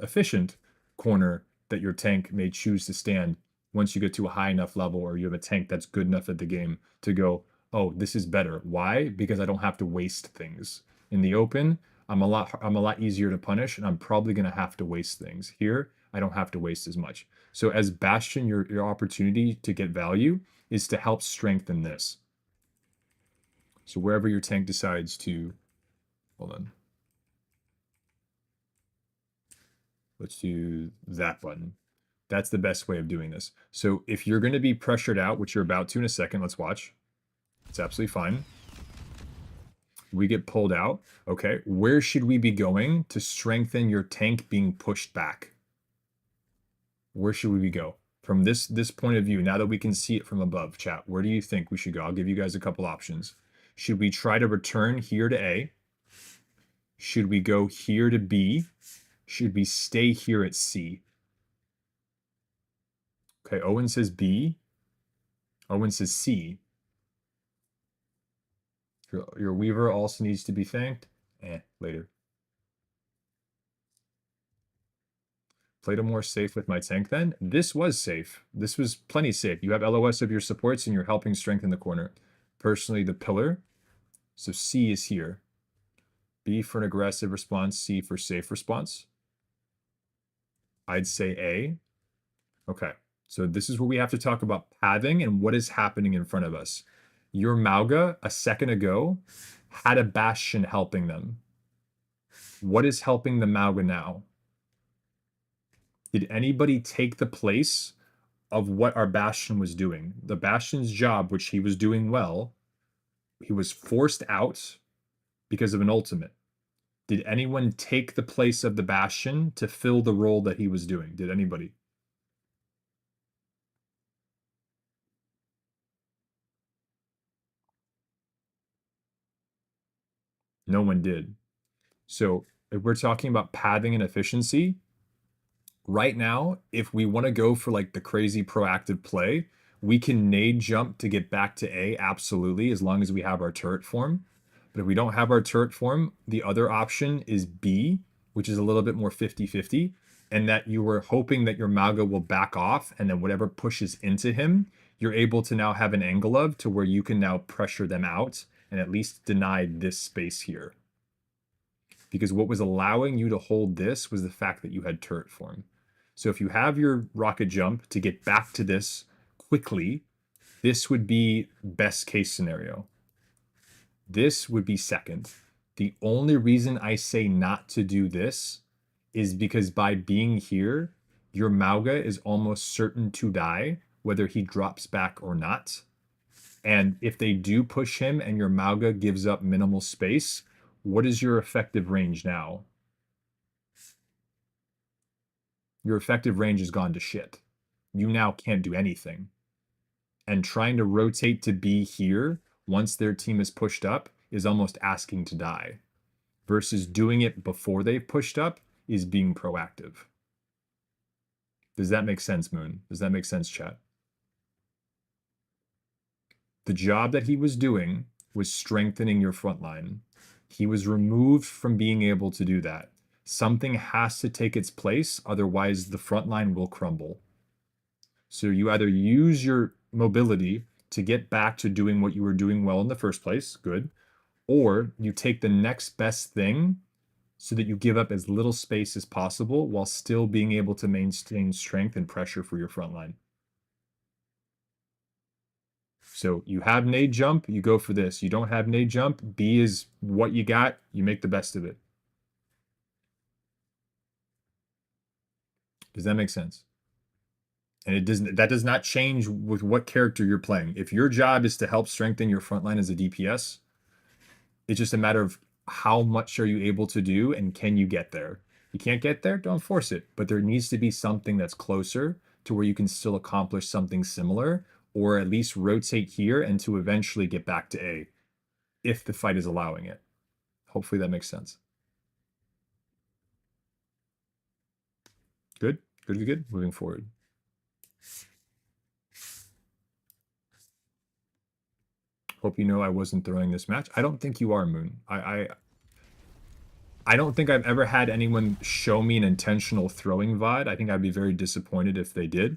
efficient corner that your tank may choose to stand once you get to a high enough level or you have a tank that's good enough at the game to go, oh, this is better. Why? Because I don't have to waste things. In the open, I'm a lot easier to punish, and I'm probably going to have to waste things. Here, I don't have to waste as much. So as Bastion, your opportunity to get value is to help strengthen this. So wherever your tank decides to, hold on. Let's do that button. That's the best way of doing this. So if you're going to be pressured out, which you're about to in a second, let's watch. It's absolutely fine. We get pulled out. Okay, where should we be going to strengthen your tank being pushed back? Where should we go? From this point of view, now that we can see it from above, chat, where do you think we should go? I'll give you guys a couple options. Should we try to return here to A? Should we go here to B? Should we stay here at C? Okay, Owen says B. Owen says C. Your Weaver also needs to be thanked. Later. Played a more safe with my tank then. This was safe. This was plenty safe. You have LOS of your supports and you're helping strengthen the corner. Personally, the pillar. So C is here. B for an aggressive response, C for safe response. I'd say A. Okay, so this is where we have to talk about pathing and what is happening in front of us. Your Mauga, a second ago, had a Bastion helping them. What is helping the Mauga now? Did anybody take the place of what our Bastion was doing? The Bastion's job, which he was doing well, he was forced out because of an ultimate. Did anyone take the place of the Bastion to fill the role that he was doing? Did anybody? No one did. So if we're talking about pathing and efficiency, right now, if we want to go for like the crazy proactive play, we can nade jump to get back to A, absolutely, as long as we have our turret form. But if we don't have our turret form, the other option is B, which is a little bit more 50-50, and that you were hoping that your Mauga will back off, and then whatever pushes into him, you're able to now have an angle of to where you can now pressure them out and at least deny this space here. Because what was allowing you to hold this was the fact that you had turret form. So if you have your rocket jump to get back to this quickly, this would be best case scenario. This would be second. The only reason I say not to do this is because by being here, your Mauga is almost certain to die, whether he drops back or not. And if they do push him and your Mauga gives up minimal space, what is your effective range now? Your effective range has gone to shit. You now can't do anything. And trying to rotate to be here once their team is pushed up is almost asking to die. Versus doing it before they've pushed up is being proactive. Does that make sense, Moon? Does that make sense, chat? The job that he was doing was strengthening your front line. He was removed from being able to do that. Something has to take its place, otherwise the front line will crumble. So you either use your mobility to get back to doing what you were doing well in the first place, good, or you take the next best thing so that you give up as little space as possible while still being able to maintain strength and pressure for your front line. So you have nade jump, you go for this. You don't have nade jump, B is what you got, you make the best of it. Does that make sense? And that does not change with what character you're playing. If your job is to help strengthen your front line as a DPS, it's just a matter of how much are you able to do and can you get there. You can't get there, don't force it. But there needs to be something that's closer to where you can still accomplish something similar, or at least rotate here and to eventually get back to A, if the fight is allowing it. Hopefully that makes sense. Good, good, good, good. Moving forward. Hope you know I wasn't throwing this match. I don't think you are, Moon. I don't think I've ever had anyone show me an intentional throwing VOD. I think I'd be very disappointed if they did.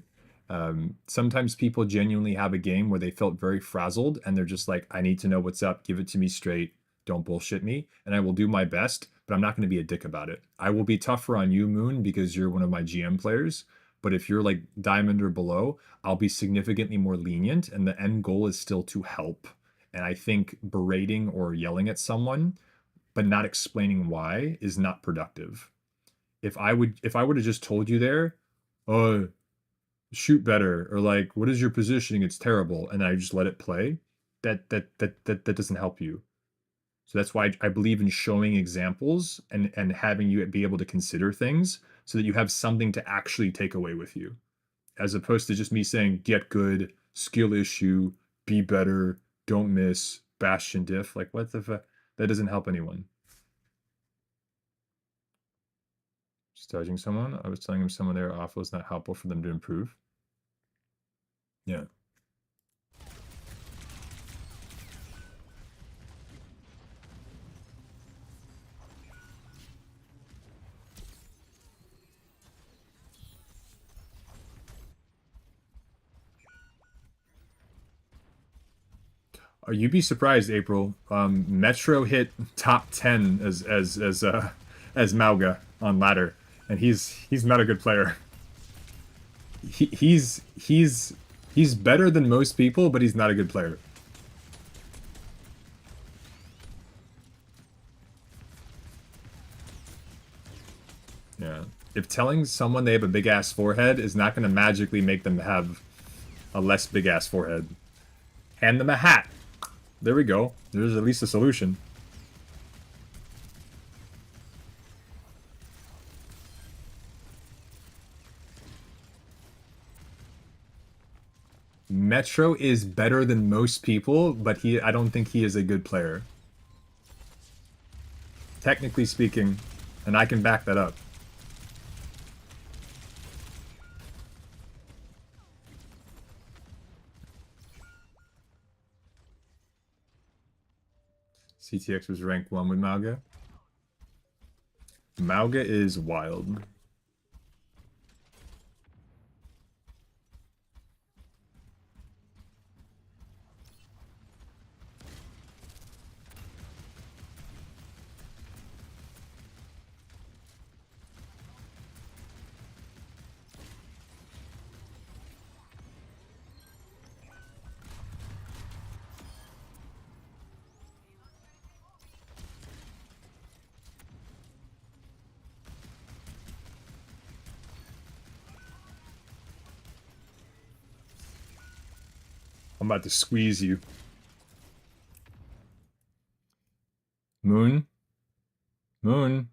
Sometimes people genuinely have a game where they felt very frazzled and they're just like, I need to know what's up. Give it to me straight. Don't bullshit me. And I will do my best, but I'm not going to be a dick about it. I will be tougher on you, Moon, because you're one of my GM players. But if you're like diamond or below, I'll be significantly more lenient. And the end goal is still to help. And I think berating or yelling at someone but not explaining why is not productive. If I would have just told you there, oh, shoot better, or like, what is your positioning? It's terrible, and I just let it play, that doesn't help you. So that's why I believe in showing examples and having you be able to consider things so that you have something to actually take away with you, as opposed to just me saying, get good, skill issue, be better, don't miss, Bastion diff. Like, what the fuck? That doesn't help anyone. Just judging someone. I was telling him someone they were awful is not helpful for them to improve. Yeah. You'd be surprised, April. Metro hit top 10 as Mauga on ladder, and he's not a good player. He's better than most people, but he's not a good player. Yeah. If telling someone they have a big ass forehead is not going to magically make them have a less big ass forehead, hand them a hat. There we go. There's at least a solution. Metro is better than most people, but I don't think he is a good player. Technically speaking, and I can back that up. CTX was rank 1 with Mauga. Mauga is wild. I'm about to squeeze you. Moon? Moon?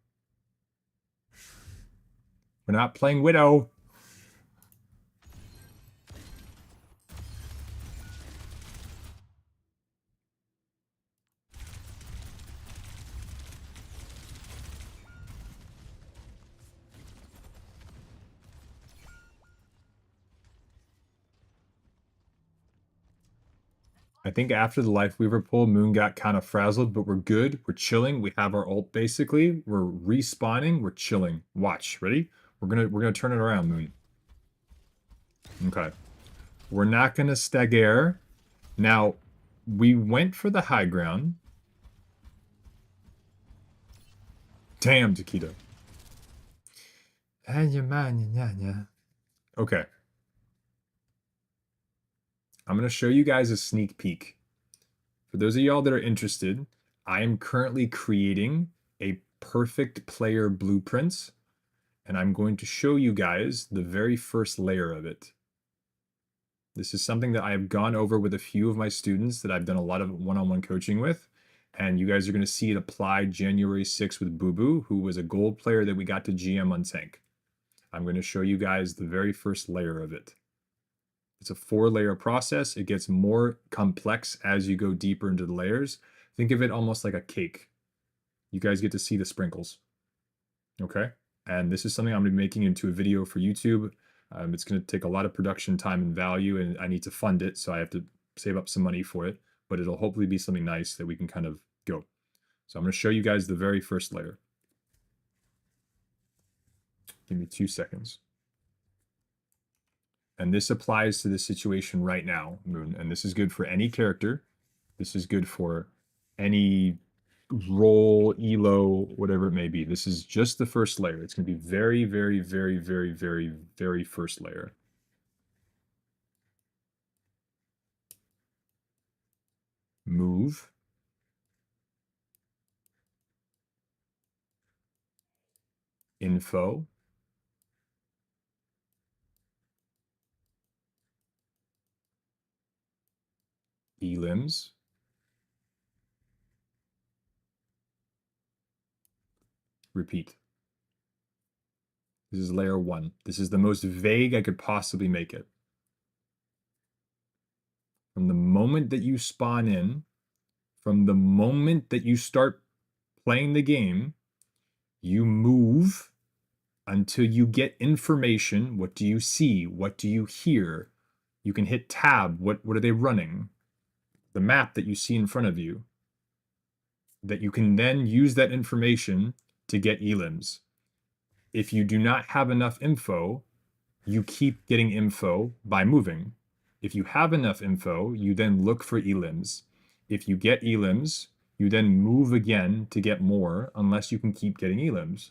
We're not playing Widow. I think after the Life Weaver pull, Moon got kind of frazzled, but we're good. We're chilling. We have our ult basically. We're respawning. We're chilling. Watch. Ready? We're gonna turn it around, Moon. Okay. We're not gonna stagger. Now, we went for the high ground. Damn, Taquito. Okay. I'm going to show you guys a sneak peek. For those of y'all that are interested, I am currently creating a perfect player blueprint, and I'm going to show you guys the very first layer of it. This is something that I have gone over with a few of my students that I've done a lot of one-on-one coaching with, and you guys are going to see it applied January 6th with Boo Boo, who was a gold player that we got to GM on Tank. I'm going to show you guys the very first layer of it. It's a 4-layer process. It gets more complex as you go deeper into the layers. Think of it almost like a cake. You guys get to see the sprinkles. Okay? And this is something I'm going to be making into a video for YouTube. It's going to take a lot of production time and value, and I need to fund it, so I have to save up some money for it. But it'll hopefully be something nice that we can kind of go. So I'm going to show you guys the very first layer. Give me 2 seconds. And this applies to the situation right now, Moon. And this is good for any character. This is good for any role, elo, whatever it may be. This is just the first layer. It's going to be very, very, very, very, very, very first layer. Move. Info. Elims. Repeat. This is layer 1. This is the most vague I could possibly make it. From the moment that you spawn in, from the moment that you start playing the game, you move until you get information. What do you see? What do you hear? You can hit tab. What are they running? The map that you see in front of you. That you can then use that information to get elims. If you do not have enough info, you keep getting info by moving. If you have enough info, you then look for elims. If you get elims, you then move again to get more unless you can keep getting elims.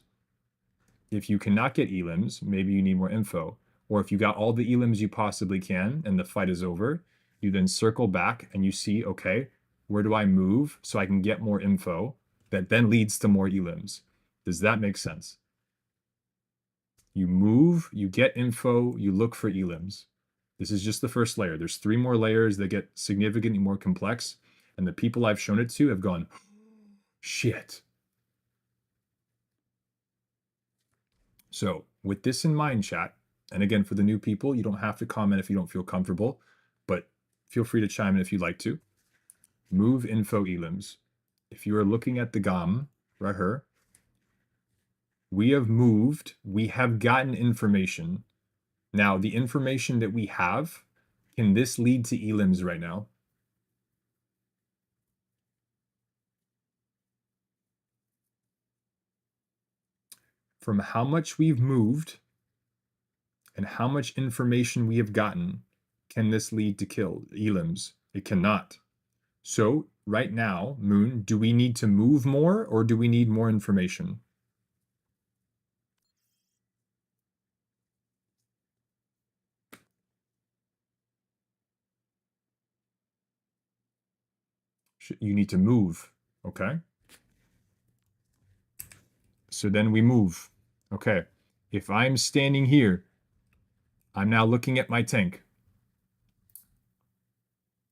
If you cannot get elims, maybe you need more info. Or if you got all the elims you possibly can and the fight is over, you then circle back and you see, okay, where do I move so I can get more info that then leads to more elims? Does that make sense? You move, you get info, you look for elims. This is just the first layer. There's 3 more layers that get significantly more complex. And the people I've shown it to have gone, shit. So with this in mind, chat, and again, for the new people, you don't have to comment if you don't feel comfortable, but feel free to chime in if you'd like to. Move info elims. If you are looking at the GOM right here, we have moved, we have gotten information. Now, the information that we have, can this lead to elims right now? From how much we've moved and how much information we have gotten, can this lead to elims? It cannot. So right now, Moon, do we need to move more or do we need more information? You need to move, okay? So then we move. Okay, if I'm standing here, I'm now looking at my tank.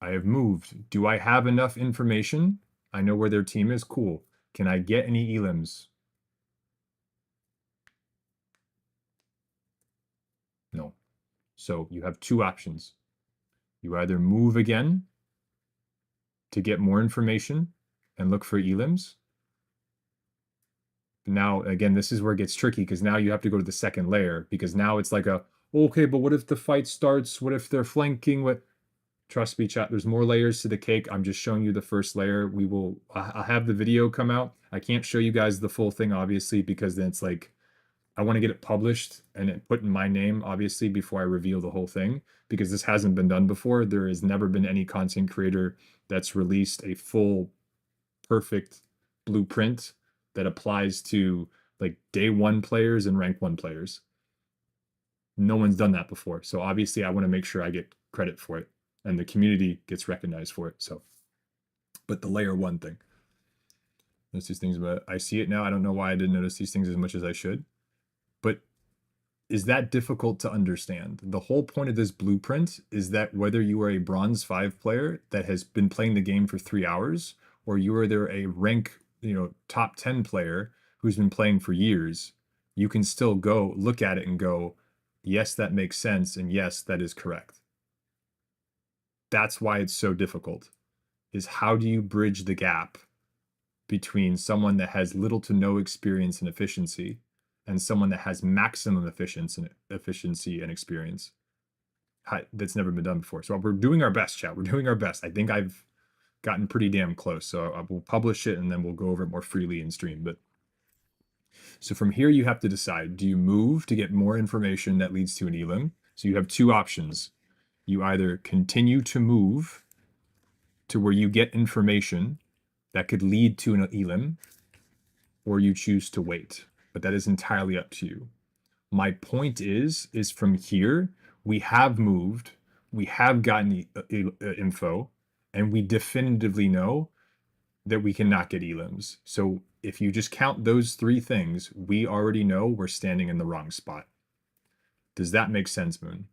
I have moved. Do I have enough information? I know where their team is. Cool. Can I get any elims? No. So you have 2 options. You either move again to get more information and look for elims. Now, again, this is where it gets tricky because now you have to go to the second layer because now it's like okay, but what if the fight starts? What if they're flanking? What? Trust me, chat, there's more layers to the cake. I'm just showing you the first layer. I'll have the video come out. I can't show you guys the full thing, obviously, because then it's like, I want to get it published and put in my name, obviously, before I reveal the whole thing, because this hasn't been done before. There has never been any content creator that's released a full, perfect blueprint that applies to like day 1 players and rank 1 players. No one's done that before. So obviously I want to make sure I get credit for it and the community gets recognized for it. So, but the layer 1 thing, notice these things, but I see it now. I don't know why I didn't notice these things as much as I should, but is that difficult to understand? The whole point of this blueprint is that whether you are a bronze 5 player that has been playing the game for 3 hours, or you are there a rank, top 10 player who's been playing for years, you can still go look at it and go, yes, that makes sense. And yes, that is correct. That's why it's so difficult, is how do you bridge the gap between someone that has little to no experience and efficiency and someone that has maximum efficiency and experience? That's never been done before. So we're doing our best, chat. We're doing our best. I think I've gotten pretty damn close. So I will publish it and then we'll go over it more freely in stream. But so from here, you have to decide, do you move to get more information that leads to an elim? So you have 2 options. You either continue to move to where you get information that could lead to an elim, or you choose to wait. But that is entirely up to you. My point is from here, we have moved, we have gotten info, and we definitively know that we cannot get elims. So if you just count those 3 things, we already know we're standing in the wrong spot. Does that make sense, Moon?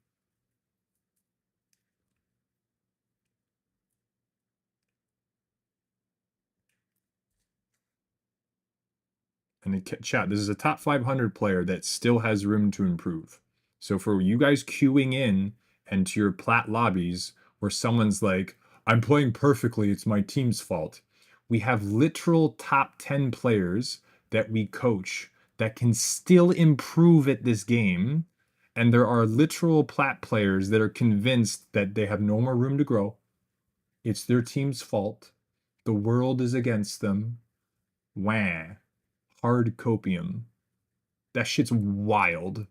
And chat, this is a top 500 player that still has room to improve. So for you guys queuing in and to your plat lobbies where someone's like, I'm playing perfectly, it's my team's fault. We have literal top 10 players that we coach that can still improve at this game. And there are literal plat players that are convinced that they have no more room to grow. It's their team's fault. The world is against them. Wah. Hard copium. That shit's wild.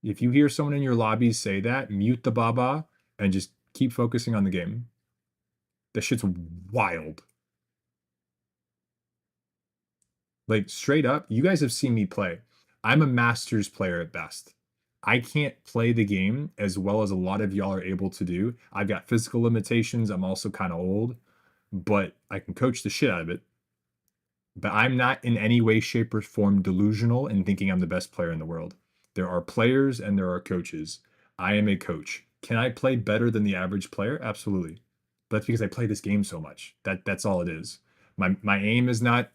If you hear someone in your lobby say that, mute the baba and just keep focusing on the game. That shit's wild. Like, straight up, you guys have seen me play. I'm a Masters player at best. I can't play the game as well as a lot of y'all are able to do. I've got physical limitations. I'm also kind of old, but I can coach the shit out of it. But I'm not in any way, shape, or form delusional in thinking I'm the best player in the world. There are players and there are coaches. I am a coach. Can I play better than the average player? Absolutely. But that's because I play this game so much. That's all it is. My aim is not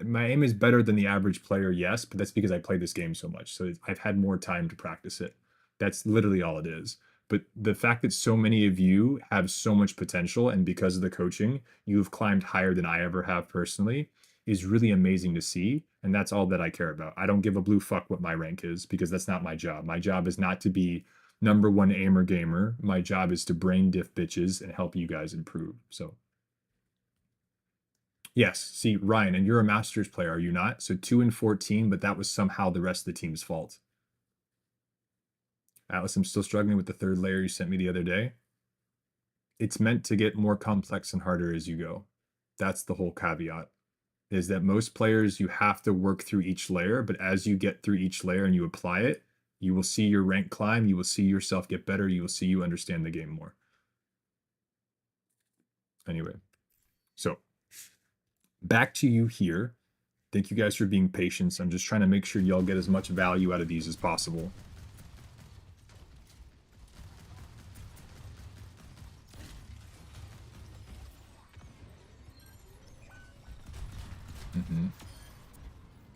my aim is better than the average player, yes, but that's because I play this game so much. So I've had more time to practice it. That's literally all it is. But the fact that so many of you have so much potential and because of the coaching, you've climbed higher than I ever have personally is really amazing to see. And that's all that I care about. I don't give a blue fuck what my rank is because that's not my job. My job is not to be number one aimer gamer. My job is to brain diff bitches and help you guys improve. So yes, see, Ryan, and you're a Masters player, are you not? So 2-14, but that was somehow the rest of the team's fault. Atlas, I'm still struggling with the third layer you sent me the other day. It's meant to get more complex and harder as you go. That's the whole caveat, is that most players, you have to work through each layer, but as you get through each layer and you apply it, you will see your rank climb, you will see yourself get better, you will see you understand the game more. Anyway, so back to you here. Thank you guys for being patient. I'm just trying to make sure y'all get as much value out of these as possible.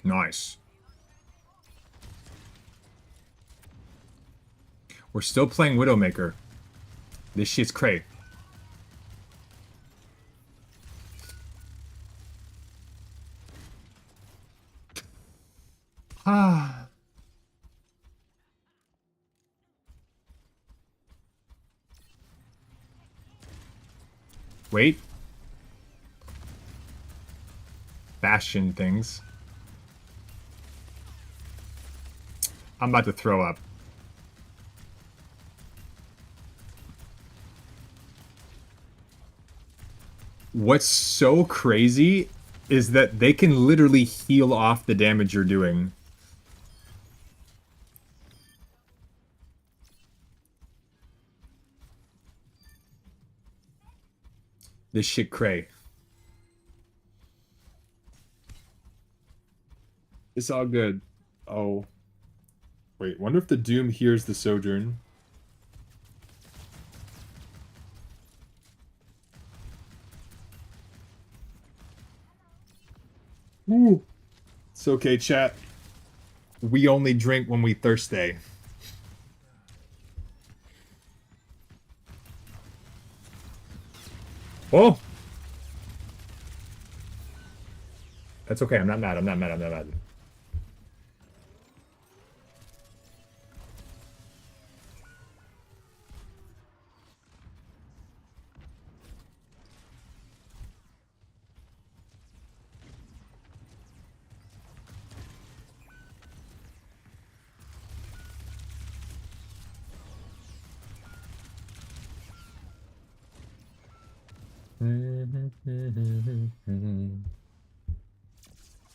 Nice. We're still playing Widowmaker. This shit's cray. Ah. Wait. Bastion things. I'm about to throw up. What's so crazy is that they can literally heal off the damage you're doing. This shit cray. It's all good. Oh. Wait, wonder if the Doom hears the Sojourn. Ooh. It's okay, chat. We only drink when we thirsty. Oh! That's okay, I'm not mad, I'm not mad, I'm not mad.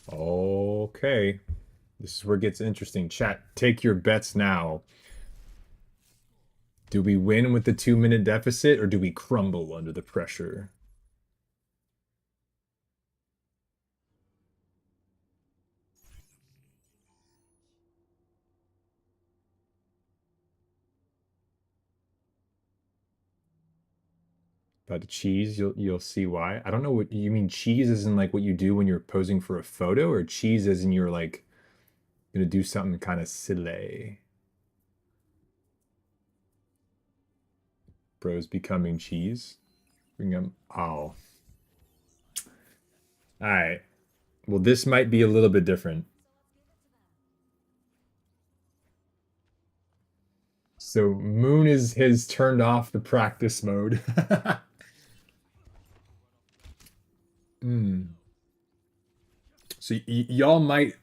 Okay. This is where it gets interesting. Chat, take your bets now. Do we win with the 2-minute deficit or do we crumble under the pressure? About the cheese, you'll see why. I don't know what you mean. Cheese is in like what you do when you're posing for a photo, or cheese as in you're like gonna do something kind of silly. Bros becoming cheese. Bring them. Oh. All right. Well, this might be a little bit different. So Moon has turned off the practice mode. So y'all might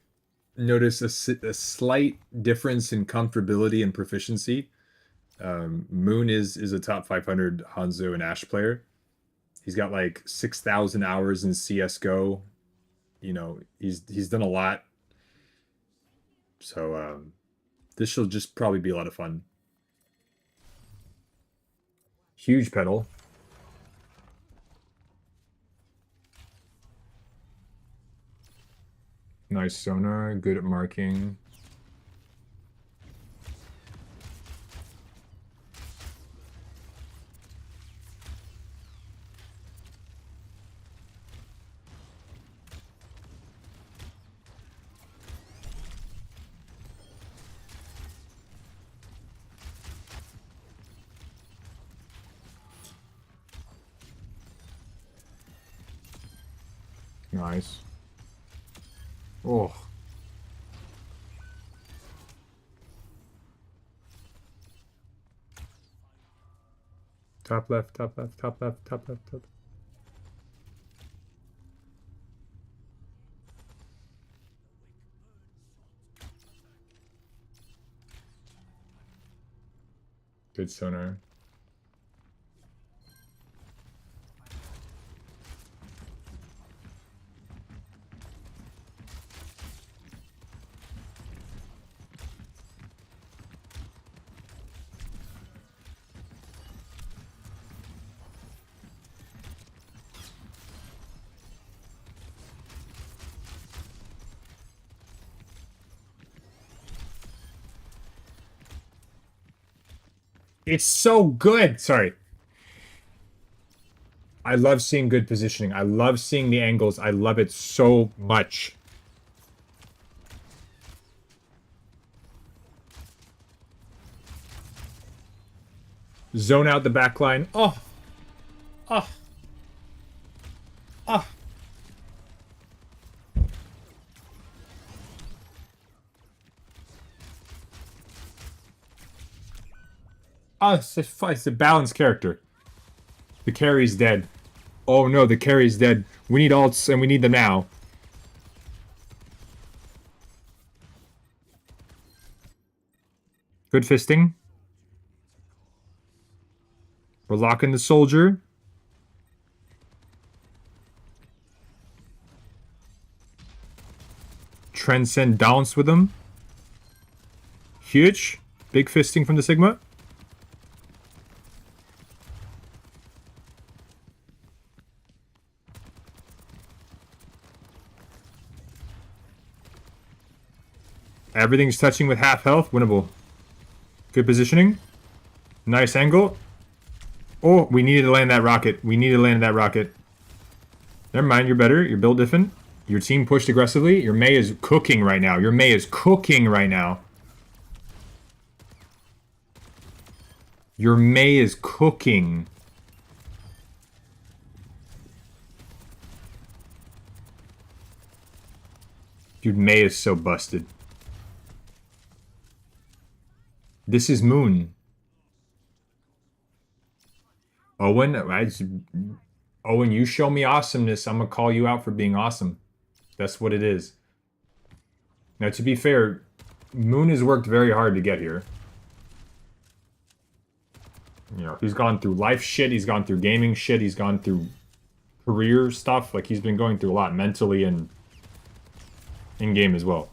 notice a slight difference in comfortability and proficiency. Moon is a top 500 Hanzo and Ashe player. He's got like 6,000 hours in CS:GO. You know, he's done a lot. So this shall just probably be a lot of fun. Huge pedal. Nice sonar, good at marking. Nice. Oh. Top left, top left, top left, top left, top. Good sonar. It's so good. Sorry. I love seeing good positioning. I love seeing the angles. I love it so much. Zone out the back line. Oh. Oh. Oh. Oh, it's a balanced character. The carry's dead. Oh no, the carry's dead. We need alts and we need them now. Good fisting. We're locking the soldier. Transcend downs with them. Huge. Big fisting from the Sigma. Everything's touching with half health. Winnable. Good positioning. Nice angle. Oh, we needed to land that rocket. We needed to land that rocket. Never mind, you're better. You're built different. Your team pushed aggressively. Your Mei is cooking right now. Your Mei is cooking right now. Your Mei is cooking. Dude, Mei is so busted. This is Moon. Owen, Owen, you show me awesomeness, I'm gonna call you out for being awesome. That's what it is. Now, to be fair, Moon has worked very hard to get here. You know, he's gone through life shit, he's gone through gaming shit, he's gone through career stuff. Like, he's been going through a lot mentally and in-game as well.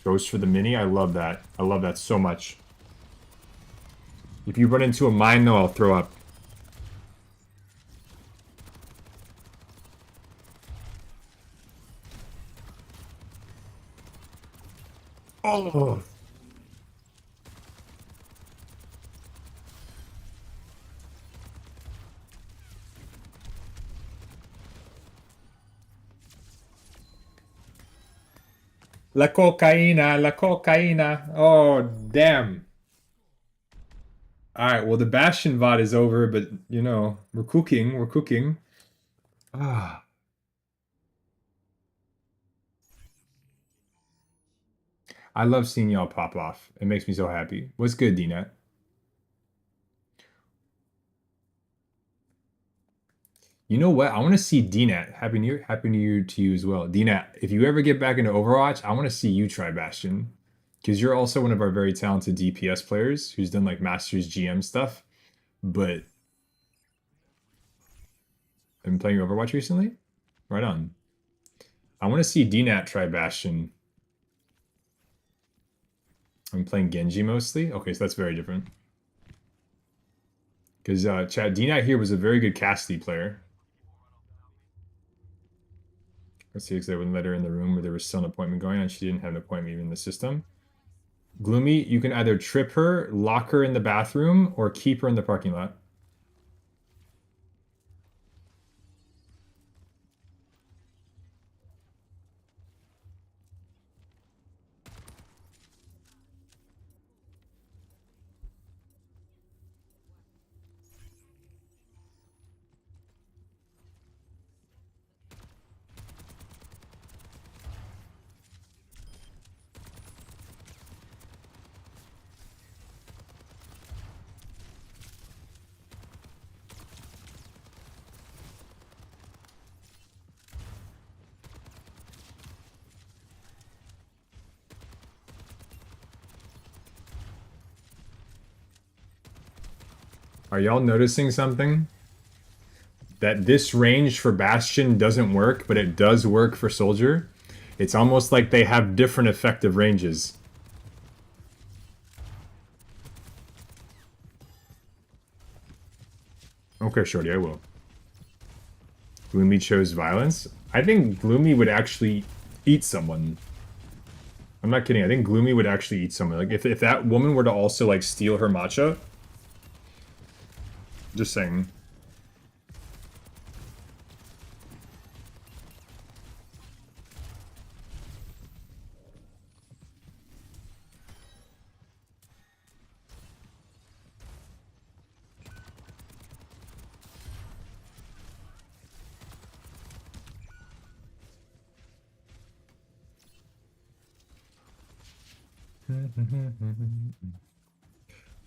Goes for the mini. I love that. I love that so much. If you run into a mine, though, I'll throw up. Oh! La cocaína, la cocaína. Oh, damn. Alright, well, the Bastion VOD is over, but, you know, we're cooking, we're cooking. Ah. I love seeing y'all pop off. It makes me so happy. What's good, D-Net? You know what? I want to see D-Net. Happy New Year to you as well. D-Net, if you ever get back into Overwatch, I want to see you try Bastion. because you're also one of our very talented DPS players who's done like Masters GM stuff, but I've been playing Overwatch recently. Right on. I want to see DNAT try Bastion. I'm playing Genji mostly. Okay, so that's very different. Because Chad, DNAT here was a very good Cassidy player. Let's see, because they wouldn't let her in the room where there was still an appointment going on. She didn't have an appointment even in the system. Gloomy, you can either trip her, lock her in the bathroom, or keep her in the parking lot. Are y'all noticing something? That this range for Bastion doesn't work, but it does work for Soldier. It's almost like they have different effective ranges. Okay, Shorty, I will. Gloomy chose violence. I think Gloomy would actually eat someone. I'm not kidding. I think Gloomy would actually eat someone. Like, if that woman were to also, like, steal her matcha. Just saying.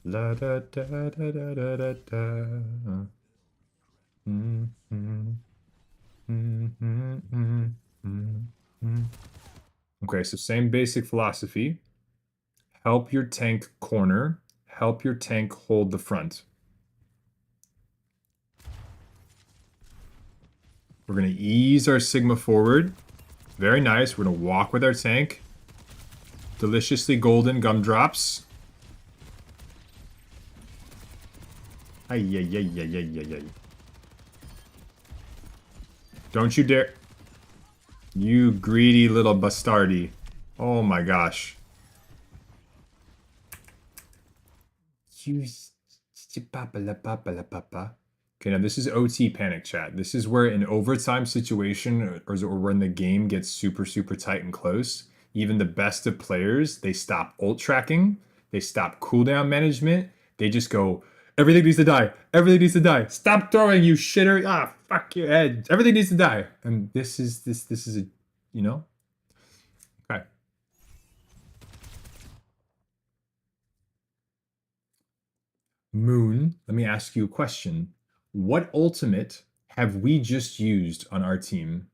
La da da da da da da da. Okay, so same basic philosophy. Help your tank corner. Help your tank hold the front. We're going to ease our Sigma forward. Very nice. We're going to walk with our tank. Deliciously golden gumdrops. Ay, ay, ay, ay, ay, ay, ay. Don't you dare. You greedy little bastardi. Oh my gosh. Okay, now this is OT panic chat. This is where an overtime situation or when the game gets super, super tight and close, even the best of players, they stop ult tracking, they stop cooldown management, they just go, everything needs to die, everything needs to die, stop throwing, you shitter, ah, fuck your head, everything needs to die. And this is a, you know? Okay. Moon, let me ask you a question. What ultimate have we just used on our team?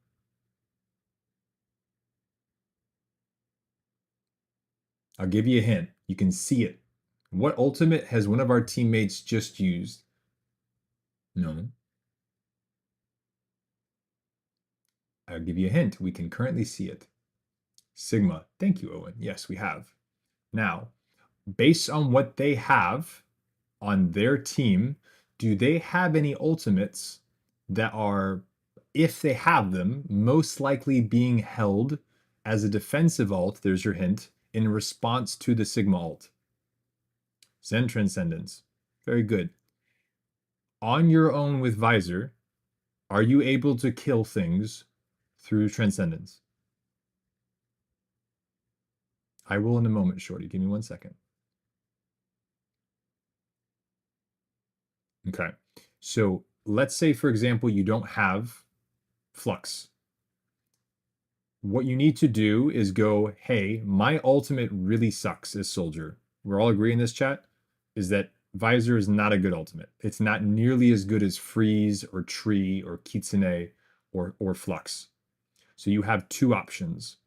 I'll give you a hint. You can see it. What ultimate has one of our teammates just used? No. I'll give you a hint. We can currently see it. Sigma. Thank you, Owen. Yes, we have. Now, based on what they have on their team, do they have any ultimates that are, if they have them, most likely being held as a defensive ult, there's your hint, in response to the Sigma ult? Zen Transcendence. Very good. On your own with Visor, are you able to kill things through Transcendence? I will in a moment, Shorty. Give me 1 second. Okay. So let's say, for example, you don't have Flux. What you need to do is go, hey, my ultimate really sucks as Soldier. We're all agreeing in this chat, is that Visor is not a good ultimate. It's not nearly as good as Freeze or Tree or Kitsune or Flux. So you have two options.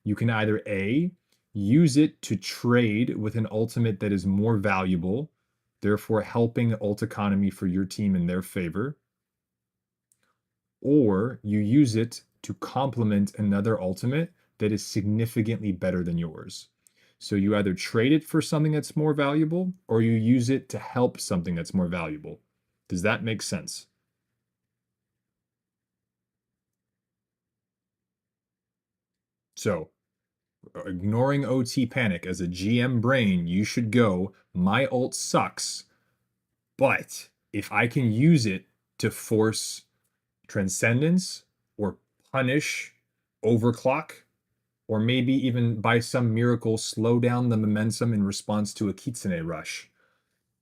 You can either A, use it to trade with an ultimate that is more valuable, therefore helping ult economy for your team in their favor, or you use it to complement another ultimate that is significantly better than yours. So you either trade it for something that's more valuable, or you use it to help something that's more valuable. Does that make sense? So, ignoring OT panic, as a GM brain, you should go, my ult sucks, but if I can use it to force transcendence or punish overclock, or maybe even by some miracle slow down the momentum in response to a Kitsune rush,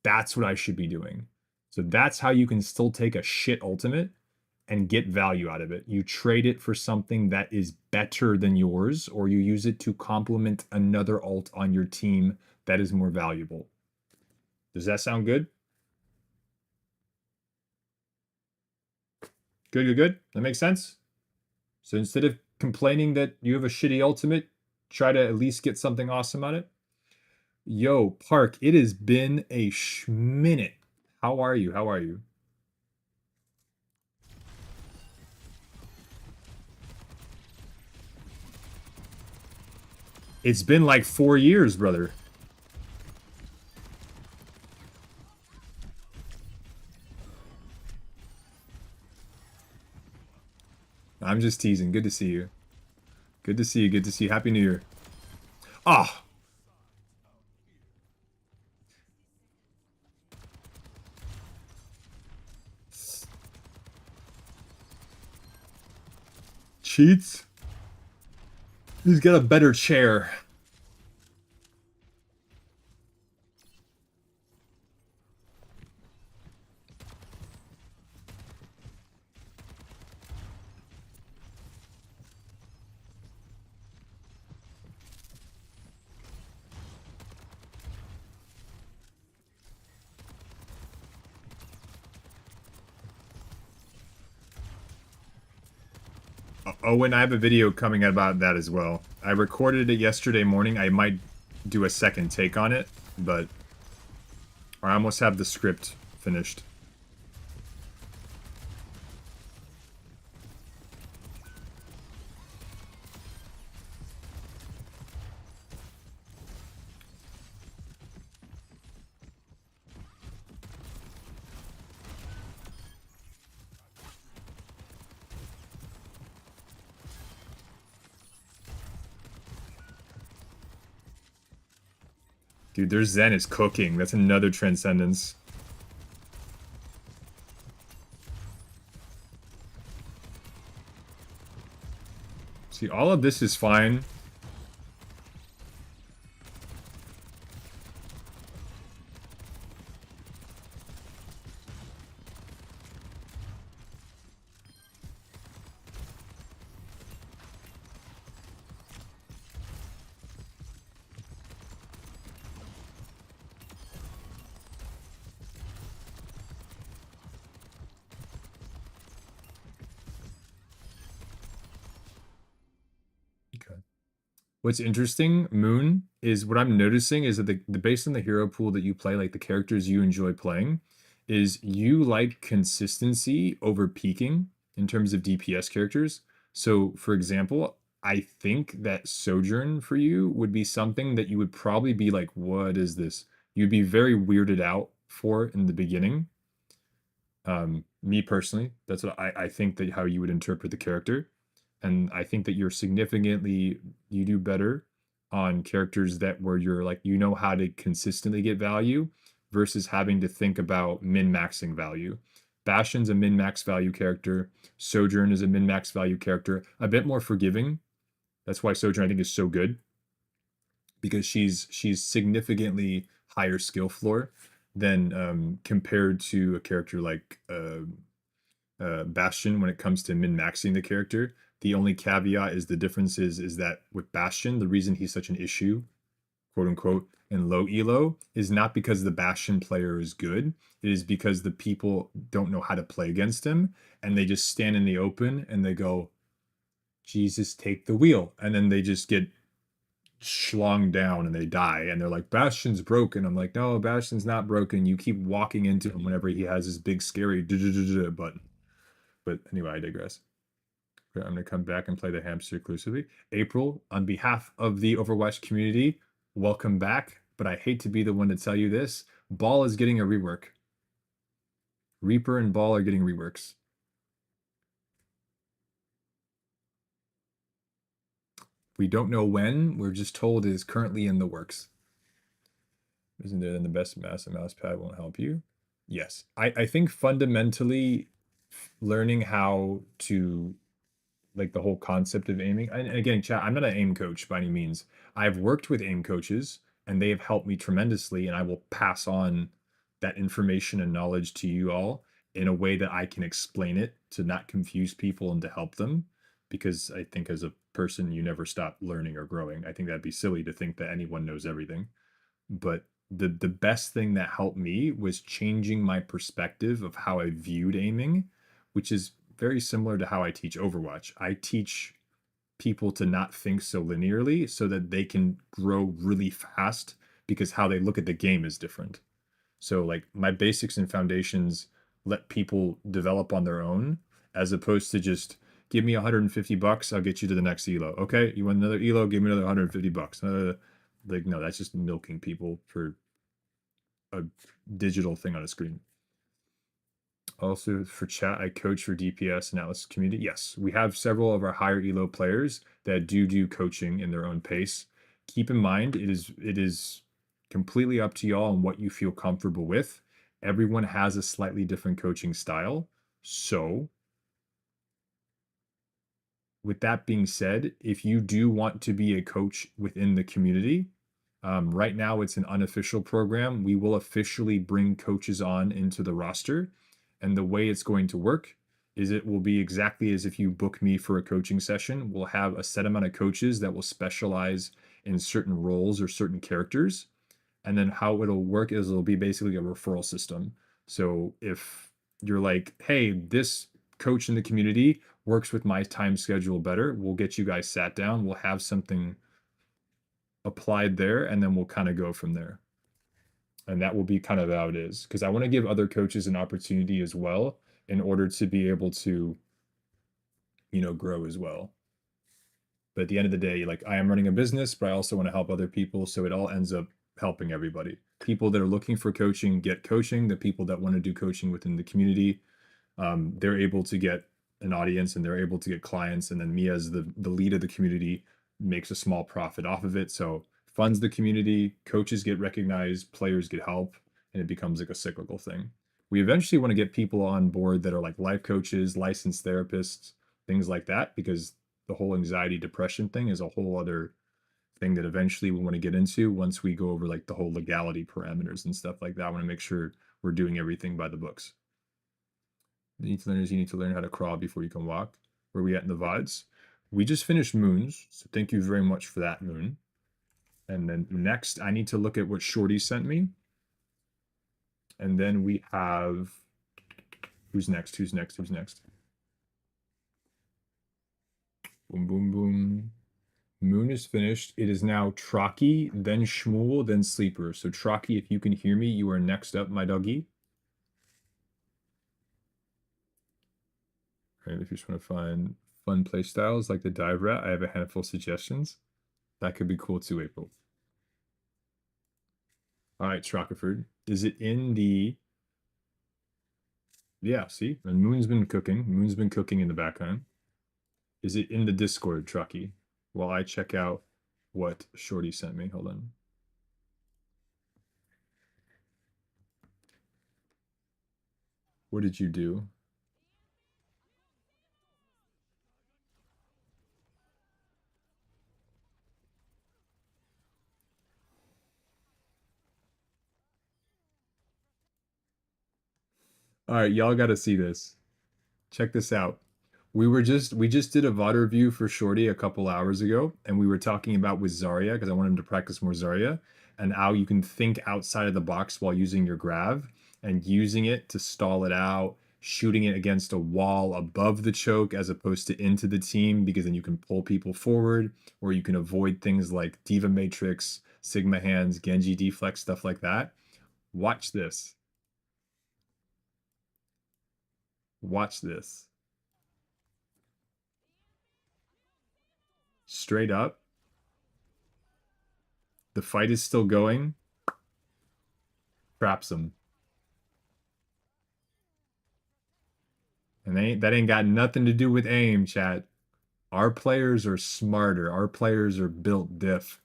that's what I should be doing. So that's how you can still take a shit ultimate and get value out of it. You trade it for something that is better than yours, or you use it to complement another ult on your team that is more valuable. Does that sound good? Good, good, good. That makes sense. So instead of complaining that you have a shitty ultimate, try to at least get something awesome out of it. Yo, Park, it has been a minute. How are you? How are you? It's been like 4 years, brother. I'm just teasing. Good to see you. Good to see you. Good to see you. Happy New Year. Ah! Cheats? He's got a better chair. Oh, and I have a video coming out about that as well. I recorded it yesterday morning. I might do a second take on it, but I almost have the script finished. Dude, their Zen is cooking. That's another Transcendence. See, all of this is fine. Okay. What's interesting, Moon, is what I'm noticing is that the based on the hero pool that you play, like the characters you enjoy playing, is you like consistency over peaking in terms of DPS characters. So, for example, I think that Sojourn for you would be something that you would probably be like, what is this? You'd be very weirded out for in the beginning. Me personally, that's what I think that how you would interpret the character. And I think that you do better on characters that where you're like, you know how to consistently get value versus having to think about min-maxing value. Bastion's a min-max value character. Sojourn is a min-max value character, a bit more forgiving. That's why Sojourn I think is so good, because she's significantly higher skill floor than compared to a character like Bastion when it comes to min-maxing the character. The only caveat is the difference is that with Bastion, the reason he's such an issue, quote unquote, in low elo is not because the Bastion player is good. It is because the people don't know how to play against him, and they just stand in the open and they go, Jesus, take the wheel. And then they just get schlong down and they die, and they're like, Bastion's broken. I'm like, no, Bastion's not broken. You keep walking into him whenever he has his big scary button. But anyway, I digress. I'm going to come back and play the hamster exclusively. April, on behalf of the Overwatch community, welcome back. But I hate to be the one to tell you this. Ball is getting a rework. Reaper and Ball are getting reworks. We don't know when. We're just told it is currently in the works. Isn't there then the best mouse and mouse pad won't help you? Yes. I think fundamentally learning how to, like, the whole concept of aiming. And again, chat, I'm not an aim coach by any means. I've worked with aim coaches and they have helped me tremendously, and I will pass on that information and knowledge to you all in a way that I can explain it to not confuse people and to help them, because I think as a person you never stop learning or growing. I think that'd be silly to think that anyone knows everything. But the best thing that helped me was changing my perspective of how I viewed aiming, which is very similar to how I teach Overwatch. I teach people to not think so linearly so that they can grow really fast, because how they look at the game is different. So like my basics and foundations let people develop on their own, as opposed to just give me 150 bucks, I'll get you to the next elo. Okay, you want another elo? Give me another 150 bucks. Like, no, that's just milking people for a digital thing on a screen. Also for chat, I coach for DPS and Atlas community. Yes, we have several of our higher elo players that do coaching in their own pace. Keep in mind, it is completely up to y'all on what you feel comfortable with. Everyone has a slightly different coaching style. So with that being said, if you do want to be a coach within the community, right now it's an unofficial program. We will officially bring coaches on into the roster. And the way it's going to work is it will be exactly as if you book me for a coaching session. We'll have a set amount of coaches that will specialize in certain roles or certain characters. And then how it'll work is it'll be basically a referral system. So if you're like, hey, this coach in the community works with my time schedule better, we'll get you guys sat down. We'll have something applied there, and then we'll kind of go from there. And that will be kind of how it is, because I want to give other coaches an opportunity as well in order to be able to, grow as well. But at the end of the day, like, I am running a business, but I also want to help other people. So it all ends up helping everybody. People that are looking for coaching get coaching. The people that want to do coaching within the community, they're able to get an audience and they're able to get clients. And then me as the lead of the community makes a small profit off of it. So funds the community, coaches get recognized, players get help, and it becomes like a cyclical thing. We eventually want to get people on board that are like life coaches, licensed therapists, things like that, because the whole anxiety depression thing is a whole other thing that eventually we want to get into once we go over like the whole legality parameters and stuff like that. I want to make sure we're doing everything by the books. You need to learn how to crawl before you can walk. Where are we at in the VODs? We just finished Moons, so thank you very much for that, Moon. And then next, I need to look at what Shorty sent me. And then we have, who's next? Boom, boom, boom. Moon is finished. It is now Trocky, then Shmuel, then Sleeper. So Trocky, if you can hear me, you are next up, my doggy. All right, if you just want to find fun play styles like the dive rat, I have a handful of suggestions. That could be cool too, April. All right, Trockaford. Is it in the... Yeah, see? And Moon's been cooking. Moon's been cooking in the background. Is it in the Discord, Trocky? While I check out what Shorty sent me. Hold on. What did you do? All right, y'all got to see this. Check this out. We just did a VOD review for Shorty a couple hours ago, and we were talking about with Zarya, because I wanted him to practice more Zarya, and how you can think outside of the box while using your grav and using it to stall it out, shooting it against a wall above the choke as opposed to into the team, because then you can pull people forward, or you can avoid things like Diva Matrix, Sigma Hands, Genji Deflex, stuff like that. Watch this. Watch this. Straight up. The fight is still going. Traps him. And that ain't got nothing to do with aim, chat. Our players are smarter. Our players are built diff.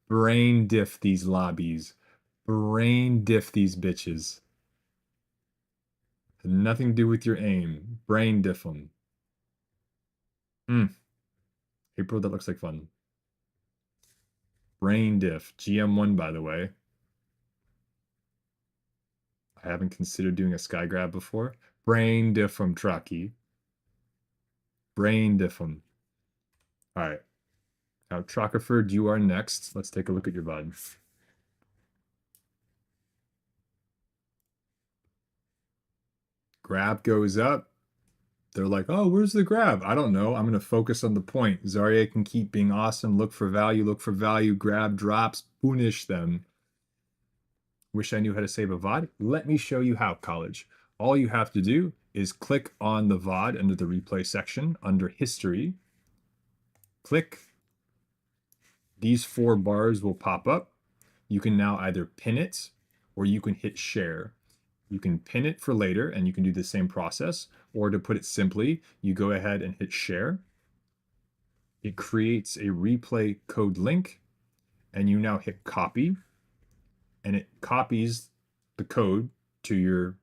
Brain diff these lobbies. Brain diff these bitches. Had nothing to do with your aim. Brain diff them. April, that looks like fun. Brain diff. GM1, by the way. I haven't considered doing a sky grab before. Brain diff from Trucky. Brain diff them. All right. Now, Trockeford, you are next. Let's take a look at your VOD. Grab goes up. They're like, oh, where's the grab? I don't know. I'm going to focus on the point. Zarya can keep being awesome. Look for value. Grab drops. Punish them. Wish I knew how to save a VOD. Let me show you how, college. All you have to do is click on the VOD under the replay section, under history. Click. These 4 bars will pop up. You can now either pin it or you can hit share. You can pin it for later and you can do the same process, or to put it simply, you go ahead and hit share. It creates a replay code link and you now hit copy, and it copies the code to your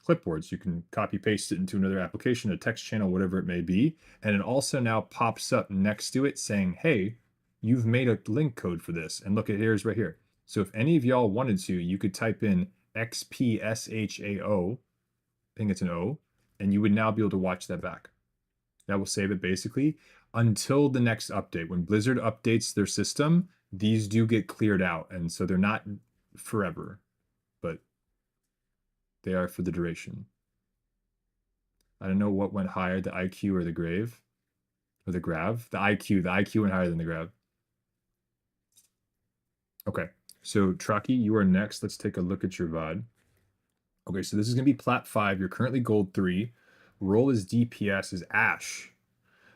clipboard. So you can copy paste it into another application, a text channel, whatever it may be. And it also now pops up next to it saying, hey, you've made a link code for this. And look, here's right here. So if any of y'all wanted to, you could type in XPSHAO, I think it's an O, and you would now be able to watch that back. That will save it basically until the next update. When Blizzard updates their system, these do get cleared out. And so they're not forever, but they are for the duration. I don't know what went higher, the IQ or the grave, or the grav. The IQ went higher than the grav. Okay, so Traki, you are next. Let's take a look at your VOD. Okay, so this is going to be Plat 5. You're currently Gold 3. Role as DPS is Ashe.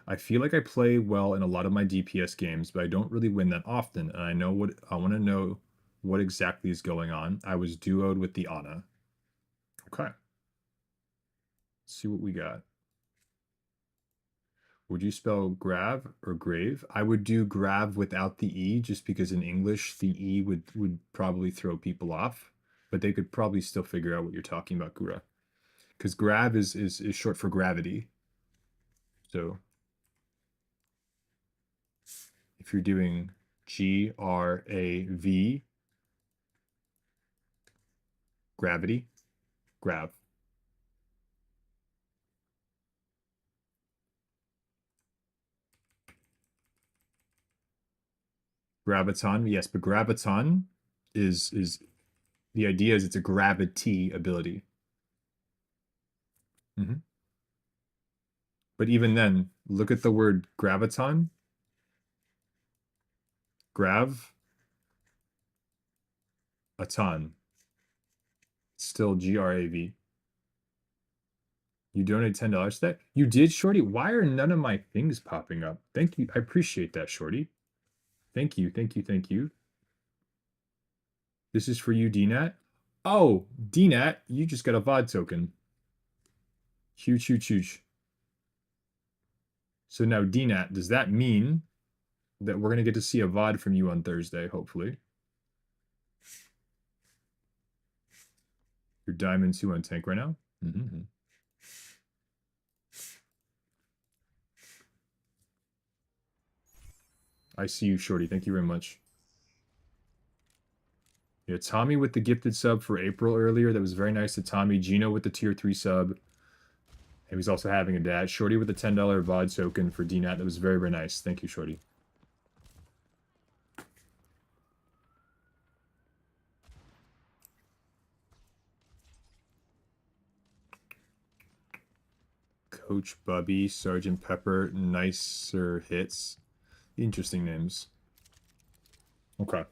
I feel like I play well in a lot of my DPS games, but I don't really win that often. And I want to know what exactly is going on. I was duoed with the Ana. Okay. Let's see what we got. Would you spell grav or grave? I would do grav without the E, just because in English the E would probably throw people off, but they could probably still figure out what you're talking about, Gura. Because grav is short for gravity. So if you're doing GRAV, gravity, grav. Graviton, yes, but graviton is the idea is it's a gravity ability. But even then, look at the word graviton. Grav. A ton. Still GRAV. You donated $10 to that? You did, Shorty? Why are none of my things popping up? Thank you. I appreciate that, Shorty. Thank you. This is for you, DNAT. Oh, DNAT, you just got a VOD token. Huge. So now, DNAT, does that mean that we're going to get to see a VOD from you on Thursday, hopefully? You're Diamond 2 on tank right now? I see you, Shorty. Thank you very much. Yeah, Tommy with the gifted sub for April earlier. That was very nice to Tommy. Gino with the tier 3 sub. He was also having a dad. Shorty with the $10 VOD token for DNAT. That was very, very nice. Thank you, Shorty. Coach Bubby, Sergeant Pepper, Nicer Hits. Interesting names. Okay.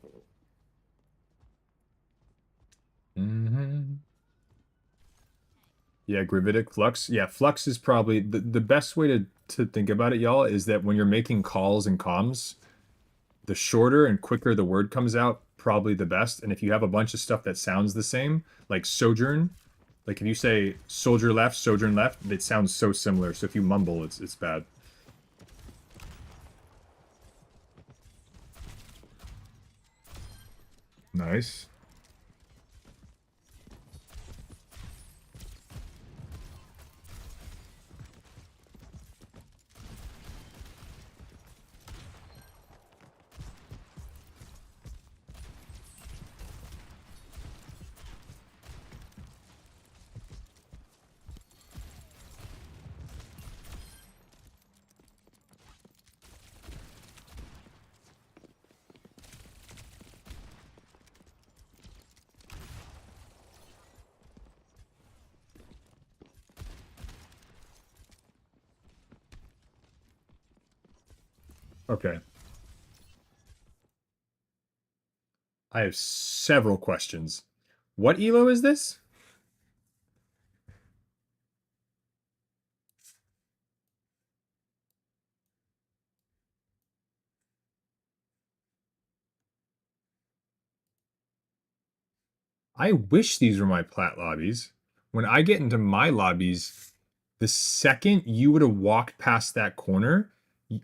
Yeah, gravitic flux. Yeah, flux is probably the best way to think about it, y'all, is that when you're making calls and comms, the shorter and quicker the word comes out, probably the best. And if you have a bunch of stuff that sounds the same, like sojourn, like if you say soldier left, sojourn left, it sounds so similar. So if you mumble, it's bad. Nice. Okay. I have several questions. What elo is this? I wish these were my plat lobbies. When I get into my lobbies, the second you would have walked past that corner,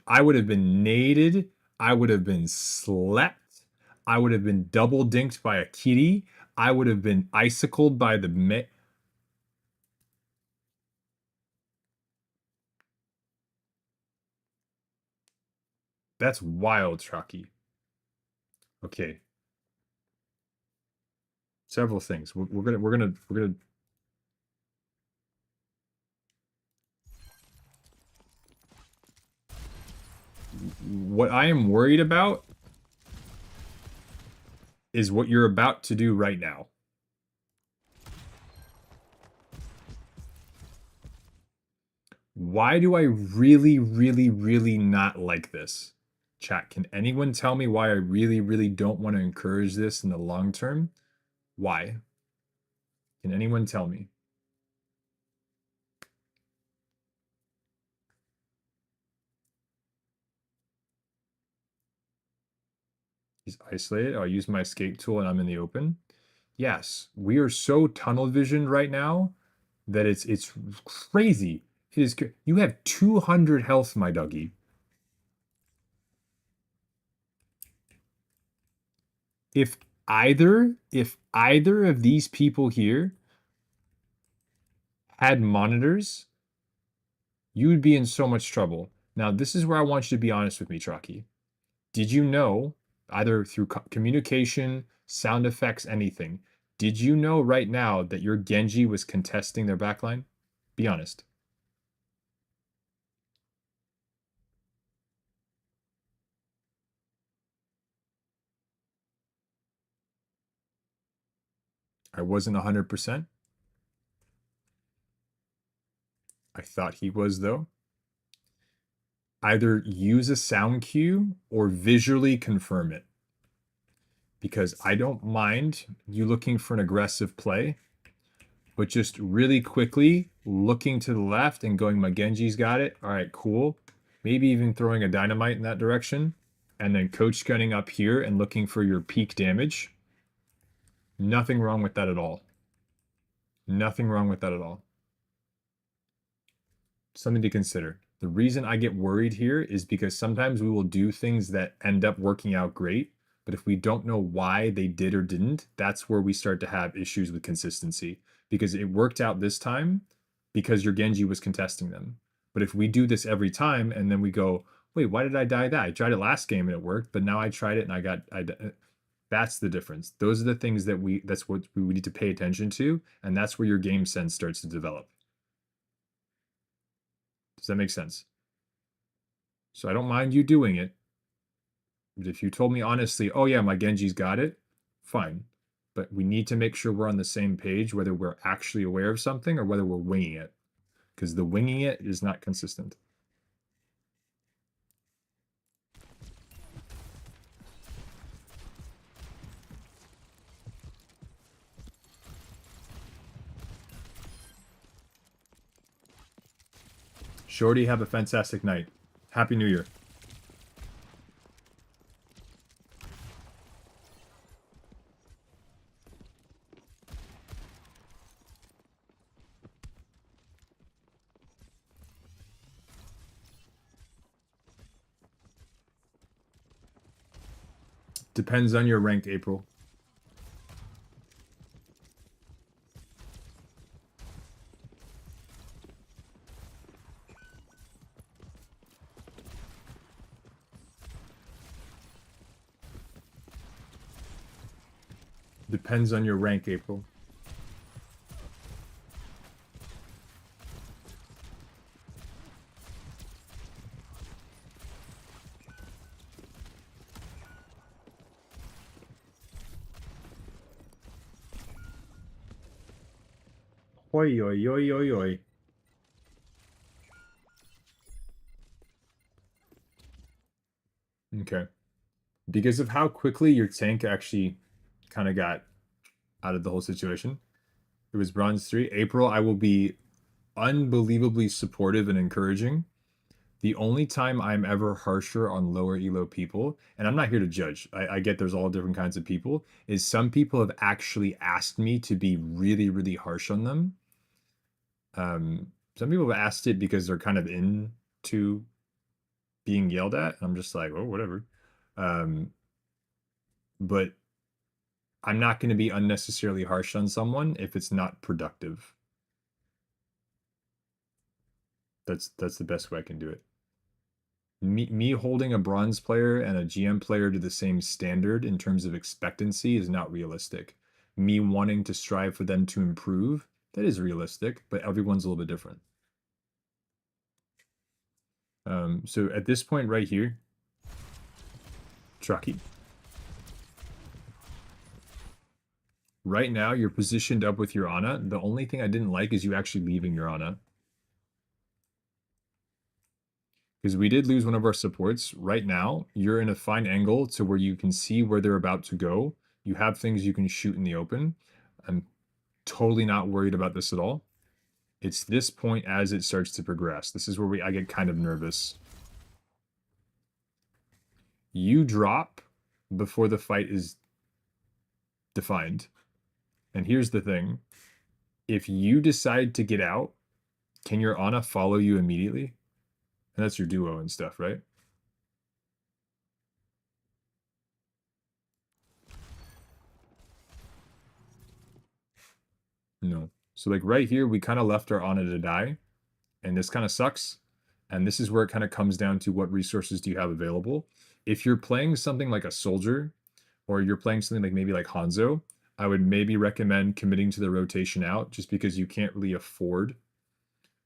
I would have been naded. I would have been slept. I would have been double dinked by a kitty. I would have been icicled by the That's wild, Chucky. Okay. Several things. We're gonna what I am worried about is what you're about to do right now. Why do I really not like this? Chat, can anyone tell me why I really don't want to encourage this in the long term? Why? Can anyone tell me? He's isolated. I'll use my escape tool and I'm in the open. Yes, we are so tunnel visioned right now that it's crazy. It is. You have 200 health, my doggy. If either of these people here had monitors, you would be in so much trouble. Now, this is where I want you to be honest with me, Trucky. Did you know, either through communication, sound effects, anything, did you know right now that your Genji was contesting their backline? Be honest. I wasn't 100%. I thought he was, though. Either use a sound cue or visually confirm it. Because I don't mind you looking for an aggressive play, but just really quickly looking to the left and going, my Genji's got it. All right, cool. Maybe even throwing a dynamite in that direction. And then coach gunning up here and looking for your peak damage. Nothing wrong with that at all. Nothing wrong with that at all. Something to consider. The reason I get worried here is because sometimes we will do things that end up working out great, but if we don't know why they did or didn't, that's where we start to have issues with consistency. Because it worked out this time because your Genji was contesting them. But if we do this every time and then we go, wait, why did I die that? I tried it last game and it worked, but now I tried it and that's the difference. Those are the things that's what we need to pay attention to, and that's where your game sense starts to develop. Does that make sense? So I don't mind you doing it. But if you told me honestly, oh yeah, my Genji's got it, fine. But we need to make sure we're on the same page, whether we're actually aware of something or whether we're winging it. because the winging it is not consistent. Shorty, have a fantastic night. Happy New Year. Depends on your rank, April. Depends on your rank, April. Oi, oi, oi, oi, oi. Okay. Because of how quickly your tank actually kind of got out of the whole situation, it was bronze 3. April, I will be unbelievably supportive and encouraging. The only time I'm ever harsher on lower elo people, and I'm not here to judge, I get there's all different kinds of people, is some people have actually asked me to be really, really harsh on them. Some people have asked it because they're kind of into being yelled at. I'm just like, oh, whatever. But I'm not going to be unnecessarily harsh on someone if it's not productive. That's the best way I can do it. Me holding a bronze player and a GM player to the same standard in terms of expectancy is not realistic. Me wanting to strive for them to improve, that is realistic, but everyone's a little bit different. So at this point right here, Truckee. Right now, you're positioned up with your Ana. The only thing I didn't like is you actually leaving your Ana. Because we did lose one of our supports. Right now, you're in a fine angle to where you can see where they're about to go. You have things you can shoot in the open. I'm totally not worried about this at all. It's this point as it starts to progress. This is where I get kind of nervous. You drop before the fight is defined. And here's the thing. If you decide to get out, can your Ana follow you immediately? And that's your duo and stuff, right? No. So like right here, we kind of left our Ana to die. And this kind of sucks. And this is where it kind of comes down to what resources do you have available. If you're playing something like a soldier, or you're playing something like maybe like Hanzo, I would maybe recommend committing to the rotation out just because you can't really afford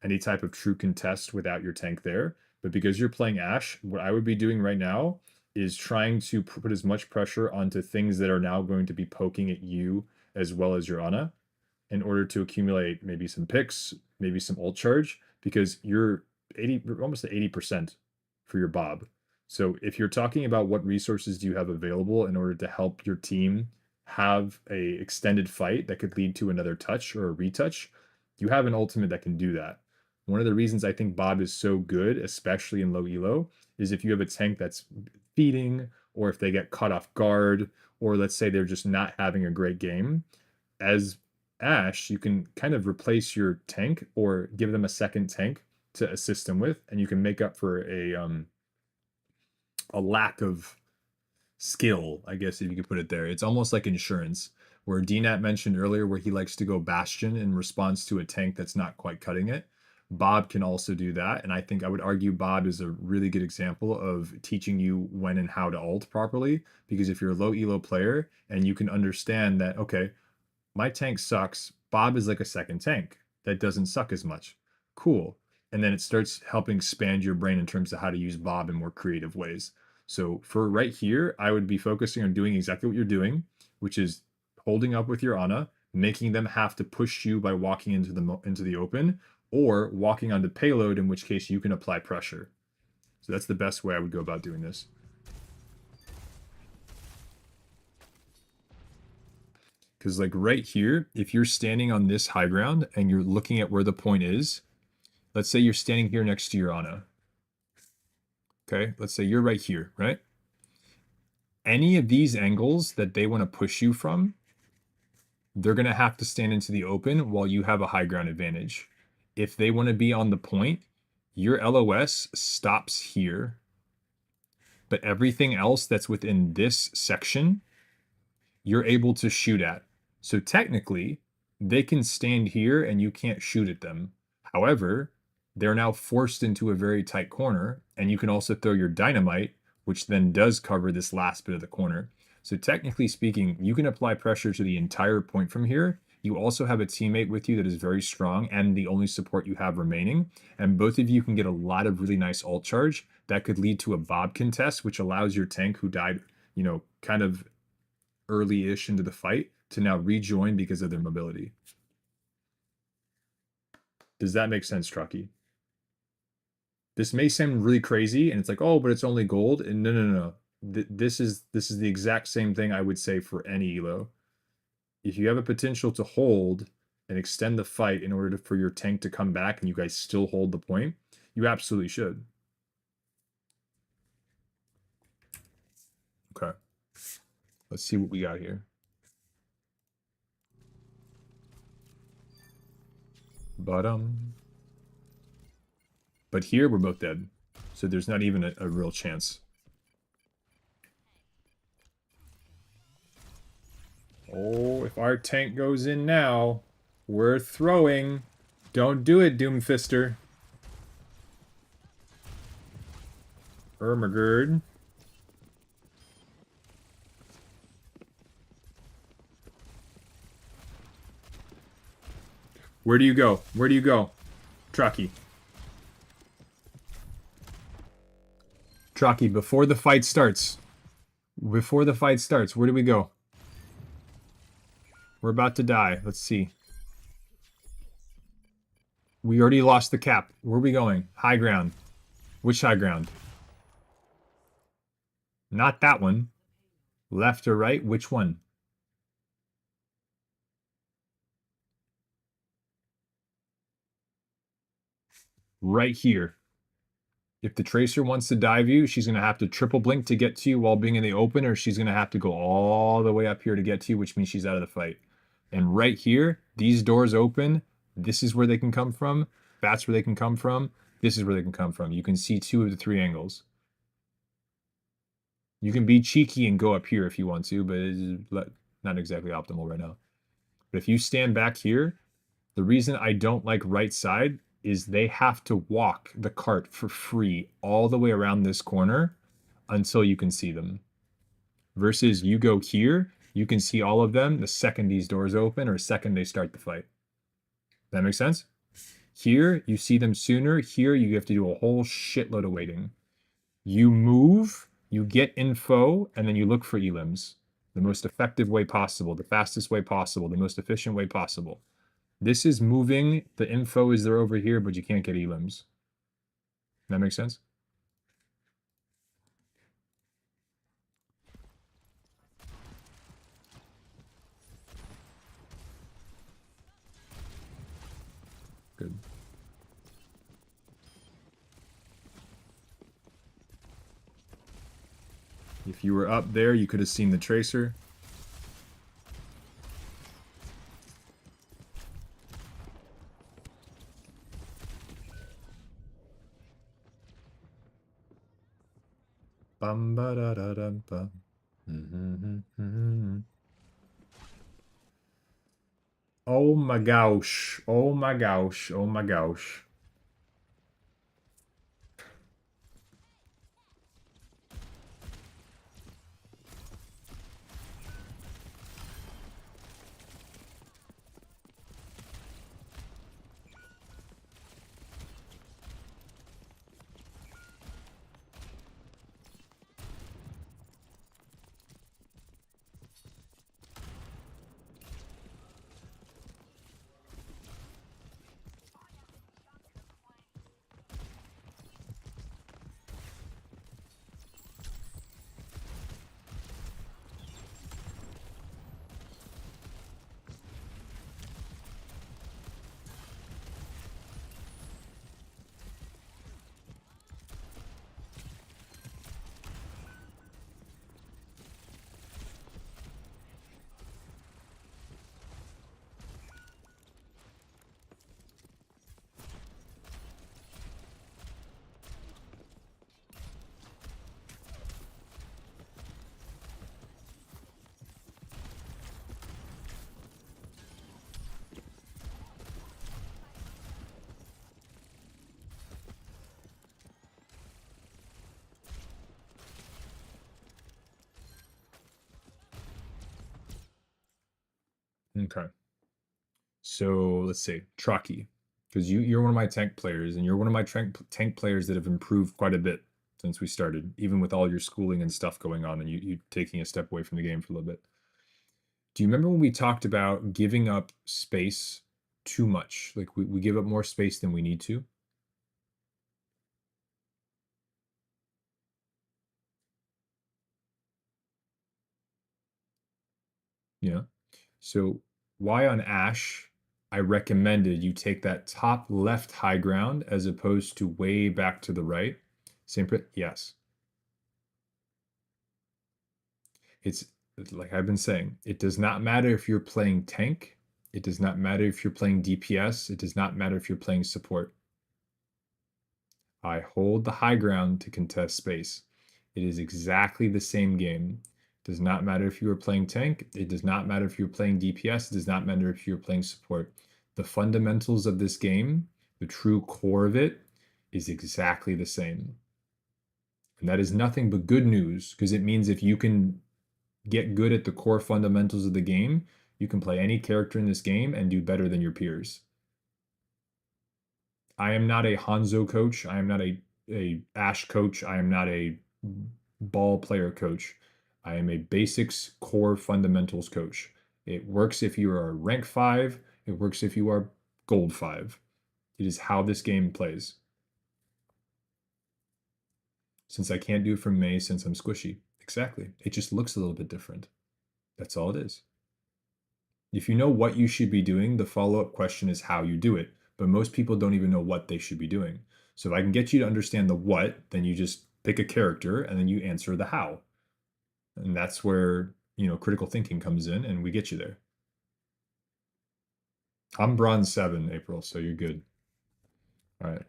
any type of true contest without your tank there. But because you're playing Ashe, what I would be doing right now is trying to put as much pressure onto things that are now going to be poking at you as well as your Ana in order to accumulate maybe some picks, maybe some ult charge, because you're almost at 80% for your Bob. So if you're talking about what resources do you have available in order to help your team have a extended fight that could lead to another touch or a retouch, you have an ultimate that can do that. One of the reasons I think Bob is so good, especially in low elo, is if you have a tank that's feeding, or if they get caught off guard, or let's say they're just not having a great game, as Ashe, you can kind of replace your tank or give them a second tank to assist them with, and you can make up for a lack of skill, I guess if you could put it there. It's almost like insurance, where DNAT mentioned earlier where he likes to go Bastion in response to a tank that's not quite cutting it. Bob can also do that, and I think I would argue Bob is a really good example of teaching you when and how to ult properly, because if you're a low elo player and you can understand that, okay, my tank sucks, Bob is like a second tank that doesn't suck as much. Cool. And then it starts helping expand your brain in terms of how to use Bob in more creative ways. So for right here, I would be focusing on doing exactly what you're doing, which is holding up with your Ana, making them have to push you by walking into the open, or walking onto payload, in which case you can apply pressure. So that's the best way I would go about doing this. Because like right here, if you're standing on this high ground and you're looking at where the point is, let's say you're standing here next to your Ana. Okay, let's say you're right here, right? Any of these angles that they want to push you from, they're going to have to stand into the open while you have a high ground advantage. If they want to be on the point, your LOS stops here. But everything else that's within this section, you're able to shoot at. So technically, they can stand here and you can't shoot at them. However, they're now forced into a very tight corner, and you can also throw your dynamite, which then does cover this last bit of the corner. So technically speaking, you can apply pressure to the entire point from here. You also have a teammate with you that is very strong and the only support you have remaining. And both of you can get a lot of really nice ult charge that could lead to a Bob contest, which allows your tank who died, you know, kind of early-ish into the fight to now rejoin because of their mobility. Does that make sense, Trucky? This may sound really crazy, and it's like, oh, but it's only gold. And no. This is the exact same thing I would say for any elo. If you have a potential to hold and extend the fight in order for your tank to come back and you guys still hold the point, you absolutely should. Okay. Let's see what we got here. But here we're both dead. So there's not even a real chance. Oh, if our tank goes in now, we're throwing. Don't do it, Doomfister. Ermagerd. Where do you go? Where do you go? Trucky. Trucky, before the fight starts. Before the fight starts, where do we go? We're about to die. Let's see. We already lost the cap. Where are we going? High ground. Which high ground? Not that one. Left or right? Which one? Right here. If the Tracer wants to dive you, she's going to have to triple blink to get to you while being in the open, or she's going to have to go all the way up here to get to you, which means she's out of the fight. And right here, these doors open. This is where they can come from. That's where they can come from. This is where they can come from. You can see 2 of the 3 angles. You can be cheeky and go up here if you want to, but it's not exactly optimal right now. But if you stand back here, the reason I don't like right side is they have to walk the cart for free all the way around this corner until you can see them. Versus you go here, you can see all of them the second these doors open or second they start the fight. That makes sense? Here, you see them sooner. Here, you have to do a whole shitload of waiting. You move, you get info, and then you look for elims. The most effective way possible, the fastest way possible, the most efficient way possible. This is moving. The info is there over here, but you can't get elims. That makes sense? Good. If you were up there, you could have seen the Tracer. Bum ba da da dum bum. Oh my gosh. Oh my gosh. Oh my gosh. Okay. So let's say Traki, because you're one of my tank players, and you're one of my tank players that have improved quite a bit since we started, even with all your schooling and stuff going on, and you taking a step away from the game for a little bit. Do you remember when we talked about giving up space too much? Like we give up more space than we need to? Yeah. So why on Ash, I recommended you take that top left high ground as opposed to way back to the right. Yes. It's like I've been saying, it does not matter if you're playing tank. It does not matter if you're playing DPS. It does not matter if you're playing support. I hold the high ground to contest space. It is exactly the same game. It does not matter if you are playing tank. It does not matter if you're playing DPS. It does not matter if you're playing support. The fundamentals of this game, the true core of it, is exactly the same. And that is nothing but good news, because it means if you can get good at the core fundamentals of the game, you can play any character in this game and do better than your peers. I am not a Hanzo coach. I am not a Ash coach. I am not a ball player coach. I am a basics core fundamentals coach. It works if you are rank 5. It works if you are gold 5. It is how this game plays. Since I can't do it from May, since I'm squishy. Exactly. It just looks a little bit different. That's all it is. If you know what you should be doing, the follow-up question is how you do it. But most people don't even know what they should be doing. So if I can get you to understand the what, then you just pick a character and then you answer the how. And that's where, critical thinking comes in, and we get you there. I'm bronze 7, April, so you're good. All right.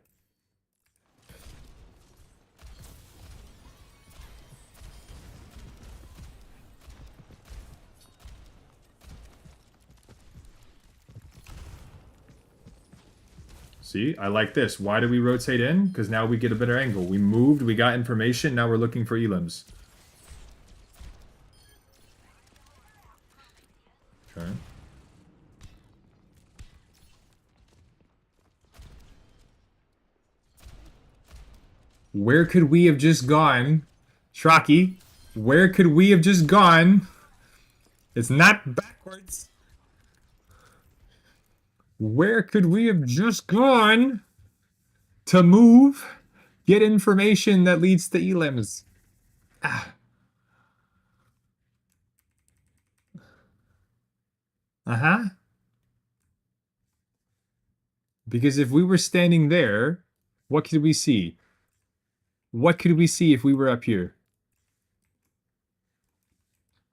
See, I like this. Why do we rotate in? Because now we get a better angle. We moved, we got information, now we're looking for elims. Okay. Where could we have just gone? Shraki, where could we have just gone? It's not backwards. Where could we have just gone to move, get information that leads to elims? Ah. Uh-huh. Because if we were standing there, what could we see? What could we see if we were up here?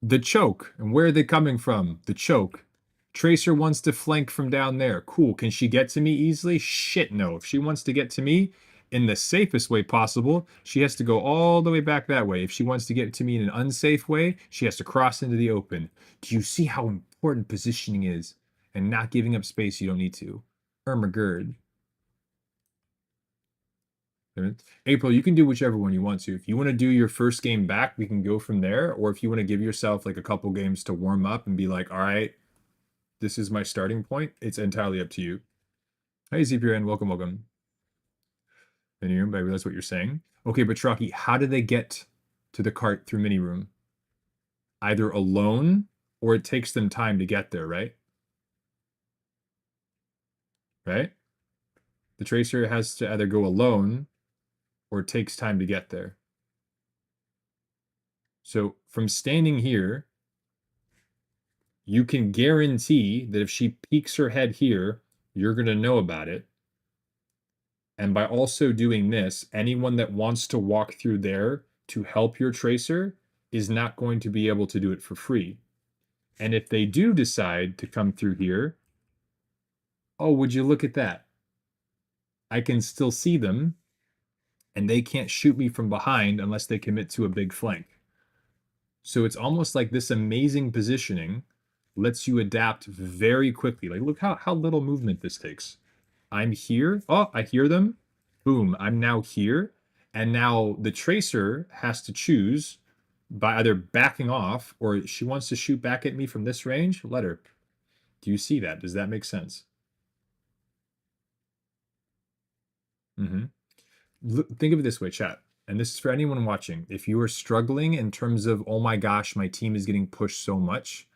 The choke. And where are they coming from? The choke. Tracer wants to flank from down there. Cool. Can she get to me easily? Shit, no. If she wants to get to me in the safest way possible, she has to go all the way back that way. If she wants to get to me in an unsafe way, she has to cross into the open. Do you see how important positioning is? And not giving up space you don't need to. Ermagerd. April, you can do whichever one you want to. If you want to do your first game back, we can go from there. Or if you want to give yourself like a couple games to warm up and be like, all right, this is my starting point, it's entirely up to you. Hey, ZPRN, welcome, welcome. Mini room, but I realize what you're saying. Okay, but Traki, how do they get to the cart through mini room? Either alone, or it takes them time to get there, right? Right? The Tracer has to either go alone, or it takes time to get there. So from standing here, you can guarantee that if she peeks her head here, you're going to know about it. And by also doing this, anyone that wants to walk through there to help your Tracer is not going to be able to do it for free. And if they do decide to come through here, oh, would you look at that? I can still see them, and they can't shoot me from behind unless they commit to a big flank. So it's almost like this amazing positioning lets you adapt very quickly. Like, look how little movement this takes. I'm here. Oh, I hear them. Boom, I'm now here. And now the Tracer has to choose by either backing off, or she wants to shoot back at me from this range. Let her. Do you see that? Does that make sense? Think of it this way, chat. And this is for anyone watching. If you are struggling in terms of, oh my gosh, my team is getting pushed so much,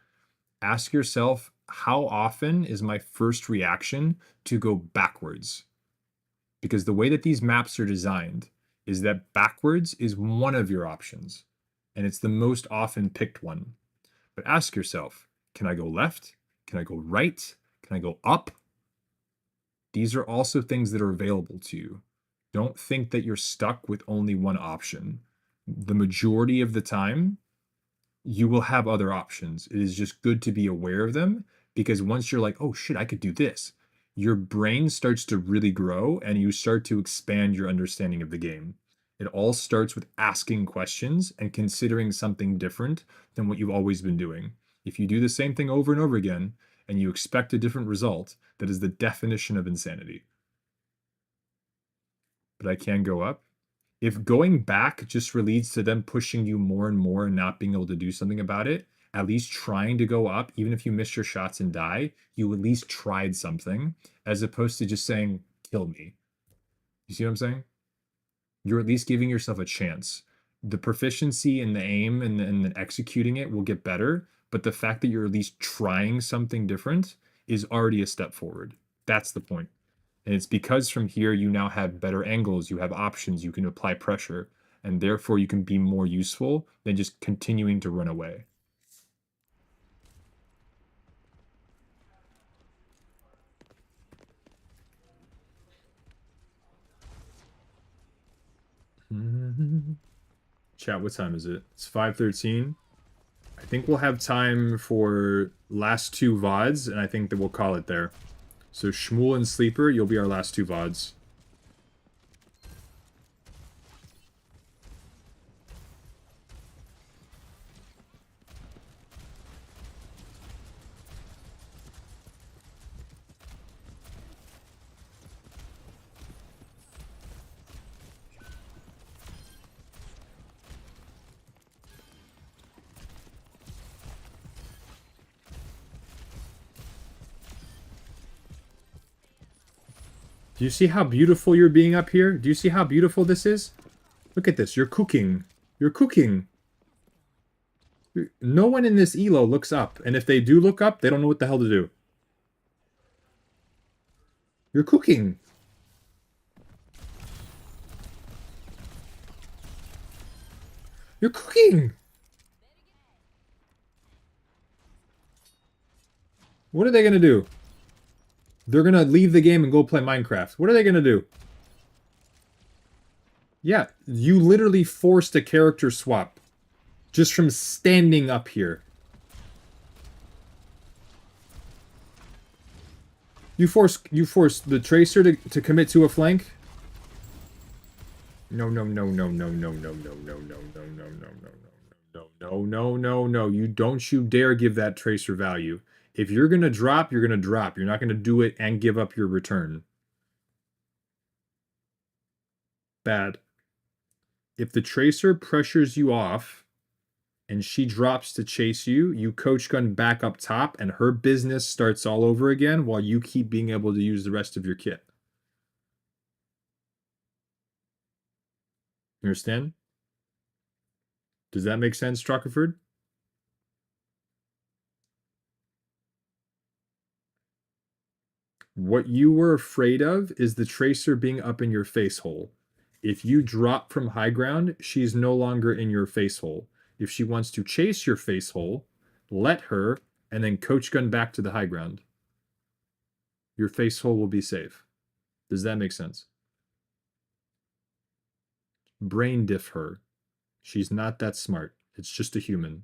ask yourself, how often is my first reaction to go backwards? Because the way that these maps are designed is that backwards is one of your options, and it's the most often picked one. But ask yourself, can I go left? Can I go right? Can I go up? These are also things that are available to you. Don't think that you're stuck with only one option. The majority of the time, you will have other options. It is just good to be aware of them, because once you're like, oh shit, I could do this, your brain starts to really grow and you start to expand your understanding of the game. It all starts with asking questions and considering something different than what you've always been doing. If you do the same thing over and over again and you expect a different result, that is the definition of insanity. But I can go up. If going back just leads to them pushing you more and more and not being able to do something about it, at least trying to go up, even if you miss your shots and die, you at least tried something, as opposed to just saying, kill me. You see what I'm saying? You're at least giving yourself a chance. The proficiency and the aim and the executing it will get better, but the fact that you're at least trying something different is already a step forward. That's the point. And it's because from here you now have better angles, you have options, you can apply pressure, and therefore you can be more useful than just continuing to run away. Chat, what time is it? It's 5:13. I think we'll have time for last two VODs, and I think that we'll call it there. So Shmuel and Sleeper, you'll be our last two VODs. Do you see how beautiful you're being up here? Do you see how beautiful this is? Look at this. You're cooking. You're cooking. No one in this elo looks up. And if they do look up, they don't know what the hell to do. You're cooking. You're cooking. What are they going to do? They're going to leave the game and go play Minecraft. What are they going to do? Yeah, you literally forced a character swap just from standing up here. You force the Tracer to commit to a flank? No. You don't you dare give that Tracer value. If you're going to drop, you're going to drop. You're not going to do it and give up your return. Bad. If the Tracer pressures you off and she drops to chase you, you coach gun back up top and her business starts all over again while you keep being able to use the rest of your kit. You understand? Does that make sense, Struckerford? What you were afraid of is the Tracer being up in your face hole. If you drop from high ground, she's no longer in your face hole. If she wants to chase your face hole, let her, and then coach gun back to the high ground. Your face hole will be safe. Does that make sense? Brain diff her. She's not that smart. It's just a human.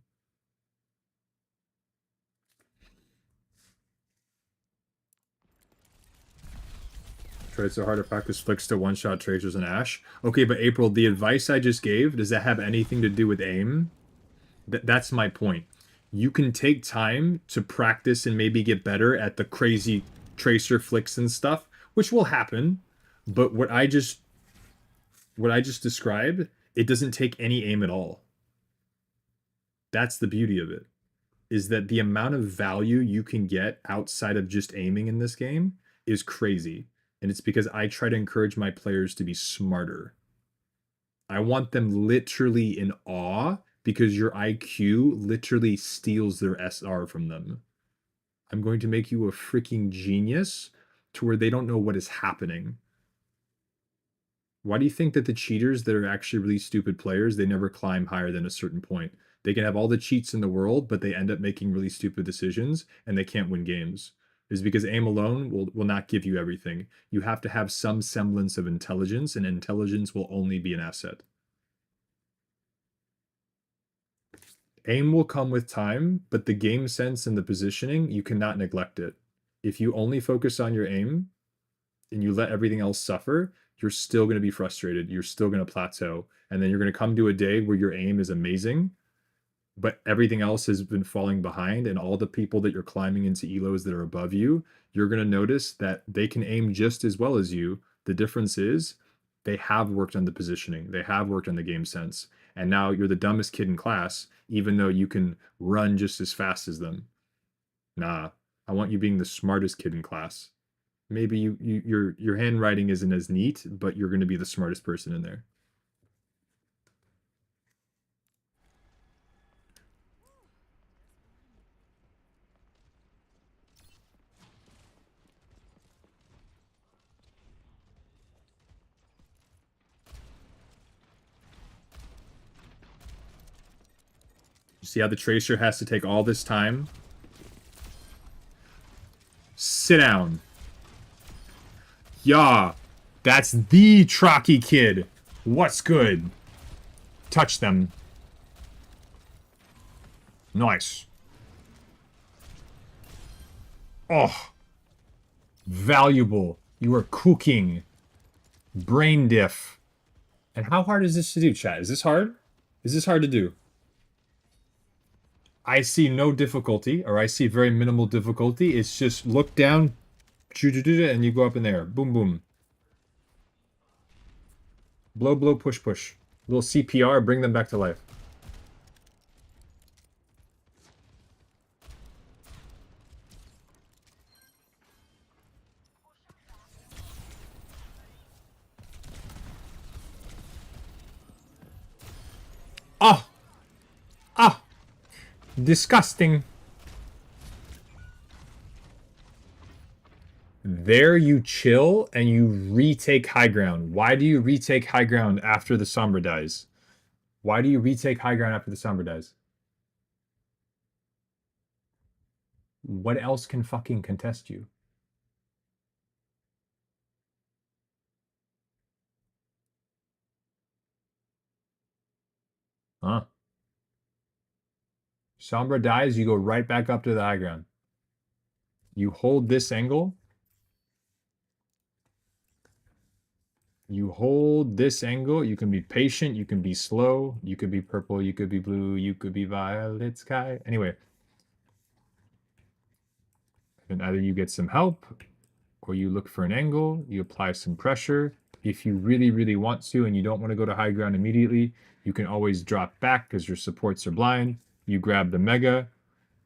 Tried so hard to practice flicks to one-shot Tracers and Ash. Okay, but April, the advice I just gave, does that have anything to do with aim? That's my point. You can take time to practice and maybe get better at the crazy Tracer flicks and stuff, which will happen. But what I just described, it doesn't take any aim at all. That's the beauty of it. is that the amount of value you can get outside of just aiming in this game is crazy. And it's because I try to encourage my players to be smarter. I want them literally in awe because your IQ literally steals their SR from them. I'm going to make you a freaking genius to where they don't know what is happening. Why do you think that the cheaters that are actually really stupid players, they never climb higher than a certain point? They can have all the cheats in the world, but they end up making really stupid decisions and they can't win games. Is because aim alone will not give you everything. You have to have some semblance of intelligence, and intelligence will only be an asset. Aim will come with time, but the game sense and the positioning, you cannot neglect it. If you only focus on your aim and you let everything else suffer, you're still going to be frustrated. You're still going to plateau. And then you're going to come to a day where your aim is amazing, but everything else has been falling behind. And all the people that you're climbing into elos that are above you, you're going to notice that they can aim just as well as you. The difference is they have worked on the positioning, they have worked on the game sense. And now you're the dumbest kid in class, even though you can run just as fast as them. Nah, I want you being the smartest kid in class. Maybe your handwriting isn't as neat, but you're going to be the smartest person in there. You see how the Tracer has to take all this time? Sit down. Yeah, that's the Trocky kid. What's good? Touch them. Nice. Oh. Valuable. You are cooking. Brain diff. And how hard is this to do, chat? Is this hard? Is this hard to do? I see no difficulty, or I see very minimal difficulty. It's just look down, and you go up in there. Boom, boom. Blow, blow, push, push. Little CPR, bring them back to life. Ah! Ah! Disgusting. There you chill and you retake high ground. Why do you retake high ground after the Sombra dies? Why do you retake high ground after the Sombra dies? What else can fucking contest you? Huh? Sombra dies, you go right back up to the high ground. You hold this angle. You hold this angle. You can be patient. You can be slow. You could be purple. You could be blue. You could be violet sky. Anyway. And either you get some help or you look for an angle. You apply some pressure. If you really, really want to and you don't want to go to high ground immediately, you can always drop back because your supports are blind. You grab the mega.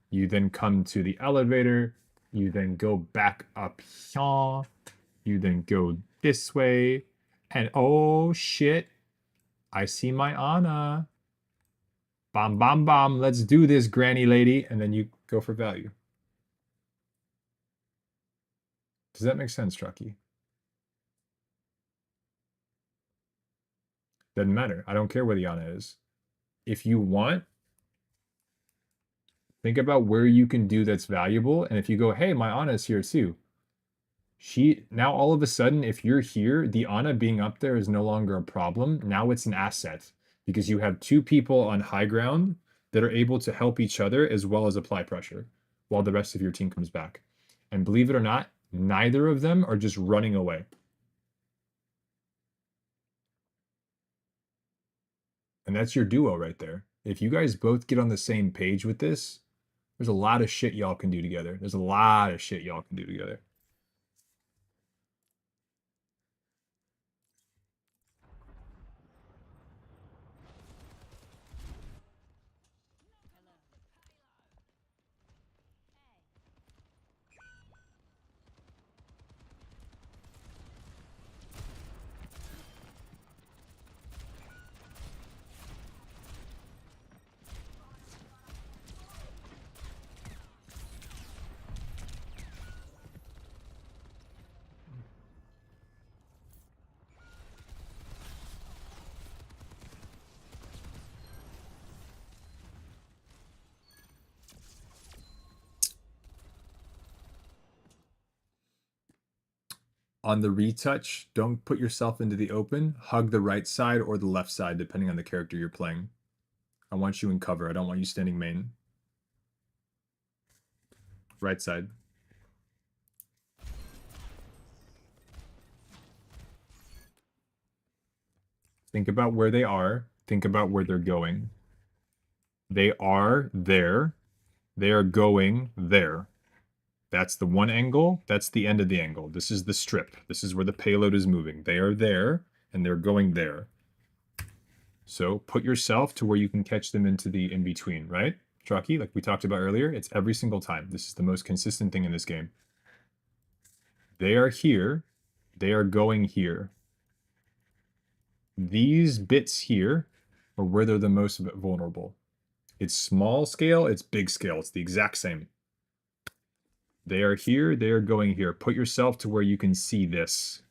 You then come to the elevator. You then go back up here. You then go this way. And oh shit, I see my Ana. Bam, bam, bam. Let's do this, granny lady. And then you go for value. Does that make sense, Trucky? Doesn't matter. I don't care where the Ana is. If you want, think about where you can do that's valuable. And if you go, hey, my Ana is here too. Now all of a sudden, if you're here, the Ana being up there is no longer a problem. Now it's an asset because you have two people on high ground that are able to help each other as well as apply pressure while the rest of your team comes back. And believe it or not, neither of them are just running away. And that's your duo right there. If you guys both get on the same page with this, there's a lot of shit y'all can do together. There's a lot of shit y'all can do together. On the retouch, don't put yourself into the open. Hug the right side or the left side, depending on the character you're playing. I want you in cover. I don't want you standing main. Right side. Think about where they are. Think about where they're going. They are there. They are going there. That's the one angle. That's the end of the angle. This is the strip. This is where the payload is moving. They are there, and they're going there. So put yourself to where you can catch them into the in-between, right? Trucky, like we talked about earlier, it's every single time. This is the most consistent thing in this game. They are here. They are going here. These bits here are where they're the most vulnerable. It's small scale, it's big scale. It's the exact same. They are here, they are going here. Put yourself to where you can see this.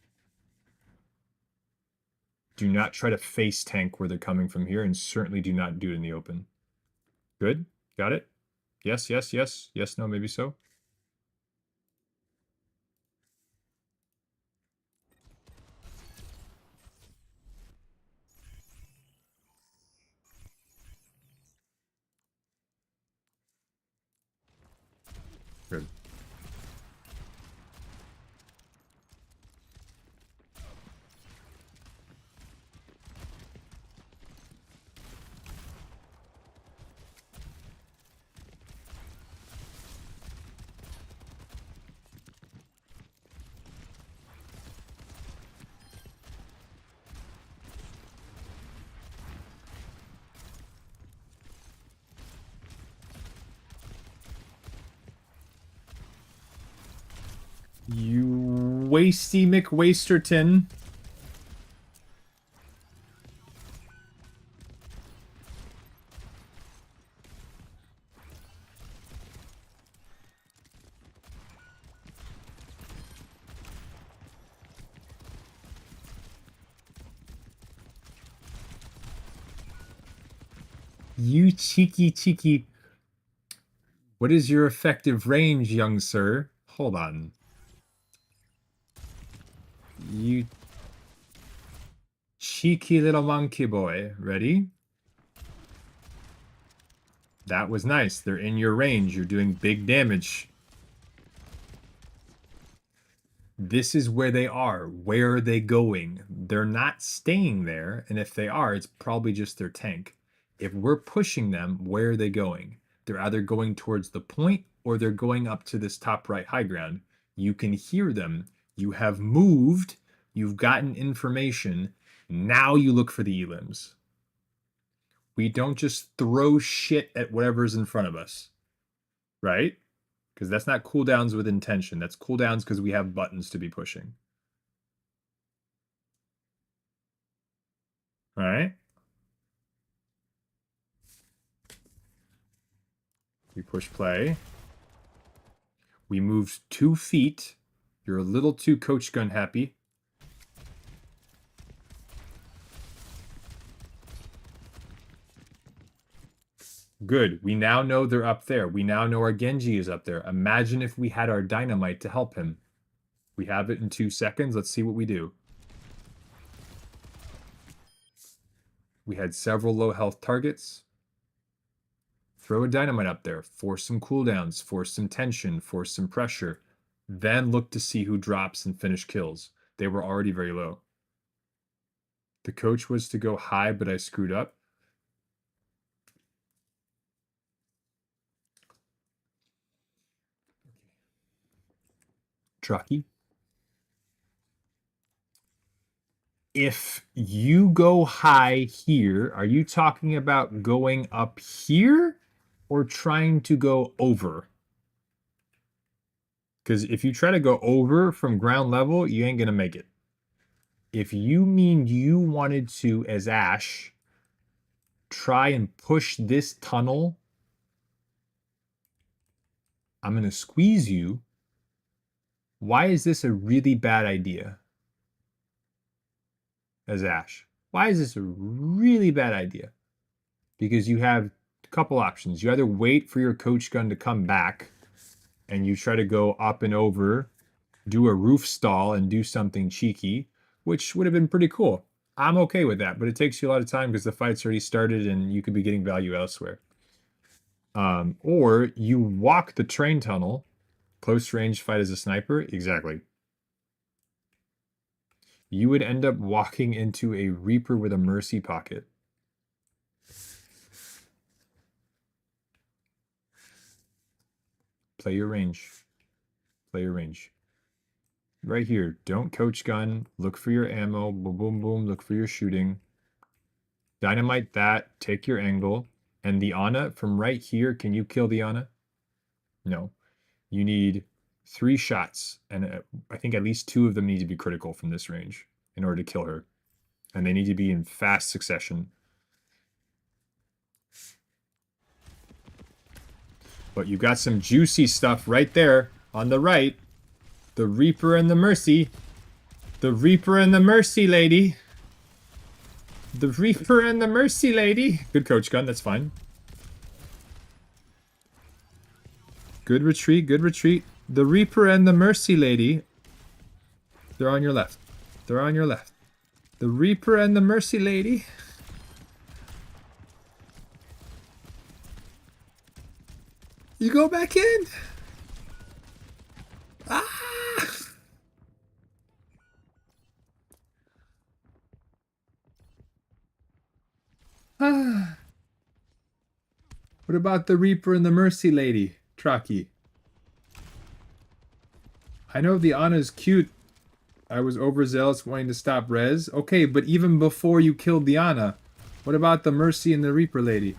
Do not try to face tank where they're coming from here, and certainly do not do it in the open. Good? Got it? Yes, yes, yes. Yes, no, maybe so. Good. You wasty McWasterton. You cheeky. What is your effective range, young sir? Hold on. You cheeky little monkey boy. Ready? That was nice. They're in your range. You're doing big damage. This is where they are. Where are they going? They're not staying there. And if they are, it's probably just their tank. If we're pushing them, where are they going? They're either going towards the point or they're going up to this top right high ground. You can hear them. You have moved. You've gotten information. Now you look for the elims. We don't just throw shit at whatever's in front of us. Right? Because that's not cooldowns with intention. That's cooldowns because we have buttons to be pushing. All right? We push play. We moved 2 feet. You're a little too coach gun happy. Good. We now know they're up there. We now know our Genji is up there. Imagine if we had our dynamite to help him. We have it in 2 seconds. Let's see what we do. We had several low health targets. Throw a dynamite up there. Force some cooldowns. Force some tension. Force some pressure. Then look to see who drops and finish kills. They were already very low. The coach was to go high, but I screwed up. Trucky. If you go high here, are you talking about going up here or trying to go over? Because if you try to go over from ground level, you ain't going to make it. If you mean you wanted to, as Ash, try and push this tunnel, I'm going to squeeze you. Why is this a really bad idea? As Ash. Why is this a really bad idea? Because you have a couple options. You either wait for your coach gun to come back and you try to go up and over do a roof stall and do something cheeky, which would have been pretty cool. I'm okay with that, but it takes you a lot of time because the fight's already started and you could be getting value elsewhere. Or you walk the train tunnel, close range fight as a sniper. Exactly. You would end up walking into a Reaper with a Mercy pocket. Play your range. Play your range. Right here, don't coach gun. Look for your ammo. Boom, boom, boom. Look for your shooting. Dynamite that. Take your angle. And the Ana from right here, can you kill the Ana? No. You need 3 shots. And I think at least 2 of them need to be critical from this range in order to kill her. And they need to be in fast succession. But you got some juicy stuff right there on the right. The Reaper and the Mercy. The Reaper and the Mercy lady. The Reaper and the Mercy lady. Good coach gun, that's fine. Good retreat, good retreat. The Reaper and the Mercy lady. They're on your left. They're on your left. The Reaper and the Mercy lady. You go back in. Ah! Ah. What about the Reaper and the Mercy lady, Traki? I know the Ana's cute. I was overzealous wanting to stop res. Okay, but even before you killed the Ana, what about the Mercy and the Reaper lady?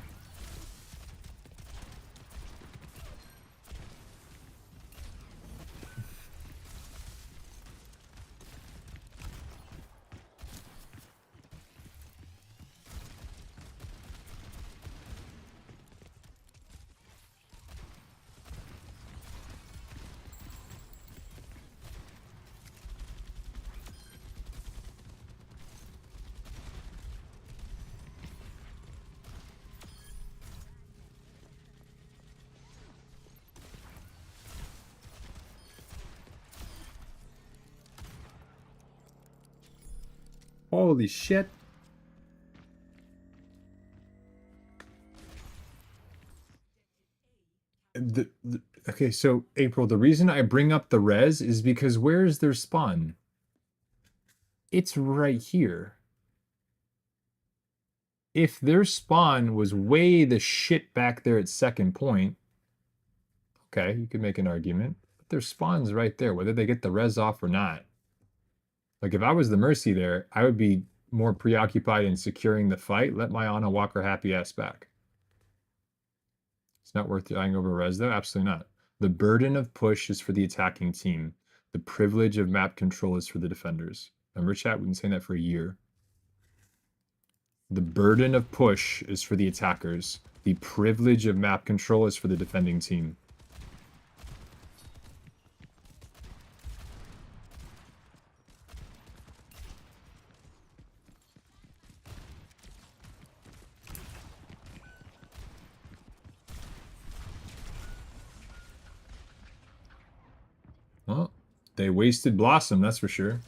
Holy shit. Okay, so April, the reason I bring up the res is because where's their spawn? It's right here. If their spawn was way the shit back there at second point, okay, you could make an argument. But their spawn's right there, whether they get the res off or not. Like, if I was the Mercy there, I would be more preoccupied in securing the fight. Let my Ana walk her happy ass back. It's not worth dying over res, though? Absolutely not. The burden of push is for the attacking team. The privilege of map control is for the defenders. Remember, chat? We've been saying that for a year. The burden of push is for the attackers. The privilege of map control is for the defending team. Well, they wasted Blossom, that's for sure.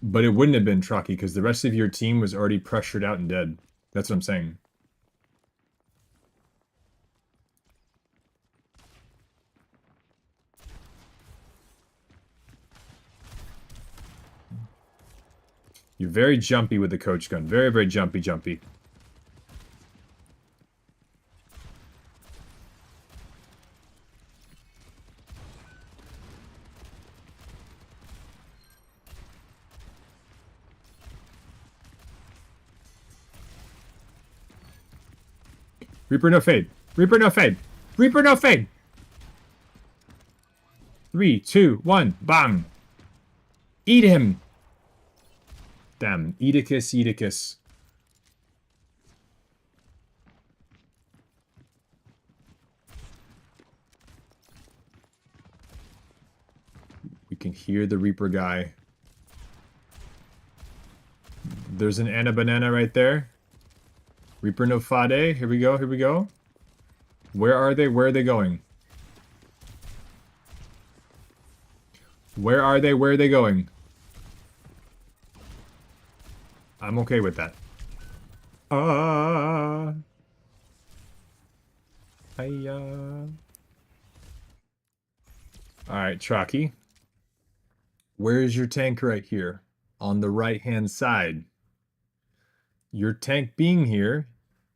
But it wouldn't have been Trucky because the rest of your team was already pressured out and dead. That's what I'm saying. You're very jumpy with the coach gun. Very, very jumpy. Reaper no fade. Reaper no fade. Reaper no fade. 3, 2, 1. Bang. Eat him. Damn. Oedicus, Oedicus. We can hear the Reaper guy. There's an Ana Banana right there. Reaper no fade. Here we go, here we go. Where are they? Where are they going? Where are they? Where are they going? I'm okay with that. Hiya. Alright, Chalky. Where is your tank right here? On the right-hand side. Your tank being here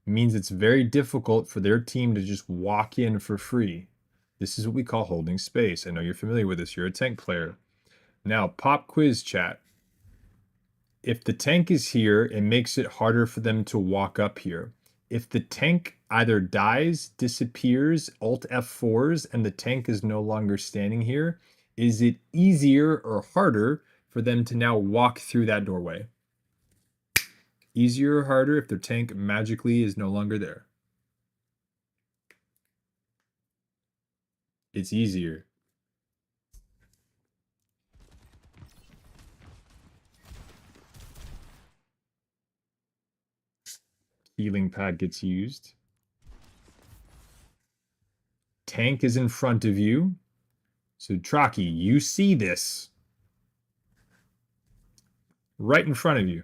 means it's very difficult for their team to just walk in for free. This is what we call holding space. I know you're familiar with this. You're a tank player. Now, pop quiz chat. If the tank is here, it makes it harder for them to walk up here. If the tank either dies, disappears, Alt F4s, and the tank is no longer standing here, is it easier or harder for them to now walk through that doorway? Easier or harder if their tank magically is no longer there? It's easier. Healing pad gets used. Tank is in front of you. So Traki, you see this. Right in front of you.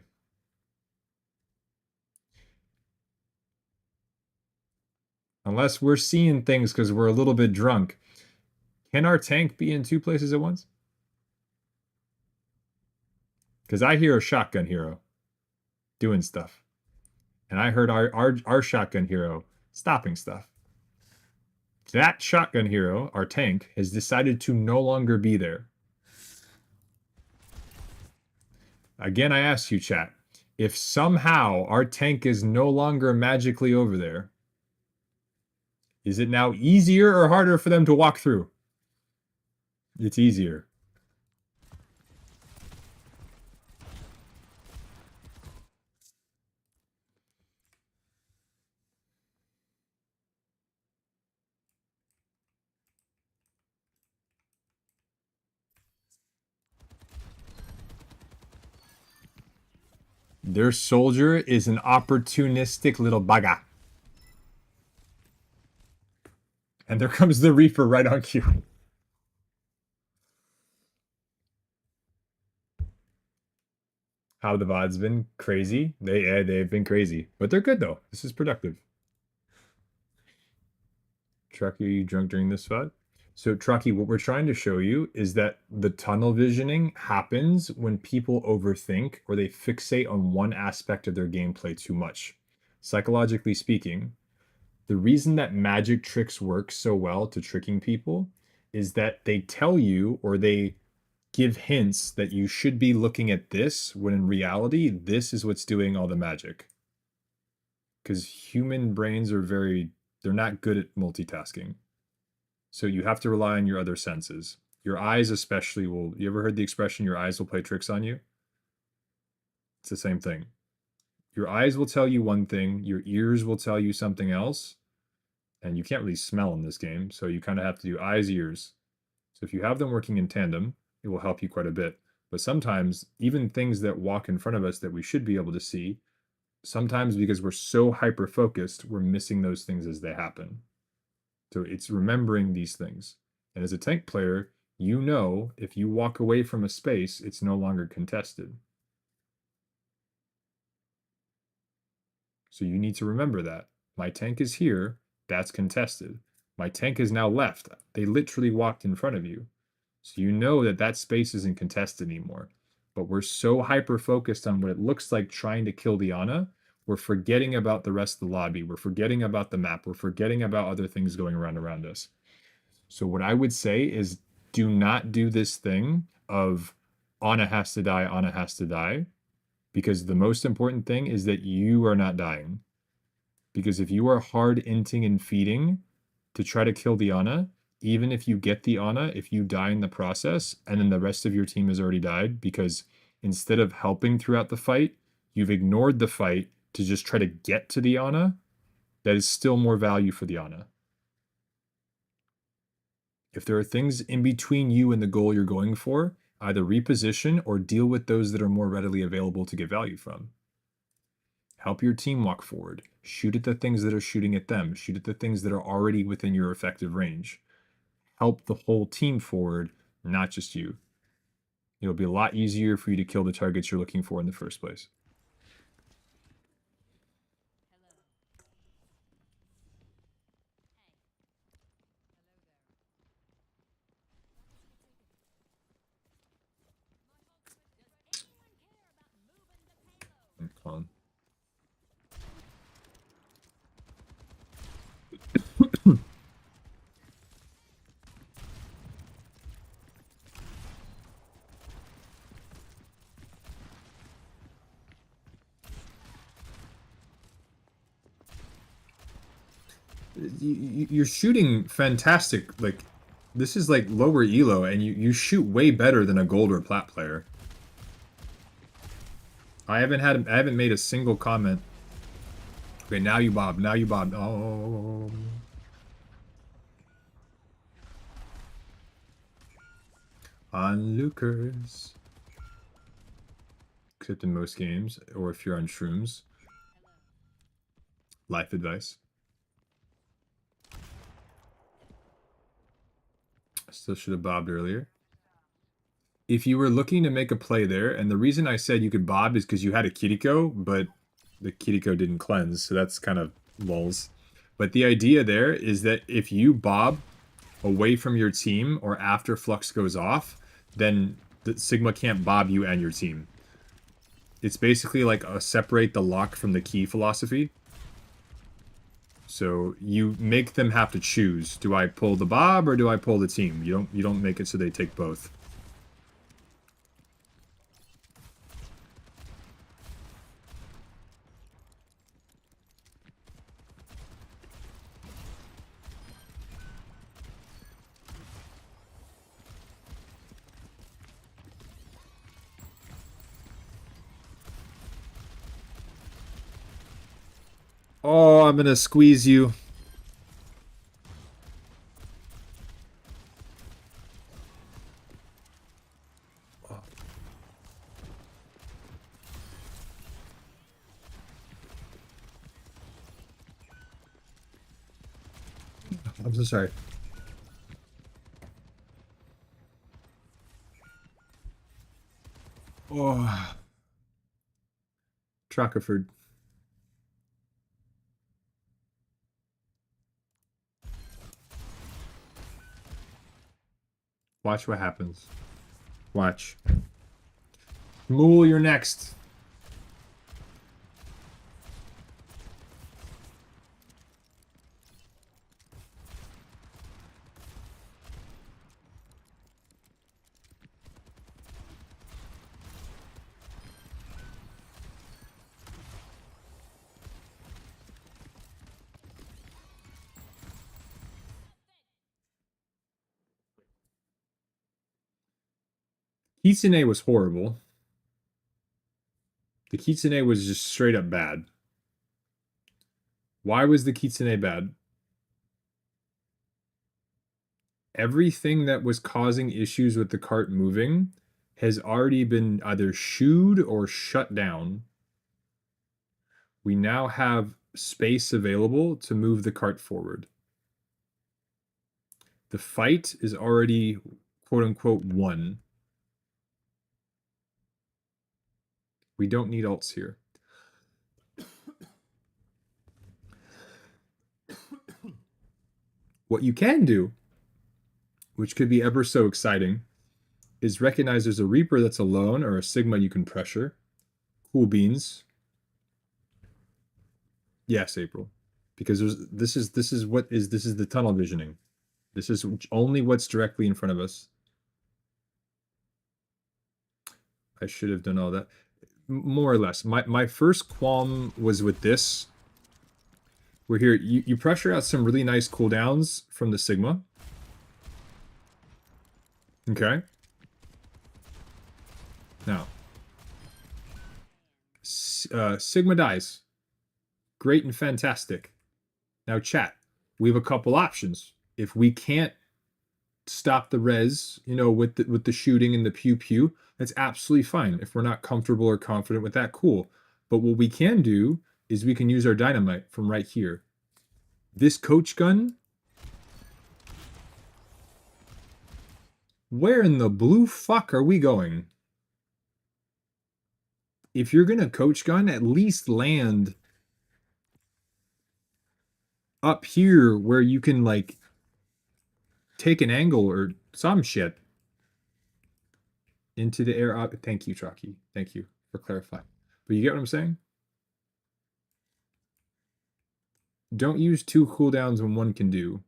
Unless we're seeing things because we're a little bit drunk. Can our tank be in two places at once? Because I hear a shotgun hero doing stuff. And I heard our shotgun hero stopping stuff. That shotgun hero, our tank, has decided to no longer be there. Again, I ask you, chat, if somehow our tank is no longer magically over there, is it now easier or harder for them to walk through? It's easier. Their soldier is an opportunistic little baga. And there comes the Reaper right on cue. How the VOD's been crazy. They've been crazy. But they're good though. This is productive. Trucky, are you drunk during this VOD? So Trucky, what we're trying to show you is that the tunnel visioning happens when people overthink or they fixate on one aspect of their gameplay too much. Psychologically speaking, the reason that magic tricks work so well to tricking people is that they tell you or they give hints that you should be looking at this when in reality, this is what's doing all the magic. Because human brains are they're not good at multitasking. So you have to rely on your other senses. Your eyes especially will, you ever heard the expression, your eyes will play tricks on you? It's the same thing. Your eyes will tell you one thing, your ears will tell you something else, and you can't really smell in this game, so you kind of have to do eyes, ears. So if you have them working in tandem, it will help you quite a bit. But sometimes, even things that walk in front of us that we should be able to see, sometimes because we're so hyper-focused, we're missing those things as they happen. So it's remembering these things. And as a tank player, you know if you walk away from a space, it's no longer contested. So you need to remember that. My tank is here, that's contested. My tank is now left. They literally walked in front of you. So you know that that space isn't contested anymore. But we're so hyper-focused on what it looks like trying to kill Diana, we're forgetting about the rest of the lobby. We're forgetting about the map. We're forgetting about other things going around us. So what I would say is do not do this thing of Ana has to die, Ana has to die. Because the most important thing is that you are not dying. Because if you are hard inting and feeding to try to kill the Ana, even if you get the Ana, if you die in the process, and then the rest of your team has already died, because instead of helping throughout the fight, you've ignored the fight to just try to get to the Ana, that is still more value for the Ana. If there are things in between you and the goal you're going for, either reposition or deal with those that are more readily available to get value from. Help your team walk forward. Shoot at the things that are shooting at them. Shoot at the things that are already within your effective range. Help the whole team forward, not just you. It'll be a lot easier for you to kill the targets you're looking for in the first place. Come on. You're shooting fantastic. Like, this is like lower elo, and you shoot way better than a gold or plat player. I haven't made a single comment. Okay, now you bob. Now you bob. Oh. Onlookers. Except in most games, or if you're on shrooms. Life advice. I still should have bobbed earlier. If you were looking to make a play there, and the reason I said you could bob is because you had a Kiriko, but the Kiriko didn't cleanse, so that's kind of lulz. But the idea there is that if you bob away from your team or after Flux goes off, then the Sigma can't bob you and your team. It's basically like a separate the lock from the key philosophy. So you make them have to choose. Do I pull the bob or do I pull the team? You don't make it so they take both. Oh, I'm gonna squeeze you. I'm so sorry. Oh. Truckaford. Watch what happens. Watch. Mool, you're next. Kitsune was horrible. The Kitsune was just straight up bad. Why was the Kitsune bad? Everything that was causing issues with the cart moving has already been either shooed or shut down. We now have space available to move the cart forward. The fight is already, quote-unquote, won. We don't need ults here. What you can do, which could be ever so exciting, is recognize there's a Reaper that's alone or a Sigma you can pressure. Cool beans. Yes, April. Because this is the tunnel visioning. This is only what's directly in front of us. I should have done all that. More or less. My first qualm was with this. We're here. You pressure out some really nice cooldowns from the Sigma. Okay. Now. Sigma dies. Great and fantastic. Now, chat. We have a couple options. If we can't stop the res, you know, with the shooting and the pew pew, that's absolutely fine. If we're not comfortable or confident with that, cool. But what we can do is we can use our dynamite from right here. This coach gun, where in the blue fuck are we going? If you're gonna coach gun, at least land up here where you can like take an angle or some shit into the air. Thank you, Chucky. Thank you for clarifying. But you get what I'm saying? Don't use 2 cooldowns when one can do.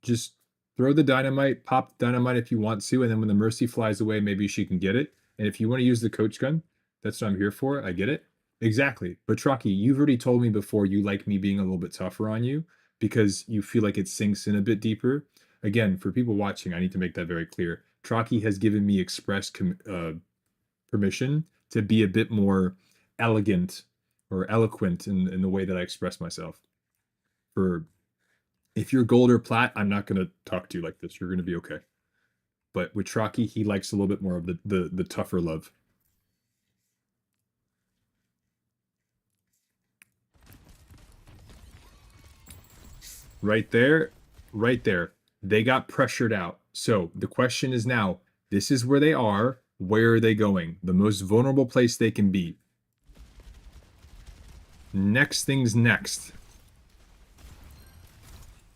Just throw the dynamite, pop the dynamite if you want to, and then when the Mercy flies away, maybe she can get it. And if you want to use the coach gun, that's what I'm here for. I get it. Exactly. But Trucky, you've already told me before you like me being a little bit tougher on you because you feel like it sinks in a bit deeper. Again, for people watching, I need to make that very clear. Trucky has given me express permission to be a bit more elegant or eloquent in the way that I express myself. For if you're gold or plat, I'm not going to talk to you like this. You're going to be okay. But with Trucky, he likes a little bit more of the tougher love. Right there, right there. They got pressured out. So the question is now, this is where they are. Where are they going? The most vulnerable place they can be. Next thing's next.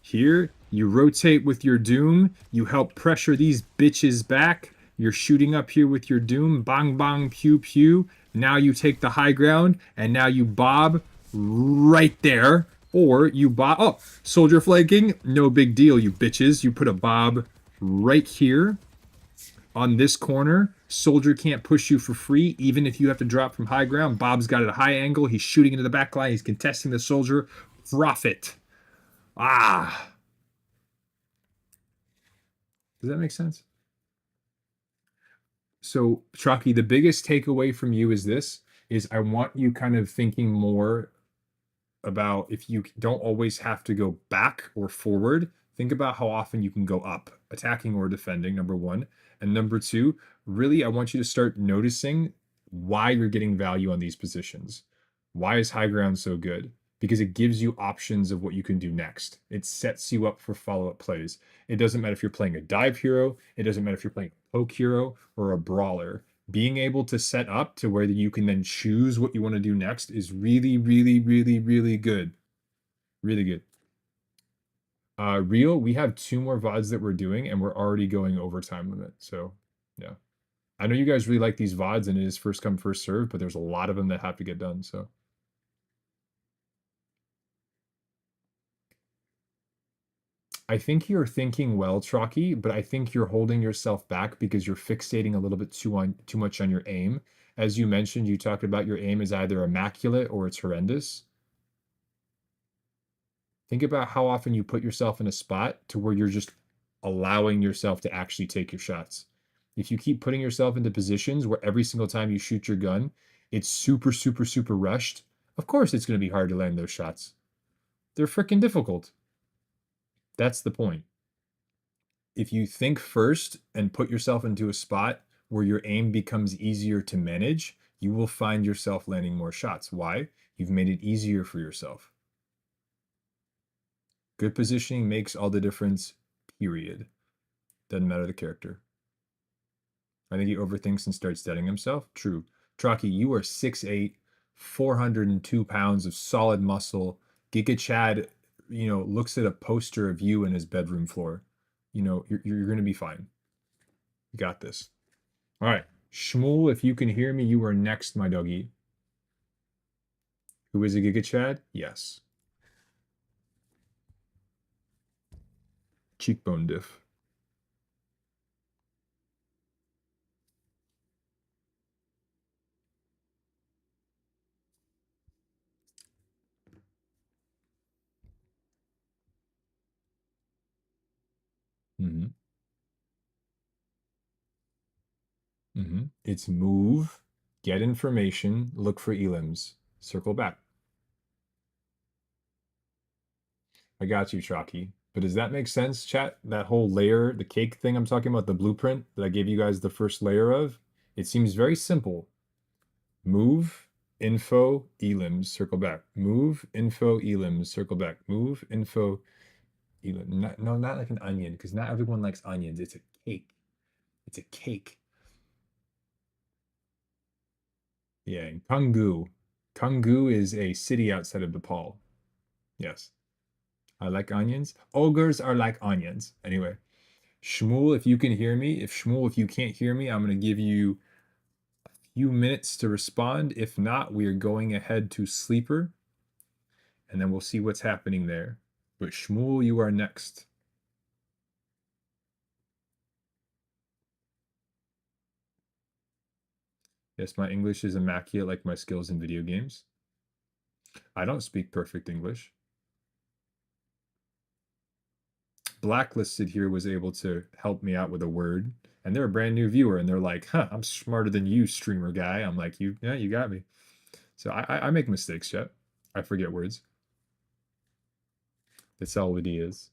Here, you rotate with your Doom. You help pressure these bitches back. You're shooting up here with your Doom. Bang, bang, pew, pew. Now you take the high ground, and now you bob right there. Or you bob... Oh, soldier flanking. No big deal, you bitches. You put a bob right here on this corner. Soldier can't push you for free, even if you have to drop from high ground. Bob's got it at a high angle. He's shooting into the back line. He's contesting the soldier. Profit. Ah. Does that make sense? So, Trucky, the biggest takeaway from you is this, is I want you kind of thinking more about if you don't always have to go back or forward, think about how often you can go up, attacking or defending, number one. And number two, really, I want you to start noticing why you're getting value on these positions. Why is high ground so good? Because it gives you options of what you can do next. It sets you up for follow-up plays. It doesn't matter if you're playing a dive hero, it doesn't matter if you're playing a poke hero or a brawler. Being able to set up to where you can then choose what you want to do next is really, really, really, really good. Really good. Real, we have 2 more VODs that we're doing, and we're already going over time limit. So, yeah. I know you guys really like these VODs, and it is first come, first serve, but there's a lot of them that have to get done, so. I think you're thinking well, Trocky, but I think you're holding yourself back because you're fixating a little bit too much on your aim. As you mentioned, you talked about your aim is either immaculate or it's horrendous. Think about how often you put yourself in a spot to where you're just allowing yourself to actually take your shots. If you keep putting yourself into positions where every single time you shoot your gun, it's super, super, super rushed, of course it's going to be hard to land those shots. They're freaking difficult. That's the point. If you think first and put yourself into a spot where your aim becomes easier to manage, you will find yourself landing more shots. Why? You've made it easier for yourself. Good positioning makes all the difference, period. Doesn't matter the character. I think he overthinks and starts deading himself. True. Trocky, you are 6'8", 402 pounds of solid muscle. Giga Chad, looks at a poster of you in his bedroom floor. You're going to be fine. You got this. All right. Shmuel, if you can hear me, you are next, my doggy. Who is a Giga Chad? Yes. Cheekbone diff. Mm-hmm. Mm-hmm. It's move, get information, look for elims, circle back. I got you, Chalky. But does that make sense, chat? That whole layer, the cake thing I'm talking about, the blueprint that I gave you guys the first layer of, it seems very simple. Move, info, elims, circle back. Move, info, elims, circle back. Move, info, elim. No, not like an onion, because not everyone likes onions. It's a cake. It's a cake. Yeah, and Kanggu. Kanggu is a city outside of Nepal. Yes. I like onions. Ogres are like onions. Anyway, Shmuel, if you can hear me, if you can't hear me, I'm going to give you a few minutes to respond. If not, we are going ahead to Sleeper, and then we'll see what's happening there. But Shmuel, you are next. Yes, my English is immaculate like my skills in video games. I don't speak perfect English. Blacklisted here was able to help me out with a word, and they're a brand new viewer, and they're like, huh, I'm smarter than you, streamer guy. I'm like, yeah, you got me. So I make mistakes, Chet. I forget words. That's all it is.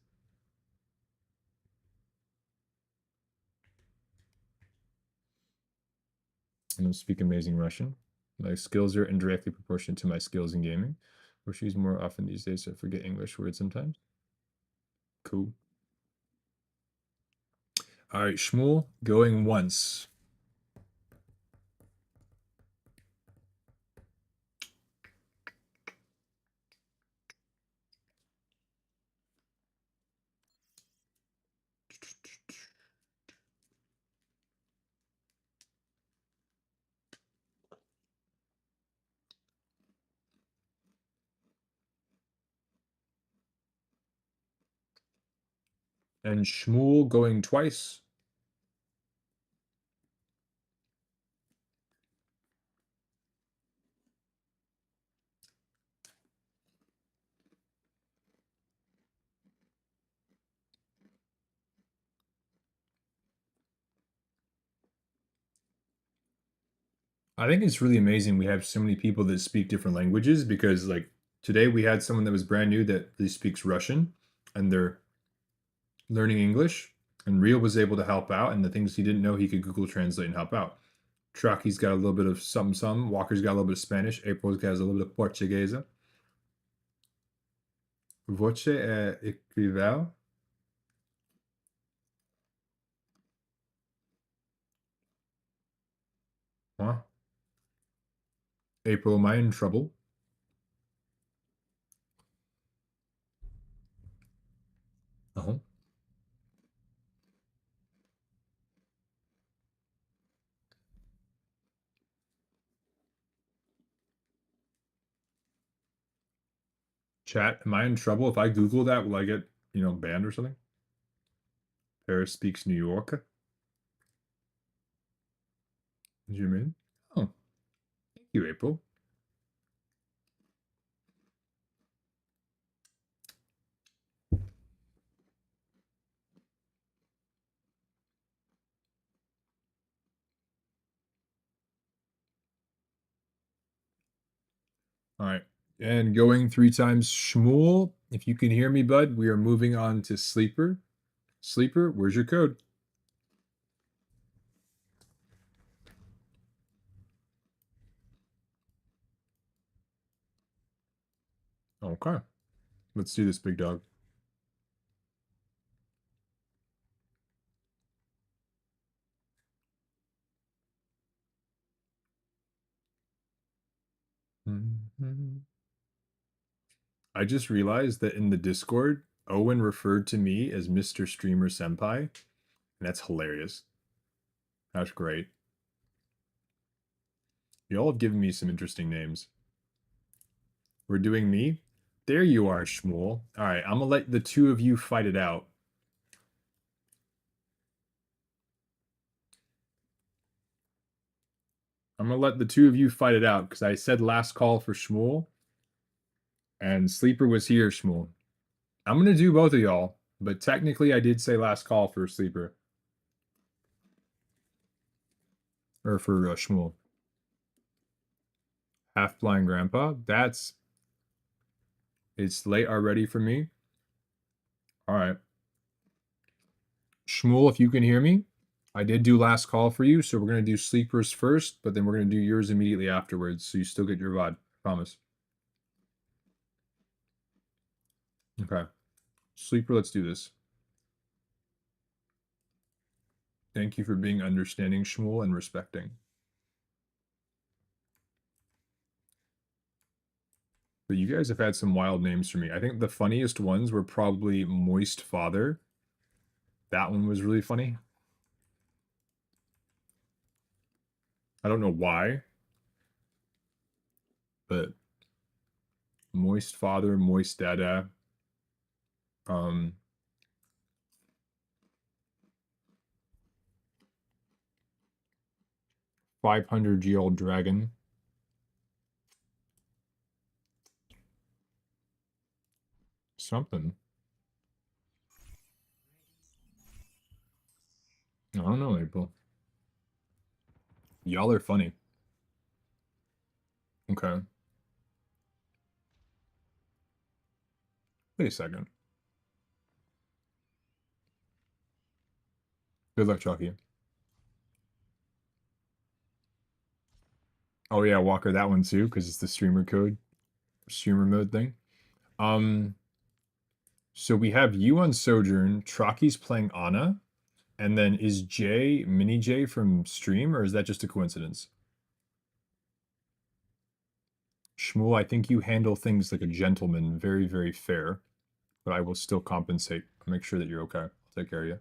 I don't speak amazing Russian. My skills are indirectly proportionate to my skills in gaming, which I use more often these days, so I forget English words sometimes. Cool. All right, Shmuel, going once. And Shmuel going twice. I think it's really amazing we have so many people that speak different languages, because like today we had someone that was brand new that really speaks Russian, and they're learning English, and Real was able to help out, and the things he didn't know he could Google Translate and help out. Trucky's got a little bit of something. Walker's got a little bit of Spanish. April's got a little bit of Portuguese. Voce è equivale. Huh? April, am I in trouble? Uh-huh. Chat, am I in trouble? If I Google that, will I get, banned or something? Paris speaks New York. Did you mean? Oh, thank you, April. All right. And going 3 times Shmuel. If you can hear me, bud, we are moving on to Sleeper. Sleeper, where's your code? Okay. Let's do this, big dog. I just realized that in the Discord, Owen referred to me as Mr. Streamer Senpai, and that's hilarious. That's great. Y'all have given me some interesting names. We're doing me? There you are, Shmuel. All right, I'm gonna let the two of you fight it out. I'm gonna let the two of you fight it out, because I said last call for Shmuel, and Sleeper was here, Shmuel. I'm gonna do both of y'all, but technically I did say last call for Sleeper. Or for Shmuel. Half Blind Grandpa. It's late already for me. All right. Shmuel, if you can hear me, I did do last call for you, so we're gonna do sleepers first, but then we're gonna do yours immediately afterwards, so you still get your VOD. Promise. Okay. Sleeper, let's do this. Thank you for being understanding, Shmuel, and respecting. But you guys have had some wild names for me. I think the funniest ones were probably Moist Father. That one was really funny. I don't know why, but Moist Father, Moist Dada. 500-year-old dragon. Something. I don't know, April. Y'all are funny. Okay. Wait a second. Good luck, Chalky. Oh yeah, Walker, that one too, because it's the streamer code, streamer mode thing. So we have you on Sojourn, Trocky's playing Ana, and then is Jay Mini J from stream, or is that just a coincidence? Shmuel, I think you handle things like a gentleman, very, very fair, but I will still compensate. I'll make sure that you're okay. I'll take care of you.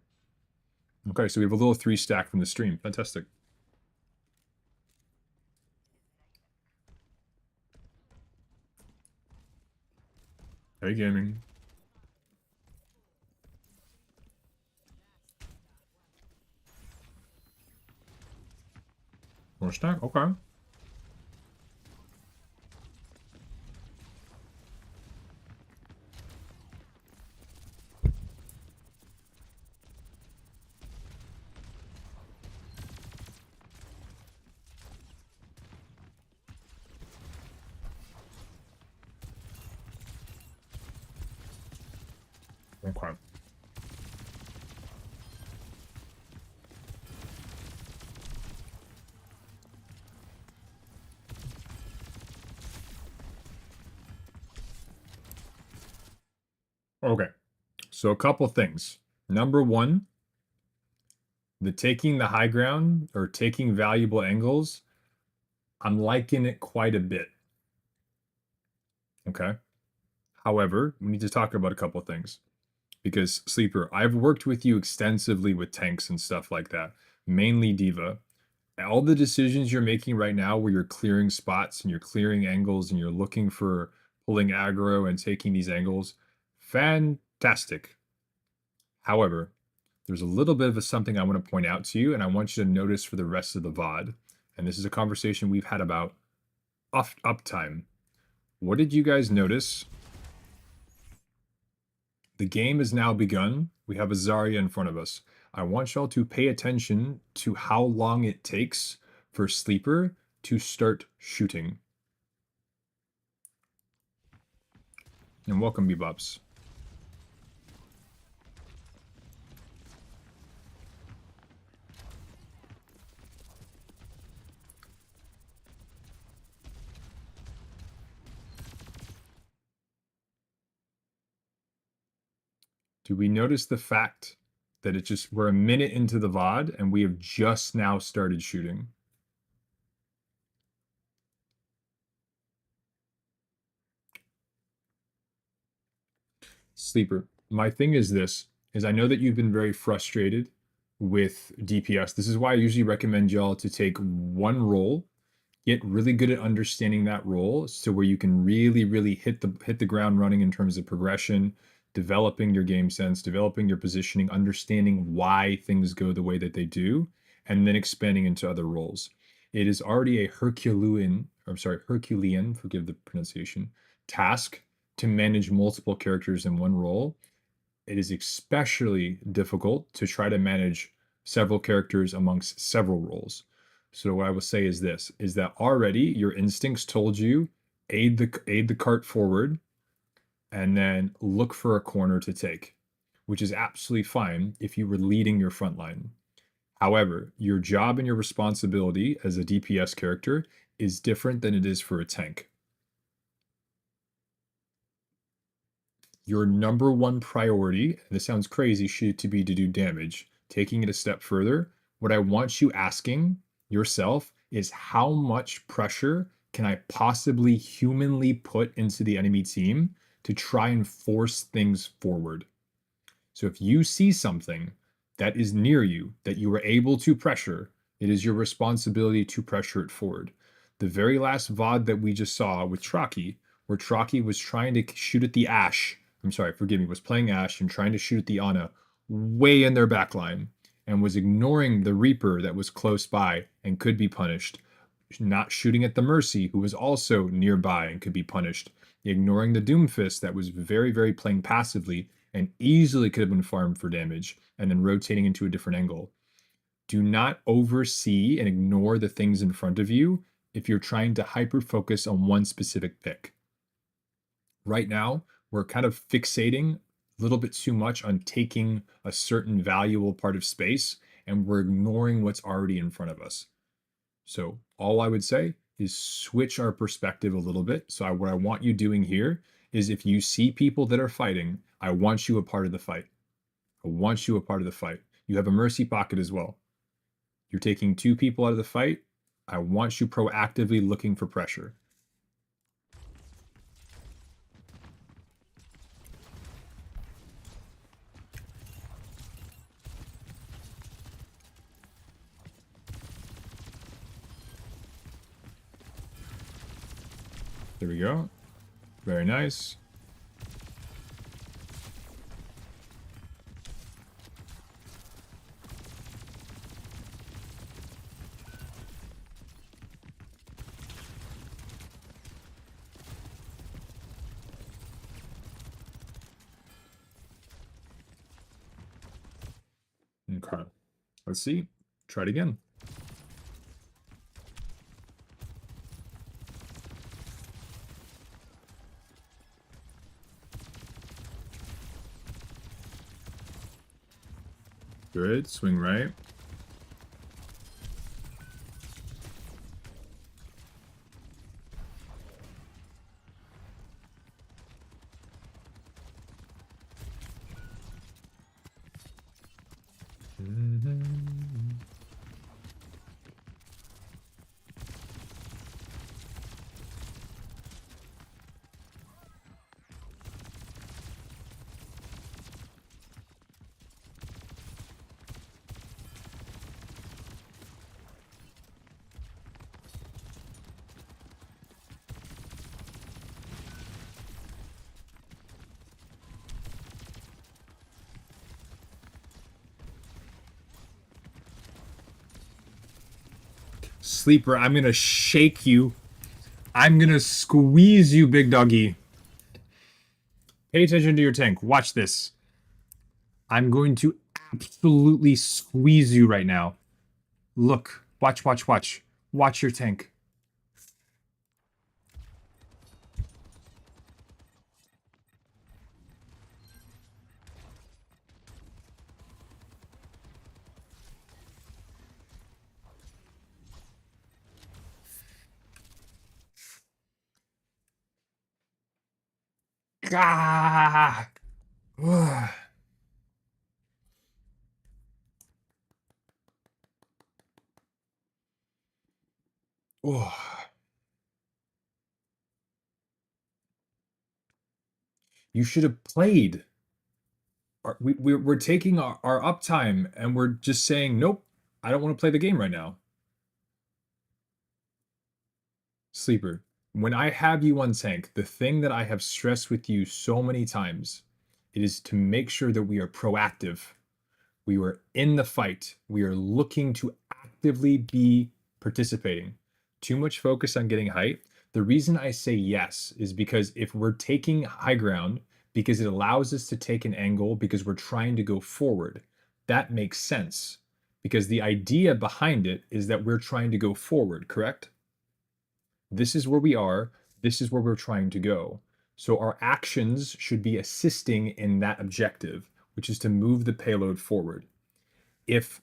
Okay, so we have a little 3-stack from the stream. Fantastic. Hey, gaming. More stack? Okay. Okay. Okay. So a couple things. Number one, the taking the high ground or taking valuable angles, I'm liking it quite a bit. Okay. However, we need to talk about a couple things. Because Sleeper, I've worked with you extensively with tanks and stuff like that, mainly Diva. All the decisions you're making right now where you're clearing spots and you're clearing angles and you're looking for pulling aggro and taking these angles, fantastic. However, there's a little bit of something I want to point out to you, and I want you to notice for the rest of the VOD. And this is a conversation we've had about uptime. What did you guys notice? The game has now begun. We have a Zarya in front of us. I want y'all to pay attention to how long it takes for Sleeper to start shooting. And welcome, Bebops. Do we notice the fact that it just, we're a minute into the VOD and we have just now started shooting? Sleeper, my thing is this, is I know that you've been very frustrated with DPS. This is why I usually recommend y'all to take one role, get really good at understanding that role, so where you can really hit the ground running in terms of progression, developing your game sense, developing your positioning, understanding why things go the way that they do, and then expanding into other roles. It is already a Herculean, forgive the pronunciation, task to manage multiple characters in one role. It is especially difficult to try to manage several characters amongst several roles. So what I will say is this, is that already your instincts told you aid the cart forward and then look for a corner to take, which is absolutely fine if you were leading your front line. However, your job and your responsibility as a DPS character is different than it is for a tank. Your number one priority, and this sounds crazy, should to be to do damage. Taking it a step further, what I want you asking yourself is how much pressure can I possibly humanly put into the enemy team to try and force things forward? So if you see something that is near you that you are able to pressure, it is your responsibility to pressure it forward. The very last VOD that we just saw with Traki, where Traki was trying to shoot at the Ashe, I'm sorry, forgive me, was playing Ashe and trying to shoot at the Ana way in their backline and was ignoring the Reaper that was close by and could be punished, not shooting at the Mercy, who was also nearby and could be punished, ignoring the Doomfist that was very, very playing passively and easily could have been farmed for damage, and then rotating into a different angle. Do not oversee and ignore the things in front of you if you're trying to hyper focus on one specific pick. Right now, we're kind of fixating a little bit too much on taking a certain valuable part of space, and we're ignoring what's already in front of us. So all I would say is switch our perspective a little bit. So what I want you doing here is if you see people that are fighting, I want you a part of the fight. I want you a part of the fight. You have a mercy pocket as well. You're taking two people out of the fight. I want you proactively looking for pressure. There we go. Very nice. Okay. Let's see. Try it again. Good. Swing right. Sleeper, I'm gonna shake you. I'm gonna squeeze you, big doggy. Pay attention to your tank. Watch this. I'm going to absolutely squeeze you right now. Look. Watch, watch, watch. Watch your tank. Ah! Oh. You should have played. We're taking our uptime and we're just saying, nope, I don't want to play the game right now. Sleeper, when I have you on tank, the thing that I have stressed with you so many times, it is to make sure that we are proactive. We were in the fight. We are looking to actively be participating. Too much focus on getting height. The reason I say yes is because if we're taking high ground, because it allows us to take an angle because we're trying to go forward, that makes sense. Because the idea behind it is that we're trying to go forward, correct? This is where we are. This is where we're trying to go. So our actions should be assisting in that objective, which is to move the payload forward. If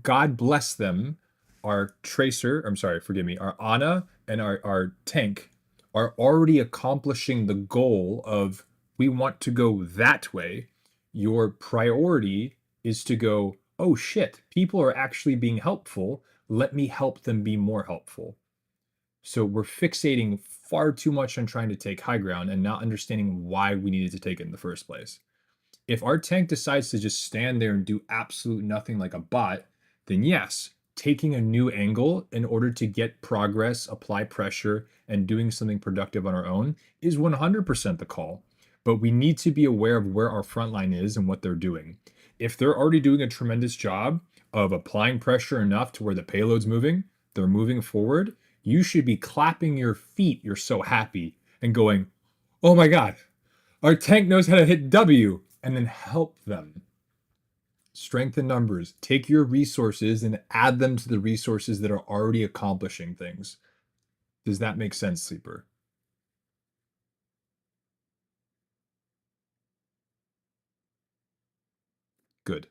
God bless them, our Tracer, I'm sorry, forgive me, our Ana and our tank are already accomplishing the goal of we want to go that way. Your priority is to go, oh shit, people are actually being helpful. Let me help them be more helpful. So we're fixating far too much on trying to take high ground and not understanding why we needed to take it in the first place. If our tank decides to just stand there and do absolute nothing like a bot, then yes, taking a new angle in order to get progress, apply pressure, and doing something productive on our own is 100% the call. But we need to be aware of where our front line is and what they're doing. If they're already doing a tremendous job of applying pressure enough to where the payload's moving, they're moving forward, you should be clapping your feet, you're so happy, and going, oh my God, our tank knows how to hit W, and then help them. Strength in numbers. Take your resources and add them to the resources that are already accomplishing things. Does that make sense, Sleeper? Good.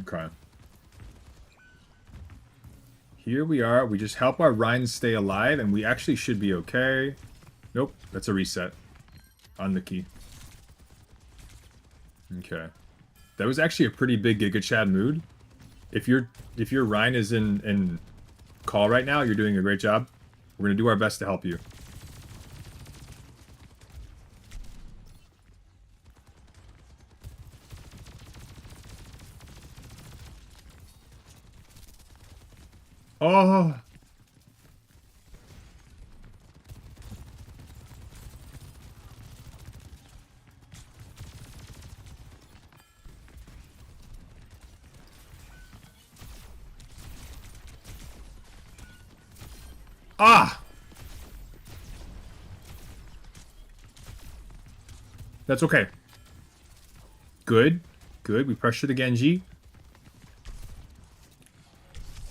Okay. Here we are. We just help our Rhine stay alive, and we actually should be okay. Nope, that's a reset on the key. Okay. That was actually a pretty big Giga Chad mood. If your Rhine is in call right now, you're doing a great job. We're gonna do our best to help you. Oh, ah! That's okay. Good. Good. We pressured the Genji.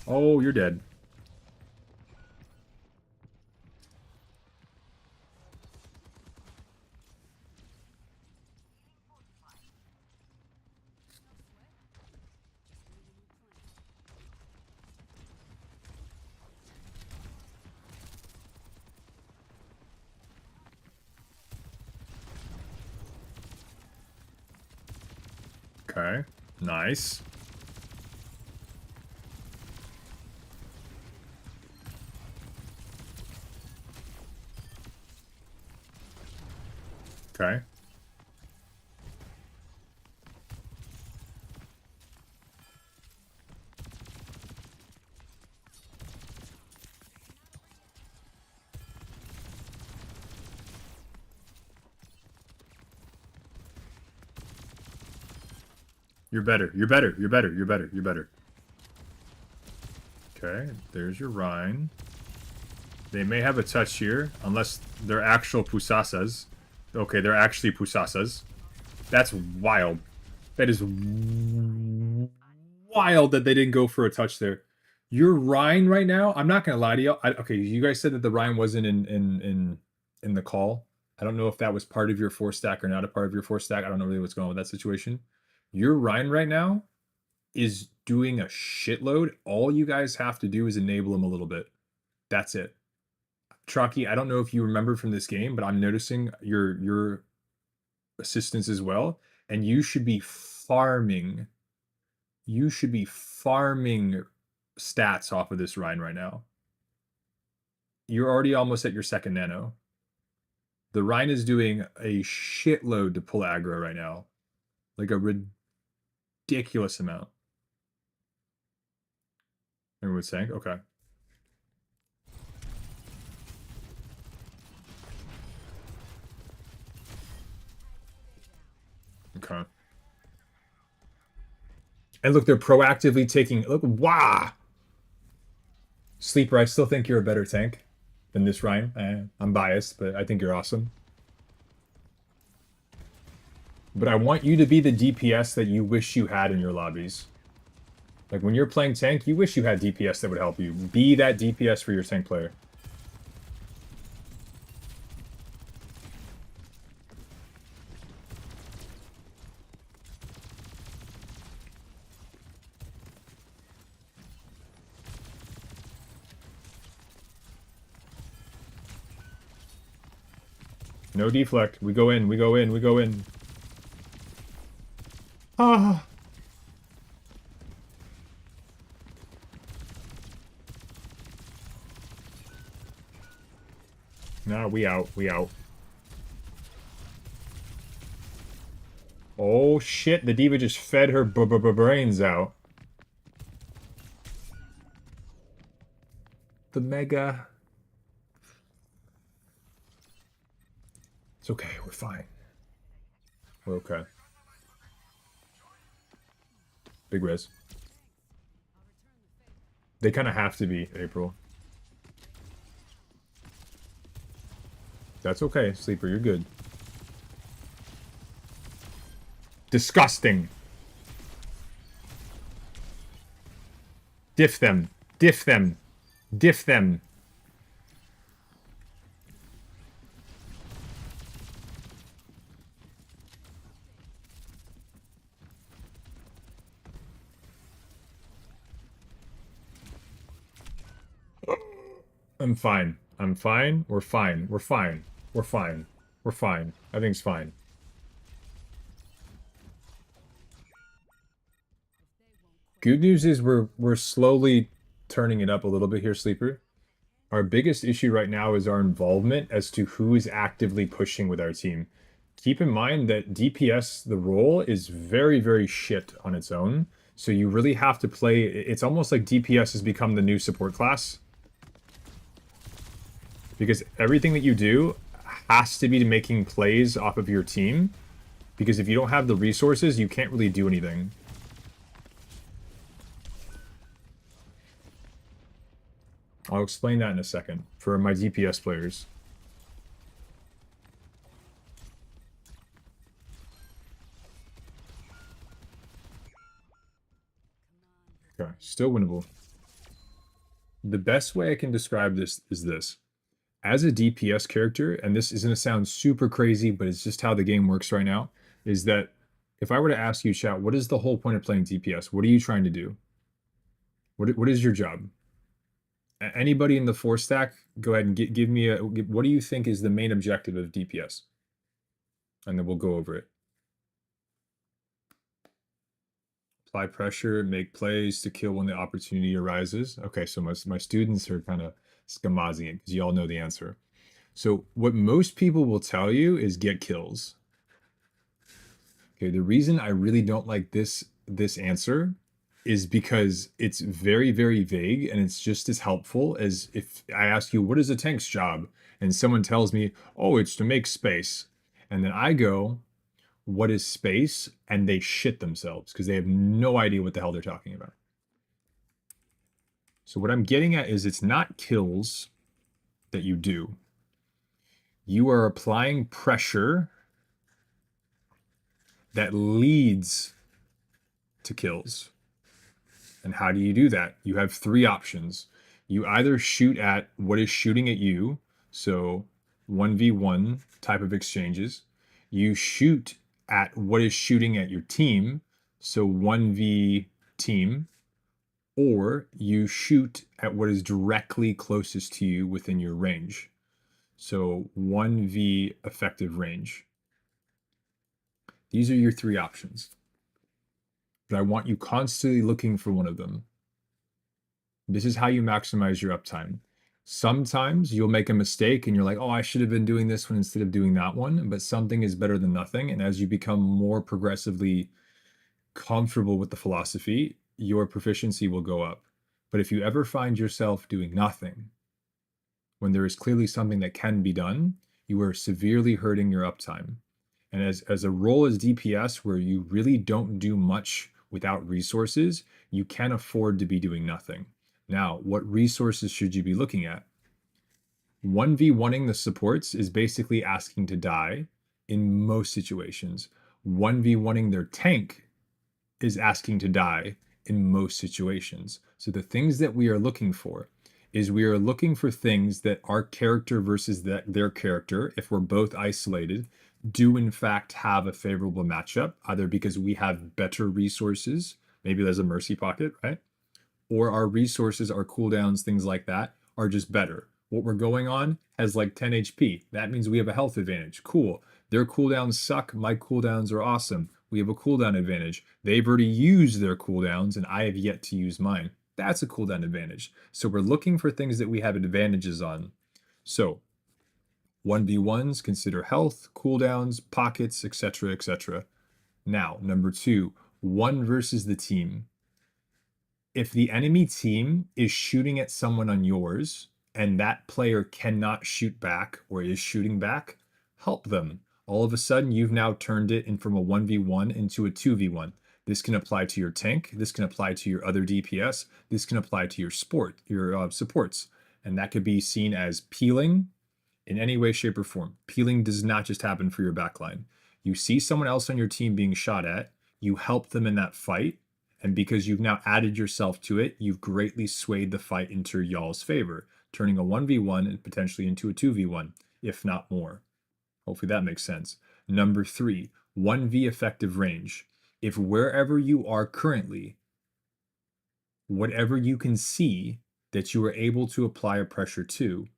Oh, you're dead. Okay. Nice. Okay. You're better. You're better. You're better. You're better. You're better. Okay. There's your Rhine. They may have a touch here, unless they're actual Pusasas. Okay, they're actually Pusasas. That's wild. That is wild that they didn't go for a touch there. Your Rhine right now, I'm not gonna lie to you. Okay, you guys said that the Rhine wasn't in the call. I don't know if that was part of your 4-stack or not a part of your 4-stack. I don't know really what's going on with that situation. Your Rhine right now is doing a shitload. All you guys have to do is enable him a little bit. That's it. Trucky, I don't know if you remember from this game, but I'm noticing your assistance as well, and you should be farming. You should be farming stats off of this Rhine right now. You're already almost at your second nano. The Rhine is doing a shitload to pull aggro right now. Like a ridiculous amount. Everyone's saying, okay. Okay. And look, they're proactively taking, look, wow. Sleeper, I still think you're a better tank than this Rhine. I'm biased, but I think you're awesome. But I want you to be the DPS that you wish you had in your lobbies. Like when you're playing tank, you wish you had DPS that would help you. Be that DPS for your tank player. No deflect. We go in, we go in, we go in. Ah. Nah, we out, we out. Oh shit, the diva just fed her brains out. The mega. It's okay, we're fine. We're okay. Big res. They kind of have to be, April. That's okay, Sleeper, you're good. Disgusting. Diff them. Diff them. Diff them. I'm fine. I'm fine. We're fine. We're fine. We're fine. We're fine. Everything's fine. Good news is we're slowly turning it up a little bit here, Sleeper. Our biggest issue right now is our involvement as to who is actively pushing with our team. Keep in mind that DPS, the role, is very, very shit on its own. So you really have to play... It's almost like DPS has become the new support class. Because everything that you do has to be making plays off of your team. Because if you don't have the resources, you can't really do anything. I'll explain that in a second for my DPS players. Okay, still winnable. The best way I can describe this is this. As a DPS character, and this is going to sound super crazy, but it's just how the game works right now, is that if I were to ask you, chat, what is the whole point of playing DPS? What are you trying to do? What is your job? Anybody in the 4-stack, go ahead and give me a... What do you think is the main objective of DPS? And then we'll go over it. Apply pressure, make plays to kill when the opportunity arises. Okay, so my students are kind of schemazing it because you all know the answer. So what most people will tell you is get kills. Okay, the reason I really don't like this answer is because it's very, very vague, and it's just as helpful as if I ask you, what is a tank's job? And someone tells me, oh, it's to make space. And then I go, what is space? And they shit themselves because they have no idea what the hell they're talking about. So what I'm getting at is it's not kills that you do. You are applying pressure that leads to kills. And how do you do that? You have 3 options. You either shoot at what is shooting at you, so 1v1 type of exchanges. You shoot at what is shooting at your team, so 1v team. Or you shoot at what is directly closest to you within your range. So 1v effective range. These are your 3 options. But I want you constantly looking for one of them. This is how you maximize your uptime. Sometimes you'll make a mistake and you're like, oh, I should have been doing this one instead of doing that one. But something is better than nothing. And as you become more progressively comfortable with the philosophy, your proficiency will go up. But if you ever find yourself doing nothing, when there is clearly something that can be done, you are severely hurting your uptime. And as a role as DPS where you really don't do much without resources, you can't afford to be doing nothing. Now, what resources should you be looking at? 1v1ing the supports is basically asking to die in most situations. 1v1ing their tank is asking to die in most situations. So the things that we are looking for is we are looking for things that our character versus their character, if we're both isolated, do in fact have a favorable matchup, either because we have better resources, maybe there's a mercy pocket, right? Or our resources, our cooldowns, things like that, are just better. What we're going on has like 10 HP. That means we have a health advantage. Cool. Their cooldowns suck. My cooldowns are awesome. We have a cooldown advantage. They've already used their cooldowns, and I have yet to use mine. That's a cooldown advantage. So we're looking for things that we have advantages on. So 1v1s, consider health, cooldowns, pockets, etc., etc. Now, number 2, one versus the team. If the enemy team is shooting at someone on yours and that player cannot shoot back or is shooting back, help them. All of a sudden, you've now turned it in from a 1v1 into a 2v1. This can apply to your tank. This can apply to your other DPS. This can apply to your supports. And that could be seen as peeling in any way, shape, or form. Peeling does not just happen for your backline. You see someone else on your team being shot at, you help them in that fight, and because you've now added yourself to it, you've greatly swayed the fight into y'all's favor, turning a 1v1 and potentially into a 2v1, if not more. Hopefully that makes sense. Number 3, 1v effective range. If wherever you are currently, whatever you can see that you are able to apply a pressure to,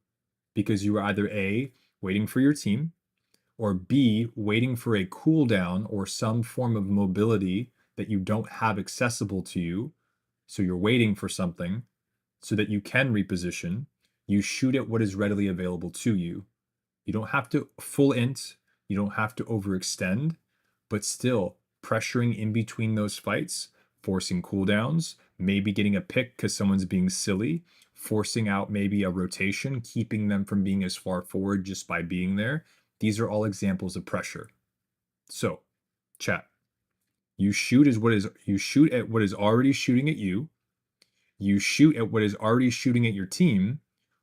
because you are either A, waiting for your team, or B, waiting for a cooldown or some form of mobility that you don't have accessible to you. So you're waiting for something so that you can reposition. You shoot at what is readily available to you. You don't have to full int, you don't have to overextend, but still pressuring in between those fights, forcing cooldowns, maybe getting a pick because someone's being silly, forcing out maybe a rotation, keeping them from being as far forward just by being there. These are all examples of pressure. So, chat. You shoot at what is already shooting at you. You shoot at what is already shooting at your team,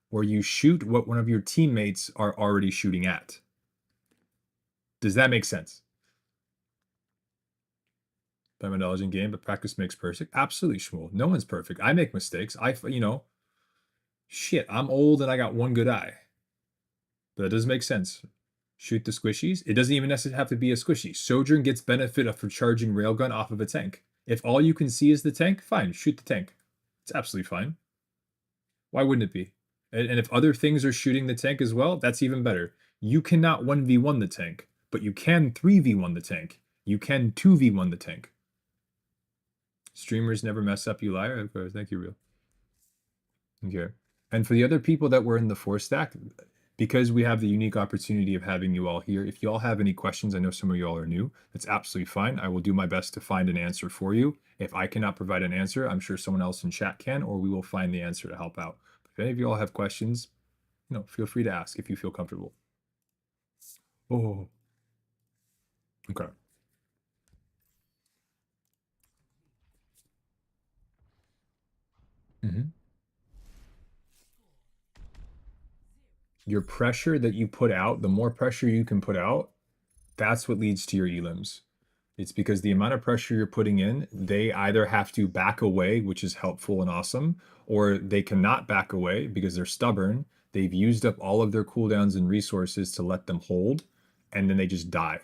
or you shoot what one of your teammates are already shooting at. Does that make sense? By my knowledge in game, but practice makes perfect. Absolutely, Shmuel. No one's perfect. I make mistakes. Shit, I'm old and I got one good eye. But that does make sense. Shoot the squishies. It doesn't even necessarily have to be a squishy. Sojourn gets benefit for charging railgun off of a tank. If all you can see is the tank, fine, shoot the tank. It's absolutely fine. Why wouldn't it be? And if other things are shooting the tank as well, that's even better. You cannot 1v1 the tank, but you can 3v1 the tank. You can 2v1 the tank. Streamers never mess up, you liar. Of course, thank you, Real. Okay. And for the other people that were in the 4-stack, because we have the unique opportunity of having you all here, if you all have any questions, I know some of you all are new, that's absolutely fine. I will do my best to find an answer for you. If I cannot provide an answer, I'm sure someone else in chat can, or we will find the answer to help out. If any of you all have questions, feel free to ask if you feel comfortable. Oh, okay. Your pressure that you put out, the more pressure you can put out, that's what leads to your elims. It's because the amount of pressure you're putting in, they either have to back away, which is helpful and awesome, or they cannot back away because they're stubborn. They've used up all of their cooldowns and resources to let them hold, and then they just die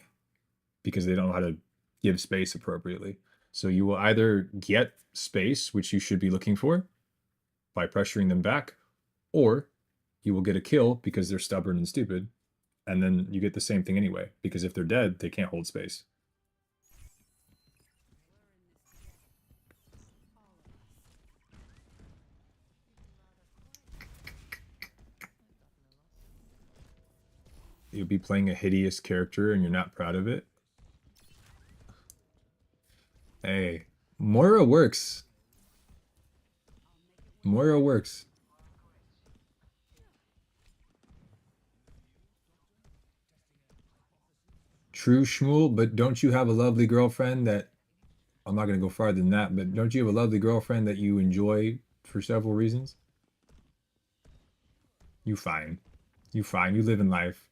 because they don't know how to give space appropriately. So you will either get space, which you should be looking for, by pressuring them back, or you will get a kill because they're stubborn and stupid, and then you get the same thing anyway, because if they're dead, they can't hold space. You'll be playing a hideous character and you're not proud of it. Hey, Moira works. Moira works. True, Shmuel, but don't you have a lovely girlfriend that... I'm not going to go farther than that, but don't you have a lovely girlfriend that you enjoy for several reasons? You fine. You fine. You live in life.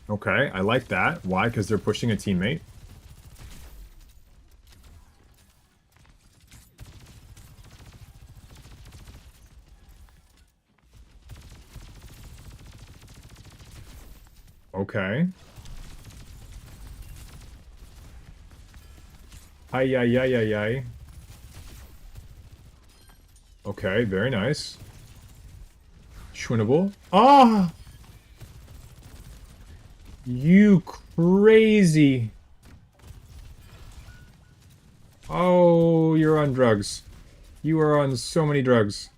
Okay, I like that. Why? Because they're pushing a teammate. Okay. Ay, ay, ay, ay, ay. Okay, very nice. Schwinnable. Ah! You crazy. Oh, you're on drugs. You are on so many drugs.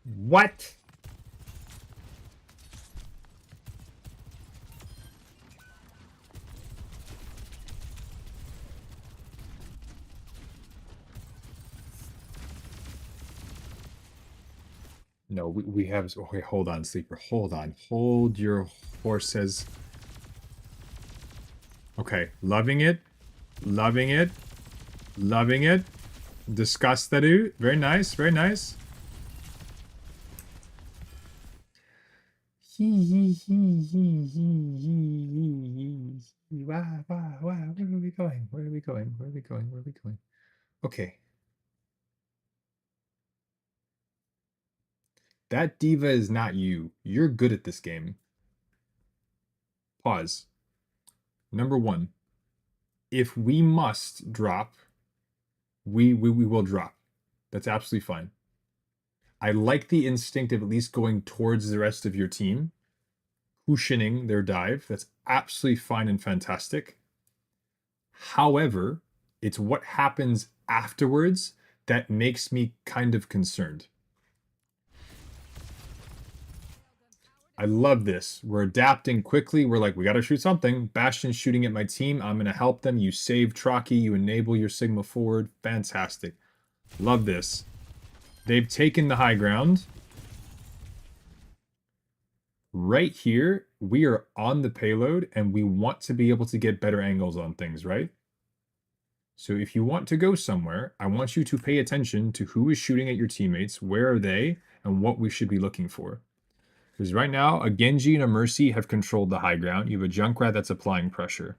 What? No, we have... Okay, hold on, Sleeper. Hold on. Hold your horses. Okay, loving it. Loving it. Loving it. Discuss that. Very nice. Very nice. Wow, wow, wow. Where are we going? Where are we going? Where are we going? Where are we going? Okay. That diva is not you. You're good at this game. Pause. Number one, if we must drop, we will drop. That's absolutely fine. I like the instinct of at least going towards the rest of your team, cushioning their dive. That's absolutely fine and fantastic. However, it's what happens afterwards that makes me kind of concerned. I love this. We're adapting quickly. We're like, we got to shoot something. Bastion's shooting at my team. I'm going to help them. You save Traki. You enable your Sigma forward. Fantastic. Love this. They've taken the high ground. Right here, we are on the payload, and we want to be able to get better angles on things, right? So if you want to go somewhere, I want you to pay attention to who is shooting at your teammates, where are they, and what we should be looking for. Because right now, a Genji and a Mercy have controlled the high ground. You have a Junkrat that's applying pressure.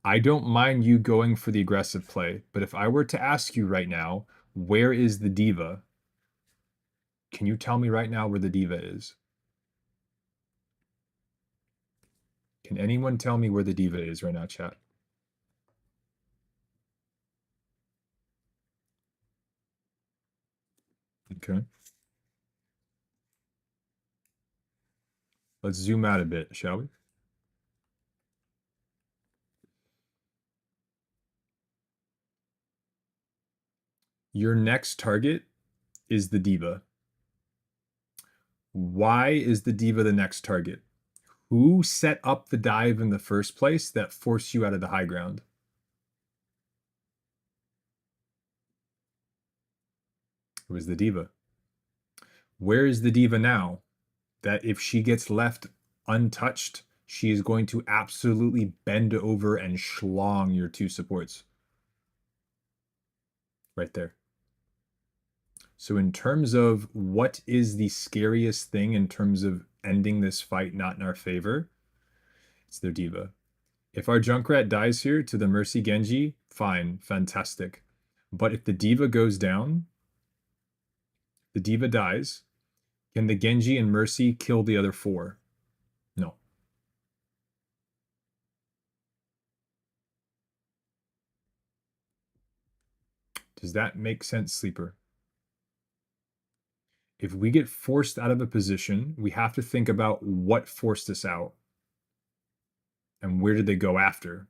I don't mind you going for the aggressive play, but if I were to ask you right now, where is the diva? Can you tell me right now where the diva is? Can anyone tell me where the diva is right now, chat? Okay. Let's zoom out a bit, shall we? Your next target is the diva. Why is the diva the next target? Who set up the dive in the first place that forced you out of the high ground? It was the diva. Where is the diva now? That if she gets left untouched, she is going to absolutely bend over and schlong your two supports. Right there. So in terms of what is the scariest thing in terms of ending this fight not in our favor, it's their diva. If our Junkrat dies here to the Mercy Genji, fine, fantastic. But if the diva goes down, the diva dies, can the Genji and Mercy kill the other four? No. Does that make sense, Sleeper? If we get forced out of a position, we have to think about what forced us out and where did they go after.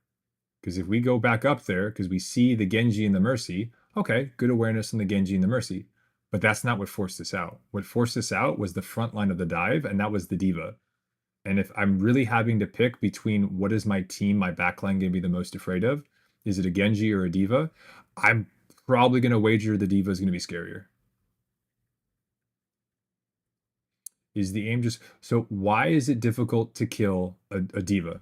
Because if we go back up there, because we see the Genji and the Mercy, okay, good awareness on the Genji and the Mercy. But that's not what forced us out. What forced us out was the front line of the dive, and that was the diva. And if I'm really having to pick between what is my team, my backline going to be the most afraid of, is it a Genji or a diva? I'm probably going to wager the diva is going to be scarier. Is the aim just... So why is it difficult to kill a diva?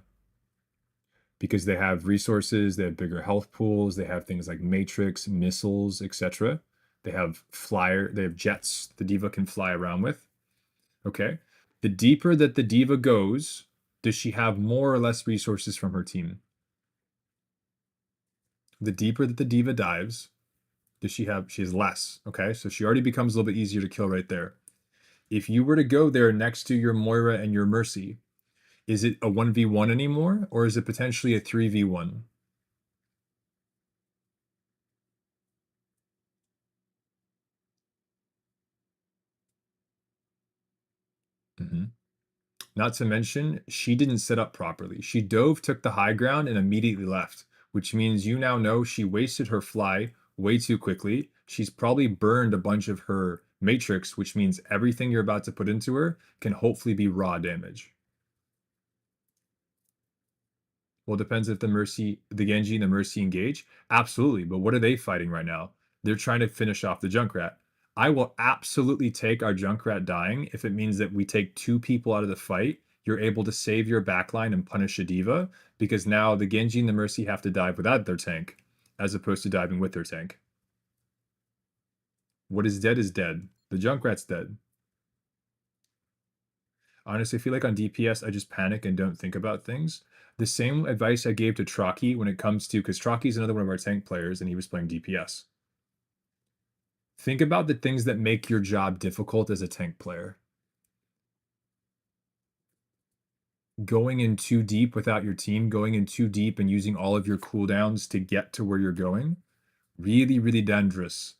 because they have resources, they have bigger health pools, they have things like matrix, missiles, etc. They have jets the diva can fly around with. Okay. The deeper that the diva goes, does she have more or less resources from her team? The deeper that the diva dives, she has less. Okay. So she already becomes a little bit easier to kill right there. If you were to go there next to your Moira and your Mercy, is it a 1v1 anymore, or is it potentially a 3v1? Mm-hmm. Not to mention, she didn't set up properly. She dove, took the high ground, and immediately left, which means you now know she wasted her fly way too quickly. She's probably burned a bunch of her matrix, which means everything you're about to put into her can hopefully be raw damage. Well, it depends if the Genji and the Mercy engage. Absolutely, but what are they fighting right now? They're trying to finish off the Junkrat. I will absolutely take our Junkrat dying if it means that we take 2 people out of the fight. You're able to save your backline and punish a diva, because now the Genji and the Mercy have to dive without their tank, as opposed to diving with their tank. What is dead is dead. The Junkrat's dead. Honestly, I feel like on DPS, I just panic and don't think about things. The same advice I gave to Traki when it comes to, because Traki is another one of our tank players and he was playing DPS. Think about the things that make your job difficult as a tank player. Going in too deep without your team, going in too deep and using all of your cooldowns to get to where you're going, really, really dangerous.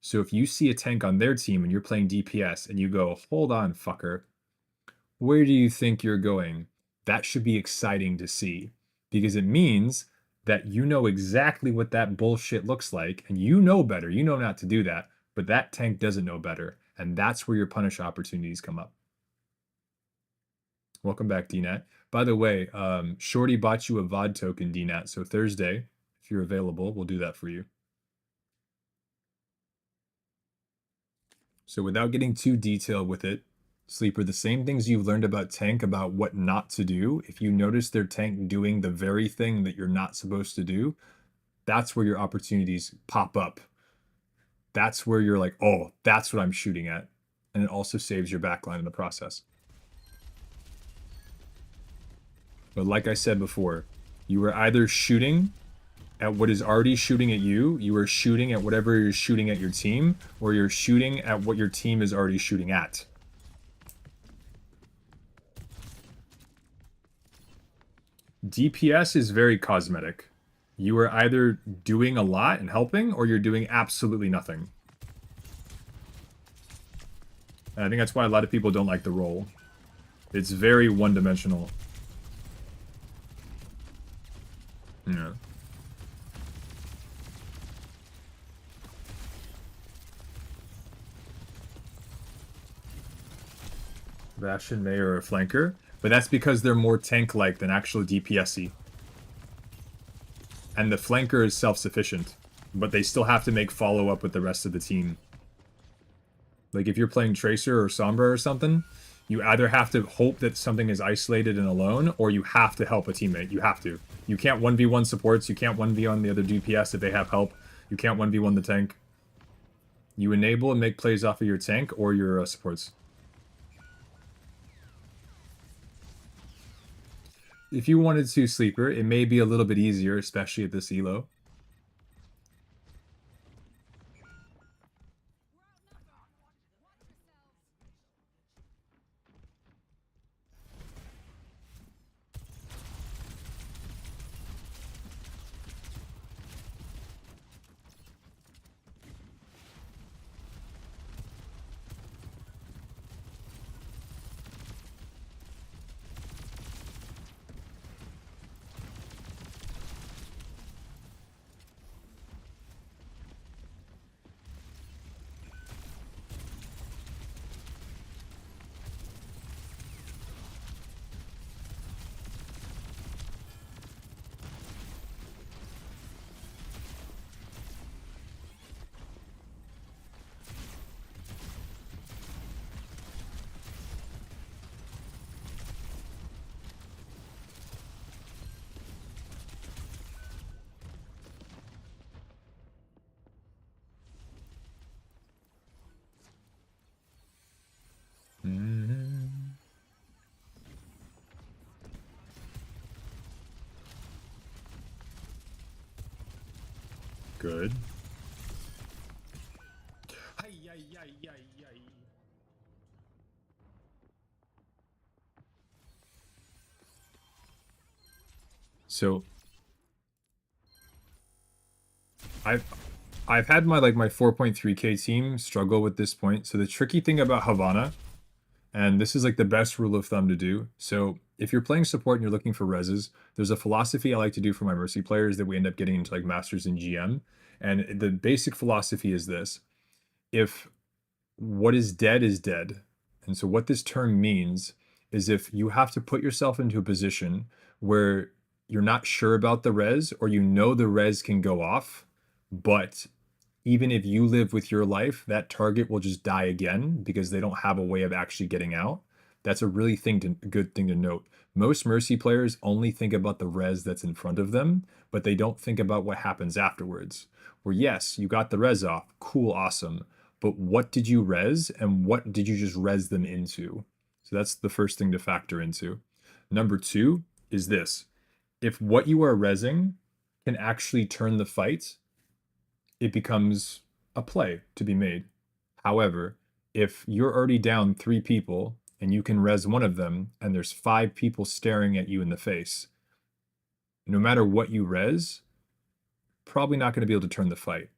So if you see a tank on their team and you're playing DPS and you go, hold on, fucker, where do you think you're going? That should be exciting to see, because it means that you know exactly what that bullshit looks like, and you know better. You know not to do that, but that tank doesn't know better, and that's where your punish opportunities come up. Welcome back, DNAT. By the way, Shorty bought you a VOD token, DNAT, so Thursday, if you're available, we'll do that for you. So without getting too detailed with it, Sleeper, the same things you've learned about tank, about what not to do, if you notice their tank doing the very thing that you're not supposed to do, that's where your opportunities pop up. That's where you're like, oh, that's what I'm shooting at. And it also saves your backline in the process. But like I said before, you are either shooting at what is already shooting at you, you are shooting at whatever you're shooting at your team, or you're shooting at what your team is already shooting at. DPS is very cosmetic. You are either doing a lot and helping, or you're doing absolutely nothing. And I think that's why a lot of people don't like the role. It's very one-dimensional. Yeah. Bastion, May, or a flanker. But that's because they're more tank-like than actual DPS-y. And the flanker is self-sufficient. But they still have to make follow-up with the rest of the team. Like, if you're playing Tracer or Sombra or something, you either have to hope that something is isolated and alone, or you have to help a teammate. You have to. You can't 1v1 supports, you can't 1v1 the other DPS if they have help. You can't 1v1 the tank. You enable and make plays off of your tank or your supports. If you wanted to, Sleeper, it may be a little bit easier, especially at this elo. Good. So I've had my my 4.3k team struggle with this point. So the tricky thing about Havana, and this is like the best rule of thumb to do. So if you're playing support and you're looking for reses, there's a philosophy I like to do for my Mercy players that we end up getting into like Masters and GM. And the basic philosophy is this: if what is dead is dead. And so what this term means is if you have to put yourself into a position where you're not sure about the res, or you know the res can go off, but even if you live with your life, that target will just die again because they don't have a way of actually getting out. That's a really good thing to note. Most Mercy players only think about the res that's in front of them, but they don't think about what happens afterwards. Where yes, you got the res off, cool, awesome, but what did you res and what did you just res them into? So that's the first thing to factor into. Number two is this: if what you are resing can actually turn the fight, it becomes a play to be made. However, if you're already down 3 people and you can res one of them and there's 5 people staring at you in the face, no matter what you res, probably not going to be able to turn the fight.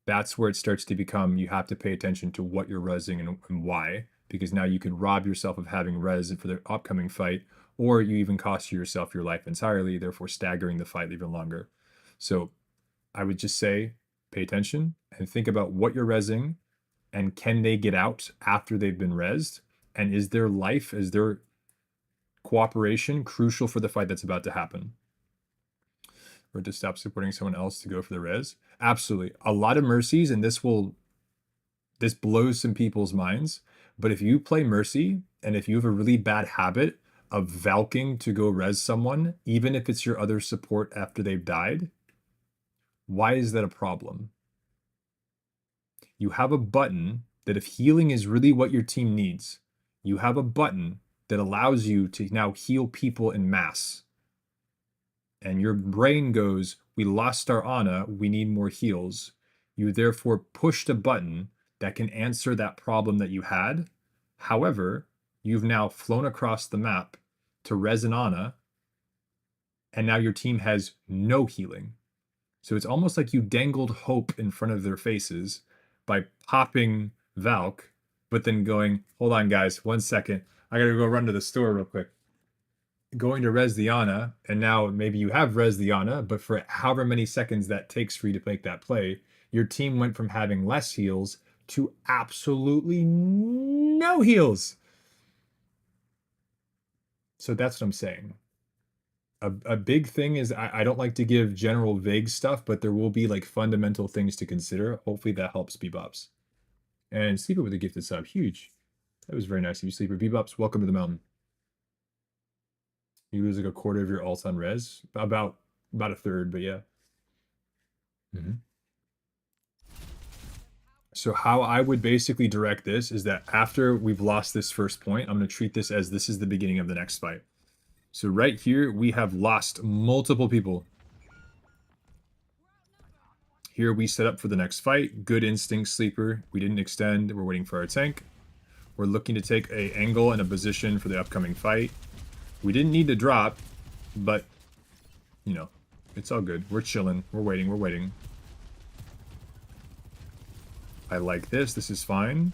That's where it starts to become, you have to pay attention to what you're resing and why, because now you can rob yourself of having res for the upcoming fight, or you even cost yourself your life entirely, therefore staggering the fight even longer. So I would just say, pay attention and think about what you're resing, and can they get out after they've been resed? And is their life, is their cooperation crucial for the fight that's about to happen? Or to stop supporting someone else to go for the res? Absolutely. A lot of Mercies, and this blows some people's minds, but if you play Mercy and if you have a really bad habit of Valking to go res someone, even if it's your other support after they've died, why is that a problem? You have a button that if healing is really what your team needs, you have a button that allows you to now heal people in mass. And your brain goes, we lost our Ana, we need more heals. You therefore pushed a button that can answer that problem that you had. However, you've now flown across the map to res an Ana, and now your team has no healing. So it's almost like you dangled hope in front of their faces by popping Valk, but then going, hold on guys, 1 second, I gotta go run to the store real quick. Going to res the Ana, and now maybe you have res the Ana, but for however many seconds that takes for you to make that play, your team went from having less heals to absolutely no heals. So that's what I'm saying. A big thing is I don't like to give general vague stuff, but there will be like fundamental things to consider. Hopefully that helps, Bebops. And Sleeper with a gifted sub, huge. That was very nice of you, Sleeper. Bebops, welcome to the mountain. You lose like a quarter of your ult on res, about a third, but yeah. So how I would basically direct this is that after we've lost this first point, I'm going to treat this as this is the beginning of the next fight. So right here, we have lost multiple people. Here we set up for the next fight. Good instinct, Sleeper. We didn't extend. We're waiting for our tank. We're looking to take an angle and a position for the upcoming fight. We didn't need to drop, but, you know, it's all good. We're chilling. We're waiting. We're waiting. I like this. This is fine.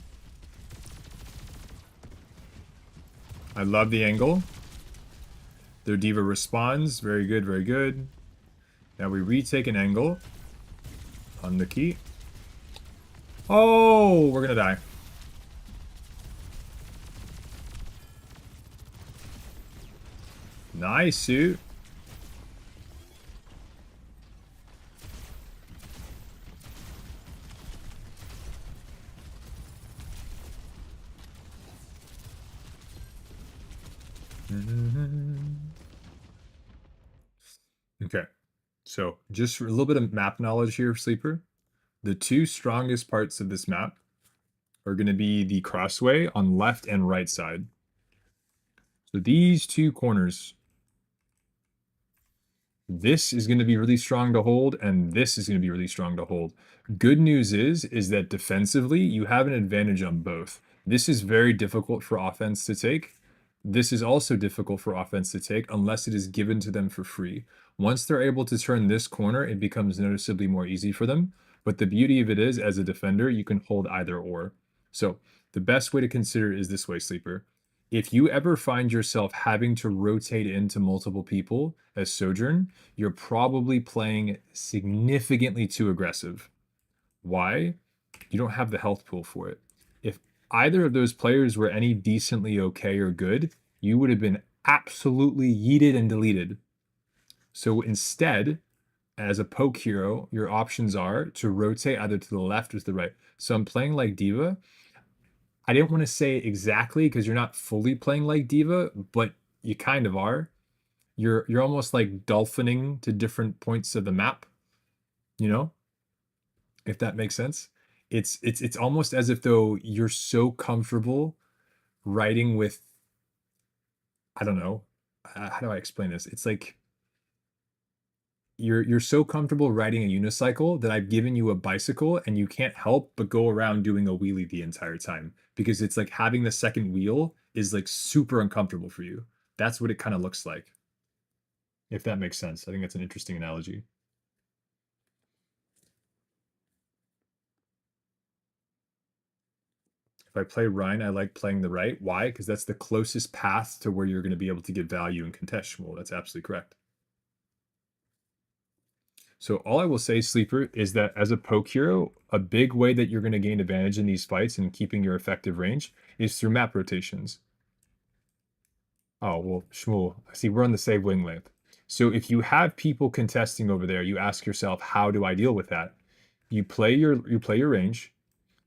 I love the angle. Their diva responds. Very good, very good. Now we retake an angle on the key. Oh, we're gonna die. Nice suit. Okay, so just a little bit of map knowledge here, Sleeper. The two strongest parts of this map are going to be the crossway on left and right side. So these two corners This is going to be really strong to hold, and this is going to be really strong to hold. Good news is that defensively, you have an advantage on both. This is very difficult for offense to take. This is also difficult for offense to take unless it is given to them for free. Once they're able to turn this corner, it becomes noticeably more easy for them. But the beauty of it is, as a defender, you can hold either or. So the best way to consider it is this way, Sleeper. If you ever find yourself having to rotate into multiple people as Sojourn, you're probably playing significantly too aggressive. Why? You don't have the health pool for it. If either of those players were any decently okay or good, you would have been absolutely yeeted and deleted. So instead, as a poke hero, your options are to rotate either to the left or to the right. So I'm playing like Diva. I didn't want to say exactly because you're not fully playing like Diva, but you kind of are. You're almost like dolphining to different points of the map, you know, if that makes sense. It's almost as if though you're so comfortable riding with, I don't know, how do I explain this? It's like you're so comfortable riding a unicycle that I've given you a bicycle and you can't help but go around doing a wheelie the entire time because it's like having the second wheel is like super uncomfortable for you. That's what it kind of looks like. If that makes sense. I think that's an interesting analogy. If I play Rhine, I like playing the right. Why? Because that's the closest path to where you're going to be able to get value in contextual. That's absolutely correct. So all I will say, Sleeper, is that as a poke hero, a big way that you're going to gain advantage in these fights and keeping your effective range is through map rotations. Oh, well, Shmuel, see, we're on the same wavelength. So if you have people contesting over there, you ask yourself, how do I deal with that? You play your range,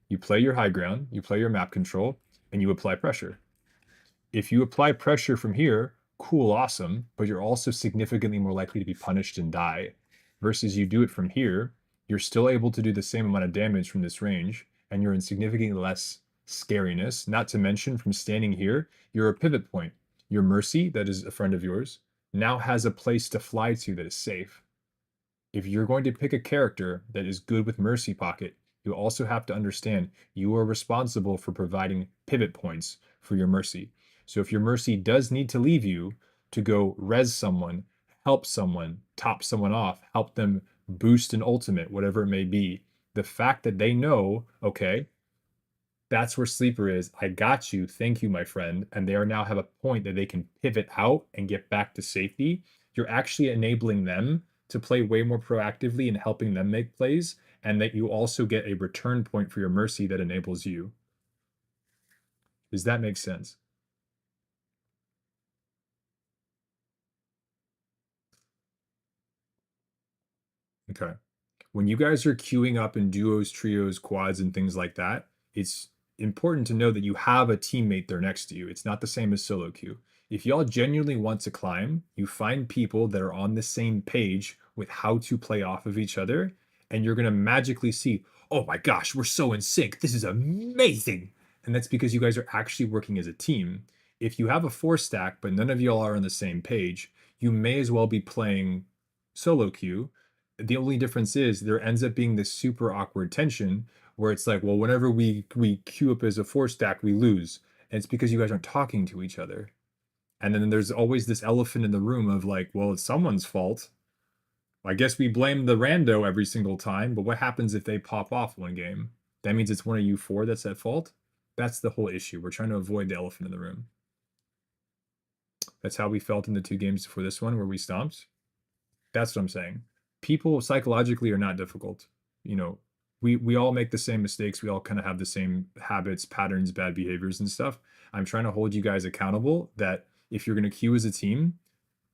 you play your high ground, you play your map control, and you apply pressure. If you apply pressure from here, cool, awesome, but you're also significantly more likely to be punished and die. Versus you do it from here, you're still able to do the same amount of damage from this range, and you're in significantly less scariness. Not to mention, from standing here, you're a pivot point. Your Mercy, that is a friend of yours, now has a place to fly to that is safe. If you're going to pick a character that is good with Mercy Pocket, you also have to understand you are responsible for providing pivot points for your Mercy. So if your Mercy does need to leave you to go res someone, help someone, top someone off, help them boost an ultimate, whatever it may be, the fact that they know, okay, that's where Sleeper is. I got you. Thank you, my friend. And they are now have a point that they can pivot out and get back to safety. You're actually enabling them to play way more proactively and helping them make plays. And that you also get a return point for your Mercy that enables you. Does that make sense? Okay. When you guys are queuing up in duos, trios, quads, and things like that, it's important to know that you have a teammate there next to you. It's not the same as solo queue. If y'all genuinely want to climb, you find people that are on the same page with how to play off of each other, and you're going to magically see, oh my gosh, we're so in sync. This is amazing. And that's because you guys are actually working as a team. If you have a 4-stack, but none of y'all are on the same page, you may as well be playing solo queue. The only difference is there ends up being this super awkward tension where it's like, well, whenever we queue up as a 4-stack, we lose. And it's because you guys aren't talking to each other. And then there's always this elephant in the room of like, well, it's someone's fault. I guess we blame the rando every single time, but what happens if they pop off one game? That means it's one of you four that's at fault? That's the whole issue. We're trying to avoid the elephant in the room. That's how we felt in the 2 games before this one where we stomped. That's what I'm saying. People psychologically are not difficult. You know, we all make the same mistakes. We all kind of have the same habits, patterns, bad behaviors and stuff. I'm trying to hold you guys accountable that if you're going to queue as a team,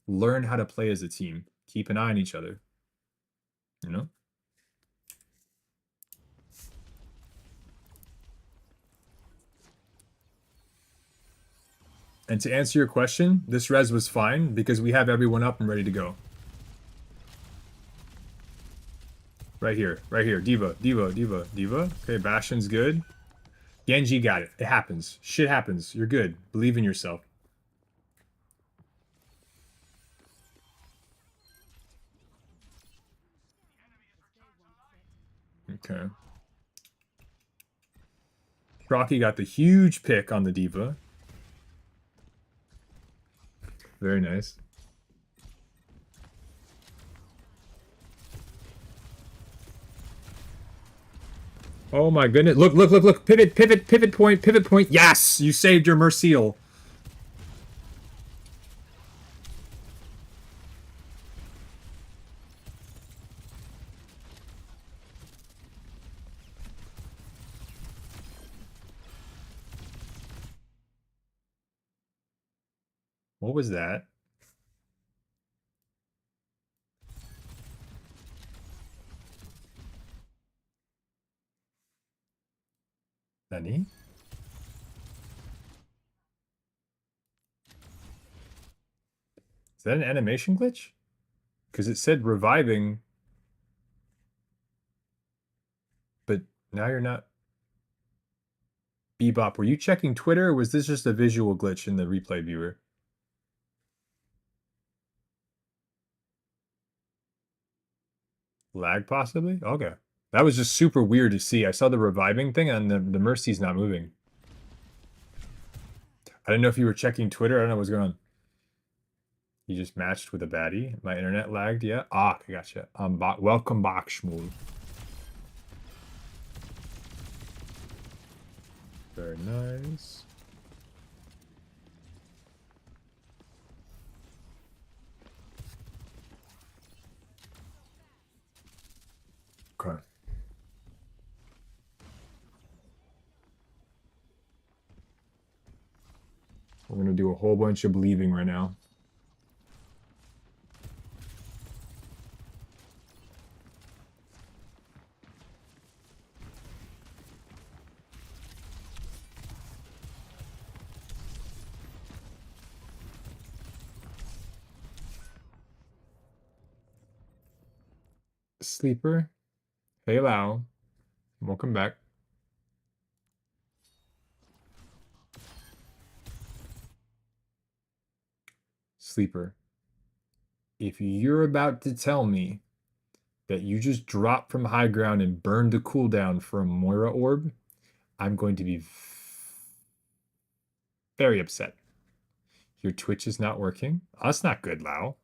learn how to play as a team. Keep an eye on each other. You know? And to answer your question, this res was fine because we have everyone up and ready to go. Right here, Diva. Okay, Bastion's good. Genji got it. It happens. Shit happens. You're good. Believe in yourself. Okay. Rocky got the huge pick on the diva. Very nice. Oh my goodness. Look, look, look, look. Pivot, pivot, pivot point, pivot point. Yes! You saved your Merciel. What was that? Nani? Is that an animation glitch? Because it said reviving. But now you're not. Bebop, were you checking Twitter, or was this just a visual glitch in the replay viewer? Lag, possibly? Okay. That was just super weird to see. I saw the reviving thing, and the Mercy's not moving. I didn't know if you were checking Twitter. I don't know what's going on. You just matched with a baddie. My internet lagged, yeah? Ah, I gotcha. Welcome back, Shmuel. Very nice. Okay. We're going to do a whole bunch of believing right now. Sleeper. Hey, Lau. Welcome back. Sleeper. If you're about to tell me that you just dropped from high ground and burned the cooldown for a Moira orb, I'm going to be very upset. Your Twitch is not working? Oh, that's not good, Lau.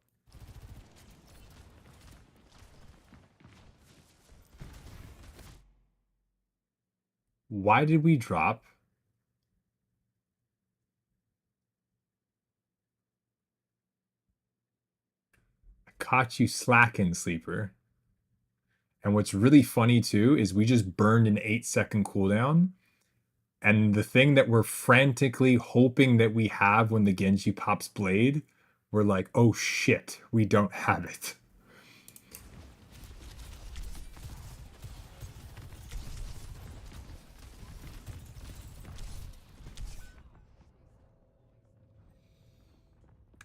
Why did we drop? I caught you slacking, Sleeper. And what's really funny too is we just burned an 8-second cooldown. And the thing that we're frantically hoping that we have when the Genji pops Blade, we're like, oh shit, we don't have it.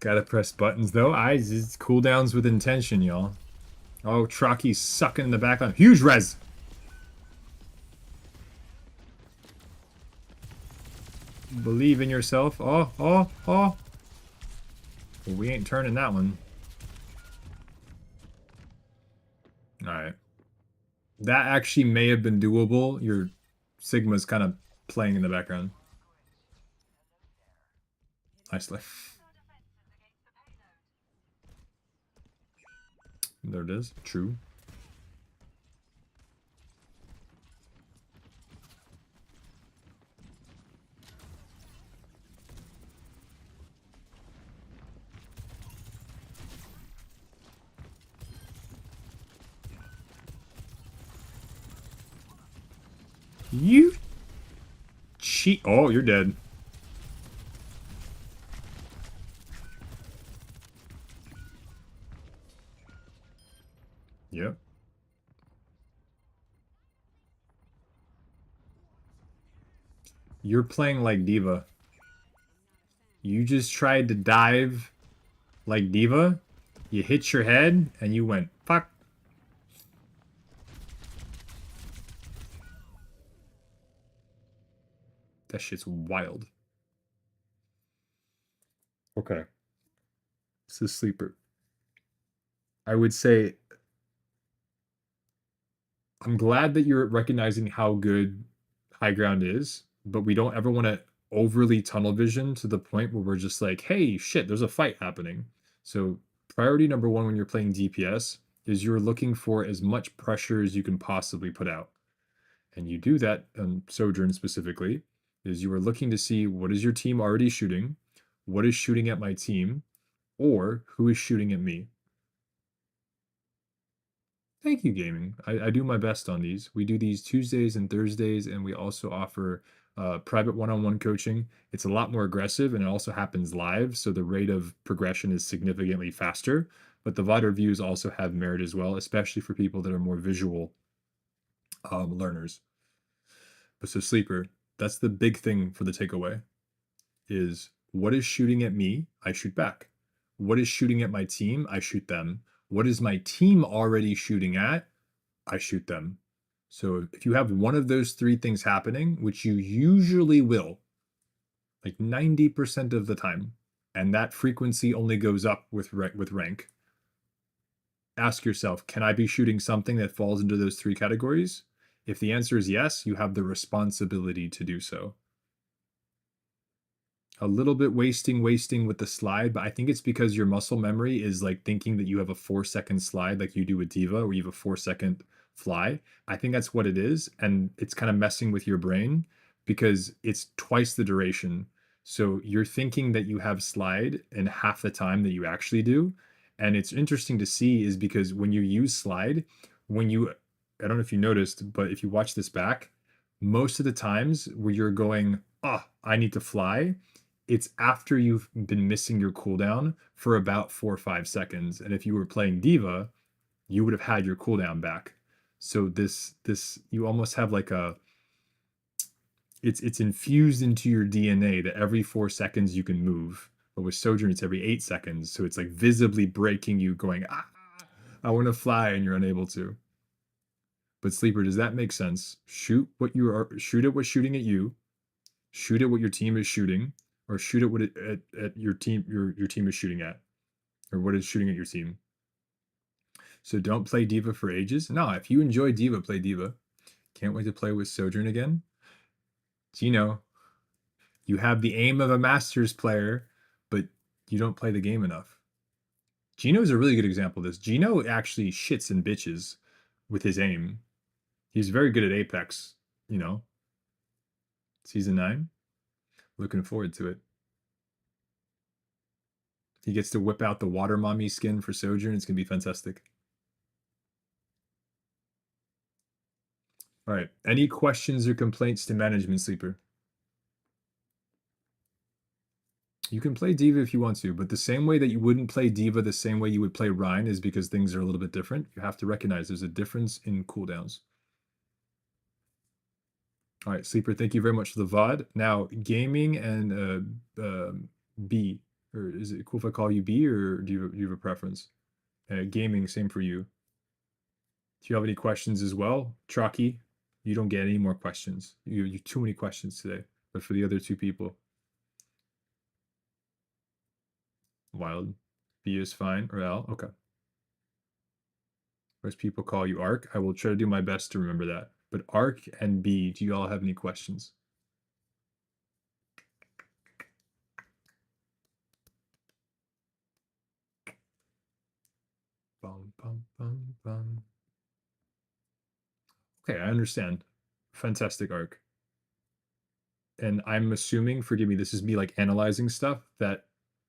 Gotta press buttons though. It's cooldowns with intention, y'all. Oh, Trocky's sucking in the backline. Huge res! Believe in yourself. Oh, oh, oh. Well, we ain't turning that one. Alright. That actually may have been doable. Your Sigma's kind of playing in the background. Nicely. There it is. True. You cheat. Oh, you're dead. Yep. You're playing like Diva. You just tried to dive like Diva. You hit your head and you went, fuck. That shit's wild. Okay. This is Sleeper. I would say I'm glad that you're recognizing how good high ground is, but we don't ever want to overly tunnel vision to the point where we're just like, hey, shit, there's a fight happening. So, priority number one when you're playing DPS is you're looking for as much pressure as you can possibly put out. And you do that on Sojourn specifically, is you are looking to see what is your team already shooting, what is shooting at my team, or who is shooting at me. Thank you, gaming. I do my best on these. We do these Tuesdays and Thursdays, and we also offer private one-on-one coaching. It's a lot more aggressive, and it also happens live, so the rate of progression is significantly faster. But the VOD reviews also have merit as well, especially for people that are more visual learners. But so Sleeper, that's the big thing for the takeaway, is what is shooting at me, I shoot back. What is shooting at my team, I shoot them. What is my team already shooting at, I shoot them. So if you have one of those three things happening, which you usually will, like 90% of the time, and that frequency only goes up with rank, ask yourself, can I be shooting something that falls into those three categories? If the answer is yes, you have the responsibility to do so. A little bit wasting with the slide, but I think it's because your muscle memory is like thinking that you have a 4-second slide like you do with Diva, where you have a 4-second fly. I think that's what it is, and it's kind of messing with your brain because it's twice the duration. So you're thinking that you have slide in half the time that you actually do. And it's interesting to see is because when you use slide, when you, I don't know if you noticed, but if you watch this back, most of the times where you're going, oh, I need to fly, it's after you've been missing your cooldown for about 4 or 5 seconds. And if you were playing Diva, you would have had your cooldown back. So this you almost have like a, it's infused into your DNA that every 4 seconds you can move. But with Sojourn, it's every 8 seconds. So it's like visibly breaking you, going, ah, I want to fly, and you're unable to. But Sleeper, does that make sense? Shoot at what's shooting at you, shoot at what your team is shooting, or shoot at what at your team your team is shooting at, or what is shooting at your team. So don't play Diva for ages. No, if you enjoy Diva, play Diva. Can't wait to play with Sojourn again. Gino, you have the aim of a Masters player, but you don't play the game enough. Gino is a really good example of this. Gino actually shits and bitches with his aim. He's very good at Apex, you know. Season 9. Looking forward to it. He gets to whip out the water mommy skin for Sojourn. It's going to be fantastic. All right. Any questions or complaints to management, Sleeper? You can play Diva if you want to, but the same way that you wouldn't play Diva the same way you would play Rhine is because things are a little bit different. You have to recognize there's a difference in cooldowns. All right, Sleeper, thank you very much for the VOD. Now, gaming and B, or is it cool if I call you B, or do you have a preference? Gaming, same for you. Do you have any questions as well? Chalky, you don't get any more questions. You too many questions today, but for the other two people. Wild, B is fine, or L, okay. Most people call you Arc. I will try to do my best to remember that. But Arc and B, do you all have any questions? Bum, bum, bum, bum. Okay, I understand. Fantastic Arc. And I'm assuming, forgive me, this is me like analyzing stuff, that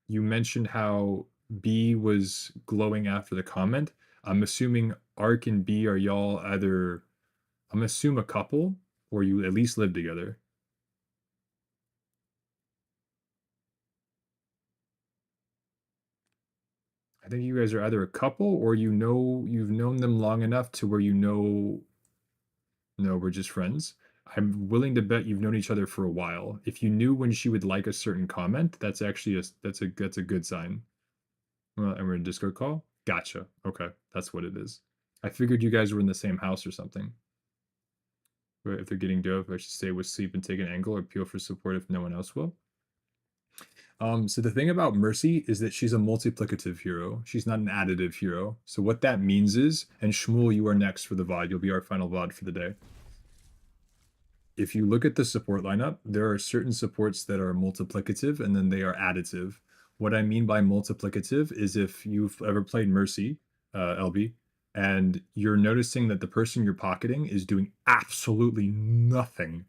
you mentioned how B was glowing after the comment. I'm assuming Arc and B are y'all either, I'm assume a couple, or you at least live together. I think you guys are either a couple or you've known them long enough to where no, we're just friends. I'm willing to bet you've known each other for a while. If you knew when she would like a certain comment, that's actually that's a good sign. Well, and we're in a Discord call? Gotcha. Okay, that's what it is. I figured you guys were in the same house or something. But if they're getting dope, I should stay with sleep and take an angle or peel for support if no one else will. So the thing about Mercy is that she's a multiplicative hero. She's not an additive hero. So what that means is, and Shmuel, you are next for the VOD. You'll be our final VOD for the day. If you look at the support lineup, there are certain supports that are multiplicative and then they are additive. What I mean by multiplicative is if you've ever played Mercy, LB, and you're noticing that the person you're pocketing is doing absolutely nothing,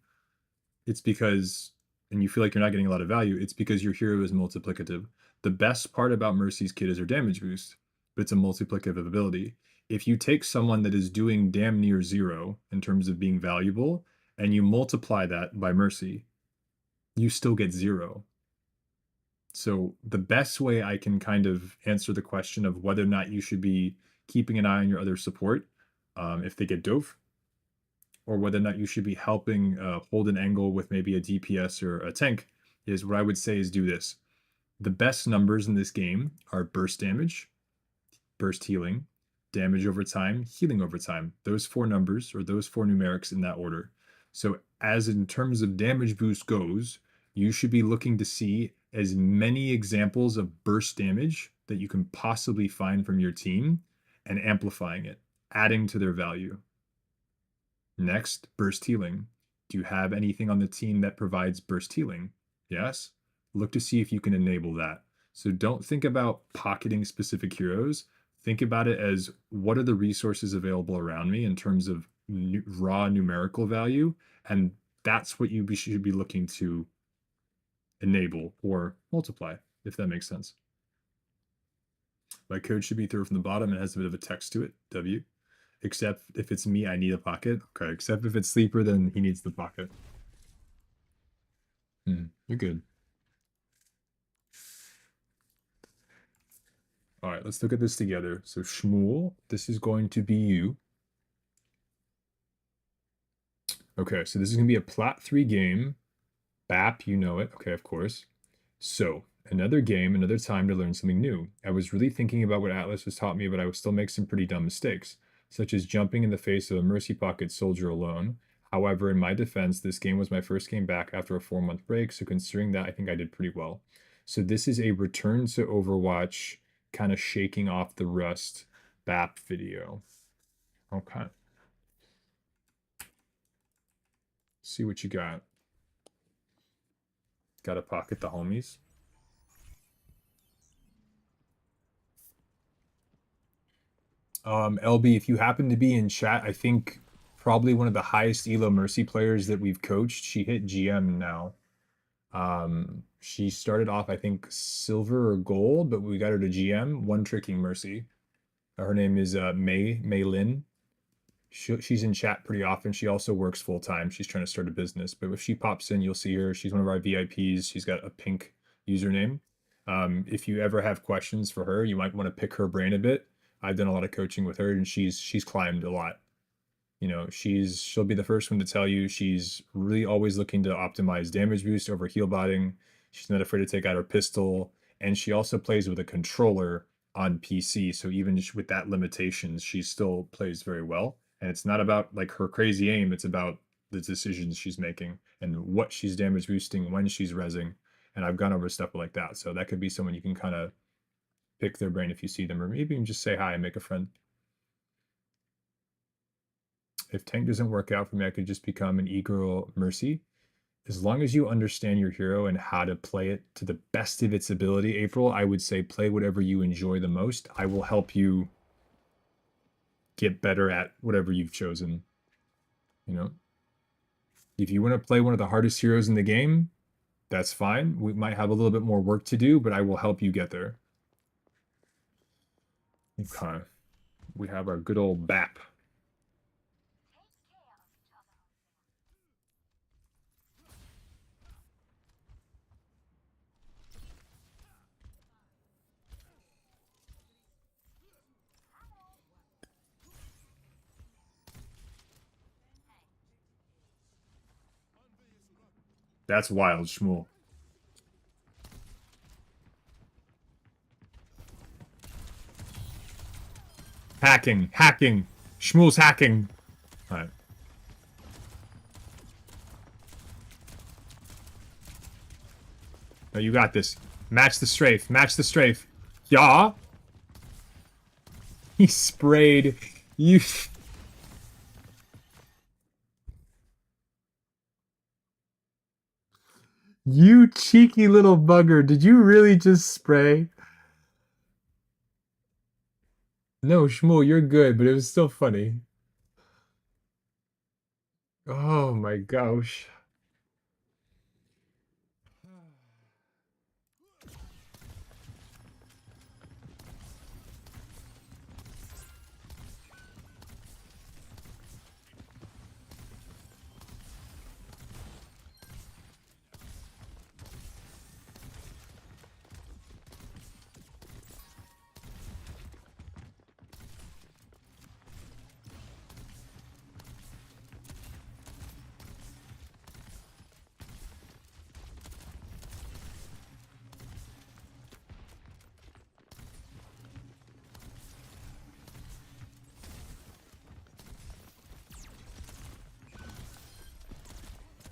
it's because, and you feel like you're not getting a lot of value, it's because your hero is multiplicative. The best part about Mercy's kit is her damage boost, but it's a multiplicative ability. If you take someone that is doing damn near zero in terms of being valuable, and you multiply that by Mercy, you still get zero. So the best way I can kind of answer the question of whether or not you should be keeping an eye on your other support if they get dove, or whether or not you should be helping hold an angle with maybe a DPS or a tank, is what I would say is do this. The best numbers in this game are burst damage, burst healing, damage over time, healing over time. Those four numbers, or those four numerics in that order. So as in terms of damage boost goes, you should be looking to see as many examples of burst damage that you can possibly find from your team and amplifying it, adding to their value. Next, burst healing. Do you have anything on the team that provides burst healing? Yes? Look to see if you can enable that. So don't think about pocketing specific heroes. Think about it as what are the resources available around me in terms of raw numerical value, and that's what you should be looking to enable or multiply, if that makes sense. My code should be through from the bottom. It has a bit of a text to it, W. Except if it's me, I need a pocket. Okay, except if it's Sleeper, then he needs the pocket. You're good. All right, let's look at this together. So Shmuel, this is going to be you. Okay, so this is going to be a Plat 3 game. BAP, you know it. Okay, of course. So, another game, another time to learn something new. I was really thinking about what Atlas has taught me, but I would still make some pretty dumb mistakes, such as jumping in the face of a Mercy Pocket soldier alone. However, in my defense, this game was my first game back after a 4-month break, so considering that, I think I did pretty well. So this is a return to Overwatch, kind of shaking off the rust BAP video. Okay. See what you got. Gotta pocket the homies. LB, if you happen to be in chat, I think probably one of the highest Elo Mercy players that we've coached. She hit GM now. She started off, I think, silver or gold, but we got her to GM, one tricking Mercy. Her name is Mei Lin. She's in chat pretty often. She also works full time. She's trying to start a business, but if she pops in, you'll see her. She's one of our VIPs. She's got a pink username. If you ever have questions for her, you might want to pick her brain a bit. I've done a lot of coaching with her, and she's climbed a lot. You know, she'll be the first one to tell you she's really always looking to optimize damage boost over heal botting. She's not afraid to take out her pistol, and she also plays with a controller on PC. So even just with that limitations, she still plays very well. And it's not about like her crazy aim, it's about the decisions she's making and what she's damage boosting, when she's rezzing. And I've gone over stuff like that. So that could be someone you can kind of pick their brain if you see them, or maybe even just say hi and make a friend. If tank doesn't work out for me, I could just become an e-girl Mercy. As long as you understand your hero and how to play it to the best of its ability, April, I would say play whatever you enjoy the most. I will help you get better at whatever you've chosen. You know, if you want to play one of the hardest heroes in the game, that's fine. We might have a little bit more work to do, but I will help you get there. Okay. We have our good old BAP. That's wild, Shmuel. Hacking. Shmuel's hacking. All right. No, you got this. Match the strafe. Match the strafe. Yeah. He sprayed. You. You cheeky little bugger. Did you really just spray? No, Shmuel, you're good, but it was still funny. Oh my gosh.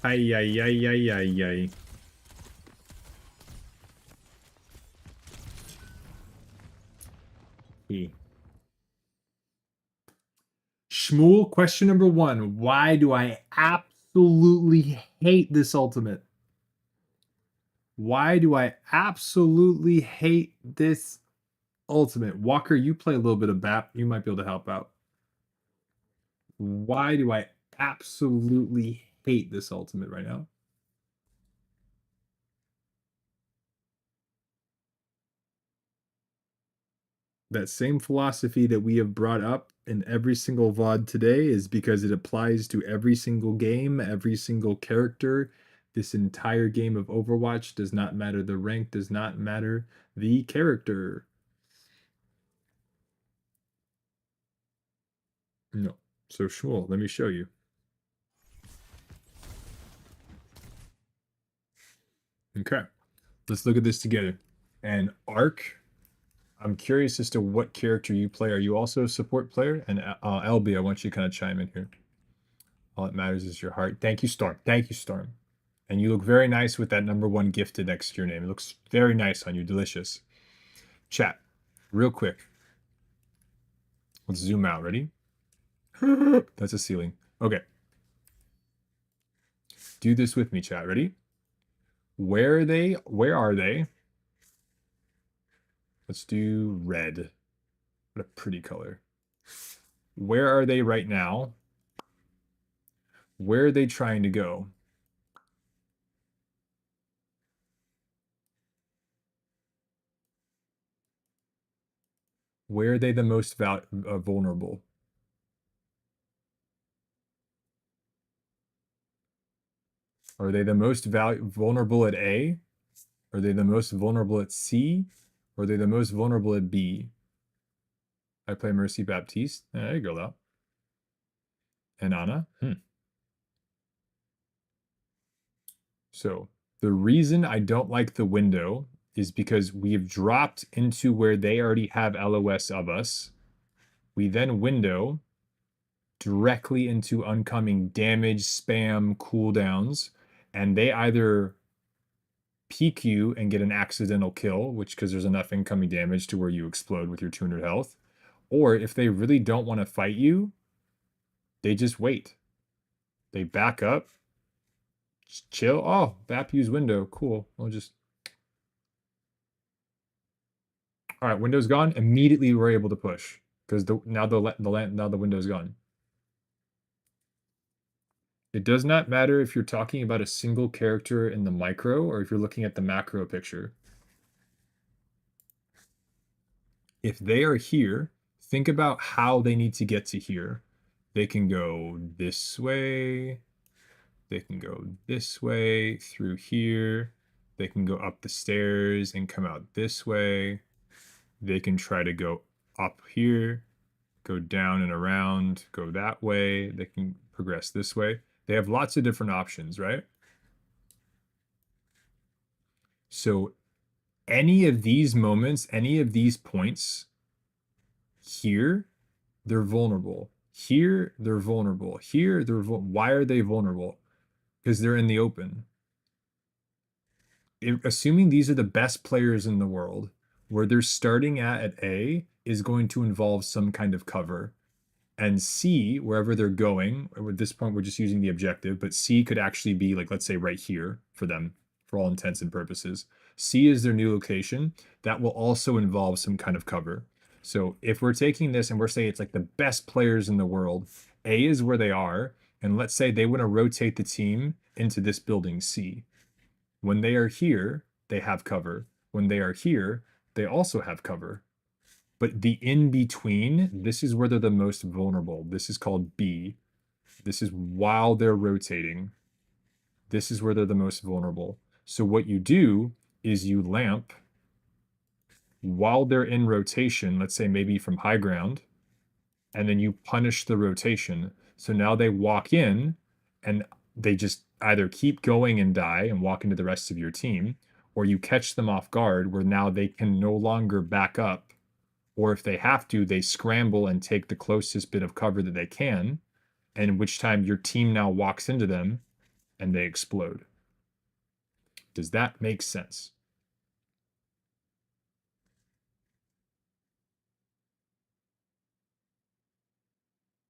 Ay, ay, ay, ay, ay, ay. Shmuel, question number 1. Why do I absolutely hate this ultimate? Why do I absolutely hate this ultimate? Walker, you play a little bit of BAP. You might be able to help out. Why do I absolutely hate this ultimate right now? That same philosophy that we have brought up in every single VOD today is because it applies to every single game, every single character. This entire game of Overwatch does not matter. The rank does not matter. The character. No. So Shmuel, let me show you. Okay. Let's look at this together. And Arc, I'm curious as to what character you play. Are you also a support player? And LB, I want you to kind of chime in here. All that matters is your heart. Thank you, Storm. Thank you, Storm. And you look very nice with that #1 gifted next to your name. It looks very nice on you. Delicious. Chat, real quick. Let's zoom out. Ready? That's a ceiling. Okay. Do this with me, chat. Ready? Where are they? Where are they? Let's do red. What a pretty color. Where are they right now? Where are they trying to go? Where are they the most vulnerable? Are they the most vulnerable at A? Are they the most vulnerable at C? Or are they the most vulnerable at B? I play Mercy Baptiste. There you go, though. And Anna. So the reason I don't like the window is because we've dropped into where they already have LOS of us. We then window directly into oncoming damage, spam, cooldowns, and they either peek you and get an accidental kill, which because there's enough incoming damage to where you explode with your 200 health, or if they really don't want to fight you, they just wait. They back up, chill. Oh, BAP use window. Cool. We'll just. All right, window's gone. Immediately we're able to push because now the window's gone. It does not matter if you're talking about a single character in the micro or if you're looking at the macro picture. If they are here, think about how they need to get to here. They can go this way. They can go this way through here. They can go up the stairs and come out this way. They can try to go up here, go down and around, go that way. They can progress this way. They have lots of different options, right? So any of these moments, any of these points here, they're vulnerable. Here, they're vulnerable. Here, they're why are they vulnerable? Because they're in the open. assuming these are the best players in the world, where they're starting at A is going to involve some kind of cover. And C, wherever they're going, at this point we're just using the objective, but C could actually be like, let's say right here for them, for all intents and purposes. C is their new location. That will also involve some kind of cover. So if we're taking this and we're saying it's like the best players in the world, A is where they are, and let's say they want to rotate the team into this building C. When they are here, they have cover. When they are here, they also have cover. But the in-between, this is where they're the most vulnerable. This is called B. This is while they're rotating. This is where they're the most vulnerable. So what you do is you lamp while they're in rotation, let's say maybe from high ground, and then you punish the rotation. So now they walk in and they just either keep going and die and walk into the rest of your team, or you catch them off guard where now they can no longer back up. Or if they have to, they scramble and take the closest bit of cover that they can, and in which time your team now walks into them and they explode. Does that make sense?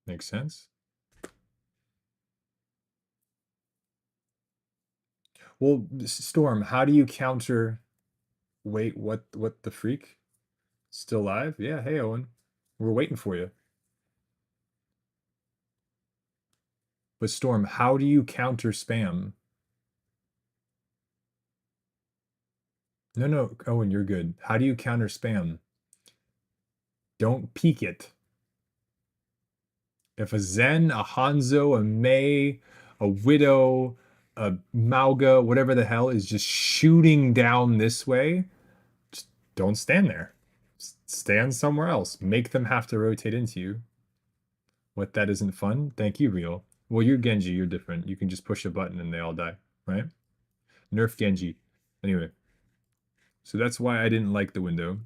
Make sense? Well, Storm, how do you counter... Wait, what the freak? Still live? Yeah, hey, Owen. We're waiting for you. But Storm, how do you counter spam? No, Owen, you're good. How do you counter spam? Don't peek it. If a Zen, a Hanzo, a Mei, a Widow, a Mauga, whatever the hell, is just shooting down this way, just don't stand there. Stand somewhere else. Make them have to rotate into you. What, that isn't fun? Thank you, Real. Well, you're Genji, you're different. You can just push a button and they all die, right? Nerf Genji. Anyway. So that's why I didn't like the window.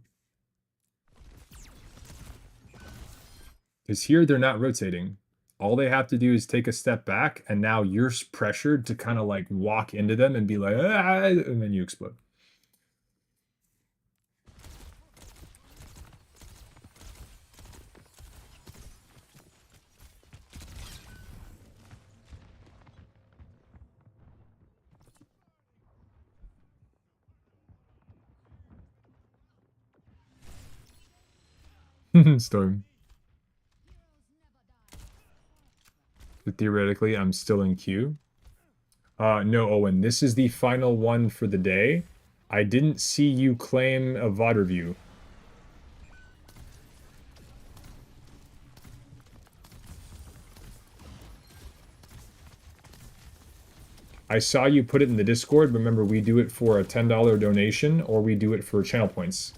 Because here they're not rotating. All they have to do is take a step back, and now you're pressured to kind of like walk into them and be like, ah, and then you explode. Storm. But theoretically, I'm still in queue. No, Owen, this is the final one for the day. I didn't see you claim a VOD review. I saw you put it in the Discord. Remember, we do it for a $10 donation, or we do it for channel points.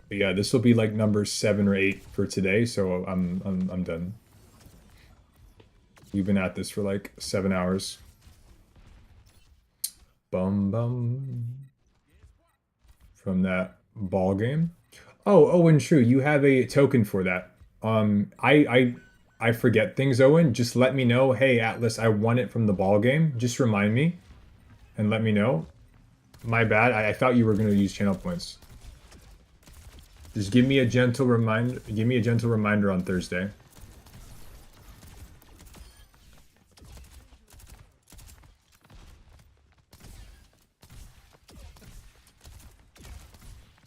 But yeah, this will be like number 7 or 8 for today, so I'm done. We've been at this for like 7 hours. Bum bum. From that ball game. Oh, Owen, true. You have a token for that. I forget things, Owen. Just let me know. Hey, Atlas, I won it from the ball game. Just remind me and let me know. My bad. I thought you were going to use channel points. Just give me a gentle reminder. Give me a gentle reminder on Thursday.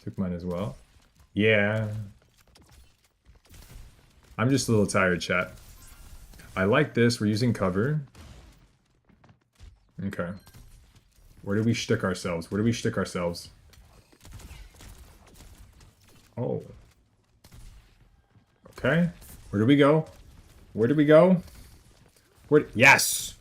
Took mine as well. Yeah. I'm just a little tired, chat. I like this. We're using cover. Okay. Where do we shtick ourselves? Where do we shtick ourselves? Oh. Okay. Where do we go? Where do we go? Where? Yes!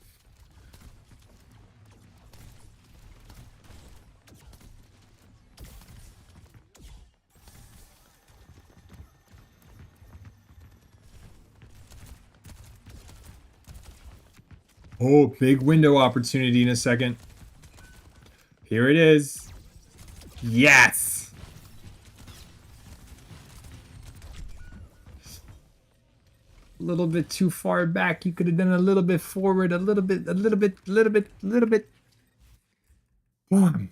Oh, big window opportunity in a second. Here it is. Yes! A little bit too far back. You could have done a little bit forward, a little bit, a little bit, a little bit, a little bit. Damn.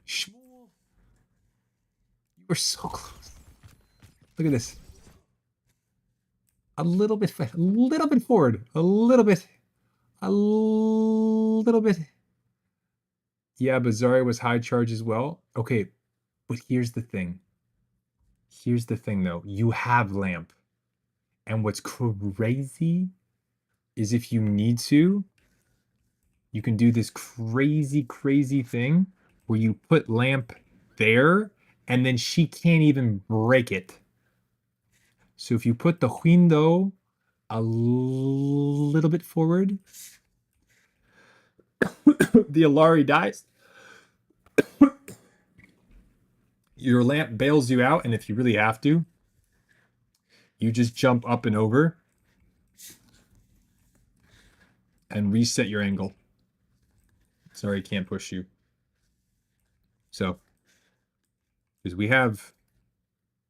Shmuel, you were so close. Look at this. A little bit forward, a little bit, a little bit. Yeah, but Zarya was high charge as well. Okay, but here's the thing. Here's the thing, though. You have Lamp. And what's crazy is if you need to, you can do this crazy, crazy thing where you put Lamp there, and then she can't even break it. So if you put the window a little bit forward, the Alari dies. Your Lamp bails you out, and if you really have to, you just jump up and over and reset your angle. Sorry, can't push you. So, because we have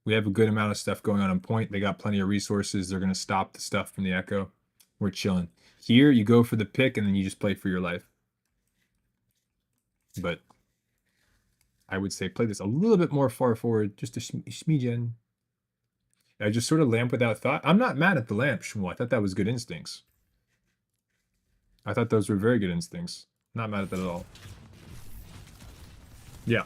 a good amount of stuff going on point. They got plenty of resources. They're going to stop the stuff from the Echo. We're chilling. Here, you go for the pick, and then you just play for your life. But I would say play this a little bit more far forward, just a smidgen. I just sort of Lamp without thought. I'm not mad at the Lamp, Shmuel. I thought that was good instincts. I thought those were very good instincts. Not mad at that at all. Yeah.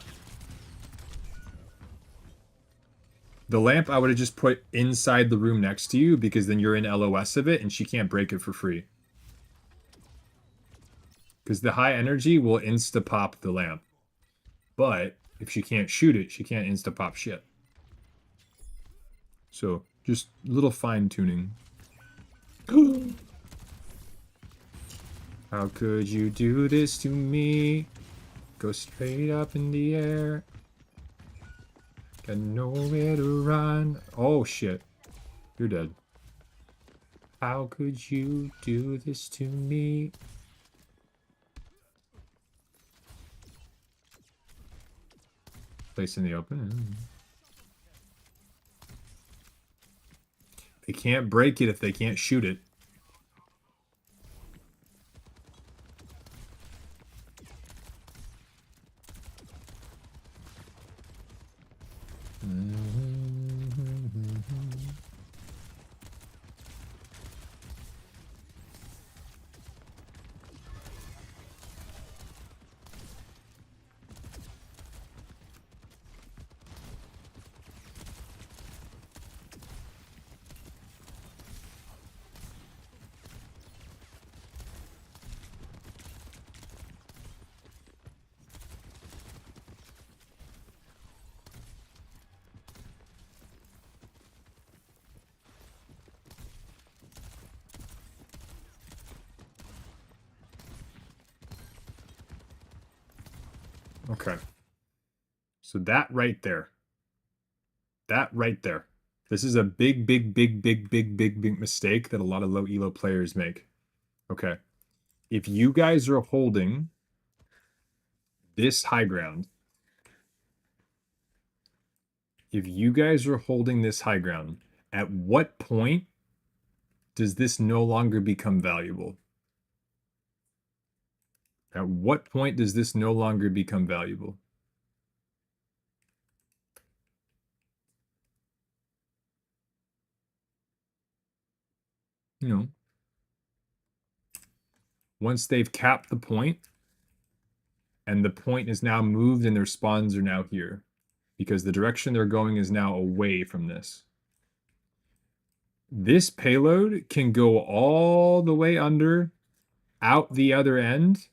The Lamp I would have just put inside the room next to you, because then you're in LOS of it and she can't break it for free. Because the high energy will insta-pop the Lamp. But if she can't shoot it, she can't insta-pop shit. So, just a little fine-tuning. How could you do this to me? Go straight up in the air. Got nowhere to run. Oh, shit. You're dead. How could you do this to me? Place in the open. They can't break it if they can't shoot it. Okay. So that right there. That right there. This is a big mistake that a lot of low elo players make. Okay. If you guys are holding this high ground, at what point does this no longer become valuable? At what point does this no longer become valuable? You know, once they've capped the point, and the point is now moved and their spawns are now here, because the direction they're going is now away from this. This payload can go all the way under, out the other end,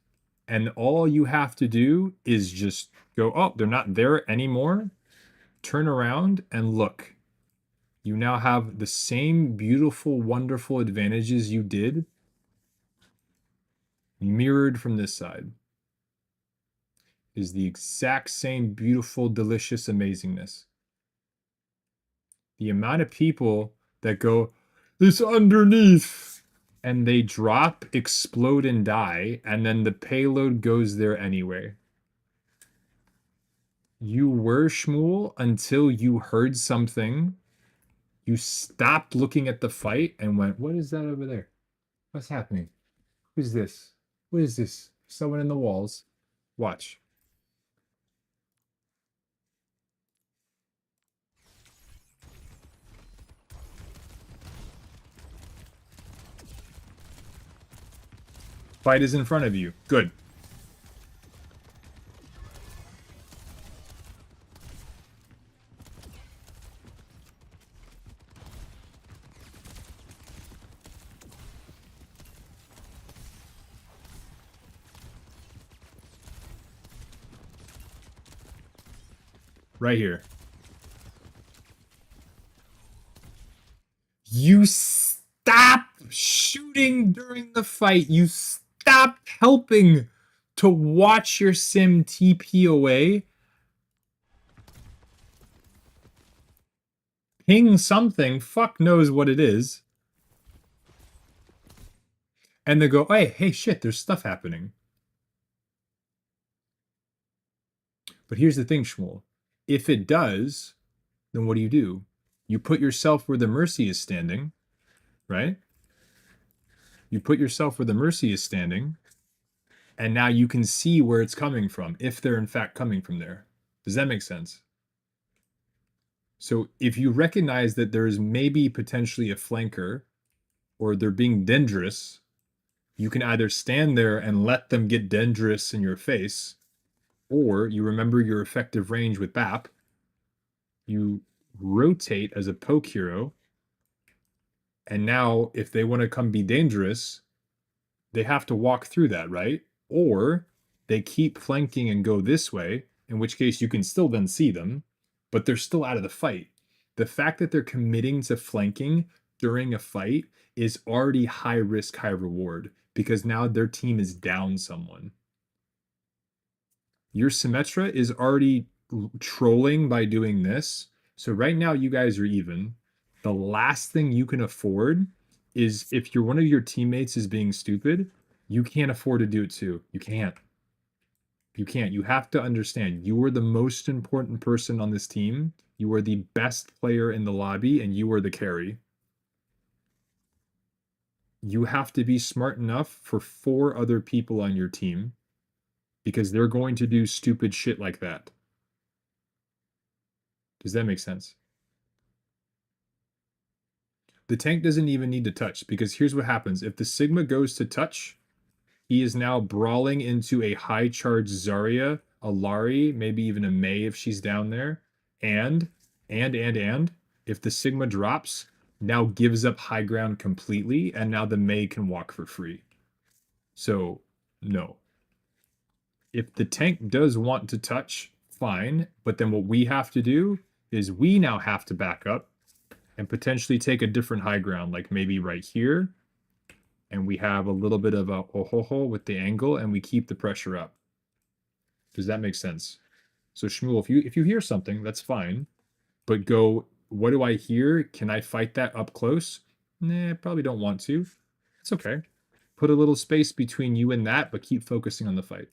and all you have to do is just go, oh, they're not there anymore. Turn around and look. You now have the same beautiful, wonderful advantages you did mirrored from this side. Is the exact same beautiful, delicious amazingness. The amount of people that go, it's underneath, and they drop, explode, and die, and then the payload goes there anyway. You were Shmuel until you heard something You stopped looking at the fight and went, what is that over there? What's happening? Who's this? What is this? Someone in the walls. Watch. Fight is in front of you. Good. Right here. You stop shooting during the fight. You stop helping to watch your sim TP away. Ping something. Fuck knows what it is. And they go, hey, shit, there's stuff happening. But here's the thing, Shmuel. If it does, then what do? You put yourself where the Mercy is standing, right? You put yourself where the Mercy is standing, and now you can see where it's coming from, if they're in fact coming from there. Does that make sense? So if you recognize that there's maybe potentially a flanker, or they're being dangerous, you can either stand there and let them get dangerous in your face, or you remember your effective range with BAP, you rotate as a poke hero, and now if they want to come be dangerous, they have to walk through that, right? Or they keep flanking and go this way, in which case you can still then see them, but they're still out of the fight. The fact that they're committing to flanking during a fight is already high risk, high reward, because now their team is down someone. Your Symmetra is already trolling by doing this. So right now you guys are even. The last thing you can afford is if you're one of your teammates is being stupid, you can't afford to do it too. You can't. You can't. You have to understand you are the most important person on this team. You are the best player in the lobby and you are the carry. You have to be smart enough for 4 other people on your team because they're going to do stupid shit like that. Does that make sense? The tank doesn't even need to touch because here's what happens. If the Sigma goes to touch, he is now brawling into a high charge Zarya, a Lari, maybe even a Mei if she's down there. And if the Sigma drops, now gives up high ground completely, and now the Mei can walk for free. So, no. If the tank does want to touch, fine. But then what we have to do is we now have to back up and potentially take a different high ground, like maybe right here. And we have a little bit of a ho-ho-ho with the angle, and we keep the pressure up. Does that make sense? So Shmuel, if you hear something, that's fine. But go, what do I hear? Can I fight that up close? Nah, probably don't want to. It's okay. Put a little space between you and that, but keep focusing on the fight.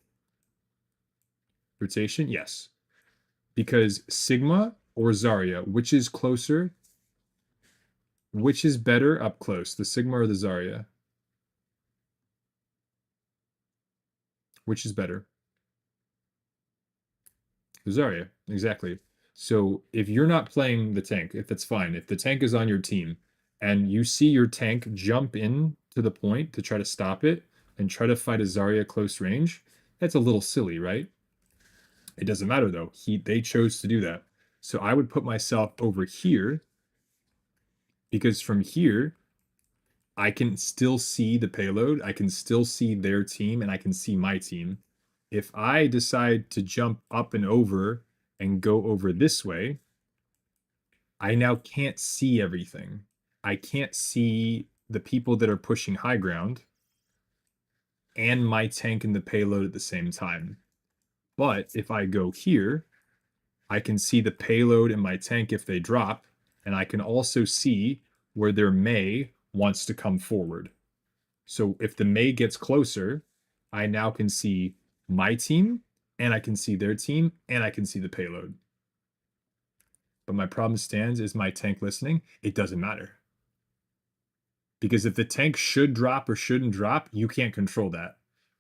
Rotation, yes. Because Sigma or Zarya, which is closer? Which is better up close, the Sigma or the Zarya? Which is better? The Zarya, exactly. So if you're not playing the tank, if that's fine, if the tank is on your team and you see your tank jump in to the point to try to stop it and try to fight a Zarya close range, that's a little silly, right? It doesn't matter though. They chose to do that. So I would put myself over here because from here, I can still see the payload. I can still see their team and I can see my team. If I decide to jump up and over and go over this way, I now can't see everything. I can't see the people that are pushing high ground and my tank and the payload at the same time. But if I go here, I can see the payload and my tank if they drop, and I can also see where their Mei wants to come forward. So if the Mei gets closer, I now can see my team, and I can see their team, and I can see the payload. But my problem stands, is my tank listening? It doesn't matter. Because if the tank should drop or shouldn't drop, you can't control that.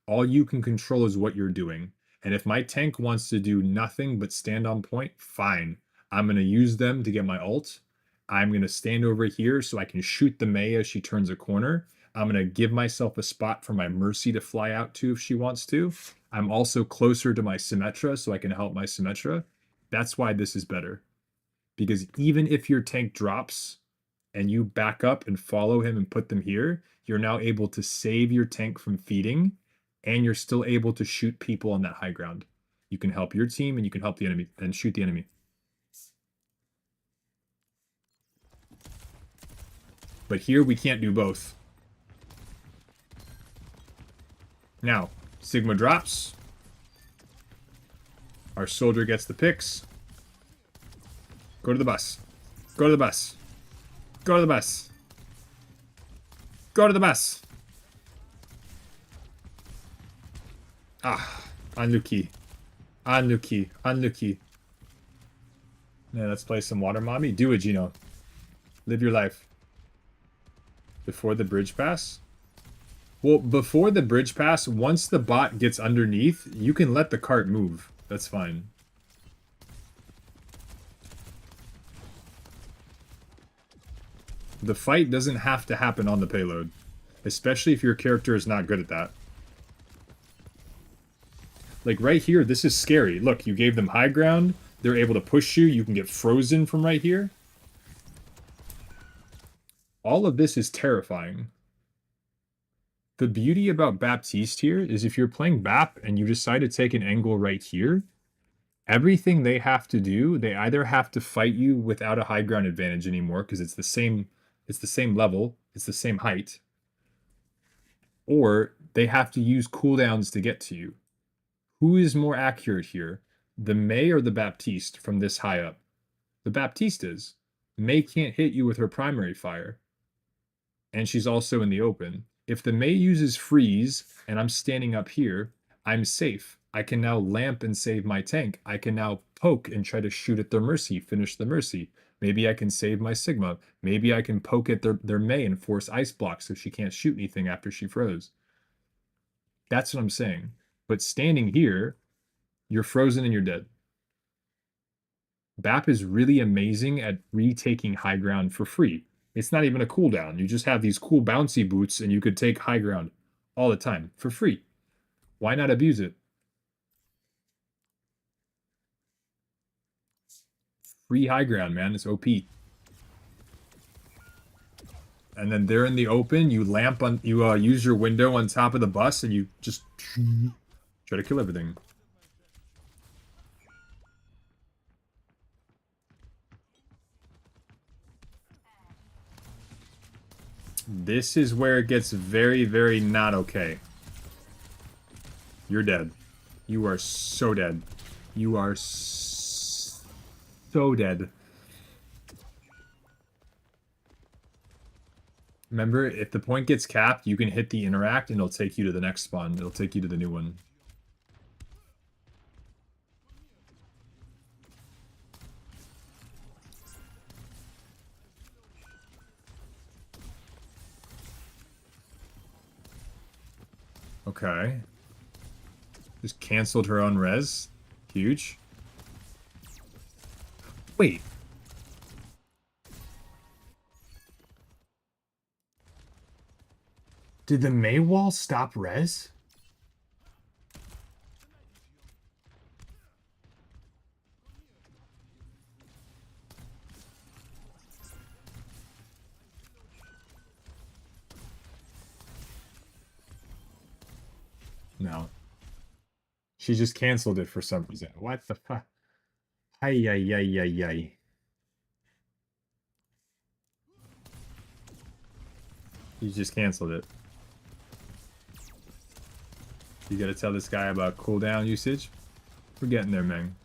All you can control is what you're doing. And if my tank wants to do nothing but stand on point, fine. I'm going to use them to get my ult. I'm going to stand over here so I can shoot the Mei as she turns a corner. I'm going to give myself a spot for my Mercy to fly out to if she wants to. I'm also closer to my Symmetra so I can help my Symmetra. That's why this is better. Because even if your tank drops and you back up and follow him and put them here, you're now able to save your tank from feeding, and you're still able to shoot people on that high ground. You can help your team and you can help the enemy and shoot the enemy. But here we can't do both. Now, Sigma drops. Our soldier gets the picks. Go to the bus. Go to the bus. Go to the bus. Go to the bus. Ah, unlucky. Unlucky. Unlucky. Yeah, let's play some water mommy. Do it, Gino. Live your life. Before the bridge pass? Well, before the bridge pass, once the bot gets underneath, you can let the cart move. That's fine. The fight doesn't have to happen on the payload, especially if your character is not good at that. Like right here, this is scary. Look, you gave them high ground. They're able to push you. You can get frozen from right here. All of this is terrifying. The beauty about Baptiste here is if you're playing Bap and you decide to take an angle right here, everything they have to do, they either have to fight you without a high ground advantage anymore because it's the same level, it's the same height, or they have to use cooldowns to get to you. Who is more accurate here, the Mei or the Baptiste from this high up? The Baptiste is. Mei can't hit you with her primary fire. And she's also in the open. If the Mei uses freeze and I'm standing up here, I'm safe. I can now lamp and save my tank. I can now poke and try to shoot at their Mercy, finish the Mercy. Maybe I can save my Sigma. Maybe I can poke at their Mei and force ice block so she can't shoot anything after she froze. That's what I'm saying. But standing here, you're frozen and you're dead. BAP is really amazing at retaking high ground for free. It's not even a cooldown. You just have these cool bouncy boots and you could take high ground all the time for free. Why not abuse it? Free high ground, man. It's OP. And then they're in the open. You lamp on. You use your window on top of the bus, and you just try to kill everything. This is where it gets very, very not okay. You're dead. You are so dead. You are so dead. Remember, if the point gets capped, you can hit the interact and it'll take you to the next spawn. It'll take you to the new one. Okay. Just canceled her own res. Huge. Wait. Did the Mei wall stop res? No. She just canceled it for some reason. What the fuck? Ay, ay, ay, ay, ay. You just canceled it. You gotta tell this guy about cooldown usage? We're getting there, man.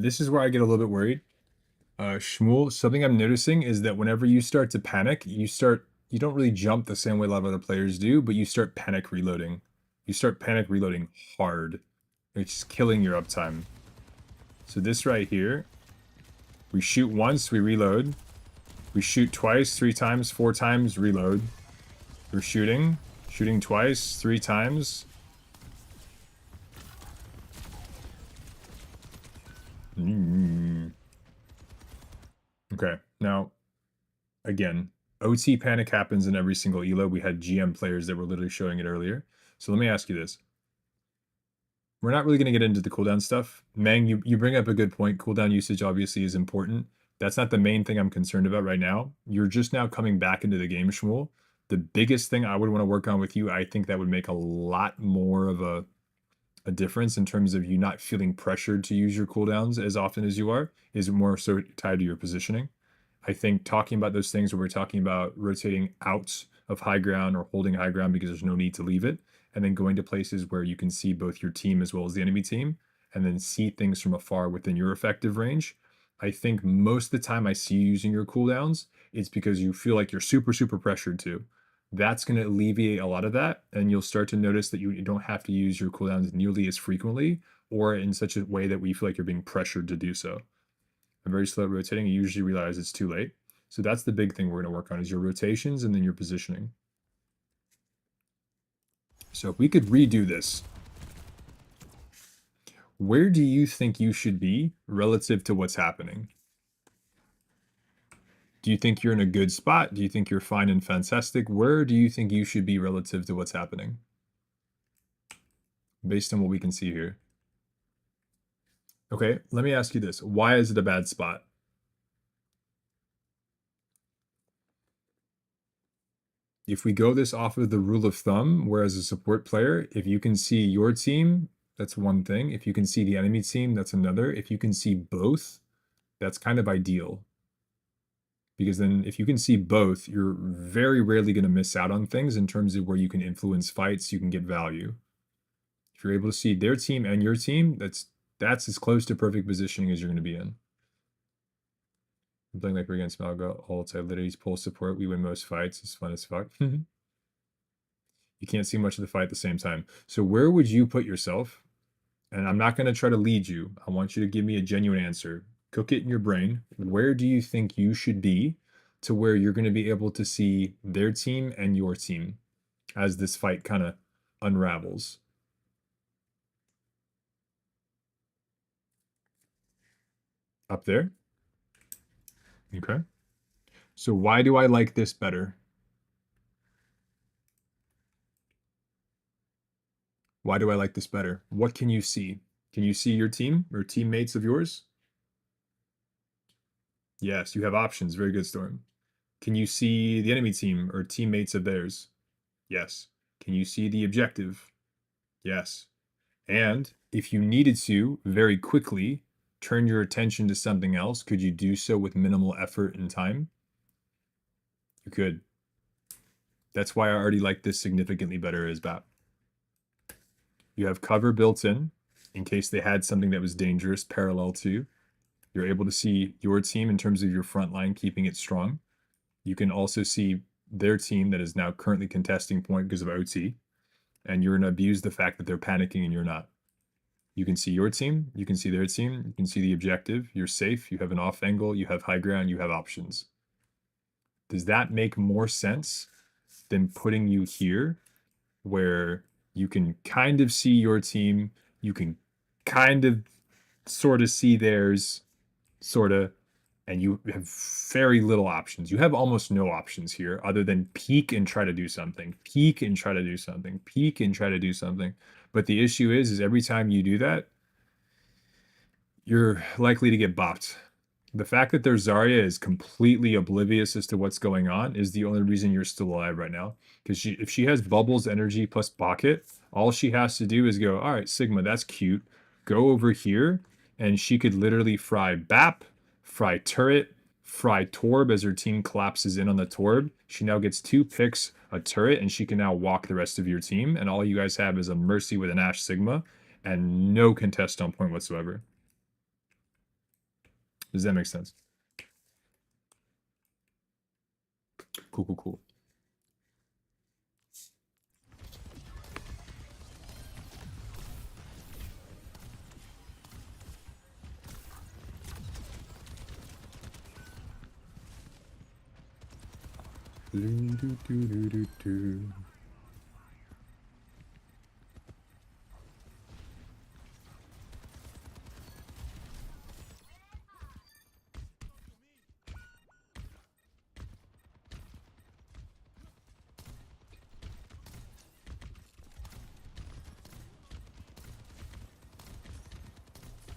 this is where I get a little bit worried. Shmuel, something I'm noticing is that whenever you start to panic, you don't really jump the same way a lot of other players do, but you start panic reloading. You start panic reloading hard. It's killing your uptime. So this right here, we shoot once, we reload. We shoot twice, 3 times, 4 times, reload. We're shooting twice, 3 times. Okay, now, again, OT panic happens in every single elo. We had GM players that were literally showing it earlier. So let me ask you this. We're not really going to get into the cooldown stuff. Mang, you bring up a good point. Cooldown usage obviously is important. That's not the main thing I'm concerned about right now. You're just now coming back into the game, Shmuel. The biggest thing I would want to work on with you, I think that would make a lot more of a difference in terms of you not feeling pressured to use your cooldowns as often as you are, is more so tied to your positioning. I think talking about those things where we're talking about rotating out of high ground or holding high ground because there's no need to leave it, and then going to places where you can see both your team as well as the enemy team, and then see things from afar within your effective range. I think most of the time I see you using your cooldowns, it's because you feel like you're super, super pressured to. That's going to alleviate a lot of that, and you'll start to notice that you don't have to use your cooldowns nearly as frequently or in such a way that we feel like you're being pressured to do so. I'm very slow at rotating. You usually realize it's too late. So that's the big thing we're going to work on is your rotations and then your positioning. So if we could redo this, where do you think you should be relative to what's happening? Do you think you're in a good spot? Do you think you're fine and fantastic? Where do you think you should be relative to what's happening? Based on what we can see here. Okay, let me ask you this. Why is it a bad spot? If we go this off of the rule of thumb, where as a support player, if you can see your team, that's one thing. If you can see the enemy team, that's another. If you can see both, that's kind of ideal. Because then if you can see both, you're very rarely going to miss out on things in terms of where you can influence fights, you can get value. If you're able to see their team and your team, that's as close to perfect positioning as you're going to be in. I'm playing like we're against Malga, ult, I literally pull support, we win most fights, it's fun as fuck. You can't see much of the fight at the same time. So where would you put yourself? And I'm not going to try to lead you. I want you to give me a genuine answer. Cook it in your brain. Where do you think you should be to where you're going to be able to see their team and your team as this fight kind of unravels? Up there? Okay. So why do I like this better? Why do I like this better? What can you see? Can you see your team or teammates of yours? Yes, you have options. Very good, Storm. Can you see the enemy team or teammates of theirs? Yes. Can you see the objective? Yes. And if you needed to very quickly turn your attention to something else, could you do so with minimal effort and time? You could. That's why I already like this significantly better as BAP. You have cover built in case they had something that was dangerous parallel to. You're able to see your team in terms of your front line, keeping it strong. You can also see their team that is now currently contesting point because of OT. And you're going to abuse the fact that they're panicking and you're not. You can see your team, you can see their team, you can see the objective, you're safe, you have an off angle, you have high ground, you have options. Does that make more sense than putting you here where you can kind of see your team, you can kind of sort of see theirs, sort of, and you have very little options. You have almost no options here other than peek and try to do something, peek and try to do something, peek and try to do something. But the issue is every time you do that, you're likely to get bopped. The fact that their Zarya is completely oblivious as to what's going on is the only reason you're still alive right now. Because if she has Bubbles, Energy, plus Pocket, all she has to do is go, all right, Sigma, that's cute. Go over here, and she could literally fry BAP, fry Turret, fry Torb as her team collapses in on the Torb. She now gets 2 picks, a Turret, and she can now walk the rest of your team. And all you guys have is a Mercy with an Ashe Sigma and no contest on point whatsoever. Does that make sense? Cool, cool, cool.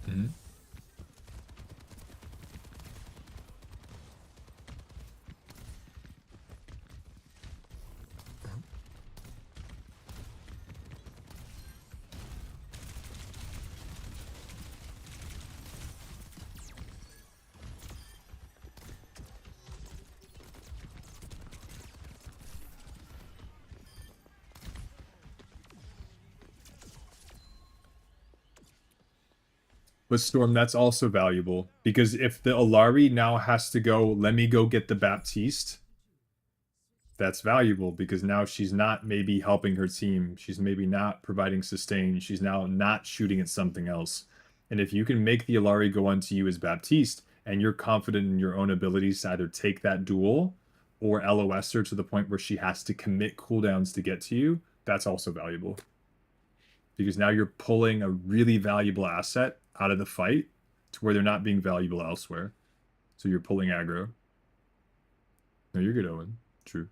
Mhm. But Storm, that's also valuable because if the Alari now has to go, let me go get the Baptiste, that's valuable because now she's not maybe helping her team. She's maybe not providing sustain. She's now not shooting at something else. And if you can make the Alari go onto you as Baptiste and you're confident in your own abilities to either take that duel or LOS her to the point where she has to commit cooldowns to get to you, that's also valuable. Because now you're pulling a really valuable asset out of the fight to where they're not being valuable elsewhere. So you're pulling aggro. No, you're good, Owen. True.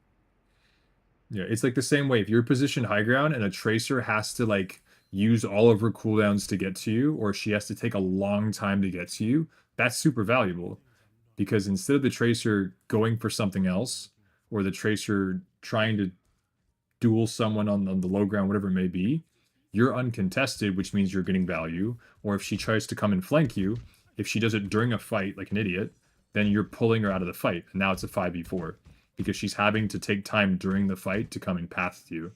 Yeah, it's like the same way. If you're positioned high ground and a tracer has to like use all of her cooldowns to get to you, or she has to take a long time to get to you, that's super valuable. Because instead of the tracer going for something else, or the tracer trying to duel someone on the low ground, whatever it may be, you're uncontested, which means you're getting value. Or if she tries to come and flank you, if she does it during a fight like an idiot, then you're pulling her out of the fight. And now it's a 5v4 because she's having to take time during the fight to come and path to you.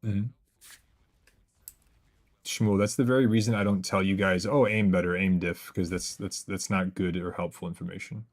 Mm-hmm. Shmuel, that's the very reason I don't tell you guys, oh, aim better, aim diff, because that's not good or helpful information.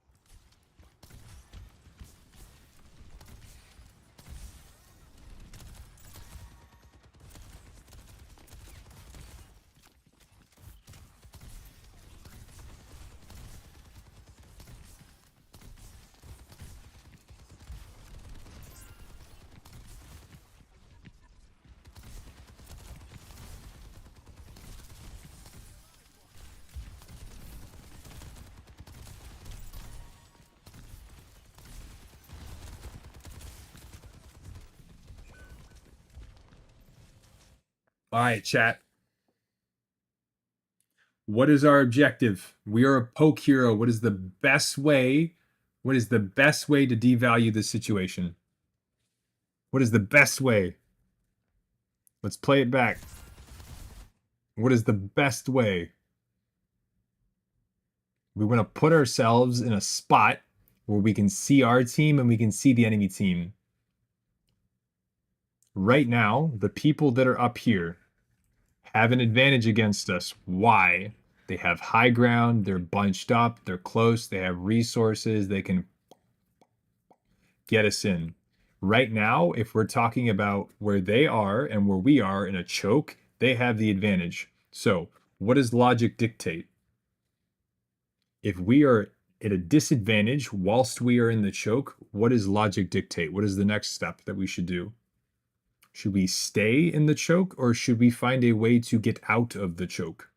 All right, chat. What is our objective? We are a poke hero. What is the best way? What is the best way to devalue this situation? What is the best way? Let's play it back. What is the best way? We want to put ourselves in a spot where we can see our team and we can see the enemy team. Right now, the people that are up here have an advantage against us. Why? They have high ground, they're bunched up, they're close, they have resources, they can get us in. Right now, if we're talking about where they are and where we are in a choke, they have the advantage. So, what does logic dictate? If we are at a disadvantage whilst we are in the choke, what does logic dictate? What is the next step that we should do? Should we stay in the choke or should we find a way to get out of the choke?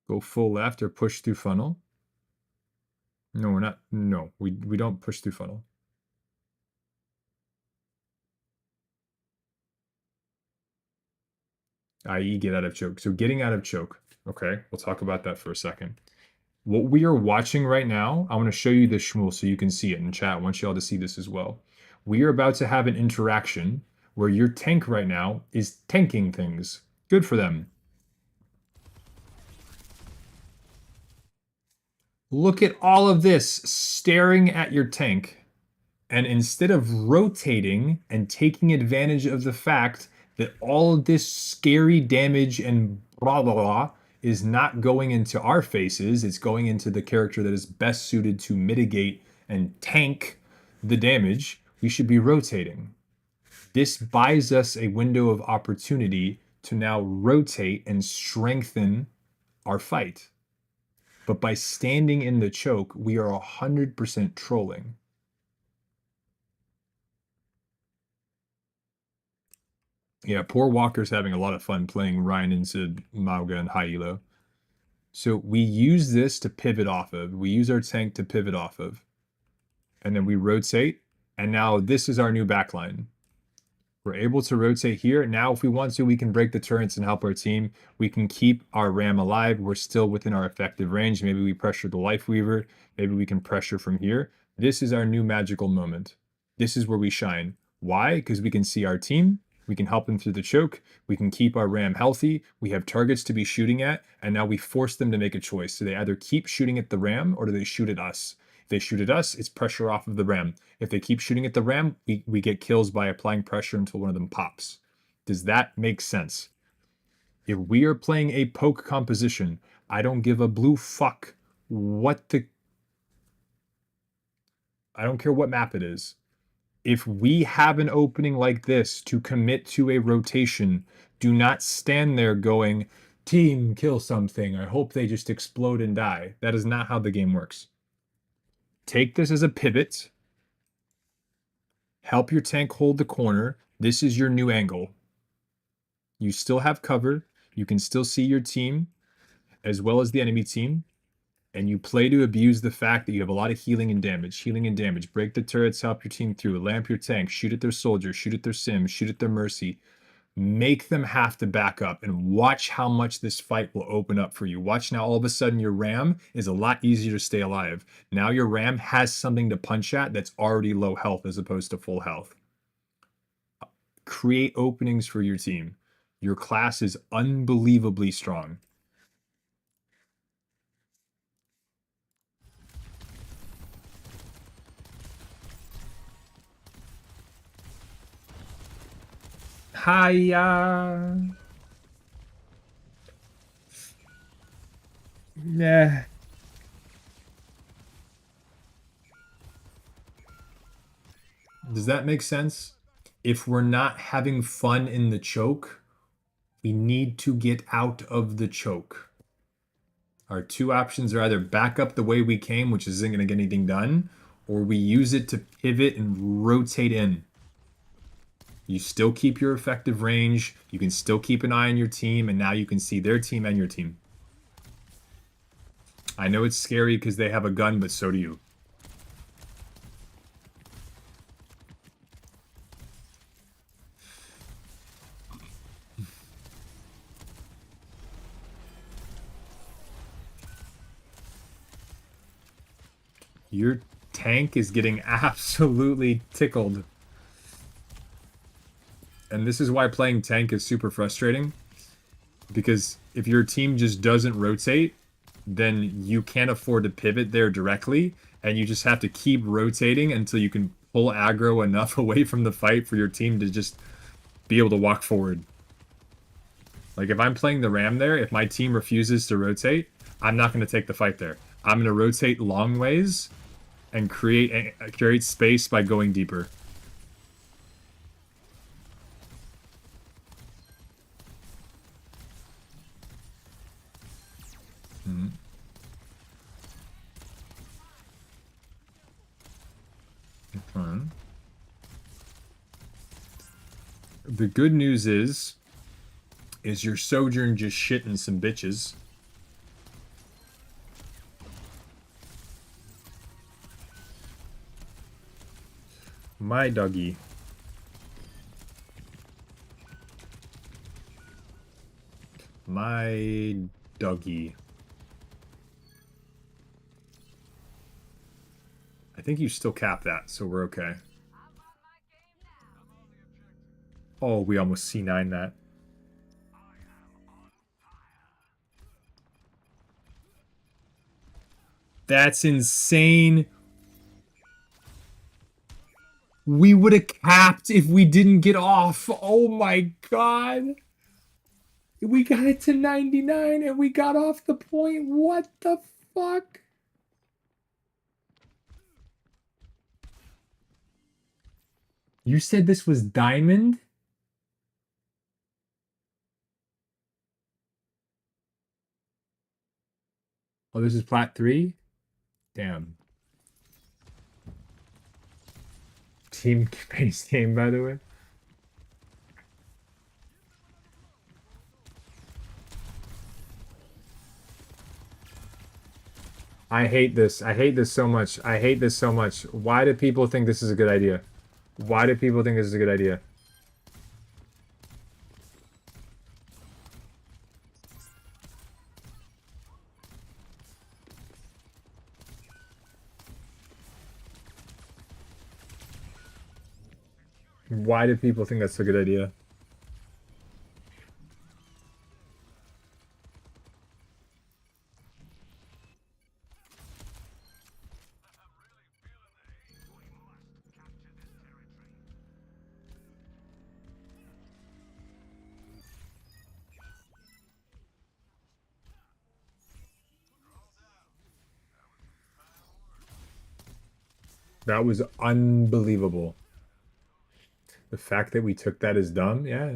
Go full left or push through funnel? No, we're not. No, we don't push through funnel. I.e. get out of choke. So getting out of choke. Okay, we'll talk about that for a second. What we are watching right now, I want to show you this, Shmuel, so you can see it in chat. I want you all to see this as well. We are about to have an interaction where your tank right now is tanking things. Good for them. Look at all of this staring at your tank. And instead of rotating and taking advantage of the fact that all of this scary damage and blah, blah, blah is not going into our faces, it's going into the character that is best suited to mitigate and tank the damage, we should be rotating. This buys us a window of opportunity to now rotate and strengthen our fight. But by standing in the choke, we are 100% trolling. Yeah, poor Walker's having a lot of fun playing Ryan into Mauga and high elo. So we use this to pivot off of. We use our tank to pivot off of. And then we rotate. And now this is our new backline. We're able to rotate here. Now, if we want to, we can break the turrets and help our team. We can keep our Ram alive. We're still within our effective range. Maybe we pressure the Life Weaver. Maybe we can pressure from here. This is our new magical moment. This is where we shine. Why? Because we can see our team. We can help them through the choke. We can keep our Ram healthy. We have targets to be shooting at. And now we force them to make a choice. So they either keep shooting at the Ram or do they shoot at us? If they shoot at us, it's pressure off of the Ram. If they keep shooting at the Ram, we get kills by applying pressure until one of them pops. Does that make sense? If we are playing a poke composition, I don't give a blue fuck what the... I don't care what map it is. If we have an opening like this to commit to a rotation, do not stand there going, team, kill something. I hope they just explode and die. That is not how the game works. Take this as a pivot. Help your tank hold the corner. This is your new angle. You still have cover. You can still see your team as well as the enemy team. And you play to abuse the fact that you have a lot of healing and damage. Healing and damage. Break the turrets, help your team through. Lamp your tank. Shoot at their soldiers. Shoot at their sims. Shoot at their mercy. Make them have to back up and watch how much this fight will open up for you. Watch now, all of a sudden your Ram is a lot easier to stay alive. Now your Ram has something to punch at that's already low health as opposed to full health. Create openings for your team. Your class is unbelievably strong. Hiya. Nah. Does that make sense? If we're not having fun in the choke, we need to get out of the choke. Our two options are either back up the way we came, which isn't going to get anything done, or we use it to pivot and rotate in. You still keep your effective range. You can still keep an eye on your team, and now you can see their team and your team. I know it's scary because they have a gun, but so do you. Your tank is getting absolutely tickled. And this is why playing tank is super frustrating. Because if your team just doesn't rotate, then you can't afford to pivot there directly. And you just have to keep rotating until you can pull aggro enough away from the fight for your team to just be able to walk forward. Like if I'm playing the Ram there, if my team refuses to rotate, I'm not going to take the fight there. I'm going to rotate long ways and create space by going deeper. Fun. The good news is your Sojourn just shitting some bitches. My doggy. My doggy. I think you still cap that, so we're okay. Oh, we almost C9 that. That's insane. We would have capped if we didn't get off. Oh my god. We got it to 99 and we got off the point. What the fuck? You said this was diamond? Oh, this is plat 3? Damn. Team base game, by the way. I hate this. I hate this so much. I hate this so much. Why do people think this is a good idea? Why do people think this is a good idea? Why do people think that's a good idea? That was unbelievable. The fact that we took that is dumb, yeah.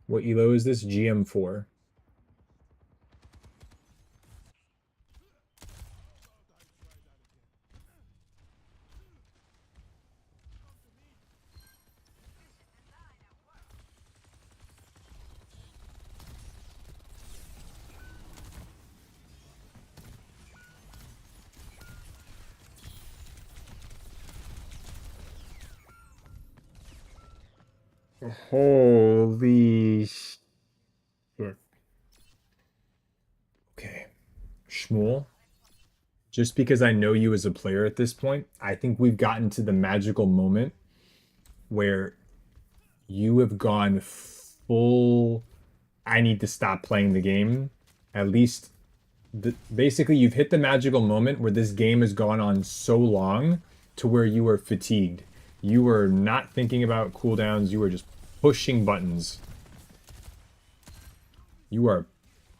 What elo is this? GM4. Holy shit. Okay. Shmuel, just because I know you as a player at this point, I think we've gotten to the magical moment where you have gone full, I need to stop playing the game. At least, basically, you've hit the magical moment where this game has gone on so long to where you are fatigued. You are not thinking about cooldowns. You are just pushing buttons. You are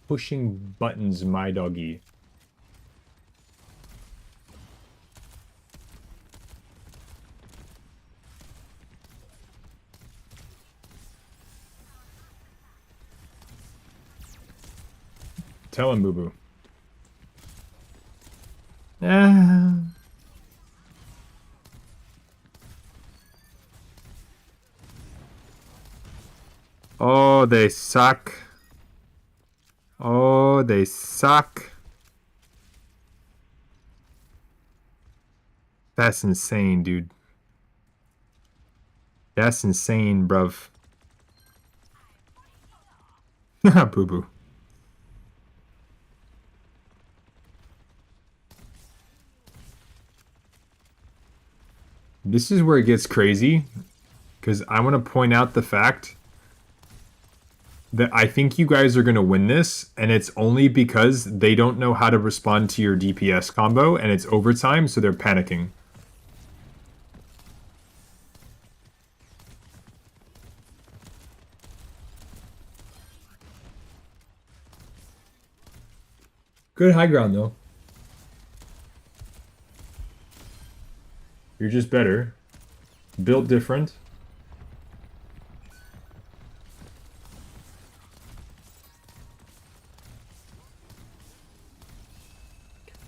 pushing buttons, my doggy. Tell him, Boo Boo. Oh, they suck. Oh, they suck. That's insane, dude. That's insane, bruv. Boo Boo. This is where it gets crazy, because I want to point out the fact that I think you guys are going to win this, and it's only because they don't know how to respond to your DPS combo, and it's overtime, so they're panicking. Good high ground, though. You're just better. Built different.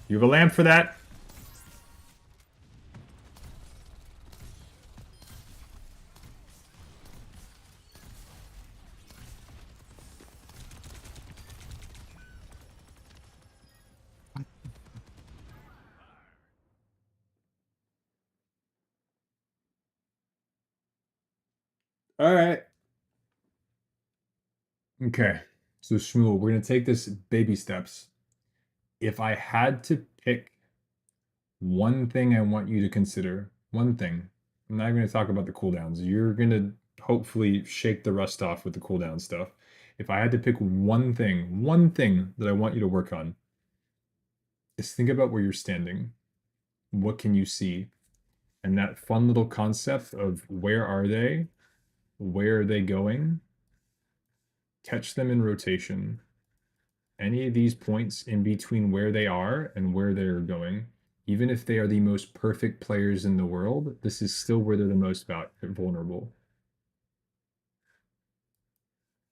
You have a lamp for that? All right. Okay. So Shmuel, we're gonna take this baby steps. If I had to pick one thing I want you to consider, one thing. I'm not going to talk about the cooldowns. You're going to hopefully shake the rust off with the cooldown stuff. If I had to pick one thing that I want you to work on, is think about where you're standing. What can you see? And that fun little concept of where are they? Where are they going? Catch them in rotation. Any of these points in between where they are and where they're going, even if they are the most perfect players in the world, this is still where they're the most vulnerable.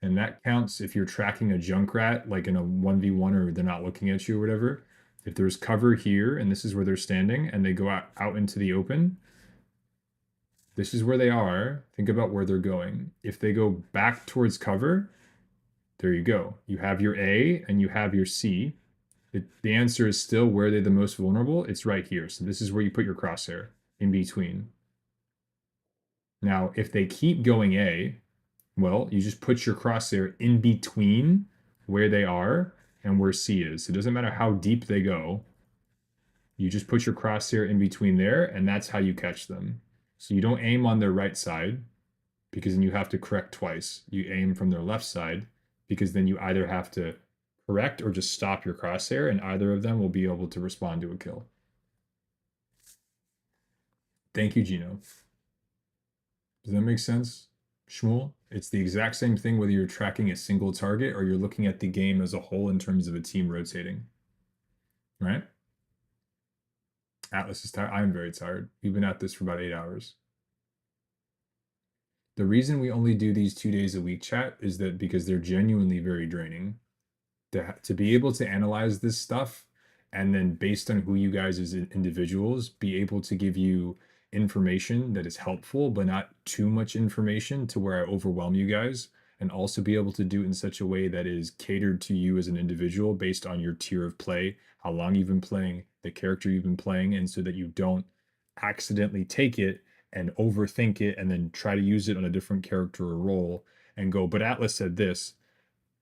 And that counts if you're tracking a Junkrat, like in a 1v1 or they're not looking at you or whatever. If there's cover here and this is where they're standing and they go out into the open, this is where they are. Think about where they're going. If they go back towards cover, there you go. You have your A and you have your C. The answer is still where they're the most vulnerable. It's right here. So this is where you put your crosshair in between. Now, if they keep going A, well, you just put your crosshair in between where they are and where C is. So it doesn't matter how deep they go. You just put your crosshair in between there, and that's how you catch them. So you don't aim on their right side because then you have to correct twice. You aim from their left side because then you either have to correct or just stop your crosshair, and either of them will be able to respond to a kill. Thank you, Gino. Does that make sense, Shmuel? It's the exact same thing whether you're tracking a single target or you're looking at the game as a whole in terms of a team rotating. Right? Atlas is tired. I'm very tired. We've been at this for about 8 hours. The reason we only do these 2 days a week, chat, is that because they're genuinely very draining. To be able to analyze this stuff and then based on who you guys as individuals be able to give you information that is helpful but not too much information to where I overwhelm you guys, and also be able to do it in such a way that is catered to you as an individual based on your tier of play, how long you've been playing, the character you've been playing, and so that you don't accidentally take it and overthink it and then try to use it on a different character or role and go, but Atlas said this.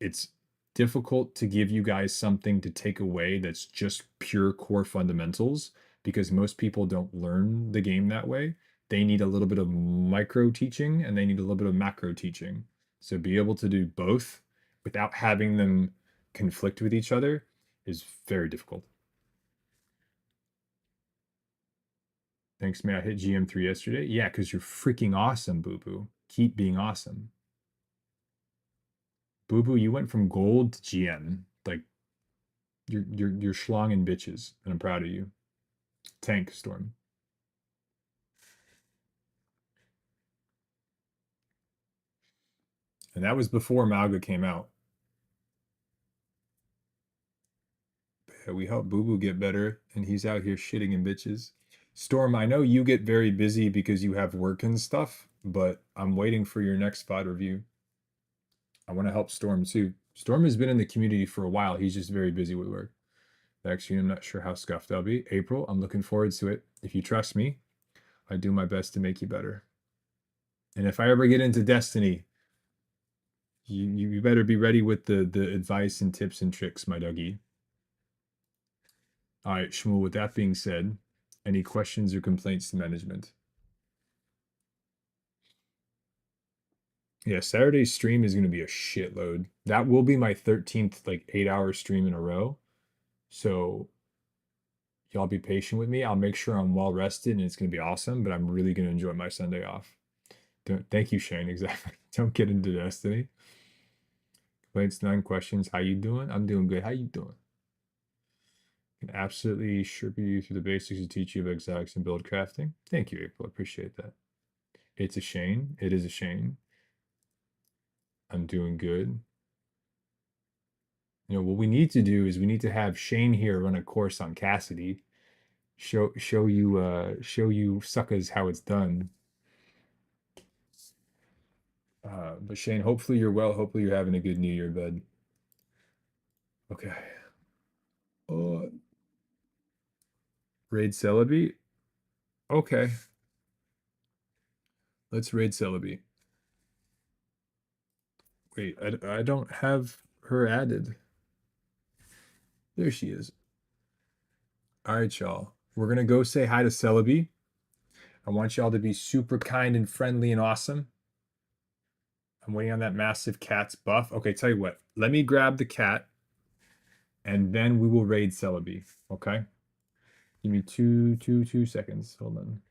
It's difficult to give you guys something to take away that's just pure core fundamentals because most people don't learn the game that way. They need a little bit of micro teaching and they need a little bit of macro teaching. So be able to do both without having them conflict with each other is very difficult. Thanks, man. I hit GM3 yesterday. Yeah, because you're freaking awesome, Boo Boo. Keep being awesome. Boo Boo, you went from gold to GM. Like you're schlonging bitches, and I'm proud of you. Tank Storm. And that was before Malga came out. Yeah, we helped Boo Boo get better, and he's out here shitting in bitches. Storm, I know you get very busy because you have work and stuff, but I'm waiting for your next VOD review. I want to help Storm too. Storm has been in the community for a while. He's just very busy with work. Actually, I'm not sure how scuffed I'll be. April, I'm looking forward to it. If you trust me, I do my best to make you better. And if I ever get into Destiny, you better be ready with the advice and tips and tricks, my doggy. All right, Shmuel, with that being said, any questions or complaints to management? Yeah, Saturday's stream is going to be a shitload. That will be my 13th like 8-hour stream in a row. So y'all be patient with me. I'll make sure I'm well rested and it's going to be awesome, but I'm really going to enjoy my Sunday off. Thank you, Shane. Exactly. Don't get into Destiny. Complaints, 9 questions. How you doing? I'm doing good. How you doing? Can absolutely sherpa you through the basics to teach you of exotics and build crafting. Thank you, April. I appreciate that. It's a Shane. It is a Shane. I'm doing good. You know, what we need to do is we need to have Shane here run a course on Cassidy. Show you suckers how it's done. But Shane, hopefully you're well. Hopefully you're having a good New Year, bud. Okay. Raid Celebi? Okay. Let's raid Celebi. Wait, I don't have her added. There she is. All right, y'all. We're gonna go say hi to Celebi. I want y'all to be super kind and friendly and awesome. I'm waiting on that massive cat's buff. Okay, tell you what. Let me grab the cat, and then we will raid Celebi. Okay. Give me two seconds. Hold on.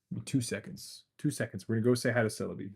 Give me 2 seconds. 2 seconds. We're gonna go say hi to Celebi.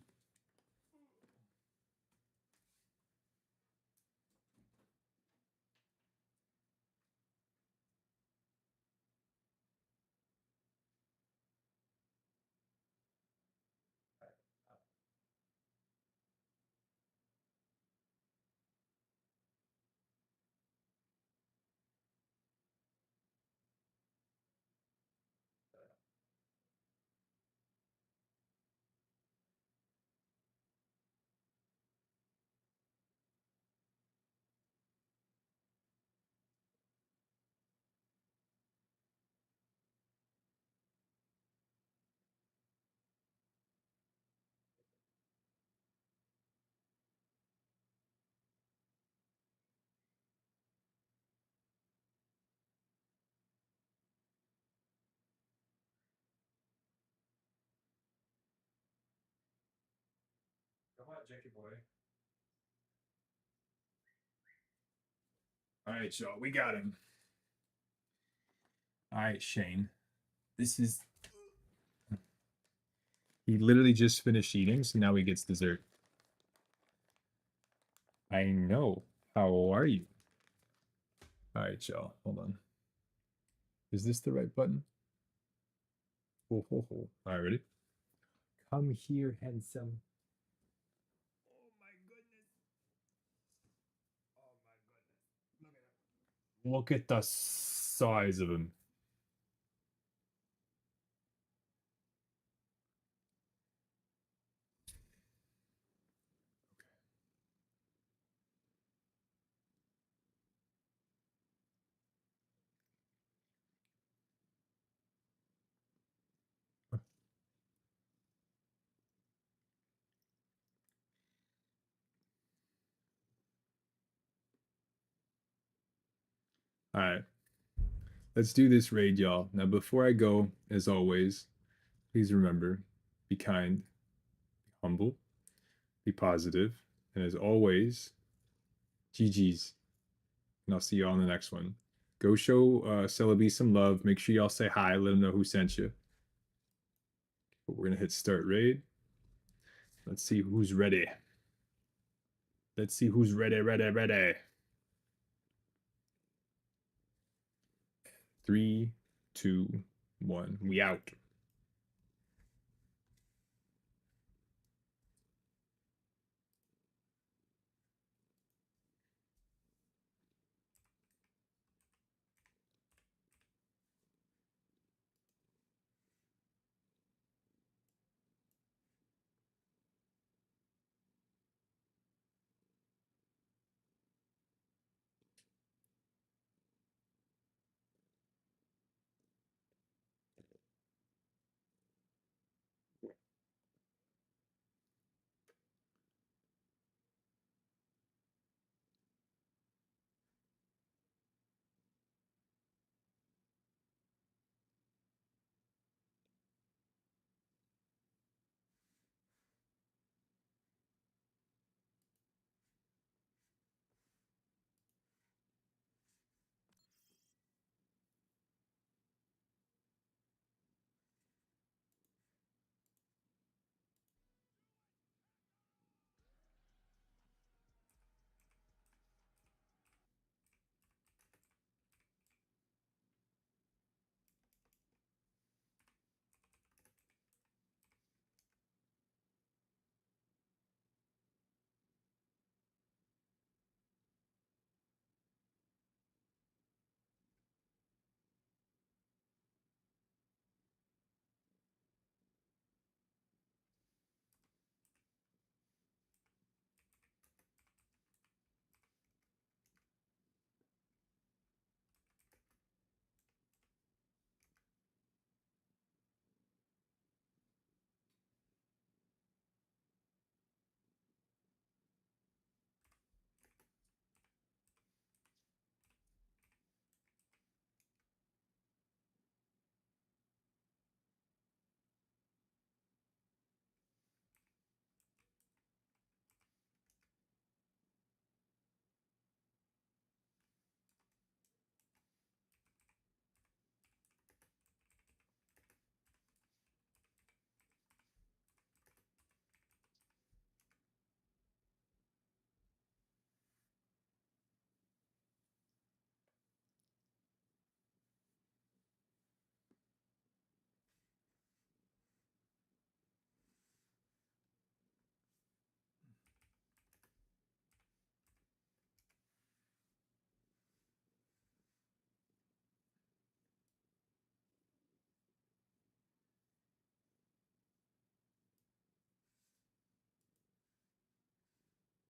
Come on, Jackie boy. All right, y'all. We got him. All right, Shane. This is. He literally just finished eating, so now he gets dessert. I know. How are you? All right, y'all. Hold on. Is this the right button? Ho, ho, ho. All right, ready? Come here, handsome. Oh my goodness. Oh my goodness. Look at the size of him. All right. Let's do this raid, y'all. Now, before I go, as always, please remember, be kind, be humble, be positive, and as always, GG's. And I'll see y'all in the next one. Go show Celebi some love. Make sure y'all say hi. Let him know who sent you. But we're going to hit start raid. Let's see who's ready. Let's see who's ready. 3, 2, 1. We out.